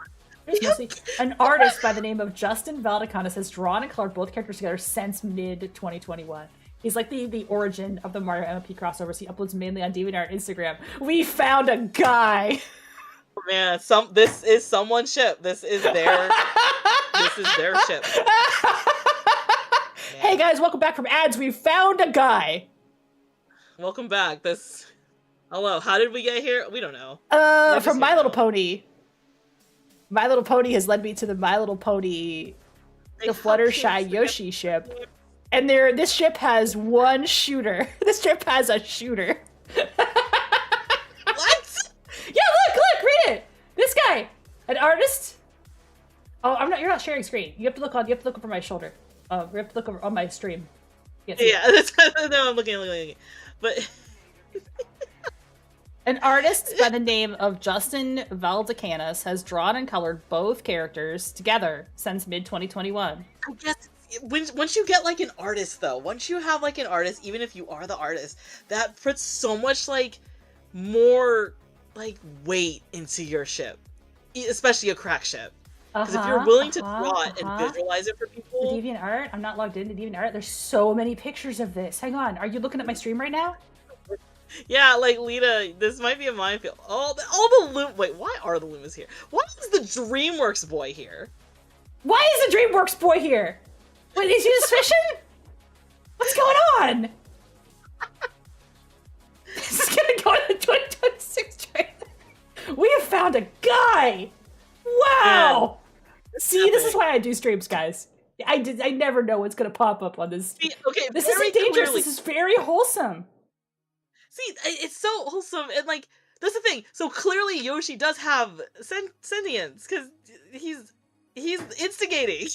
An artist by the name of Justin Valdecanis has drawn and colored both characters together since mid-2021. He's like the origin of the Mario MP crossovers. He uploads mainly on DeviantArt and Instagram. We found a guy! Man, this is someone's ship. This is their ship. Hey guys, welcome back from ads. We found a guy. Welcome back. Hello, how did we get here? We don't know. From My Little Pony. My Little Pony has led me to the My Little Pony, the Fluttershy Yoshi ship. And this ship has one shooter. This ship has a shooter. What? Yeah, look, read it. This guy, an artist. Oh, you're not sharing screen. You have to look over my shoulder. You have to look over on my stream. Yeah, no, I'm looking. But an artist by the name of Justin Valdecanis has drawn and colored both characters together since mid-2021. I guess once you get like an artist, though, once you have like an artist, even if you are the artist, that puts so much like more like weight into your ship, especially a crack ship. Because if you're willing to draw it and visualize it for people. The DeviantArt? I'm not logged into DeviantArt. There's so many pictures of this. Hang on. Are you looking at my stream right now? Yeah, like Lita, this might be a minefield. All the wait, why are the Lumas here? Why is the DreamWorks boy here? Why is the DreamWorks boy here? Wait, is he just fishing? What's going on? This is gonna go in the 2026 trailer. We have found a guy. Wow. See, this is why I do streams, guys. I never know what's gonna pop up on this. See, okay, this isn't dangerous. This is very wholesome. See, it's so wholesome, and like that's the thing. So clearly, Yoshi does have sentience because he's instigating.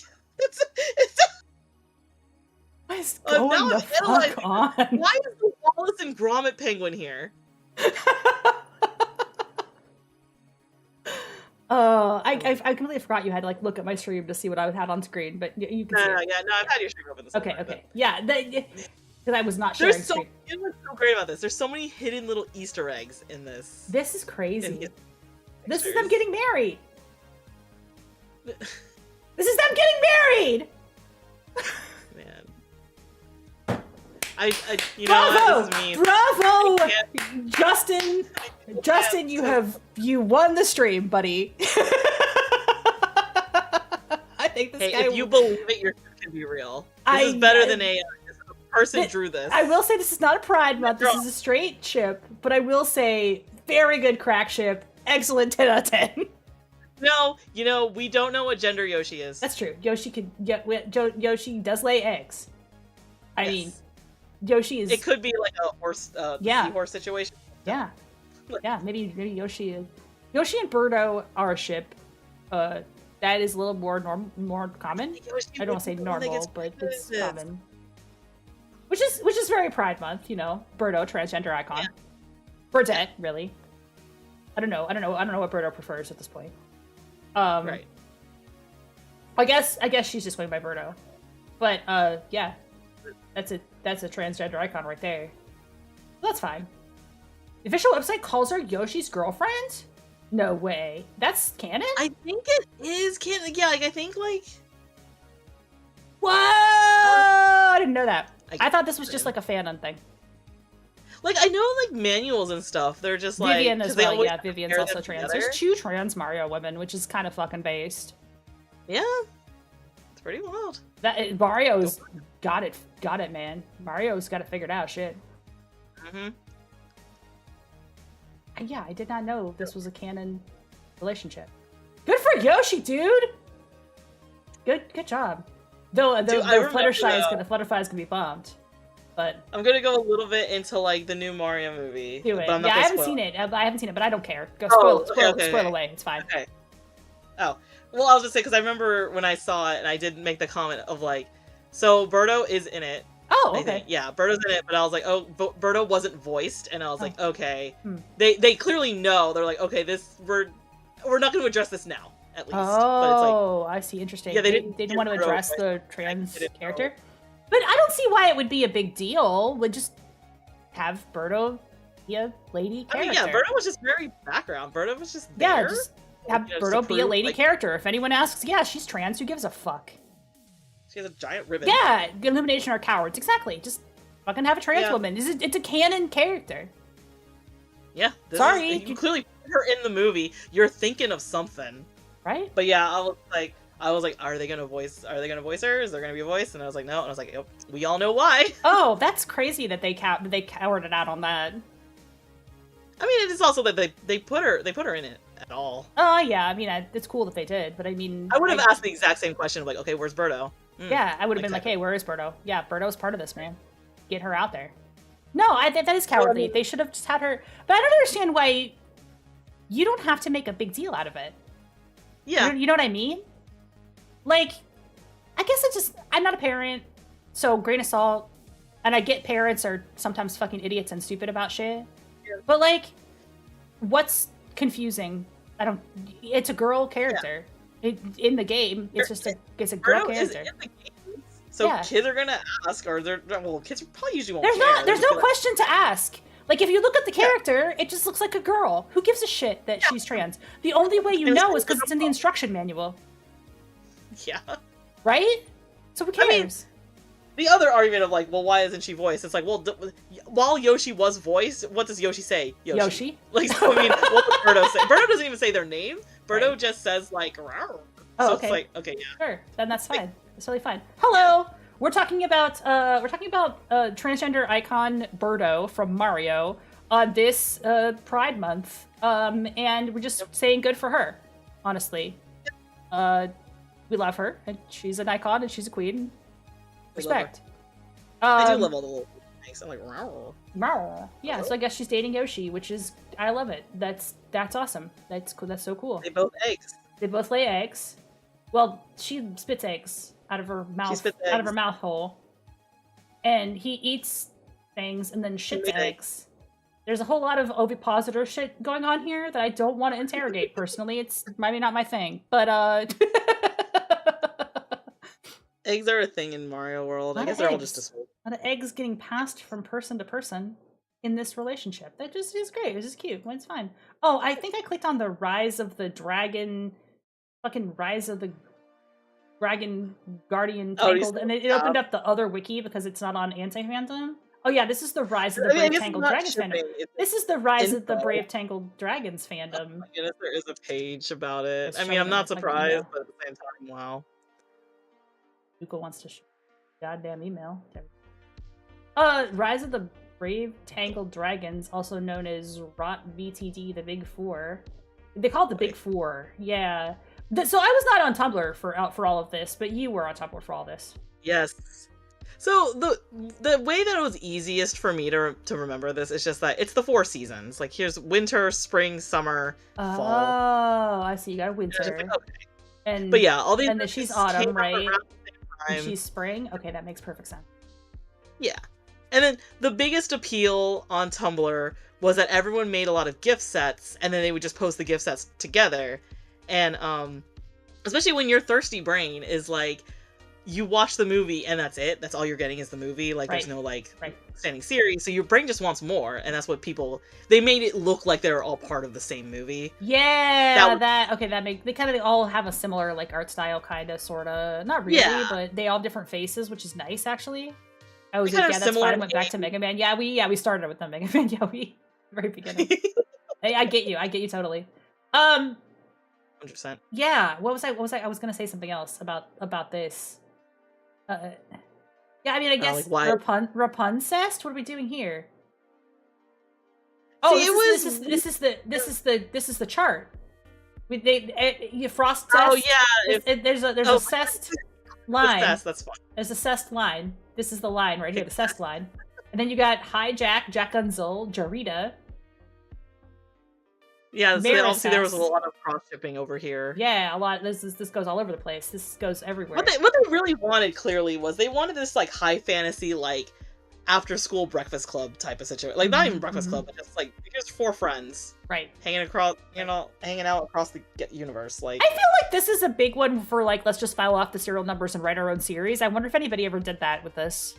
What is going the fuck on? Why is the Wallace and Gromit penguin here? I completely forgot you had to like look at my stream to see what I had on screen, but you can. No, I've had your stream open this. Okay, yeah, because I was not sharing. What's so great about this? There's so many hidden little Easter eggs in this. This is crazy. This is them getting married. This is them getting married. Man, you Bravo! know what? This is me. Bravo, Justin, you won the stream, buddy. I think this guy. If you believe it, your ship can be real. This is better than a person drew this. I will say this is not a Pride Month. This is a straight ship, but I will say very good crack ship. Excellent 10 out of 10. No, we don't know what gender Yoshi is. That's true. Yoshi does lay eggs. I mean, Yoshi is. It could be like a horse, seahorse situation. Yeah, maybe Yoshi is. Yoshi and Birdo are a ship. That is a little more common. I don't want to say normal, but it's common. Which is very Pride Month, Birdo, transgender icon. Yeah. Birdette, really. I don't know what Birdo prefers at this point. Right. I guess she's just going by Birdo. But yeah. That's a transgender icon right there. Well, that's fine. The official website calls her Yoshi's girlfriend? No way. That's canon? I think it is canon. Yeah, I think Whoa! I didn't know that. I thought this was just like a fandom thing. Like, I know, like, manuals and stuff, they're just like... Vivian as well, yeah, Vivian's also trans. Together. There's 2 trans Mario women, which is kind of fucking based. Yeah. It's pretty wild. Mario's got it, man. Mario's got it figured out, shit. Mm-hmm. Yeah, I did not know this was a canon relationship. Good for Yoshi, dude! Good job. Though Fluttershy is gonna be bombed. But I'm gonna go a little bit into like the new Mario movie. Do it. But I haven't seen it. But I don't care. Go spoil away. It's fine. Okay. Oh, well, I was just saying because I remember when I saw it and I did make the comment of like, so Birdo is in it. Oh, okay. Yeah, Birdo's in it, but I was like, oh, Birdo wasn't voiced, and I was like, okay. They clearly know. They're like, okay, we're not going to address this now, at least. Oh, but it's like, I see. Interesting. Yeah, they didn't want to address the trans character. But I don't see why it would be a big deal. Would just have Birdo be a lady character. I mean, yeah, Birdo was just very background. Birdo was just there. Yeah, just have Birdo be a lady character. If anyone asks, yeah, she's trans, who gives a fuck? She has a giant ribbon. Yeah, Illumination are cowards. Exactly. Just fucking have a trans woman. It's a canon character. Yeah. Sorry. You clearly put her in the movie. You're thinking of something. Right? But yeah, I was like, are they gonna voice her? Is there gonna be a voice? And I was like, no. And I was like, yep, we all know why. Oh, that's crazy that they cowered it out on that. I mean, it's also that they put her in it at all. Oh yeah, I mean, it's cool that they did, but I mean, I would have asked the exact same question of like, okay, where's Birdo? Yeah, I would have been like, hey, where is Birdo? Yeah, Birdo's part of this, man. Get her out there. No, that is cowardly. They should have just had her. But I don't understand why you don't have to make a big deal out of it. Yeah. You know what I mean? Like, I guess I'm not a parent, so grain of salt. And I get parents are sometimes fucking idiots and stupid about shit. Yeah. But like, what's confusing? It's a girl character. Yeah. In the game, it's a girl character. So kids are gonna ask, kids probably usually won't care. There's no question to ask. Like, if you look at the character, it just looks like a girl. Who gives a shit that she's trans? The only way you know is because it's in the instruction manual. Yeah. Right? So who cares? I mean, the other argument of like, well, why isn't she voiced? It's like, well, while Yoshi was voiced, what does Yoshi say? Yoshi? Like, so, I mean, what does Birdo say? Birdo doesn't even say their name. Birdo just says like, rawr. So okay. It's like, okay, yeah. Sure, then that's fine. That's totally fine. Hello! We're talking about transgender icon Birdo from Mario on this Pride Month. And we're just saying good for her, honestly. We love her, and she's an icon, and she's a queen. Respect. I do love all the little things. I'm like, rawr. Yeah, so I guess she's dating Yoshi, which is, I love it. That's awesome. That's cool. That's so cool. They both eggs. They both lay eggs. Well, she spits eggs out of her mouth hole, and he eats things and then shits eggs. There's a whole lot of ovipositor shit going on here that I don't want to interrogate personally. It's maybe not my thing, but eggs are a thing in Mario World. I guess they're all just a soul. A lot of eggs getting passed from person to person in this relationship. That just is great. It's just cute. It's fine. Oh, I think I clicked on the Rise of the Dragon, fucking Rise of the Dragon Guardian Tangled, and it opened up the other wiki because it's not on Anti-Fandom. Oh yeah, this is the Rise of the Brave Tangled Dragons fandom. This is the Rise of the Brave Tangled Dragons fandom. Oh my goodness, there is a page about it. I mean, I'm not surprised, but at the same time, wow. Yuko wants to show goddamn email. Rise of the Brave Tangled Dragons, also known as ROT VTD, the Big Four. They call it the Big Four, yeah. So I was not on Tumblr for all of this, but you were on Tumblr for all this. Yes. So the way that it was easiest for me to remember this is just that it's the 4 seasons. Like, here's winter, spring, summer, fall. Oh, I see. You got winter. Like, okay. But yeah, all these. And then she's autumn, right? And she's spring. Okay, that makes perfect sense. Yeah, and then the biggest appeal on Tumblr was that everyone made a lot of gift sets, and then they would just post the gift sets together. And especially when your thirsty brain is like, you watch the movie and that's it. That's all you're getting is the movie. Like, there's no standing series. So your brain just wants more, and that's what they made it look like they were all part of the same movie. Yeah, they kind of all have a similar like art style, kind of, sort of. Not really, but they all have different faces, which is nice actually. I was like, yeah, that's fine. I went back to Mega Man. Yeah, we started with the Mega Man. Yeah, very beginning. I get you totally. 100%. Yeah. What was I? I was gonna say something else about this. Yeah, I mean, I guess Rapunzest. What are we doing here? Oh, this is the chart. Frost test. Oh yeah, there's a cest line. That's fine. There's a cest line. This is the line right here, the cest line. And then you got Hijack, Jack Gunzel, Jarita. Yeah, so obviously there was a lot of cross shipping over here. Yeah, a lot. This goes all over the place. This goes everywhere. What they really wanted clearly was they wanted this like high fantasy like after school breakfast club type of situation. Like not even breakfast club, but just like here's 4 friends, right, hanging out across the universe. Like I feel like this is a big one for like let's just file off the serial numbers and write our own series. I wonder if anybody ever did that with this.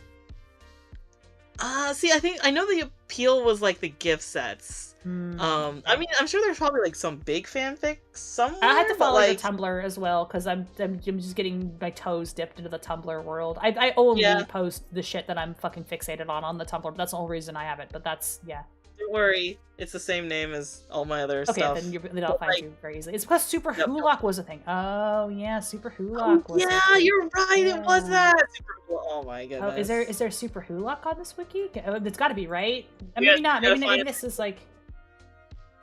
See, I know the appeal was like the gift sets. I mean, I'm sure there's probably like some big fanfics somewhere. I had to follow the Tumblr as well because I'm just getting my toes dipped into the Tumblr world. I only post the shit that I'm fucking fixated on the Tumblr. But that's the whole reason I have it. But that's Don't worry, it's the same name as all my other stuff. Okay, then I'll find you very easily. It's because Super Hulock was a thing. Oh yeah, Super Hulock was. Yeah, you're right. Yeah. It was that. Oh my goodness. Oh, is there Super Hulock on this wiki? It's got to be, right? Maybe not. Maybe this is like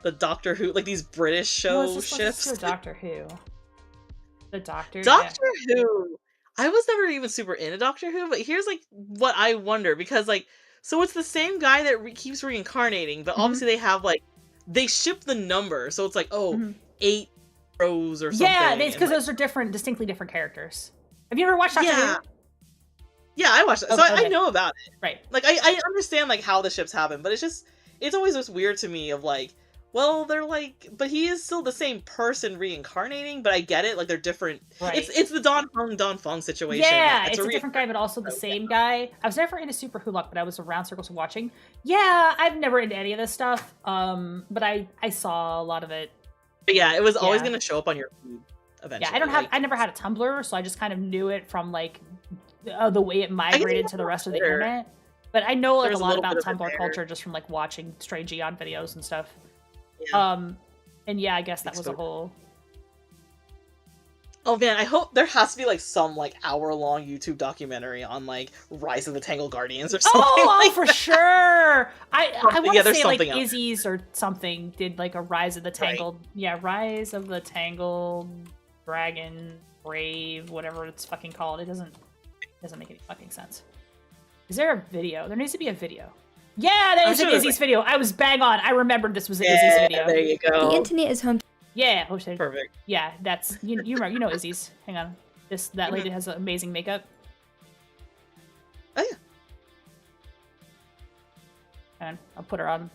the Doctor Who, like these British show ships. The Doctor Who. The Doctor. Who. I was never even super into Doctor Who, but here's like what I wonder because like. So it's the same guy that keeps reincarnating, but obviously they have like they ship the number, so it's like 8 rows or something. Yeah, it's because those are distinctly different characters. Have you ever watched Doctor Who? Yeah, I watched it, so I know about it. Right. Like I understand like how the ships happen, but it's always just weird to me of like, well, they're like, but he is still the same person reincarnating, but I get it, like they're different. Right. It's the Don Fong situation. Yeah, it's a different guy, but also the same guy. I was never into Super Hulock, but I was around circles watching. Yeah, I've never into any of this stuff. But I saw a lot of it. But yeah, it was always gonna show up on your feed eventually. Yeah, I never had a Tumblr, so I just kind of knew it from like the way it migrated to the rest of the internet. But I know like a lot about Tumblr culture just from like watching Strange Eon videos and stuff. Yeah. And yeah, I guess that was a whole. Oh man, I hope there has to be like some like hour-long YouTube documentary on like Rise of the Tangled Guardians or something. Oh, for sure. I want to say like Izzy's or something did like a Rise of the Tangled. Right. Yeah, Rise of the Tangled Dragon Brave, whatever it's fucking called. It doesn't make any fucking sense. Is there a video? There needs to be a video. Yeah, that is an Izzy's video. I was bang on. I remembered this was an Izzy's video. There you go. The internet is home. Yeah, perfect. Yeah, that's you know Izzy's. Hang on, that lady has amazing makeup. Oh yeah. And I'll put her on.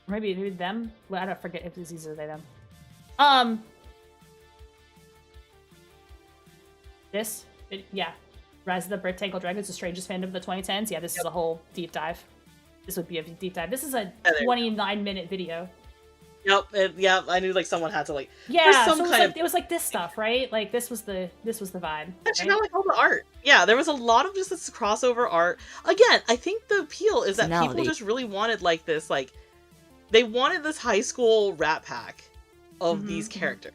Or maybe them. Well, I don't forget if Izzy's or they them. Rise of the Brit Tangled Dragons, the strangest fandom of the 2010s. Yeah, this is a whole deep dive. This would be a deep dive. This is a 29-minute video. Yep, I knew like someone had to like. Yeah, so it was like this stuff, right? Like this was the vibe. Right? You know, like all the art. Yeah, there was a lot of just this crossover art. Again, I think the appeal is that people just really wanted like this, like they wanted this high school Rat Pack of these characters.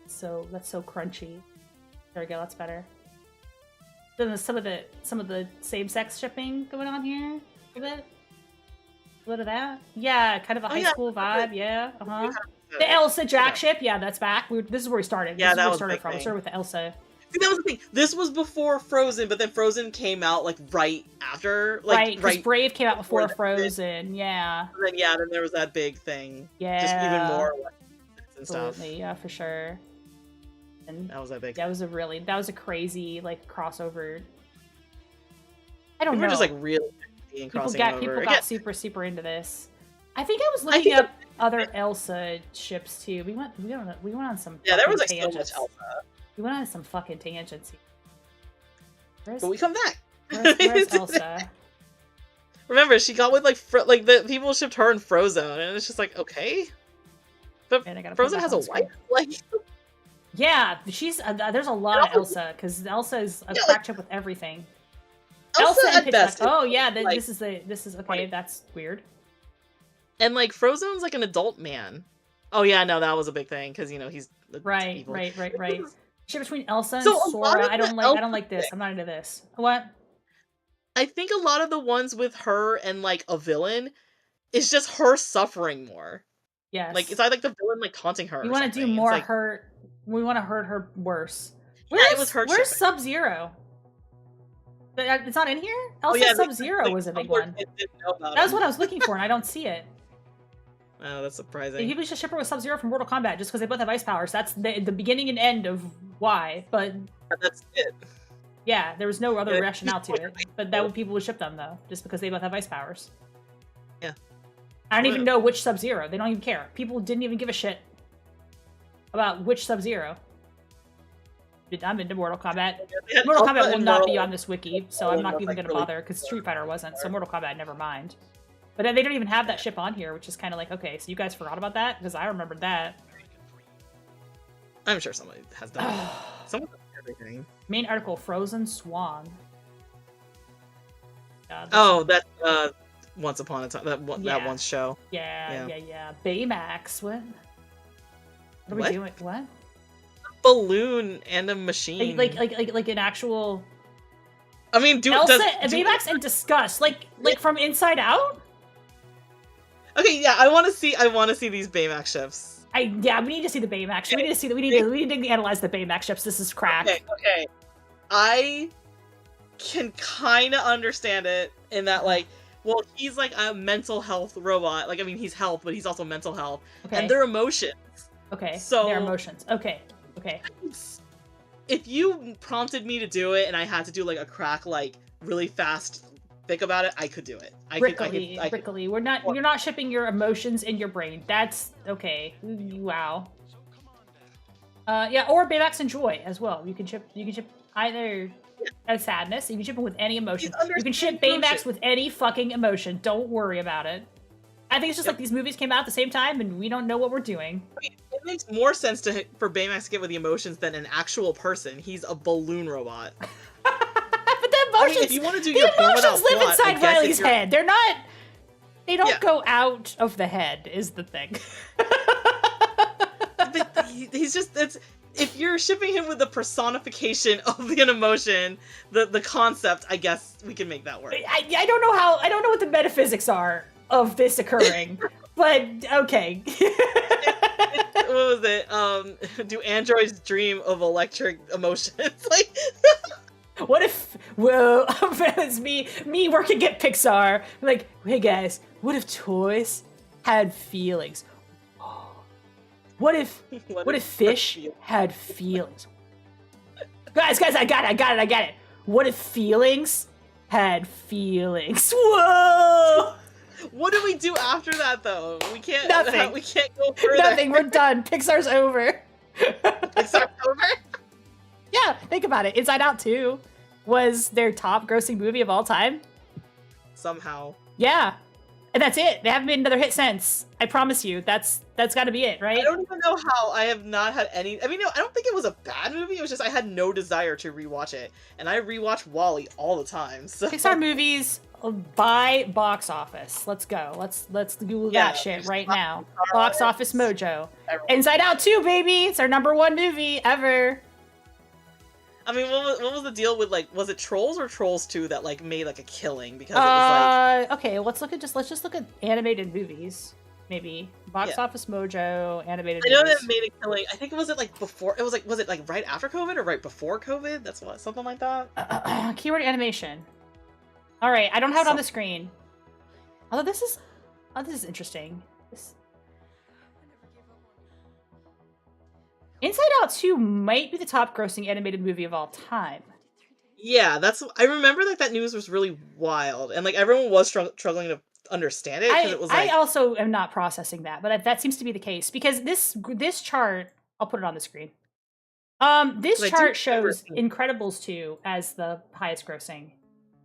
So that's so crunchy. There we go. That's better. Then there's some of the same-sex shipping going on here. A bit. A little of that. Yeah, kind of a high school vibe. Yeah. The Elsa Jack ship. Yeah, that's back. This is where we started. Yeah, this is where we started from. We started with the Elsa. See, that was the thing. This was before Frozen, but then Frozen came out like right after. Like, right. Brave came out before Frozen. Yeah. And then there was that big thing. Yeah. Just even more like, and stuff. Absolutely. Yeah, for sure. And that was that big. That was a crazy like crossover. I don't know. We're just like really people got super into this. I think I was looking up other Elsa ships too. We went on some. Yeah, there was like so much Elsa. We went on some fucking tangents. But we come back. Where's Elsa? Remember, she got with like the people shipped her and Frozone, and it's just like okay. But Frozone has a wife. Like. Yeah, she's there's a lot of Elsa because Elsa is a crack ship with everything. Elsa and at Pitch best. Black. Oh yeah, this is okay. Funny. That's weird. And like Frozone's like an adult man. Oh yeah, no, that was a big thing because he's right. evil. Right. Shit between Elsa and Sora. I don't like this. I'm not into this. What? I think a lot of the ones with her and like a villain is just her suffering more. Yes. Like it's either like the villain like taunting her. We want to do more hurt. We want to hurt her worse. It was her. Where's Sub-Zero? It's not in here? Elsa Sub-Zero was a big one. That was what I was looking for, and I don't see it. Oh, that's surprising. People should ship her with Sub-Zero from Mortal Kombat just because they both have ice powers. That's the beginning and end of why, but... That's it. Yeah, there was no other rationale to it. But people would ship them, though, just because they both have ice powers. Yeah. I don't even know which Sub-Zero. They don't even care. People didn't even give a shit about which Sub-Zero. I'm into Mortal Kombat. Mortal Kombat will not be on this wiki, so I'm not even going to bother, because Street Fighter wasn't, so Mortal Kombat, never mind. But they don't even have that ship on here, which is kind of like, okay, so you guys forgot about that? Because I remembered that. I'm sure somebody has done it. Someone does everything. Main article, Frozen Swan. That's Once Upon a Time, that one show. Yeah. Baymax, what? What are we doing? What? Balloon and a machine. Like an actual... I mean, Baymax and Disgust, like from Inside Out? Okay, yeah, I want to see these Baymax ships. We need to see the Baymax. Okay. We need to analyze the Baymax ships. This is crack. Okay. I can kind of understand it in that, like, well, he's like a mental health robot. Like, I mean, he's health, but he's also mental health. Okay. And their emotions. Okay. So their emotions. Okay. If you prompted me to do it and I had to do like a crack, like really fast, think about it, I could do it. Brickly. You're not shipping your emotions in your brain. That's okay. Wow. Or Baymax and Joy as well. You can ship either a sadness. You can ship it with any emotion. You can ship Baymax with any fucking emotion. Don't worry about it. I think it's just like these movies came out at the same time and we don't know what we're doing. I mean, it makes more sense for Baymax to get with the emotions than an actual person. He's a balloon robot. But the emotions, if you want to do the emotions live inside Riley's head. They're not. They don't go out of the head. Is the thing. But he's just if you're shipping him with the personification of an emotion, the concept, I guess we can make that work. I don't know what the metaphysics are of this occurring, but okay. What was it? Do androids dream of electric emotions? Like, what if? Well, it's me working at Pixar. Like, hey guys, what if toys had feelings? What if fish had feelings? Guys, I got it. What if feelings had feelings? Whoa! What do we do after that, though? We can't. Nothing. We can't go further. Nothing. We're done. Pixar's over. Pixar's over? Yeah, think about it. Inside Out 2 was their top-grossing movie of all time. Somehow. Yeah, and that's it. They haven't made another hit since. I promise you. That's got to be it, right? I don't even know how. I have not had any. I mean, no, I don't think it was a bad movie. It was just I had no desire to rewatch it, and I rewatch WALL-E all the time. So Pixar movies by box office. Let's go. Let's Google that shit right now. Box Office Mojo. Inside Out 2, baby. It's our #1 movie ever. I mean, what was the deal with, like, was it Trolls or Trolls 2 that like made like a killing because it was like okay, let's just look at animated movies. Maybe Box Office Mojo animated. I know that made a killing. I think was it like before? It was like, was it like right after COVID or right before COVID? That's what, something like that. Keyword animation. All right, I don't have it on the screen. Although this is interesting. Inside Out 2 might be the top-grossing animated movie of all time. Yeah, I remember that news was really wild, and like everyone was struggling to understand it because it was like... I also am not processing that, but that seems to be the case because this chart, I'll put it on the screen. This chart shows Incredibles 2 as the highest grossing,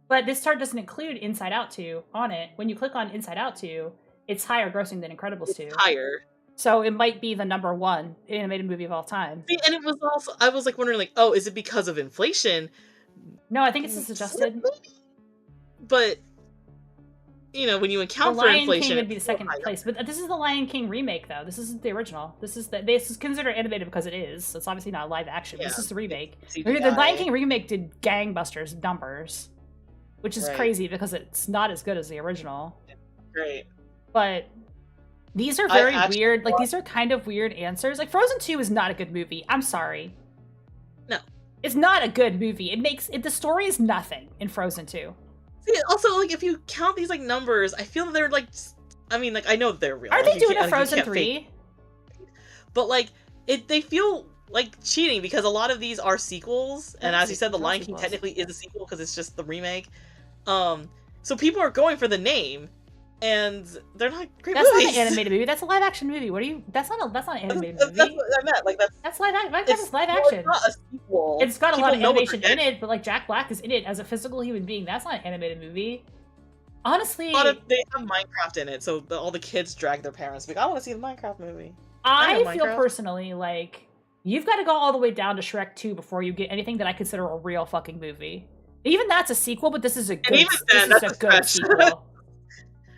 but this chart doesn't include Inside Out 2 on it. When you click on Inside Out 2, it's higher grossing than Incredibles 2. It's higher. So it might be the #1 animated movie of all time. And it was also, I was like wondering, like, oh, is it because of inflation? No, I think it's just adjusted. but you know, when you account for inflation, The Lion King would be the second place, but this is the Lion King remake, though. This isn't the original. This is considered animated because it is. It's obviously not live action. Yeah. This is the remake. CGI. The Lion King remake did gangbusters numbers, which is crazy because it's not as good as the original. Great, but these are very weird. Like, these are kind of weird answers. Like, Frozen 2 is not a good movie. I'm sorry. No, it's not a good movie. The story is nothing in Frozen 2. See, also, like, if you count these, like, numbers, I feel that they're, like, I mean, like, I know they're real. Are they doing a Frozen 3? But, like, they feel like cheating because a lot of these are sequels, and as you said, The Lion King technically is a sequel because it's just the remake. So people are going for the name, and they're not great movies. That's not an animated movie. That's a live action movie. What are you? That's not an animated movie. That's what I meant. Like that's live. It's live action. It's not a sequel. It's got a lot of animation in it, but like Jack Black is in it as a physical human being. That's not an animated movie. Honestly, they have Minecraft in it, so all the kids drag their parents. Like, I want to see the Minecraft movie. I feel personally like you've got to go all the way down to Shrek 2 before you get anything that I consider a real fucking movie. Even that's a sequel, but this is a good. This is a good sequel.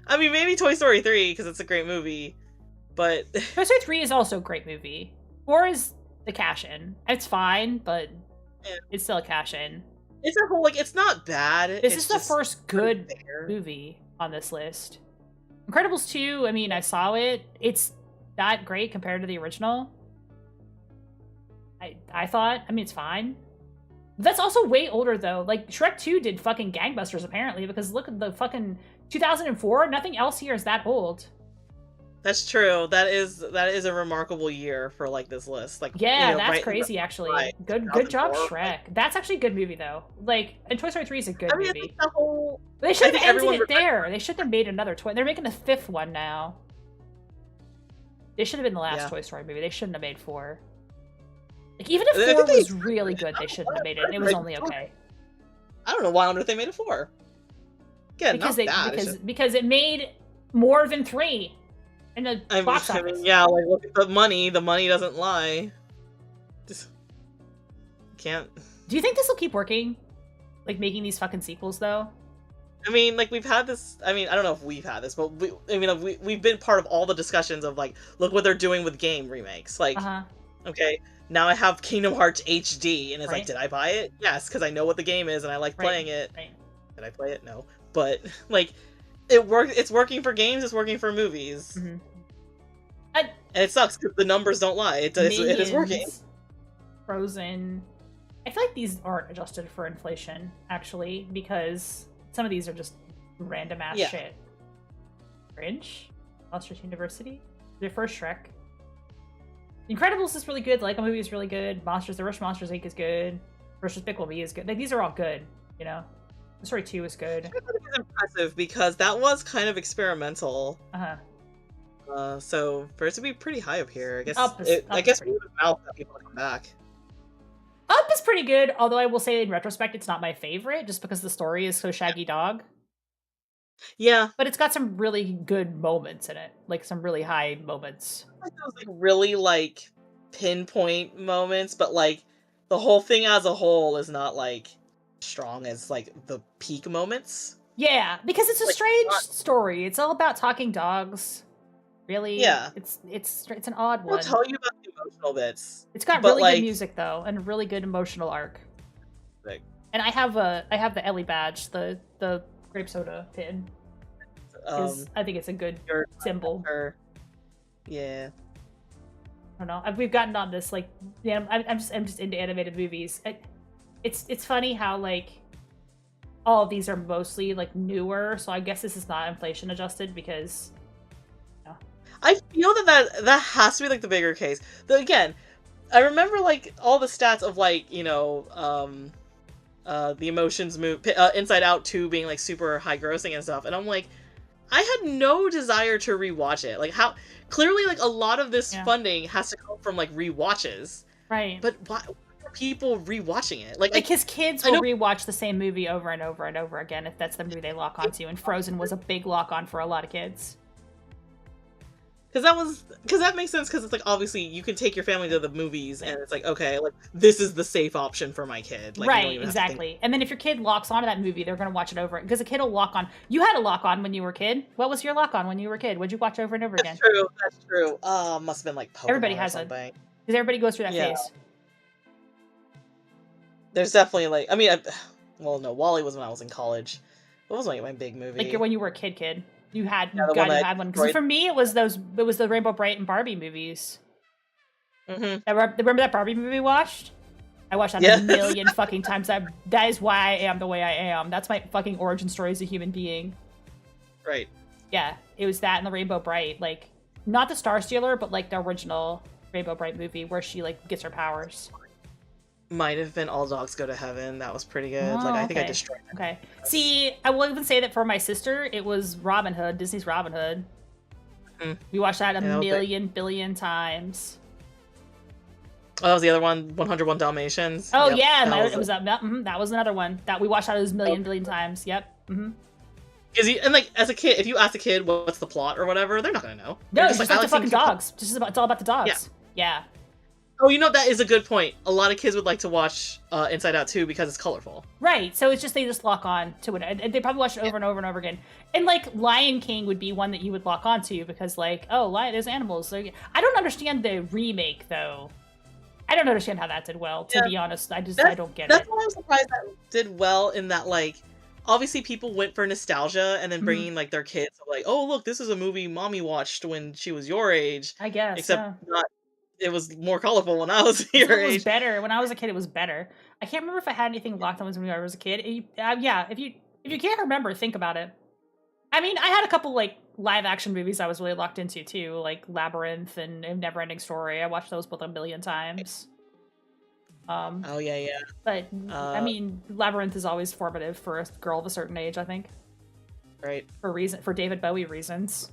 I mean, maybe Toy Story 3, because it's a great movie, but... Toy Story 3 is also a great movie. 4 is the cash-in. It's fine, but it's still a cash-in. It's a whole, like, it's not bad. This is the first good movie on this list. Incredibles 2, I mean, I saw it. It's not great compared to the original. I thought, I mean, it's fine. That's also way older, though. Like, Shrek 2 did fucking gangbusters, apparently, because look at the fucking... 2004? Nothing else here is that old. That's true. That is a remarkable year for, like, this list. Like, yeah, you know, that's crazy, actually. Right. Good job, Shrek. Like, that's actually a good movie, though. Like, and Toy Story 3 is a good movie. They should have ended it there. They should have made another toy. They're making a 5th one now. They should have been the last Toy Story movie. They shouldn't have made 4. Like, even if 4 was really good, they shouldn't have made it. It was only okay. I don't know why on earth they made it 4. Yeah, because it made more than 3 in the box office. I mean, yeah, like, look at the money. The money doesn't lie. Just can't. Do you think this will keep working? Like, making these fucking sequels, though? I mean, like, we've had this. I mean, I don't know if we've had this, but we've been part of all the discussions of, like, look what they're doing with game remakes. Like, okay, now I have Kingdom Hearts HD, and it's like, did I buy it? Yes, because I know what the game is, and I like playing it. Did I play it? No. But, like, it's working for games, it's working for movies. Mm-hmm. And it sucks because the numbers don't lie. It is working. Frozen. I feel like these aren't adjusted for inflation, actually, because some of these are just random ass shit. Fringe? Monsters University? Their first Shrek. The Incredibles is really good. The Lego Movie is really good. The Rush Monsters Inc. is good. Versus Bickleby is good. Like, these are all good, you know? Story 2 is good. I thought it was impressive because that was kind of experimental. So for it to be pretty high up here, I guess I guess we would have mouth that people to come back. Up is pretty good, although I will say in retrospect it's not my favorite, just because the story is so Shaggy Dog. Yeah, but it's got some really good moments in it, like some really high moments. Like those like really like pinpoint moments, but like the whole thing as a whole is not like strong as like the peak moments. Yeah, because it's a like, strange story. It's all about talking dogs. Really? Yeah. It's an odd one. I'll tell you about the emotional bits. It's got really good music though, and a really good emotional arc. Like, and I have the Ellie badge, the grape soda pin. I think it's a good symbol. Yeah. I don't know. We've gotten on this like, yeah. I'm just into animated movies. It's funny how like all of these are mostly like newer, so I guess this is not inflation adjusted because. I feel that has to be like the bigger case. Again, I remember like all the stats of like the emotions move Inside Out 2 being like super high grossing and stuff, and I'm like, I had no desire to rewatch it. Like how clearly like a lot of this funding has to come from like rewatches, right? But why are people rewatching it? Like because kids will rewatch the same movie over and over and over again if that's the movie they lock onto, and Frozen was a big lock on for a lot of kids. because that makes sense, because it's like, obviously you can take your family to the movies and it's like, okay, like this is the safe option for my kid, like, right, exactly. And then if your kid locks onto that movie, they're going to watch it over, because a kid will lock on. You had a lock on when you were a kid. What was your lock on when you were a kid? What'd you watch over and over again? That's true. Must have been like Pokemon. Everybody has it, because everybody goes through that phase. There's definitely like, I mean, well, no, Wall-E was when I was in college. What was like my big movie? Like when you were a kid. You had one. Because for me, it was the Rainbow Bright and Barbie movies. Mm-hmm. Remember that Barbie movie we watched? I watched that a million fucking times. That is why I am the way I am. That's my fucking origin story as a human being. Right. Yeah, it was that and the Rainbow Bright. Like, not the Star Stealer, but like the original Rainbow Bright movie where she like gets her powers. Might have been All Dogs Go to Heaven. That was pretty good. Like, I think I destroyed it. Okay. See, I will even say that for my sister, it was Robin Hood, Disney's Robin Hood. Mm-hmm. We watched that a million billion times. Oh, that was the other one, 101 Dalmatians. Oh, yep. Yeah, that was another one that we watched that a million billion times. Yep. Mm-hmm. And like, as a kid, if you ask a kid what's the plot or whatever, they're not gonna know. No, it's just like the fucking dogs. It's all about the dogs. Yeah. Oh, you know, that is a good point. A lot of kids would like to watch Inside Out too because it's colorful. Right. So it's just they just lock on to it. And they probably watch it over and over and over again. And like Lion King would be one that you would lock on to because like, oh, there's animals. Like, I don't understand the remake though. I don't understand how that did well, to be honest. I don't get it. That's why I'm surprised that did well, in that like, obviously people went for nostalgia and then bringing like their kids like, oh look, this is a movie mommy watched when she was your age. I guess. Except not. It was more colorful when I was your age. It was better when I was a kid. It was better. I can't remember if I had anything locked on when I was a kid. If you can't remember, think about it. I mean, I had a couple like live action movies I was really locked into too, like Labyrinth and Neverending Story. I watched those both a million times. Oh yeah. But I mean, Labyrinth is always formative for a girl of a certain age, I think. Right. For David Bowie reasons.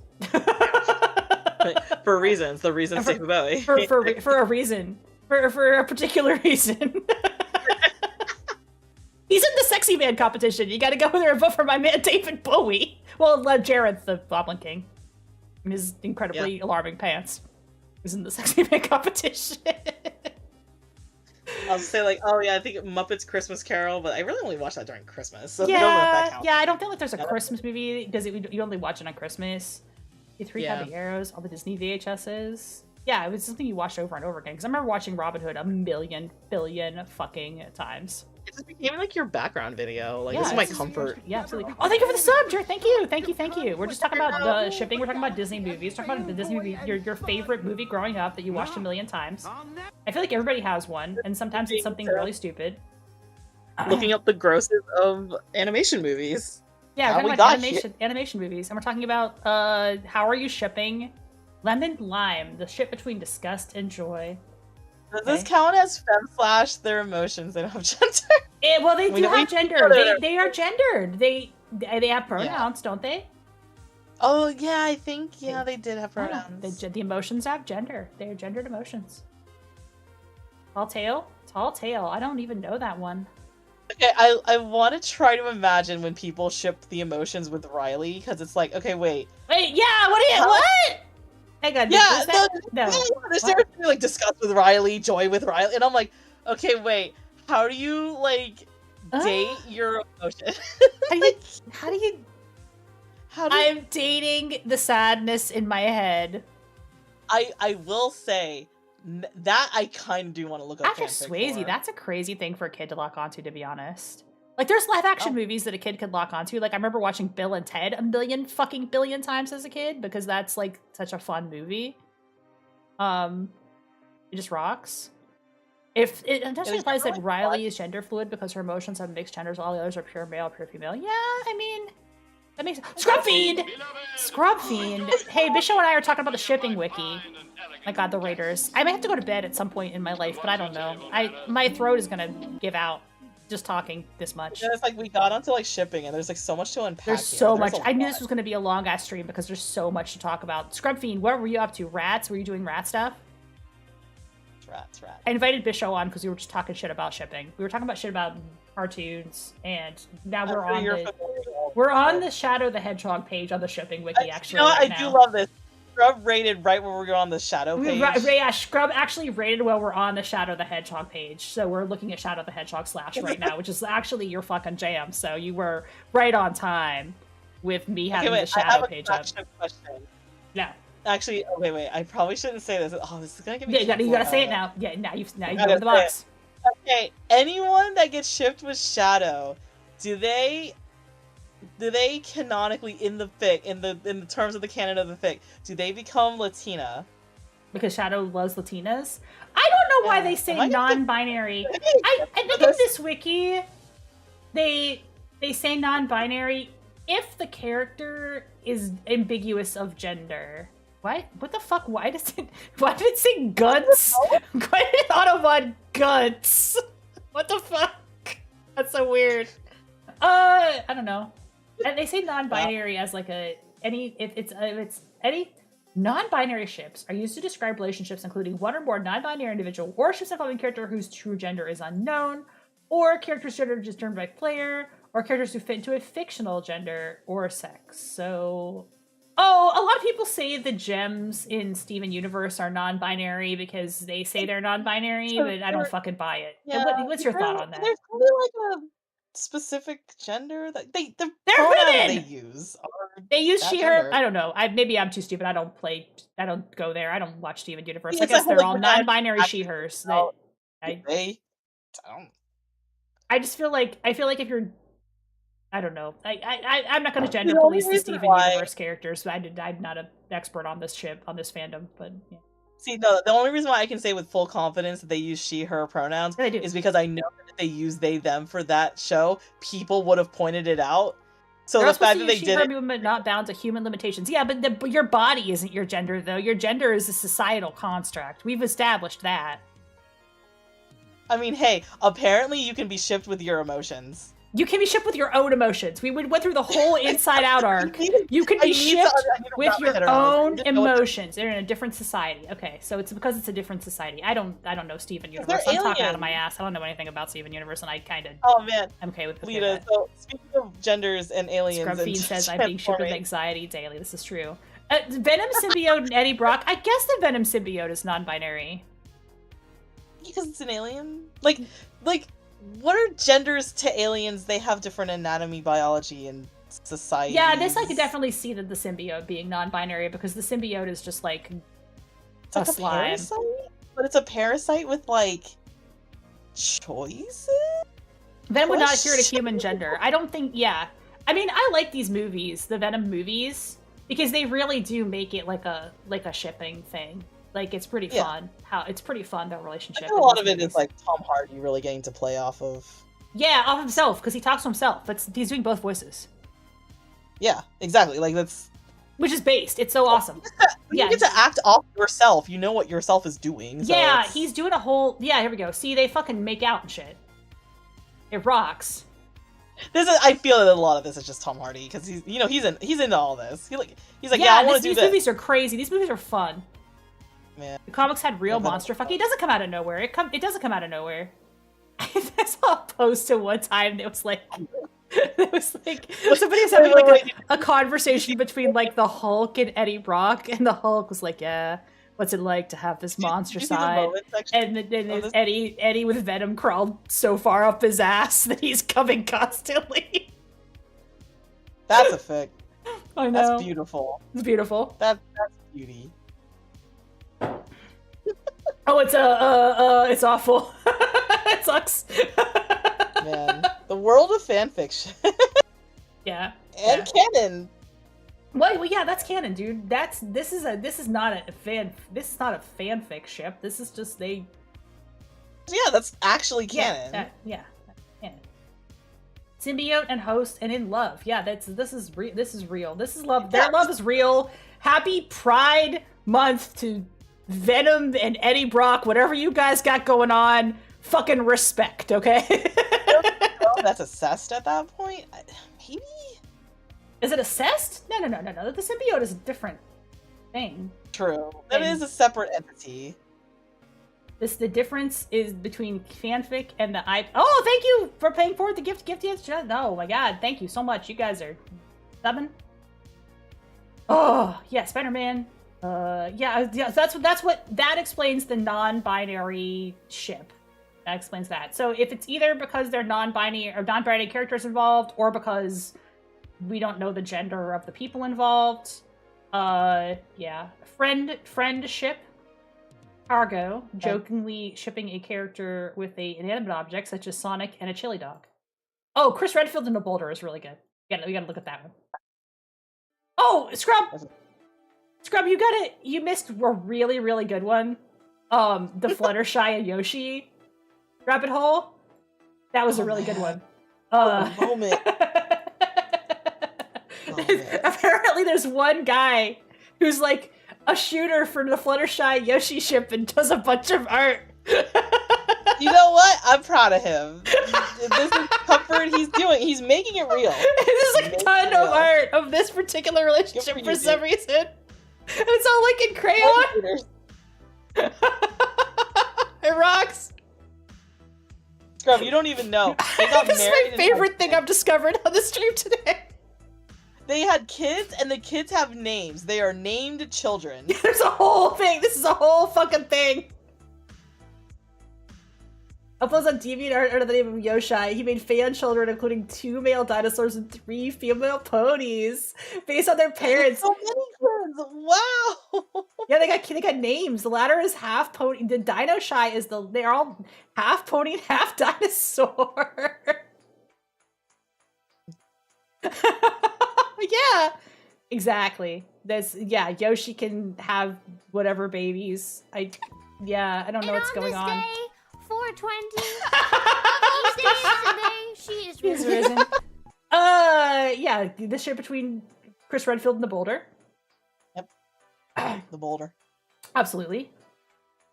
For reasons, the reasons David Bowie. For a reason. For a particular reason. He's in the sexy man competition. You gotta go in there and vote for my man David Bowie. Well, Jareth, the Goblin King. In his incredibly alarming pants. He's in the sexy man competition. I'll say like, oh yeah, I think Muppets Christmas Carol, but I really only watched that during Christmas. So yeah, I don't know if that counts. Yeah, I don't think like there's a Christmas movie because you only watch it on Christmas. The Three Caballeros, all the Disney VHSs. Yeah, it was something you watched over and over again. Because I remember watching Robin Hood a million billion fucking times. It just became like your background video. Like, this is my comfort. Yeah, absolutely. Oh, thank you for the sub, Jared. Thank you. We're just talking about the shipping. We're talking about Disney movies. Talking about the Disney movie, your favorite movie growing up that you watched a million times. I feel like everybody has one, and sometimes it's something really stupid. Looking up the grosses of animation movies. Yeah, we're talking about animation movies, and we're talking about how are you shipping Lemon Lime, the ship between disgust and joy. Does this count as femflash? Their emotions, they don't have gender. Well, they do have gender. They are gendered. They have pronouns, don't they? Oh yeah, I think they did have pronouns. The emotions have gender. They are gendered emotions. Tall tale. I don't even know that one. Okay, I want to try to imagine when people ship the emotions with Riley, because it's like, okay, wait, yeah, what? Hang on, yeah, there's seriously like disgust with Riley, joy with Riley, and I'm like, okay, wait, how do you like date your emotion? How do you? I'm dating the sadness in my head. I will say that I kind of do want to look up. After Swayze, that's a crazy thing for a kid to lock onto, to be honest. Like, there's live action movies that a kid could lock onto. Like, I remember watching Bill and Ted a million times as a kid because that's like such a fun movie. It just rocks. If it intentionally implies that Riley is gender fluid because her emotions have mixed genders, all the others are pure male, pure female. Yeah, I mean, that makes Scrub Fiend. Hey, Bisho and I are talking about the Shipping Wiki. My God, the Raiders. I may have to go to bed at some point in my life, but I don't know. My throat is gonna give out just talking this much. Yeah, it's like we got onto like shipping, and there's like so much to unpack. There's so much. I knew this was gonna be a long ass stream because there's so much to talk about. Scrub Fiend, what were you up to? Rats? Were you doing rat stuff? Rats. I invited Bisho on because we were just talking shit about shipping. We were talking about shit about cartoons, and now we're on the Shadow the Hedgehog page on the Shipping Wiki. Actually, I do love this. Scrub rated right where we're on the Shadow page. Yeah, Scrub actually rated while we're on the Shadow the Hedgehog page. So we're looking at Shadow the Hedgehog / right now, which is actually your fucking jam. So you were right on time with me having the Shadow page up. Question. Yeah. Actually, wait. I probably shouldn't say this. Oh, this is gonna get me. Yeah, you gotta say it now. Yeah, now you go with the box. Okay, anyone that gets shipped with Shadow, do they canonically in the fic, in the terms of the canon of the fic, do they become Latina? Because Shadow loves Latinas? I don't know why they say non-binary. I think in this wiki, they say non-binary if the character is ambiguous of gender. What the fuck? Why did it say guts? Why did Autobot guts? What the fuck? That's so weird. I don't know. And they say non-binary as like it's any non-binary ships are used to describe relationships including one or more non-binary individual or ships involving character whose true gender is unknown, or characters gender is determined by player, or characters who fit into a fictional gender or sex. So, a lot of people say the gems in Steven Universe are non-binary because they say they're non-binary, but I don't fucking buy it. Yeah, what's your thought on that? There's probably like a specific gender that the they're women they use. They use she, her. I don't know. Maybe I'm too stupid. I don't go there. I don't watch Steven Universe. I guess they're all non-binary she, hers. I just feel like if you're, I don't know. I'm not going to gender police the Steven Universe characters. I'm not an expert on this fandom, but yeah. See, no, the only reason why I can say with full confidence that they use she, her pronouns is because I know that if they use they, them for that show, people would have pointed it out. So the fact that they did it, not bound to human limitations. Yeah, but your body isn't your gender, though. Your gender is a societal construct. We've established that. I mean, hey, apparently you can be shipped with your emotions. You can be shipped with your own emotions. We went through the whole Inside Out arc. You can be shipped with your own emotions. They're in a different society. Okay, so it's because it's a different society. I don't know Steven Universe. I'm talking out of my ass. I don't know anything about Steven Universe, and I kind of. Oh man, I'm okay with Lita. So speaking of genders and aliens, Scrubfiend says I'm being shipped with anxiety daily. This is true. Venom symbiote and Eddie Brock. I guess the Venom symbiote is non-binary. Because it's an alien. Like. What are genders to aliens? They have different anatomy, biology, and society. Yeah, this I could definitely see the symbiote being non-binary because the symbiote is just like a slime. Parasite? But it's a parasite with like choices? Venom would not adhere to human gender. I don't think. Yeah, I mean, I like these movies, the Venom movies, because they really do make it like a shipping thing. Like, it's pretty fun. It's pretty fun, their relationship. I think a lot of it is, like, Tom Hardy really getting to play off of... Yeah, off himself, because he talks to himself. He's doing both voices. Yeah, exactly. Like, that's... Which is based. It's so awesome. You get to act off yourself. You know what yourself is doing. So yeah, he's doing a whole... Yeah, here we go. See, they fucking make out and shit. It rocks. I feel that a lot of this is just Tom Hardy, because he's into all this. He's like, yeah, I want to do this. These movies are crazy. These movies are fun. Man. The comics had real monster fucking. It doesn't come out of nowhere. It doesn't come out of nowhere. I saw a post at one time that was like, somebody was having like a conversation between like the Hulk and Eddie Brock, and the Hulk was like, "Yeah, what's it like to have this monster side?" And then Eddie with Venom crawled so far up his ass that he's coming constantly. That's a fic. I know. That's beautiful. It's beautiful. That's beauty. Oh, it's awful. It sucks. Man, the world of fanfiction. Yeah. And canon. Well, yeah, that's canon, dude. This is not a fanfic ship. This is just they. Yeah, that's actually canon. Yeah. Symbiote and host and in love. Yeah, this is real. This is love. Their love is real. Happy Pride Month to Venom and Eddie Brock, whatever you guys got going on, fucking respect, okay? That's assessed at that point? Maybe? Is it assessed? No. The symbiote is a different thing. True. That is a separate entity. The difference is between fanfic and the IP. Oh, thank you for paying forward the gift. Oh my god, thank you so much. You guys are subbing. Oh, yeah, Spider-Man. Yeah. That explains the non-binary ship. That explains that. So if it's either because they're non-binary characters involved, or because we don't know the gender of the people involved, yeah. Friend ship. Cargo, jokingly shipping a character with a inanimate object such as Sonic and a chili dog. Oh, Chris Redfield in the Boulder is really good. We gotta look at that one. Oh, Scrub, you got it. You missed a really, really good one. The Fluttershy and Yoshi rabbit hole. That was a really good one. Moment. Apparently, there's one guy who's like a shooter for the Fluttershy Yoshi ship and does a bunch of art. You know what? I'm proud of him. This is comfort he's making it real. There's like a ton of art of this particular relationship for some reason. It's all like in crayon. It rocks. Scrub, you don't even know. They got this is my favorite thing I've discovered on the stream today. They had kids, and the kids have names. They are named children. There's a whole thing. This is a whole fucking thing. Uploads on DeviantArt under the name of Yoshi. He made fan children, including 2 male dinosaurs and 3 female ponies, based on their parents. So many kids! Wow. Yeah, they got names. The latter is half pony. The Dino Shy is they're all half pony and half dinosaur. Yeah, exactly. Yoshi can have whatever babies. I don't know what's going on. Day, 420. She is risen. Yeah, this shit between Chris Redfield and the Boulder. Yep. The Boulder. Absolutely.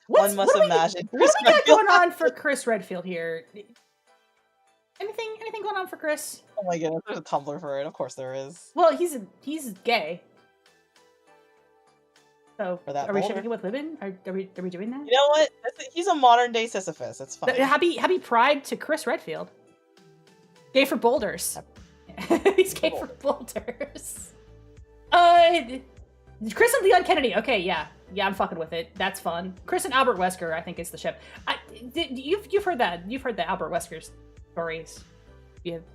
One must imagine. What do we got going on for Chris Redfield here? Anything going on for Chris? Oh my goodness, there's a Tumblr for it. Of course there is. Well, he's gay. So, are we shipping it with women? Are we doing that? You know what? He's a modern day Sisyphus. It's fine. Happy Pride to Chris Redfield. Gay for boulders. He's gay for boulders. Chris and Leon Kennedy. Okay, yeah, I'm fucking with it. That's fun. Chris and Albert Wesker, I think, is the ship. You've heard that? You've heard the Albert Wesker stories?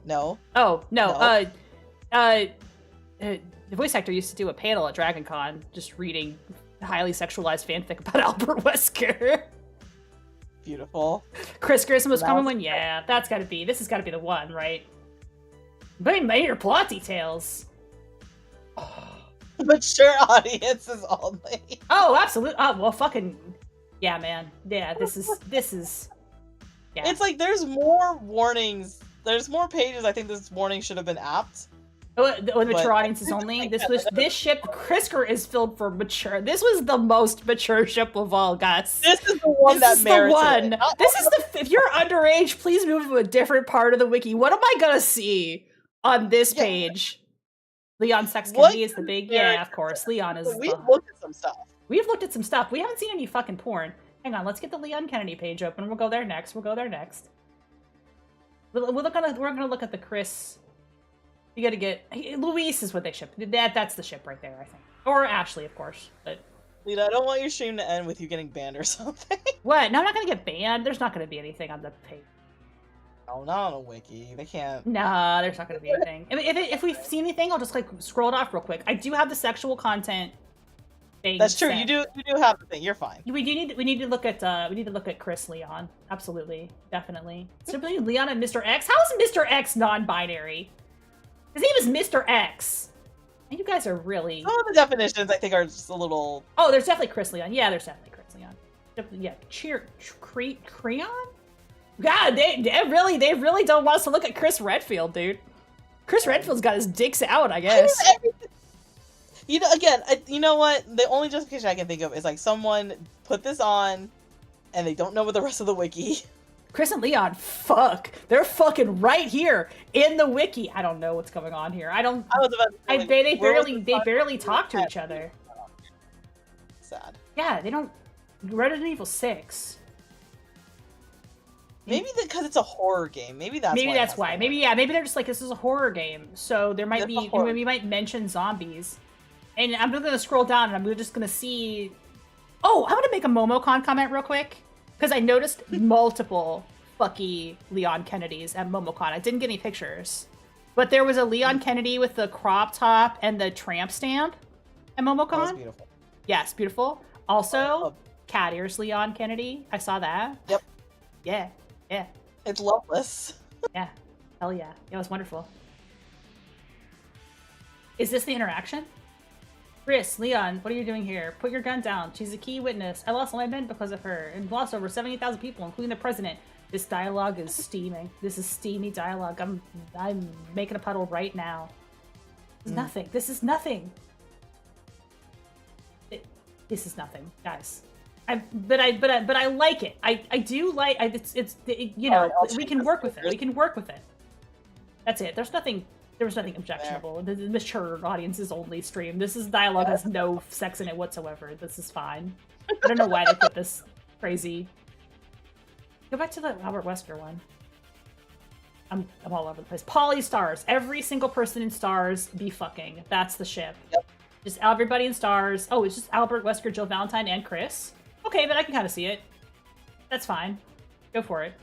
No. Oh no. The voice actor used to do a panel at DragonCon, just reading highly sexualized fanfic about Albert Wesker. Beautiful. Chris Grissom was coming when, yeah, this has gotta be the one, right? Major plot details. Mature audiences only. Oh, absolutely. Oh, well, fucking, yeah, man. Yeah, this is, yeah. It's like, there's more warnings. There's more pages. I think this warning should have been apt. The mature audiences only. This ship, Krisker, is filled for mature. This was the most mature ship of all, guys. This is the one that merits it. This is if you're underage, please move to a different part of the wiki. What am I gonna see on this page? Leon Sex Kennedy is the big, yeah, of course. Leon is. We've looked at some stuff. We've looked at some stuff. We haven't seen any fucking porn. Hang on, let's get the Leon Kennedy page open. We'll go there next. We're gonna look at the Chris. You gotta get Luis is what they ship. That's the ship right there, I think, or Ashley, of course. But Lita, I don't want your stream to end with you getting banned or something. What? No, I'm not gonna get banned. There's not gonna be anything on the page. Oh, not on a wiki. They can't. Nah, there's not gonna be anything. If we see anything, I'll just like scroll it off real quick. I do have the sexual content thing. That's true. Set. You do have the thing. You're fine. We need to look at Chris Leon. Absolutely, definitely. Simply Leon and Mr. X. How is Mr. X non-binary? His name is Mr. X. And you guys are really... Some of the definitions, I think, are just a little... Oh, there's definitely Chris Leon. Yeah, there's definitely Chris Leon. Yeah, Creon? God, they really don't want us to look at Chris Redfield, dude. Chris Redfield's got his dicks out, I guess. You know, again, you know what? The only justification I can think of is, like, someone put this on, and they don't know what the rest of the wiki... Chris and Leon, fuck. They're fucking right here in the wiki. I don't know what's going on here. They barely talk to each other. Sad. Yeah, they don't. Resident Evil 6. Maybe because it's a horror game. Maybe that's why. Maybe they're just like, this is a horror game, so there might be. We might mention zombies. And I'm gonna scroll down and I'm just gonna see... Oh, I'm gonna make a MomoCon comment real quick. Because I noticed multiple fucky Leon Kennedys at MomoCon. I didn't get any pictures. But there was a Leon Kennedy with the crop top and the tramp stamp at MomoCon. That was beautiful. Yes, beautiful. Also, cat ears Leon Kennedy. I saw that. Yep. Yeah, yeah. It's loveless. Yeah. Hell yeah. It was wonderful. Is this the interaction? Chris, Leon, what are you doing here? Put your gun down. She's a key witness. I lost all my men because of her, and lost over 70,000 people, including the president. This dialogue is steaming. This is steamy dialogue. I'm making a puddle right now. This is nothing. This is nothing. This is nothing, guys. But I like it. I do like. You know, we can work with it. We can work with it. That's it. There was nothing objectionable. The mature audiences only stream. This is dialogue has no sex in it whatsoever. This is fine. I don't know why they put this crazy. Go back to the Albert Wesker one. I'm all over the place. Poly stars. Every single person in stars be fucking. That's the ship. Yep. Just everybody in stars. Oh, it's just Albert Wesker, Jill Valentine, and Chris. Okay, but I can kind of see it. That's fine. Go for it.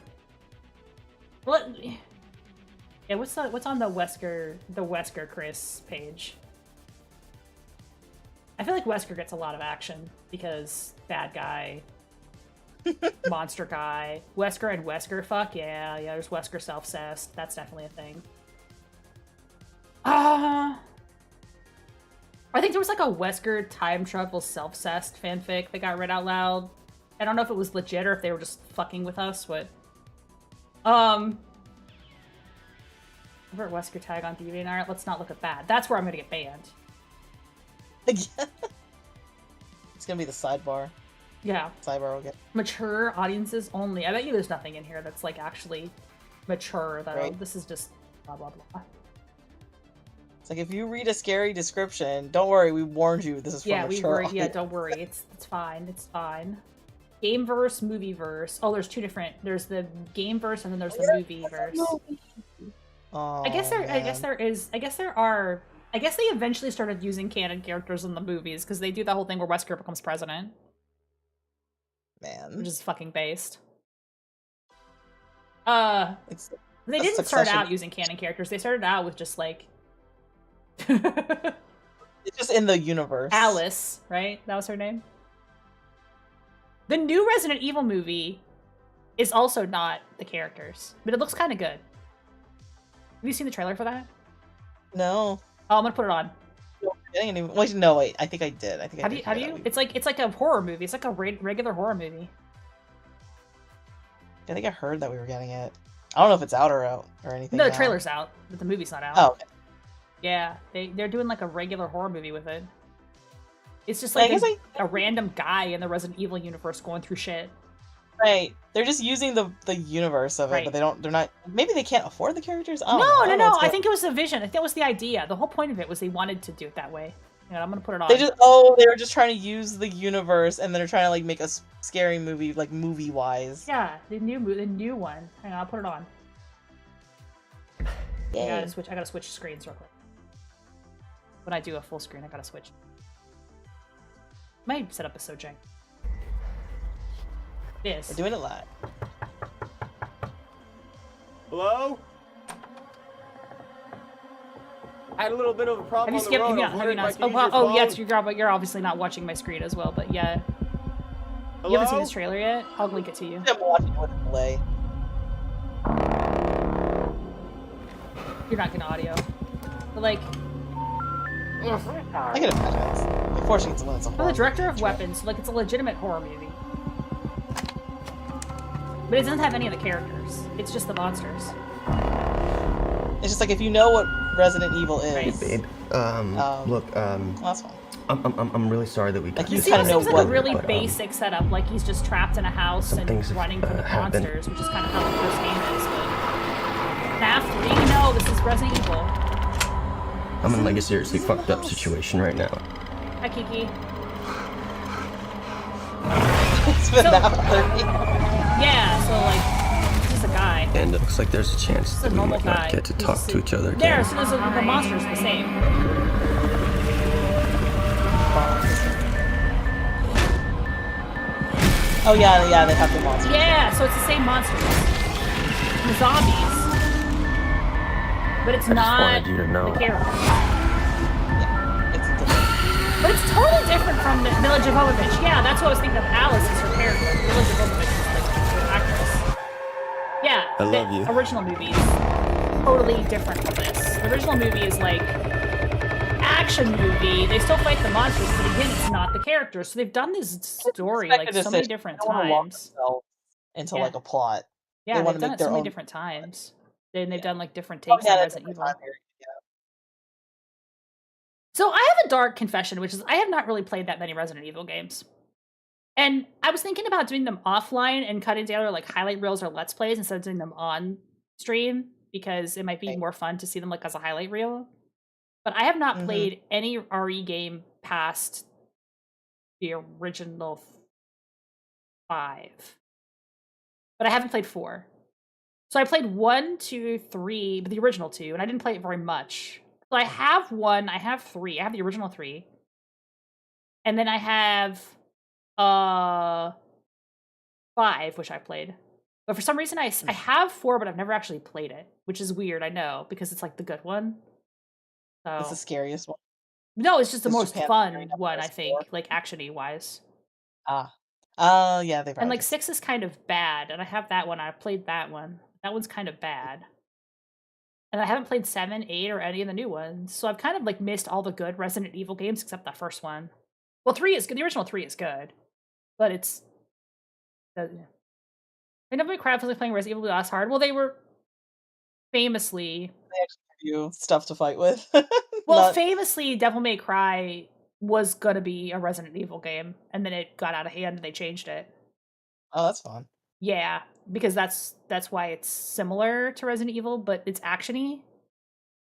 Well, yeah. What's on the Wesker Chris page? I feel like Wesker gets a lot of action because bad guy, monster guy, Wesker and Wesker. Fuck yeah. There's Wesker self-cessed. That's definitely a thing. I think there was like a Wesker time travel self-cessed fanfic that got read out loud. I don't know if it was legit or if they were just fucking with us, but Albert Wesker tag on DeviantArt. Let's not look at that. That's where I'm gonna get banned. It's gonna be the sidebar. Yeah. Sidebar will get mature audiences only. I bet you there's nothing in here that's like actually mature though. Right. This is just blah blah blah. It's like if you read a scary description, don't worry, we warned you. This is for mature. Yeah, don't worry. It's fine. It's fine. Gameverse, movieverse. Oh, there's two different. There's the gameverse and then there's the movieverse. Oh, I guess they eventually started using canon characters in the movies because they do the whole thing where Wesker becomes president. Man. Which is fucking based. They didn't start out using canon characters. They started out with just like it's just in the universe. Alice, right? That was her name. The new Resident Evil movie is also not the characters, but it looks kind of good. Have you seen the trailer for that? No. Oh, I'm gonna put it on. Wait, no, wait. I think I did. Have you? It's like a horror movie. It's like a regular horror movie. I think I heard that we were getting it. I don't know if it's out or anything. No, the trailer's out, but the movie's not out. Oh, okay. Yeah, they're doing like a regular horror movie with it. It's just like a random guy in the Resident Evil universe going through shit. Right. They're just using the universe of it, but they're not. Maybe they can't afford the characters. No. I think it was the vision. I think that was the idea. The whole point of it was they wanted to do it that way. Yeah, I'm gonna put it on. They were just trying to use the universe, and then they're trying to like make a scary movie, like movie wise. Yeah, the new one. Hang on, I'll put it on. I gotta switch screens real quick. When I do a full screen, I gotta switch. My setup is so jank. We're doing it live. Hello? I had a little bit of a problem on the road. Yes, you're obviously not watching my screen as well, but yeah. Hello? You haven't seen this trailer yet? I'll link it to you. I'm watching with a delay. You're not getting audio. But like... I can imagine. Unfortunately, it's a horror. The director of Weapons, like it's a legitimate horror movie. But it doesn't have any of the characters. It's just the monsters. It's just like if you know what Resident Evil is. Right. Hey, babe. Look. That's fine. I'm really sorry that we. Like It seems like a really basic setup. Like he's just trapped in a house and running from the monsters, which is kind of how the first game is. But after no, this is Resident Evil. I'm in like a seriously fucked up situation right now. Hi, Kiki. It's been that 30. Yeah, so like, he's just a guy. And it looks like there's a chance that we might not get to talk to each other again. There, so the monster's the same. Oh yeah, they have the monsters. Yeah, so it's the same monsters. The zombies. But it's not you to know. the character. Yeah, it's different. But it's totally different from the Mila Jovovich. Yeah, that's what I was thinking of. Alice is her character. Mila Jovovich is like her actress. Yeah, I love you. Original movie is totally different from this. The original movie is like action movie. They still fight the monsters, but again, it's not the characters. So they've done this story like so many different times into like a plot. Yeah, they've done it so many different times. Then they've done like different takes on Resident Evil. So I have a dark confession, which is I have not really played that many Resident Evil games. And I was thinking about doing them offline and cutting together like highlight reels or let's plays instead of doing them on stream because it might be more fun to see them like as a highlight reel. But I have not played any RE game past the original 5. But I haven't played 4. So I played 1, 2, 3, but the original 2, and I didn't play it very much. So I have 1, I have 3. I have the original 3. And then I have 5, which I played. But for some reason I have 4, but I've never actually played it, which is weird, I know, because it's like the good one. So it's the scariest one. No, it's just the most fun one, I think, like action-y wise. Yeah, they. And like 6 is kind of bad, and I have that one. I played that one. That one's kind of bad. And I haven't played 7, 8, or any of the new ones, so I've kind of like missed all the good Resident Evil games except the first one. Well, 3 is good. The original 3 is good, but it's. I never crap was playing Resident Evil the last hard. Well, they were famously. They actually give you stuff to fight with. Well, famously, Devil May Cry was gonna be a Resident Evil game, and then it got out of hand and they changed it. Oh, that's fun. Yeah, because that's why it's similar to Resident Evil, but it's action-y.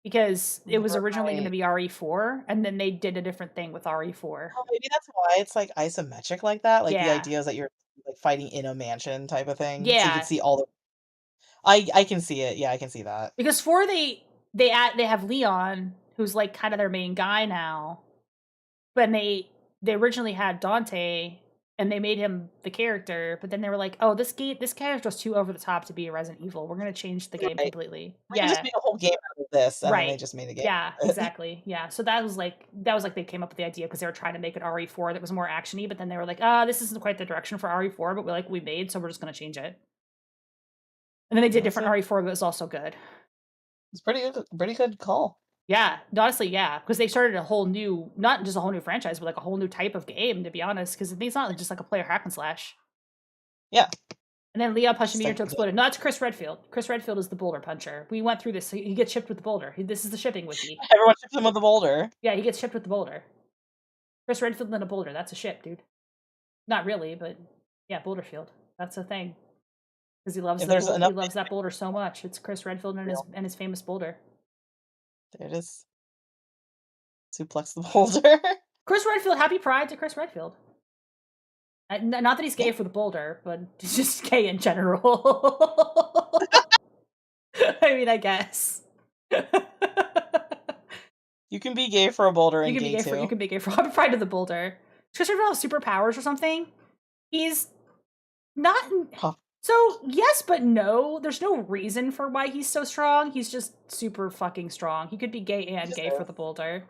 Because it was originally going to be RE4, and then they did a different thing with RE4. Oh, maybe that's why it's like isometric like that. Like the idea is that you're like fighting in a mansion type of thing. Yeah, so you can see all the. I can see it. Yeah, I can see that. Because 4 they have Leon, who's like kind of their main guy now, but they originally had Dante. And they made him the character, but then they were like, "Oh, this character's too over the top to be a Resident Evil. We're gonna change the game completely." We just made a whole game out of this, and then they just made a game. Yeah, exactly. Yeah, so that was like they came up with the idea because they were trying to make it RE4 that was more actiony, but then they were like, this isn't quite the direction for RE4, but we made, so we're just gonna change it." And then they did different RE4 that was also good. It's pretty good call. Yeah, honestly, yeah, because they started a whole new, not just a whole new franchise, but like a whole new type of game, to be honest, because it's not just like a player hack and slash. Yeah. And then Leon punched a meteor to explode. No, it's Chris Redfield. Chris Redfield is the boulder puncher. We went through this. He gets shipped with the boulder. This is the shipping wiki. Everyone ships him with the boulder. Yeah, he gets shipped with the boulder. Chris Redfield and a boulder. That's a ship, dude. Not really, but yeah, Boulderfield. That's a thing. Because he loves that boulder so much. It's Chris Redfield and his famous boulder. There it is. Suplex the boulder. Chris Redfield, happy pride to Chris Redfield. Not that he's gay for the boulder, but he's just gay in general. I mean, I guess. You can be gay for a boulder and gay too. You can be gay for happy pride to the boulder. Chris Redfield has superpowers or something. He's not... So, yes, but no. There's no reason for why he's so strong. He's just super fucking strong. He could be gay and gay for the boulder.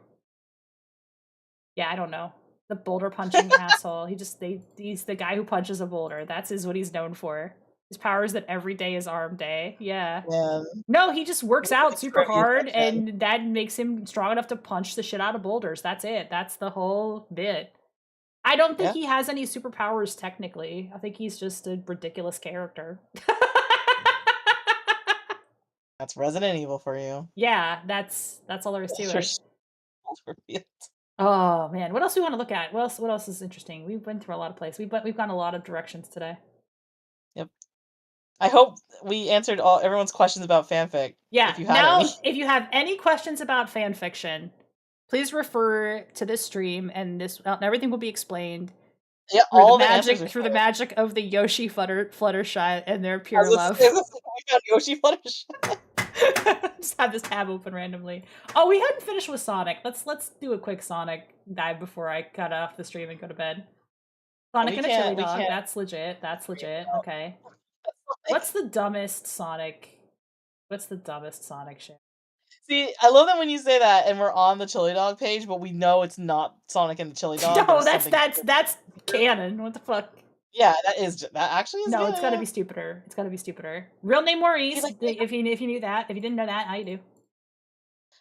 Yeah, I don't know. The boulder punching asshole. He's the guy who punches a boulder. That's what he's known for. His power is that every day is arm day. Yeah. No, he just works out super hard, and that makes him strong enough to punch the shit out of boulders. That's it. That's the whole bit. I don't think he has any superpowers technically. I think he's just a ridiculous character. That's Resident Evil for you. Yeah, that's all there is to it. Oh man, what else do we want to look at? What else is interesting? We've been through a lot of places. We've gone a lot of directions today. Yep. I hope we answered everyone's questions about fanfic. Yeah. If you have any questions about fanfiction, please refer to this stream, and everything will be explained. Yeah, through the magic of the Yoshi Fluttershy and their pure love. We got Yoshi Fluttershy. Just have this tab open randomly. Oh, we hadn't finished with Sonic. Let's do a quick Sonic dive before I cut off the stream and go to bed. Sonic and a chili dog. That's legit. That's legit. Okay. What's the dumbest Sonic? What's the dumbest Sonic shit? See, I love that when you say that, and we're on the chili dog page, but we know it's not Sonic and the chili dog. No, that's canon. What the fuck? Yeah, that actually is. No, good, it's gotta be stupider. It's gotta be stupider. Real name Maurice. Like, if you knew that, if you didn't know that, now you do.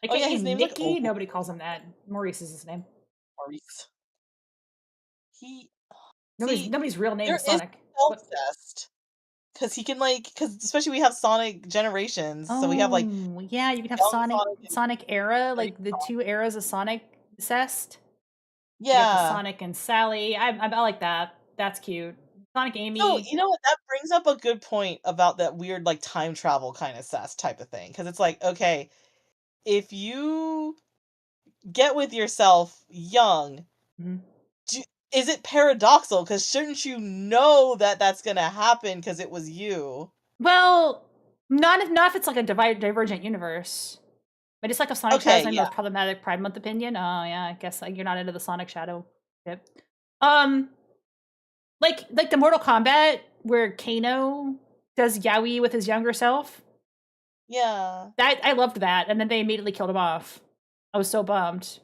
Oh yeah, his name Mickey. Nobody calls him that. Maurice is his name. Maurice. Nobody's real name is Sonic. Obsessed. Because he can because especially we have Sonic Generations, so we have yeah, you can have Sonic era, like the two eras of Sonic cest. Yeah, Sonic and Sally. I like that. That's cute. Sonic Amy. Oh, you know what? That brings up a good point about that weird time travel kind of cest type of thing. Because it's okay, if you get with yourself young, is it paradoxical? Because shouldn't you know that that's gonna happen because it was you? Well, not if it's like a divergent universe. But it's like if Sonic Shadow's my most problematic Pride Month opinion. Oh yeah, I guess you're not into the Sonic Shadow ship. Like the Mortal Kombat where Kano does yaoi with his younger self. Yeah. I loved that, and then they immediately killed him off. I was so bummed.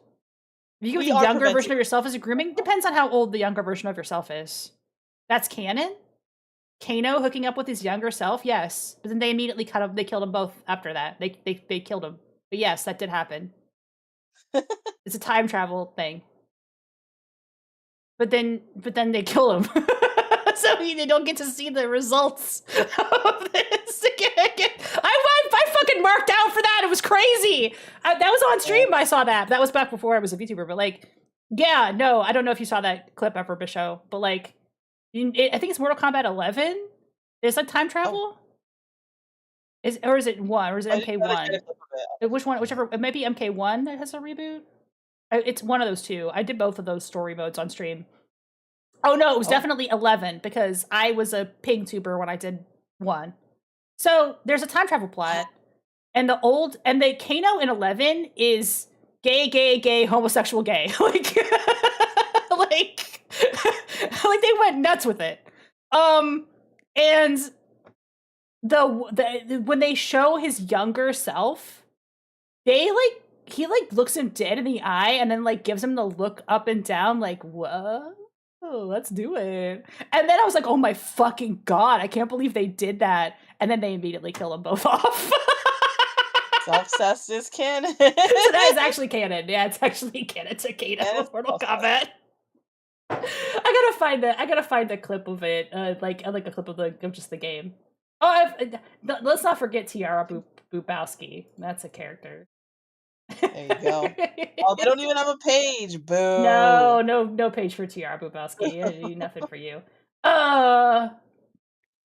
If you get the younger version of yourself as a grooming, depends on how old the younger version of yourself is. That's canon? Kano hooking up with his younger self? Yes. But then they immediately they killed them both after that. They killed him. But yes, that did happen. It's a time travel thing. But then they kill him. So they don't get to see the results of this again. I fucking marked out for that. It was crazy. That was on stream. I saw that. That was back before I was a VTuber. But yeah, no, I don't know if you saw that clip ever, Bisho. But I think it's Mortal Kombat 11. Is that time travel? Is it 1? Or is it MK1? Which one? Whichever. It may be MK1 that has a reboot. It's one of those two. I did both of those story modes on stream. Oh no, it was definitely 11 because I was a pig tuber when I did 1. So there's a time travel plot, and the Kano in 11 is gay, homosexual gay. like they went nuts with it. And the when they show his younger self, he looks him dead in the eye and then gives him the look up and down what? Oh, let's do it. And then I was like, oh my fucking god, I can't believe they did that. And then they immediately kill them both off. Self-cest is canon. So that is actually canon. Yeah, it's actually canon to Kano with Mortal Kombat. I gotta find the clip of it. I like a clip of just the game. Oh, let's not forget Tiara Bubowski. That's a character. There you go. Oh, they don't even have a page. Boo. No page for Tiara Bubowski. Nothing for you.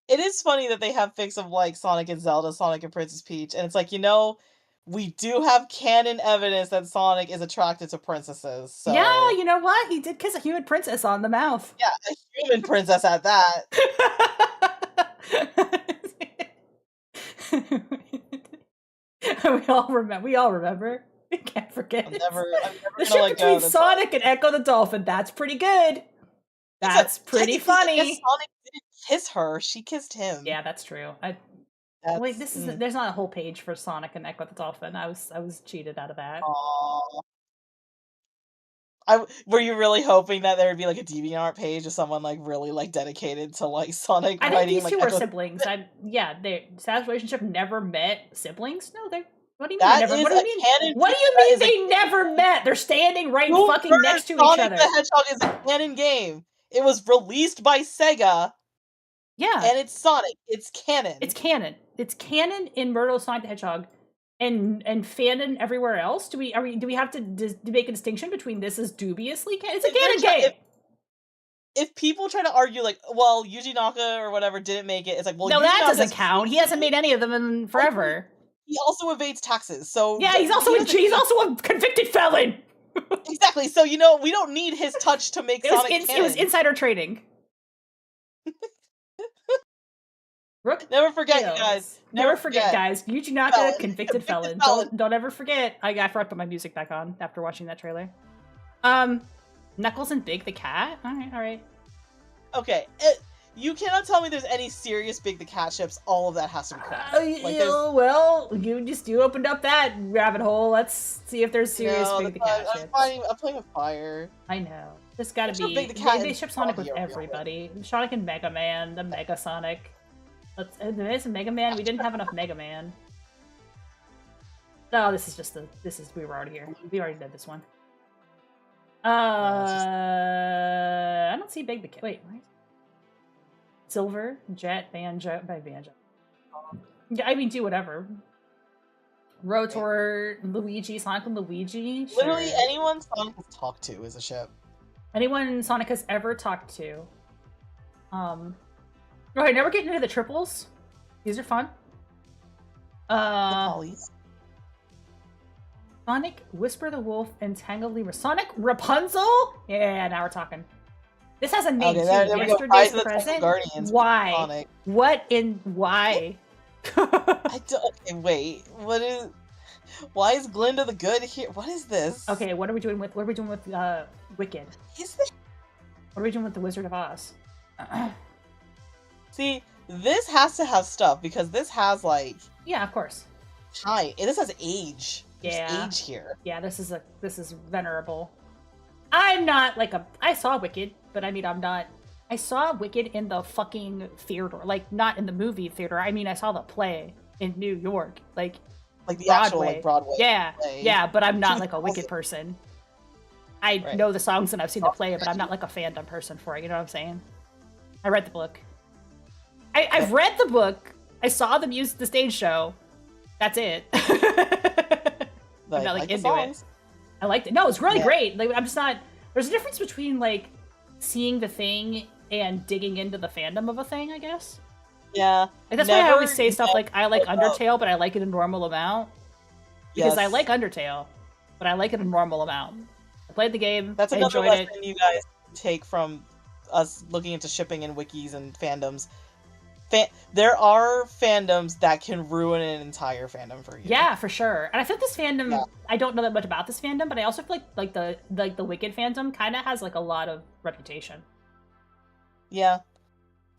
It is funny that they have fics of Sonic and Zelda, Sonic and Princess Peach, and it's we do have canon evidence that Sonic is attracted to princesses. So. Yeah, you know what? He did kiss a human princess on the mouth. Yeah, a human princess at that. We all remember. We can't forget. I'm never the ship between Sonic and Echo the Dolphin. That's pretty good. That's pretty funny. Sonic didn't kiss her; she kissed him. Yeah, that's true. Wait, there's not a whole page for Sonic and Echo the Dolphin. I was cheated out of that. Were you really hoping that there would be a DeviantArt page of someone really dedicated to Sonic? I think these two are siblings. Savage relationship never met siblings. No, they. What do you mean? What do you mean? What do you mean they never met? They're standing right fucking next to each other. Sonic the Hedgehog is a canon game. It was released by Sega. Yeah, and it's Sonic. It's canon. It's canon. It's canon in Myrtle Sonic the Hedgehog. And fandom everywhere else? Do we have to make a distinction between this as dubiously canon? It's a canon game. If people try to argue Yuji Naka or whatever didn't make it, it's no, that doesn't count. He hasn't made any of them in forever. He also evades taxes, so yeah, he's also a convicted felon. Exactly. So we don't need his touch to make Sonic canon. It was insider trading. Rook Never forget, kills. you guys. Never forget, guys. You do not Felon. get a convicted felon. Felon. Don't ever forget. I forgot to put my music back on after watching that trailer. Knuckles and Big the Cat? Alright. Okay, you cannot tell me there's any serious Big the Cat ships. All of that has to be crap. Well, you opened up that rabbit hole. Let's see if there's serious Big the Cat ships. I'm playing with fire. I know. There's gotta Sure, be. Big the Cat They ship Sonic with Froggy are everybody. Sonic and Mega Man, the Mega Sonic. There's a Mega Man. We didn't have enough Mega Man. Oh, this is we were already here. We already did this one. I don't see Big the Cat. Wait, what? Silver, Jet, Banjo. Yeah, I mean, do whatever. Rotor, Luigi, Sonic and Luigi. Sure. Literally anyone Sonic has talked to is a ship. Anyone Sonic has ever talked to. Okay, now we're getting into the triples. These are fun. The Pollies. Sonic, Whisper the Wolf, and Tangle Lemur. Sonic Rapunzel? Yeah, now we're talking. This has a name too. Yesterday's Present. Why? Sonic. What in why? I don't. Okay, wait. Why is Glinda the Good here? What is this? Okay, what are we doing with Wicked? What are we doing with the Wizard of Oz? See, this has to have stuff because this has like. Yeah, of course. Time. This has age. Yeah. There's age here. Yeah, this is venerable. I'm not like I saw Wicked, but I mean I'm not. I saw Wicked in the fucking theater, like not in the movie theater. I mean I saw the play in New York, like the Broadway. actual like Broadway. Yeah, play. yeah, but I'm not like a Wicked person. I know the songs and I've seen the play, but I'm not like a fandom person for it. You know what I'm saying? I read the book. I've read the book. I saw the stage show. That's it. I'm not like into it. I liked it. No, it's really great. Like I'm just not. There's a difference between like seeing the thing and digging into the fandom of a thing, I guess. Yeah. Like, that's why I always say stuff like I like Undertale, but I like it a normal amount. Because I like Undertale, but I like it a normal amount. I played the game. That's I another enjoyed lesson you guys take from us looking into shipping and wikis and fandoms. There are fandoms that can ruin an entire fandom for you. Yeah, for sure. And I feel this fandom, I don't know that much about this fandom, but I also feel like the Wicked fandom kind of has like a lot of reputation. Yeah.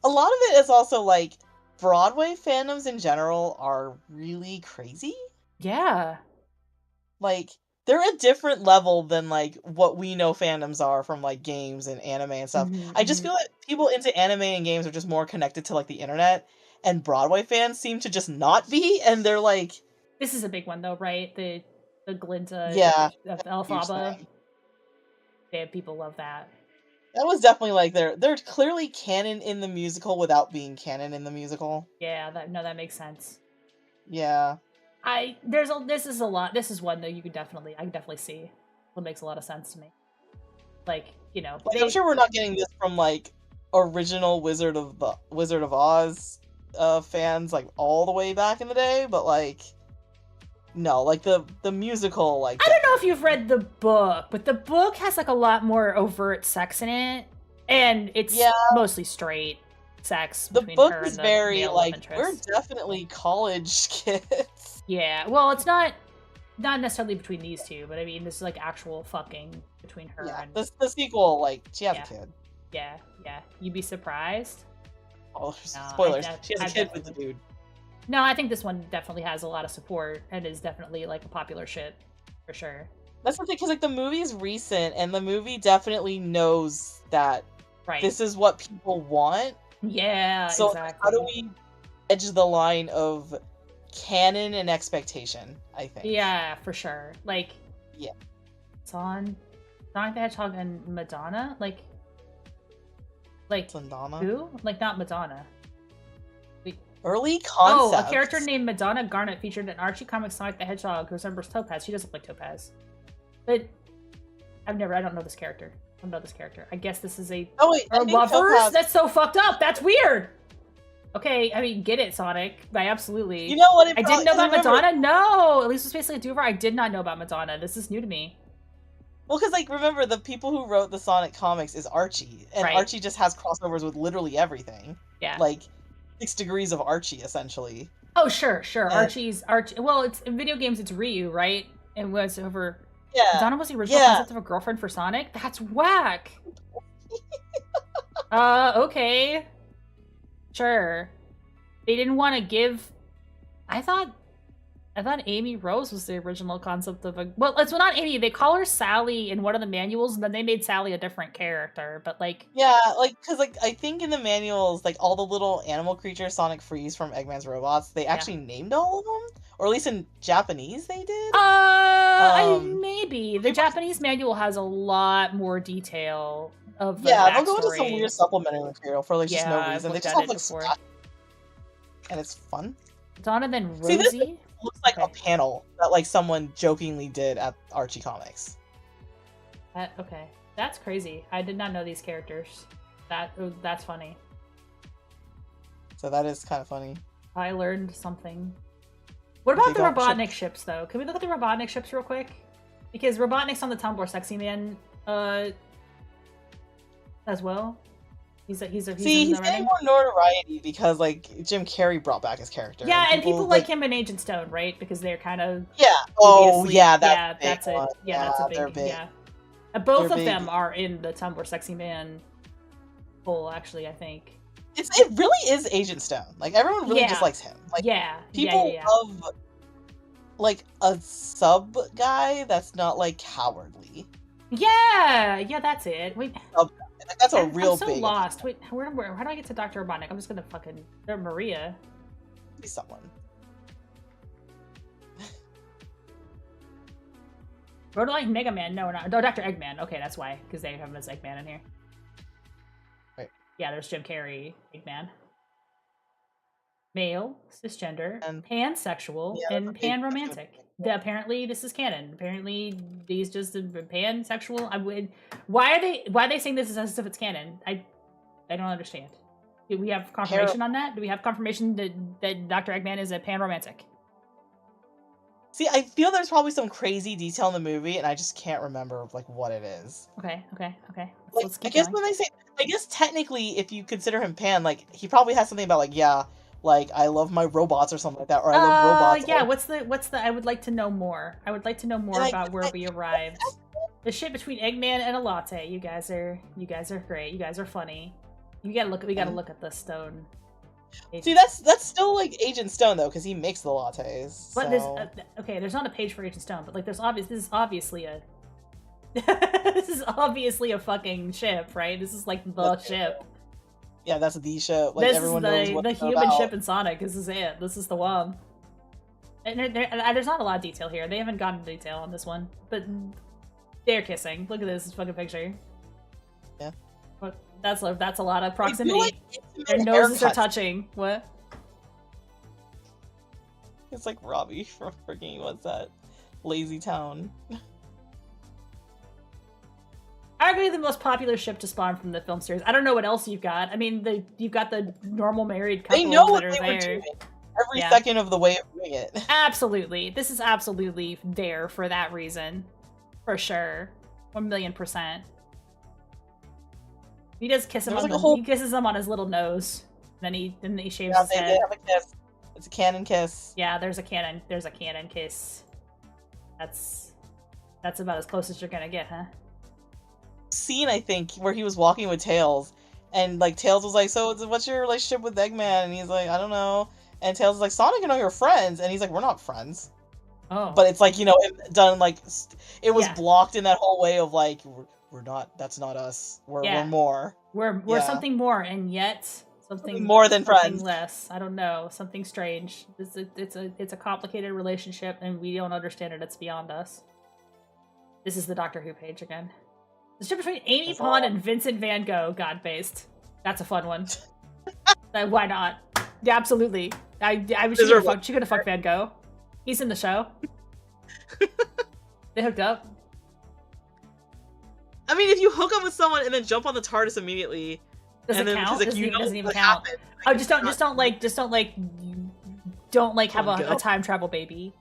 A lot of it is also like Broadway fandoms in general are really crazy. Yeah. Like they're a different level than like what we know fandoms are from like games and anime and stuff. I just feel like people into anime and games are just more connected to like the internet, and Broadway fans seem to just not be, and they're like. This is a big one though, right? The Glinda, Elphaba. Yeah, people love that. That was definitely like they're clearly canon in the musical without being canon in the musical. Yeah, that makes sense. Yeah. This is one that I can definitely see. What makes a lot of sense to me. Like, you know, I'm sure we're not getting this from like original Wizard of Oz fans like all the way back in the day, but like no, like the musical like I don't know if you've read the book, but the book has like a lot more overt sex in it, and it's mostly straight sex. The between book her is and the very male like love interest. we're definitely college kids. Yeah, well, it's not necessarily between these two, but I mean, this is like actual fucking between her and the sequel. Like she has a kid. Yeah, you'd be surprised. Oh, spoilers! She has a kid with the dude. No, I think this one definitely has a lot of support and is definitely like a popular shit for sure. That's the thing, because like the movie's recent, and the movie definitely knows that this is what people want. Yeah, so exactly. How do we edge the line of canon and expectation? I think. Yeah, for sure. Like, it's on Sonic the Hedgehog and Madonna. Like Madonna? Who? Like not Madonna. Early concepts. Oh, a character named Madonna Garnet featured in Archie Comics Sonic the Hedgehog who resembles Topaz. She doesn't look like Topaz. But I don't know this character. I don't know this character. I guess this is a lovers? Topaz... That's so fucked up. That's weird. Okay, I mean, get it, Sonic. I absolutely. You know what? I didn't know about Madonna? No! At least it's basically a Duver. I did not know about Madonna. This is new to me. Well, because, like, remember, the people who wrote the Sonic comics is Archie. And Archie just has crossovers with literally everything. Yeah. Like, 6 degrees of Archie, essentially. Oh, sure. Archie. Well, it's in video games. It's Ryu, right? And was over. Yeah. Donna was the original concept of a girlfriend for Sonic. That's whack. Okay. Sure. They didn't want to give. I thought Amy Rose was the original concept of a. Well, it's not Amy. They call her Sally in one of the manuals, and then they made Sally a different character. But like, yeah, like because like I think in the manuals, like all the little animal creatures Sonic frees from Eggman's robots, they actually named all of them, or at least in Japanese they did. Maybe the Japanese manual has a lot more detail of the they'll backstory. go into some weird supplementary material for like just no reason. They just have like stuff, and it's fun. Donna then Rosie. See, this looks like a panel that like someone jokingly did at Archie Comics. Okay, that's crazy. I did not know these characters. That's funny. So that is kind of funny. I learned something. What about the Robotnik ships, though? Can we look at the Robotnik ships real quick? Because Robotnik's on the Tumblr Sexy Man, as well. He's getting more notoriety because like Jim Carrey brought back his character. Yeah, and people like him in Agent Stone, right? Because they're kind of that's a big. Yeah, both of them are in the Tumblr Sexy Man poll. Actually, I think it really is Agent Stone. Like everyone really just likes him. Like people love like a sub guy that's not like cowardly. Yeah, that's it. Wait. That's a real I'm so big lost. Wait, how do I get to Dr. Robotnik? I'm just gonna fucking Maria. Be someone. Wrote like Mega Man. No, Dr. Eggman. Okay, that's why, because they have him as Eggman in here. Right. Yeah, there's Jim Carrey, Eggman. Male, cisgender, and pansexual, and panromantic. Apparently, this is canon. Apparently, these just pansexual. Why are they saying this as if it's canon? I don't understand. Do we have confirmation on that? Do we have confirmation that Dr. Eggman is a panromantic? See, I feel there's probably some crazy detail in the movie, and I just can't remember like what it is. Okay. Let's keep going. When they say, I guess technically, if you consider him pan, like he probably has something about like I love my robots or something like that, or I love robots. Yeah, what's the I would like to know more. I would like to know more about where we arrived. The shit between Eggman and a latte. You guys are great. You guys are funny. We gotta look at the Stone. See, that's still like Agent Stone though, because he makes the lattes. But so. There's not a page for Agent Stone, but like this is obviously a this is obviously a fucking ship, right? This is like the ship. Yeah, that's the ship. Like this everyone is knows what the it's human about. ship in Sonic. This is it. This is the one. And there's not a lot of detail here. They haven't gotten detail on this one, but they're kissing. Look at this fucking picture. Yeah. That's a lot of proximity. Like their noses are touching. What? It's like Robbie from freaking what's that? Lazy Town. Arguably the most popular ship to spawn from the film series. I don't know what else you've got. I mean, you've got the normal married couple they know that what are they there. were doing every second of the way of doing it. Absolutely. This is absolutely there for that reason. For sure. 1,000,000%. He does kiss him he kisses him on his little nose. Then he shaves his head. They have a kiss. It's a canon kiss. Yeah, there's a canon kiss. That's about as close as you're gonna get, huh? Scene, I think, where he was walking with Tails, and like Tails was like, "So, what's your relationship with Eggman?" And he's like, "I don't know." And Tails is like, "Sonic and I are friends," and he's like, "We're not friends." Oh. But it's like, done like it was blocked in that whole way of like, we're not. That's not us. We're more. We're something more, and yet something more than friends. Less. I don't know. Something strange. It's a complicated relationship, and we don't understand it. It's beyond us. This is the Doctor Who page again. The ship between Amy Pond and Vincent Van Gogh, God-based. That's a fun one. Why not? Yeah, absolutely. She could have fucked Van Gogh. He's in the show. They hooked up. I mean, if you hook up with someone and then jump on the TARDIS immediately, does it count? Like, doesn't even count. Oh, just don't have a time travel baby.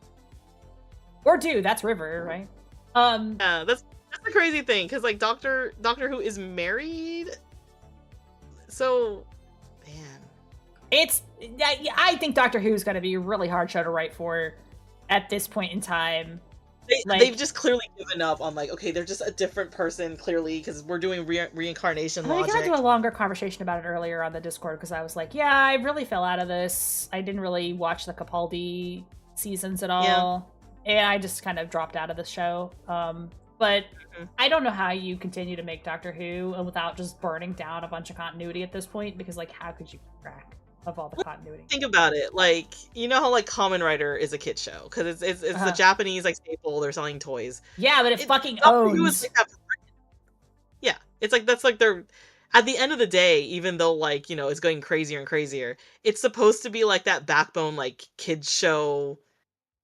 Or do. That's River, right? Yeah, that's the crazy thing, because like Doctor Who is married, so man, I think Doctor Who's going to be a really hard show to write for at this point in time. They've just clearly given up on like, okay, they're just a different person clearly because we're doing reincarnation logic. We got to do a longer conversation about it earlier on the Discord because I was like, yeah, I really fell out of this. I didn't really watch the Capaldi seasons at all. And I just kind of dropped out of the show. But I don't know how you continue to make Doctor Who without just burning down a bunch of continuity at this point, because like, how could you crack of all the continuity? Think about it, like, you know how like Kamen Rider is a kid show because it's the Japanese like staple. They're selling toys. Yeah, but it fucking owns. Like yeah, it's like that's like they're at the end of the day, even though like, you know, it's going crazier and crazier, it's supposed to be like that backbone like kids show.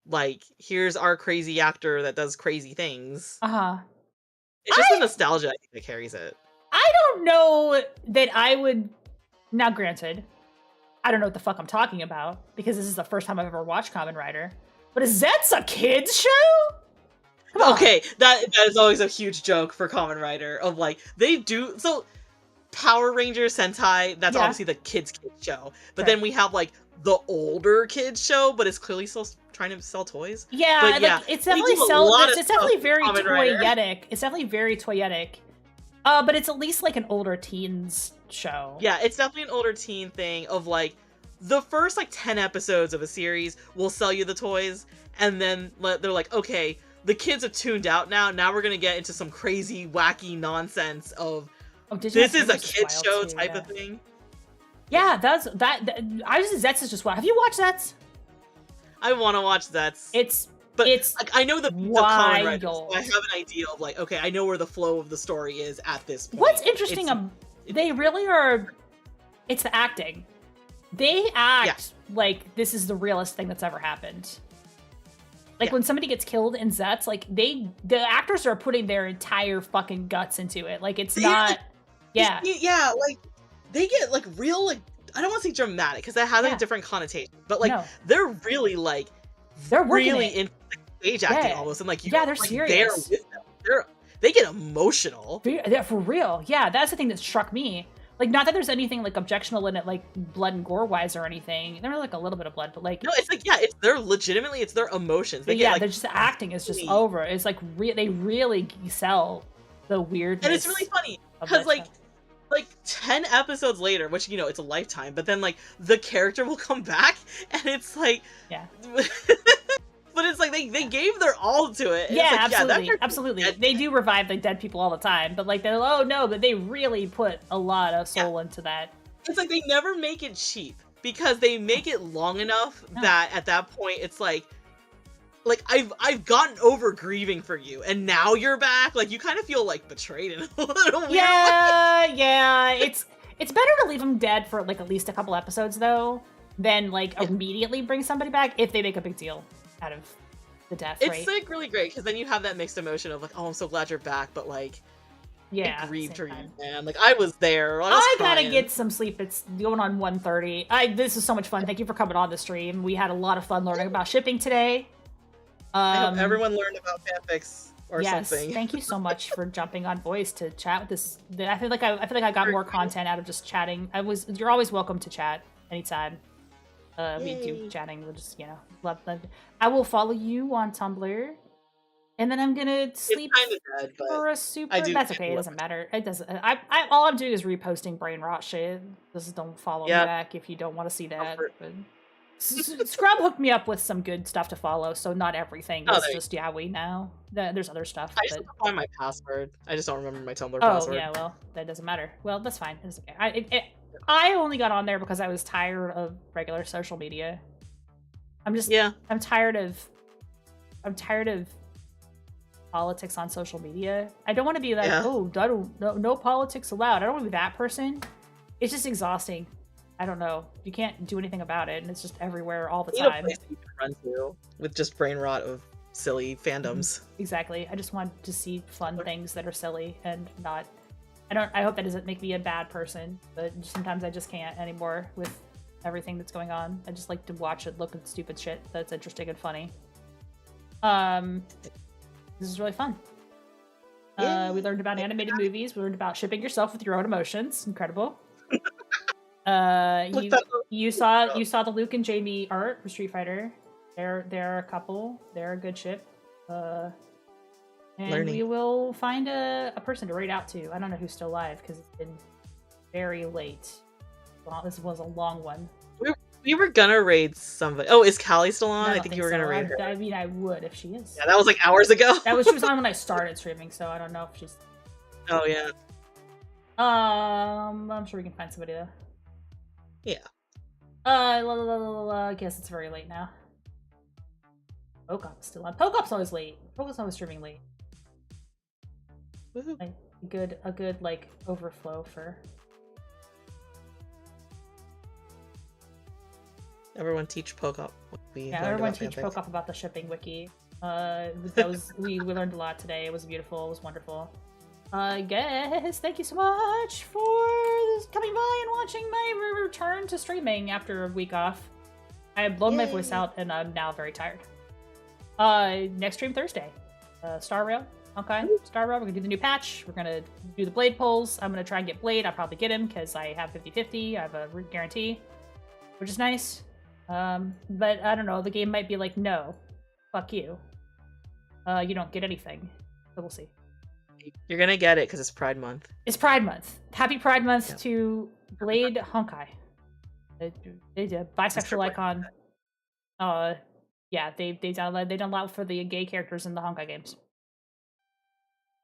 Like, here's our crazy actor that does crazy things. It's just the nostalgia I think that carries it. I don't know that I would. Now, granted, I don't know what the fuck I'm talking about because this is the first time I've ever watched Kamen Rider. But is that a kids show? Okay, that is always a huge joke for Kamen Rider of like they do so. Power Rangers Sentai, that's obviously the kids show, but then we have like the older kids show, but it's clearly still trying to sell toys. Yeah, but like, it's definitely it's definitely very toyetic. It's definitely very toyetic. But it's at least like an older teens show. Yeah, it's definitely an older teen thing of like the first like 10 episodes of a series will sell you the toys, and then they're like, okay, the kids are tuned out now. Now we're gonna get into some crazy, wacky nonsense of this is a kids show too, type of thing. Yeah, that's that. I just Zets is just wild. Have you watched Zets? I want to watch Zets. It's like I know the Kamen Rider, so I have an idea of like, okay, I know where the flow of the story is at this point. What's interesting, they really are. It's the acting. They act like this is the realest thing that's ever happened. Like when somebody gets killed in Zets, like the actors are putting their entire fucking guts into it. Like it's not. Yeah, like they get like real, like I don't want to say dramatic because that has like a different connotation, but like they're really like they're really into like, stage acting almost, and like they're like, serious. There with them. They get emotional. They're for real. Yeah, that's the thing that struck me. Like, not that there's anything like objectionable in it, like blood and gore wise or anything. There's like a little bit of blood, but like no, it's like it's their emotions. They get, like, they're just acting is just over. It's like they really sell the weirdness, and it's really funny because like 10 episodes later, which you know it's a lifetime, but then like the character will come back, and it's like but it's like they gave their all to it. Yeah, like, absolutely. They do revive like dead people all the time, but like they're but they really put a lot of soul into that. It's like they never make it cheap because they make it long enough that at that point it's like I've gotten over grieving for you, and now you're back. Like you kind of feel like betrayed in a little weird way. Yeah. It's better to leave them dead for like at least a couple episodes though, than like immediately bring somebody back if they make a big deal out of the death. It's like really great because then you have that mixed emotion of like, oh, I'm so glad you're back, but like, I grieved for you, man. Like I was there. I gotta get some sleep. It's going on 1:30. This is so much fun. Thank you for coming on the stream. We had a lot of fun learning about shipping today. I hope everyone learned about fanfics or something. Thank you so much for jumping on voice to chat with this. I feel like I got more content out of just chatting. You're always welcome to chat anytime. We do chatting. We'll just love. I will follow you on Tumblr, and then I'm gonna sleep dead, for a super. That's okay. It doesn't matter. It doesn't. All I'm doing is reposting brain rot shit. Just don't follow me back if you don't want to see that. But Scrub hooked me up with some good stuff to follow, so not everything is just yaoi now. There's other stuff. I just don't find my password. I just don't remember my Tumblr password. Oh yeah, well that doesn't matter. Well that's fine. It's okay. I only got on there because I was tired of regular social media. I'm tired of politics on social media. I don't want to be like, no politics allowed. I don't want to be that person. It's just exhausting. I don't know. You can't do anything about it, and it's just everywhere all the time. You need a place you can run to with just brain rot of silly fandoms. Exactly. I just want to see fun things that are silly and not. I hope that doesn't make me a bad person, but sometimes I just can't anymore with everything that's going on. I just like to watch it, look at stupid shit that's interesting and funny. This is really fun. We learned about animated movies. We learned about shipping yourself with your own emotions. Incredible. You saw the Luke and Jamie art for Street Fighter. They're a couple. They're a good ship. And we will find a person to raid out to. I don't know who's still alive because it's been very late. Well, this was a long one. We were gonna raid somebody. Oh, is Callie still on? No, I think you were gonna raid her. I mean, I would if she is. Yeah, that was like hours ago. She was on when I started streaming, so I don't know if she's. Oh yeah. I'm sure we can find somebody though. Yeah. I guess it's very late now. Pokop's still on. Pokop's always late. Pokop's always streaming late. Like, a good like overflow for. Everyone teach Pokop. Everyone teach Pokop about the Shipping Wiki. We learned a lot today. It was beautiful. It was wonderful. Guys, thank you so much for coming by and watching my return to streaming after a week off. I have blown my voice out and I'm now very tired. Next stream Thursday. Star Rail. Okay, Star Rail. We're gonna do the new patch. We're gonna do the Blade polls. I'm gonna try and get Blade. I'll probably get him because I have 50-50. I have a guarantee, which is nice. But I don't know. The game might be like, no, fuck you. You don't get anything. So we'll see. You're gonna get it because it's Pride Month. It's Pride Month. Happy Pride Month to Blade Honkai. They did bisexual icon. Yeah, they done a lot for the gay characters in the Honkai games.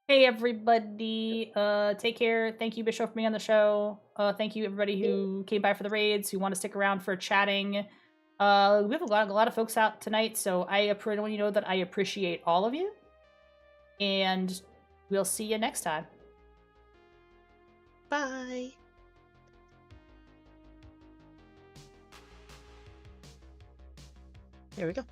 Hey everybody, take care. Thank you, Bishop, for being on the show. Thank you everybody who came by for the raids, who want to stick around for chatting. We have a lot of folks out tonight, so I want you to know that I appreciate all of you. And we'll see you next time. Bye. Here we go.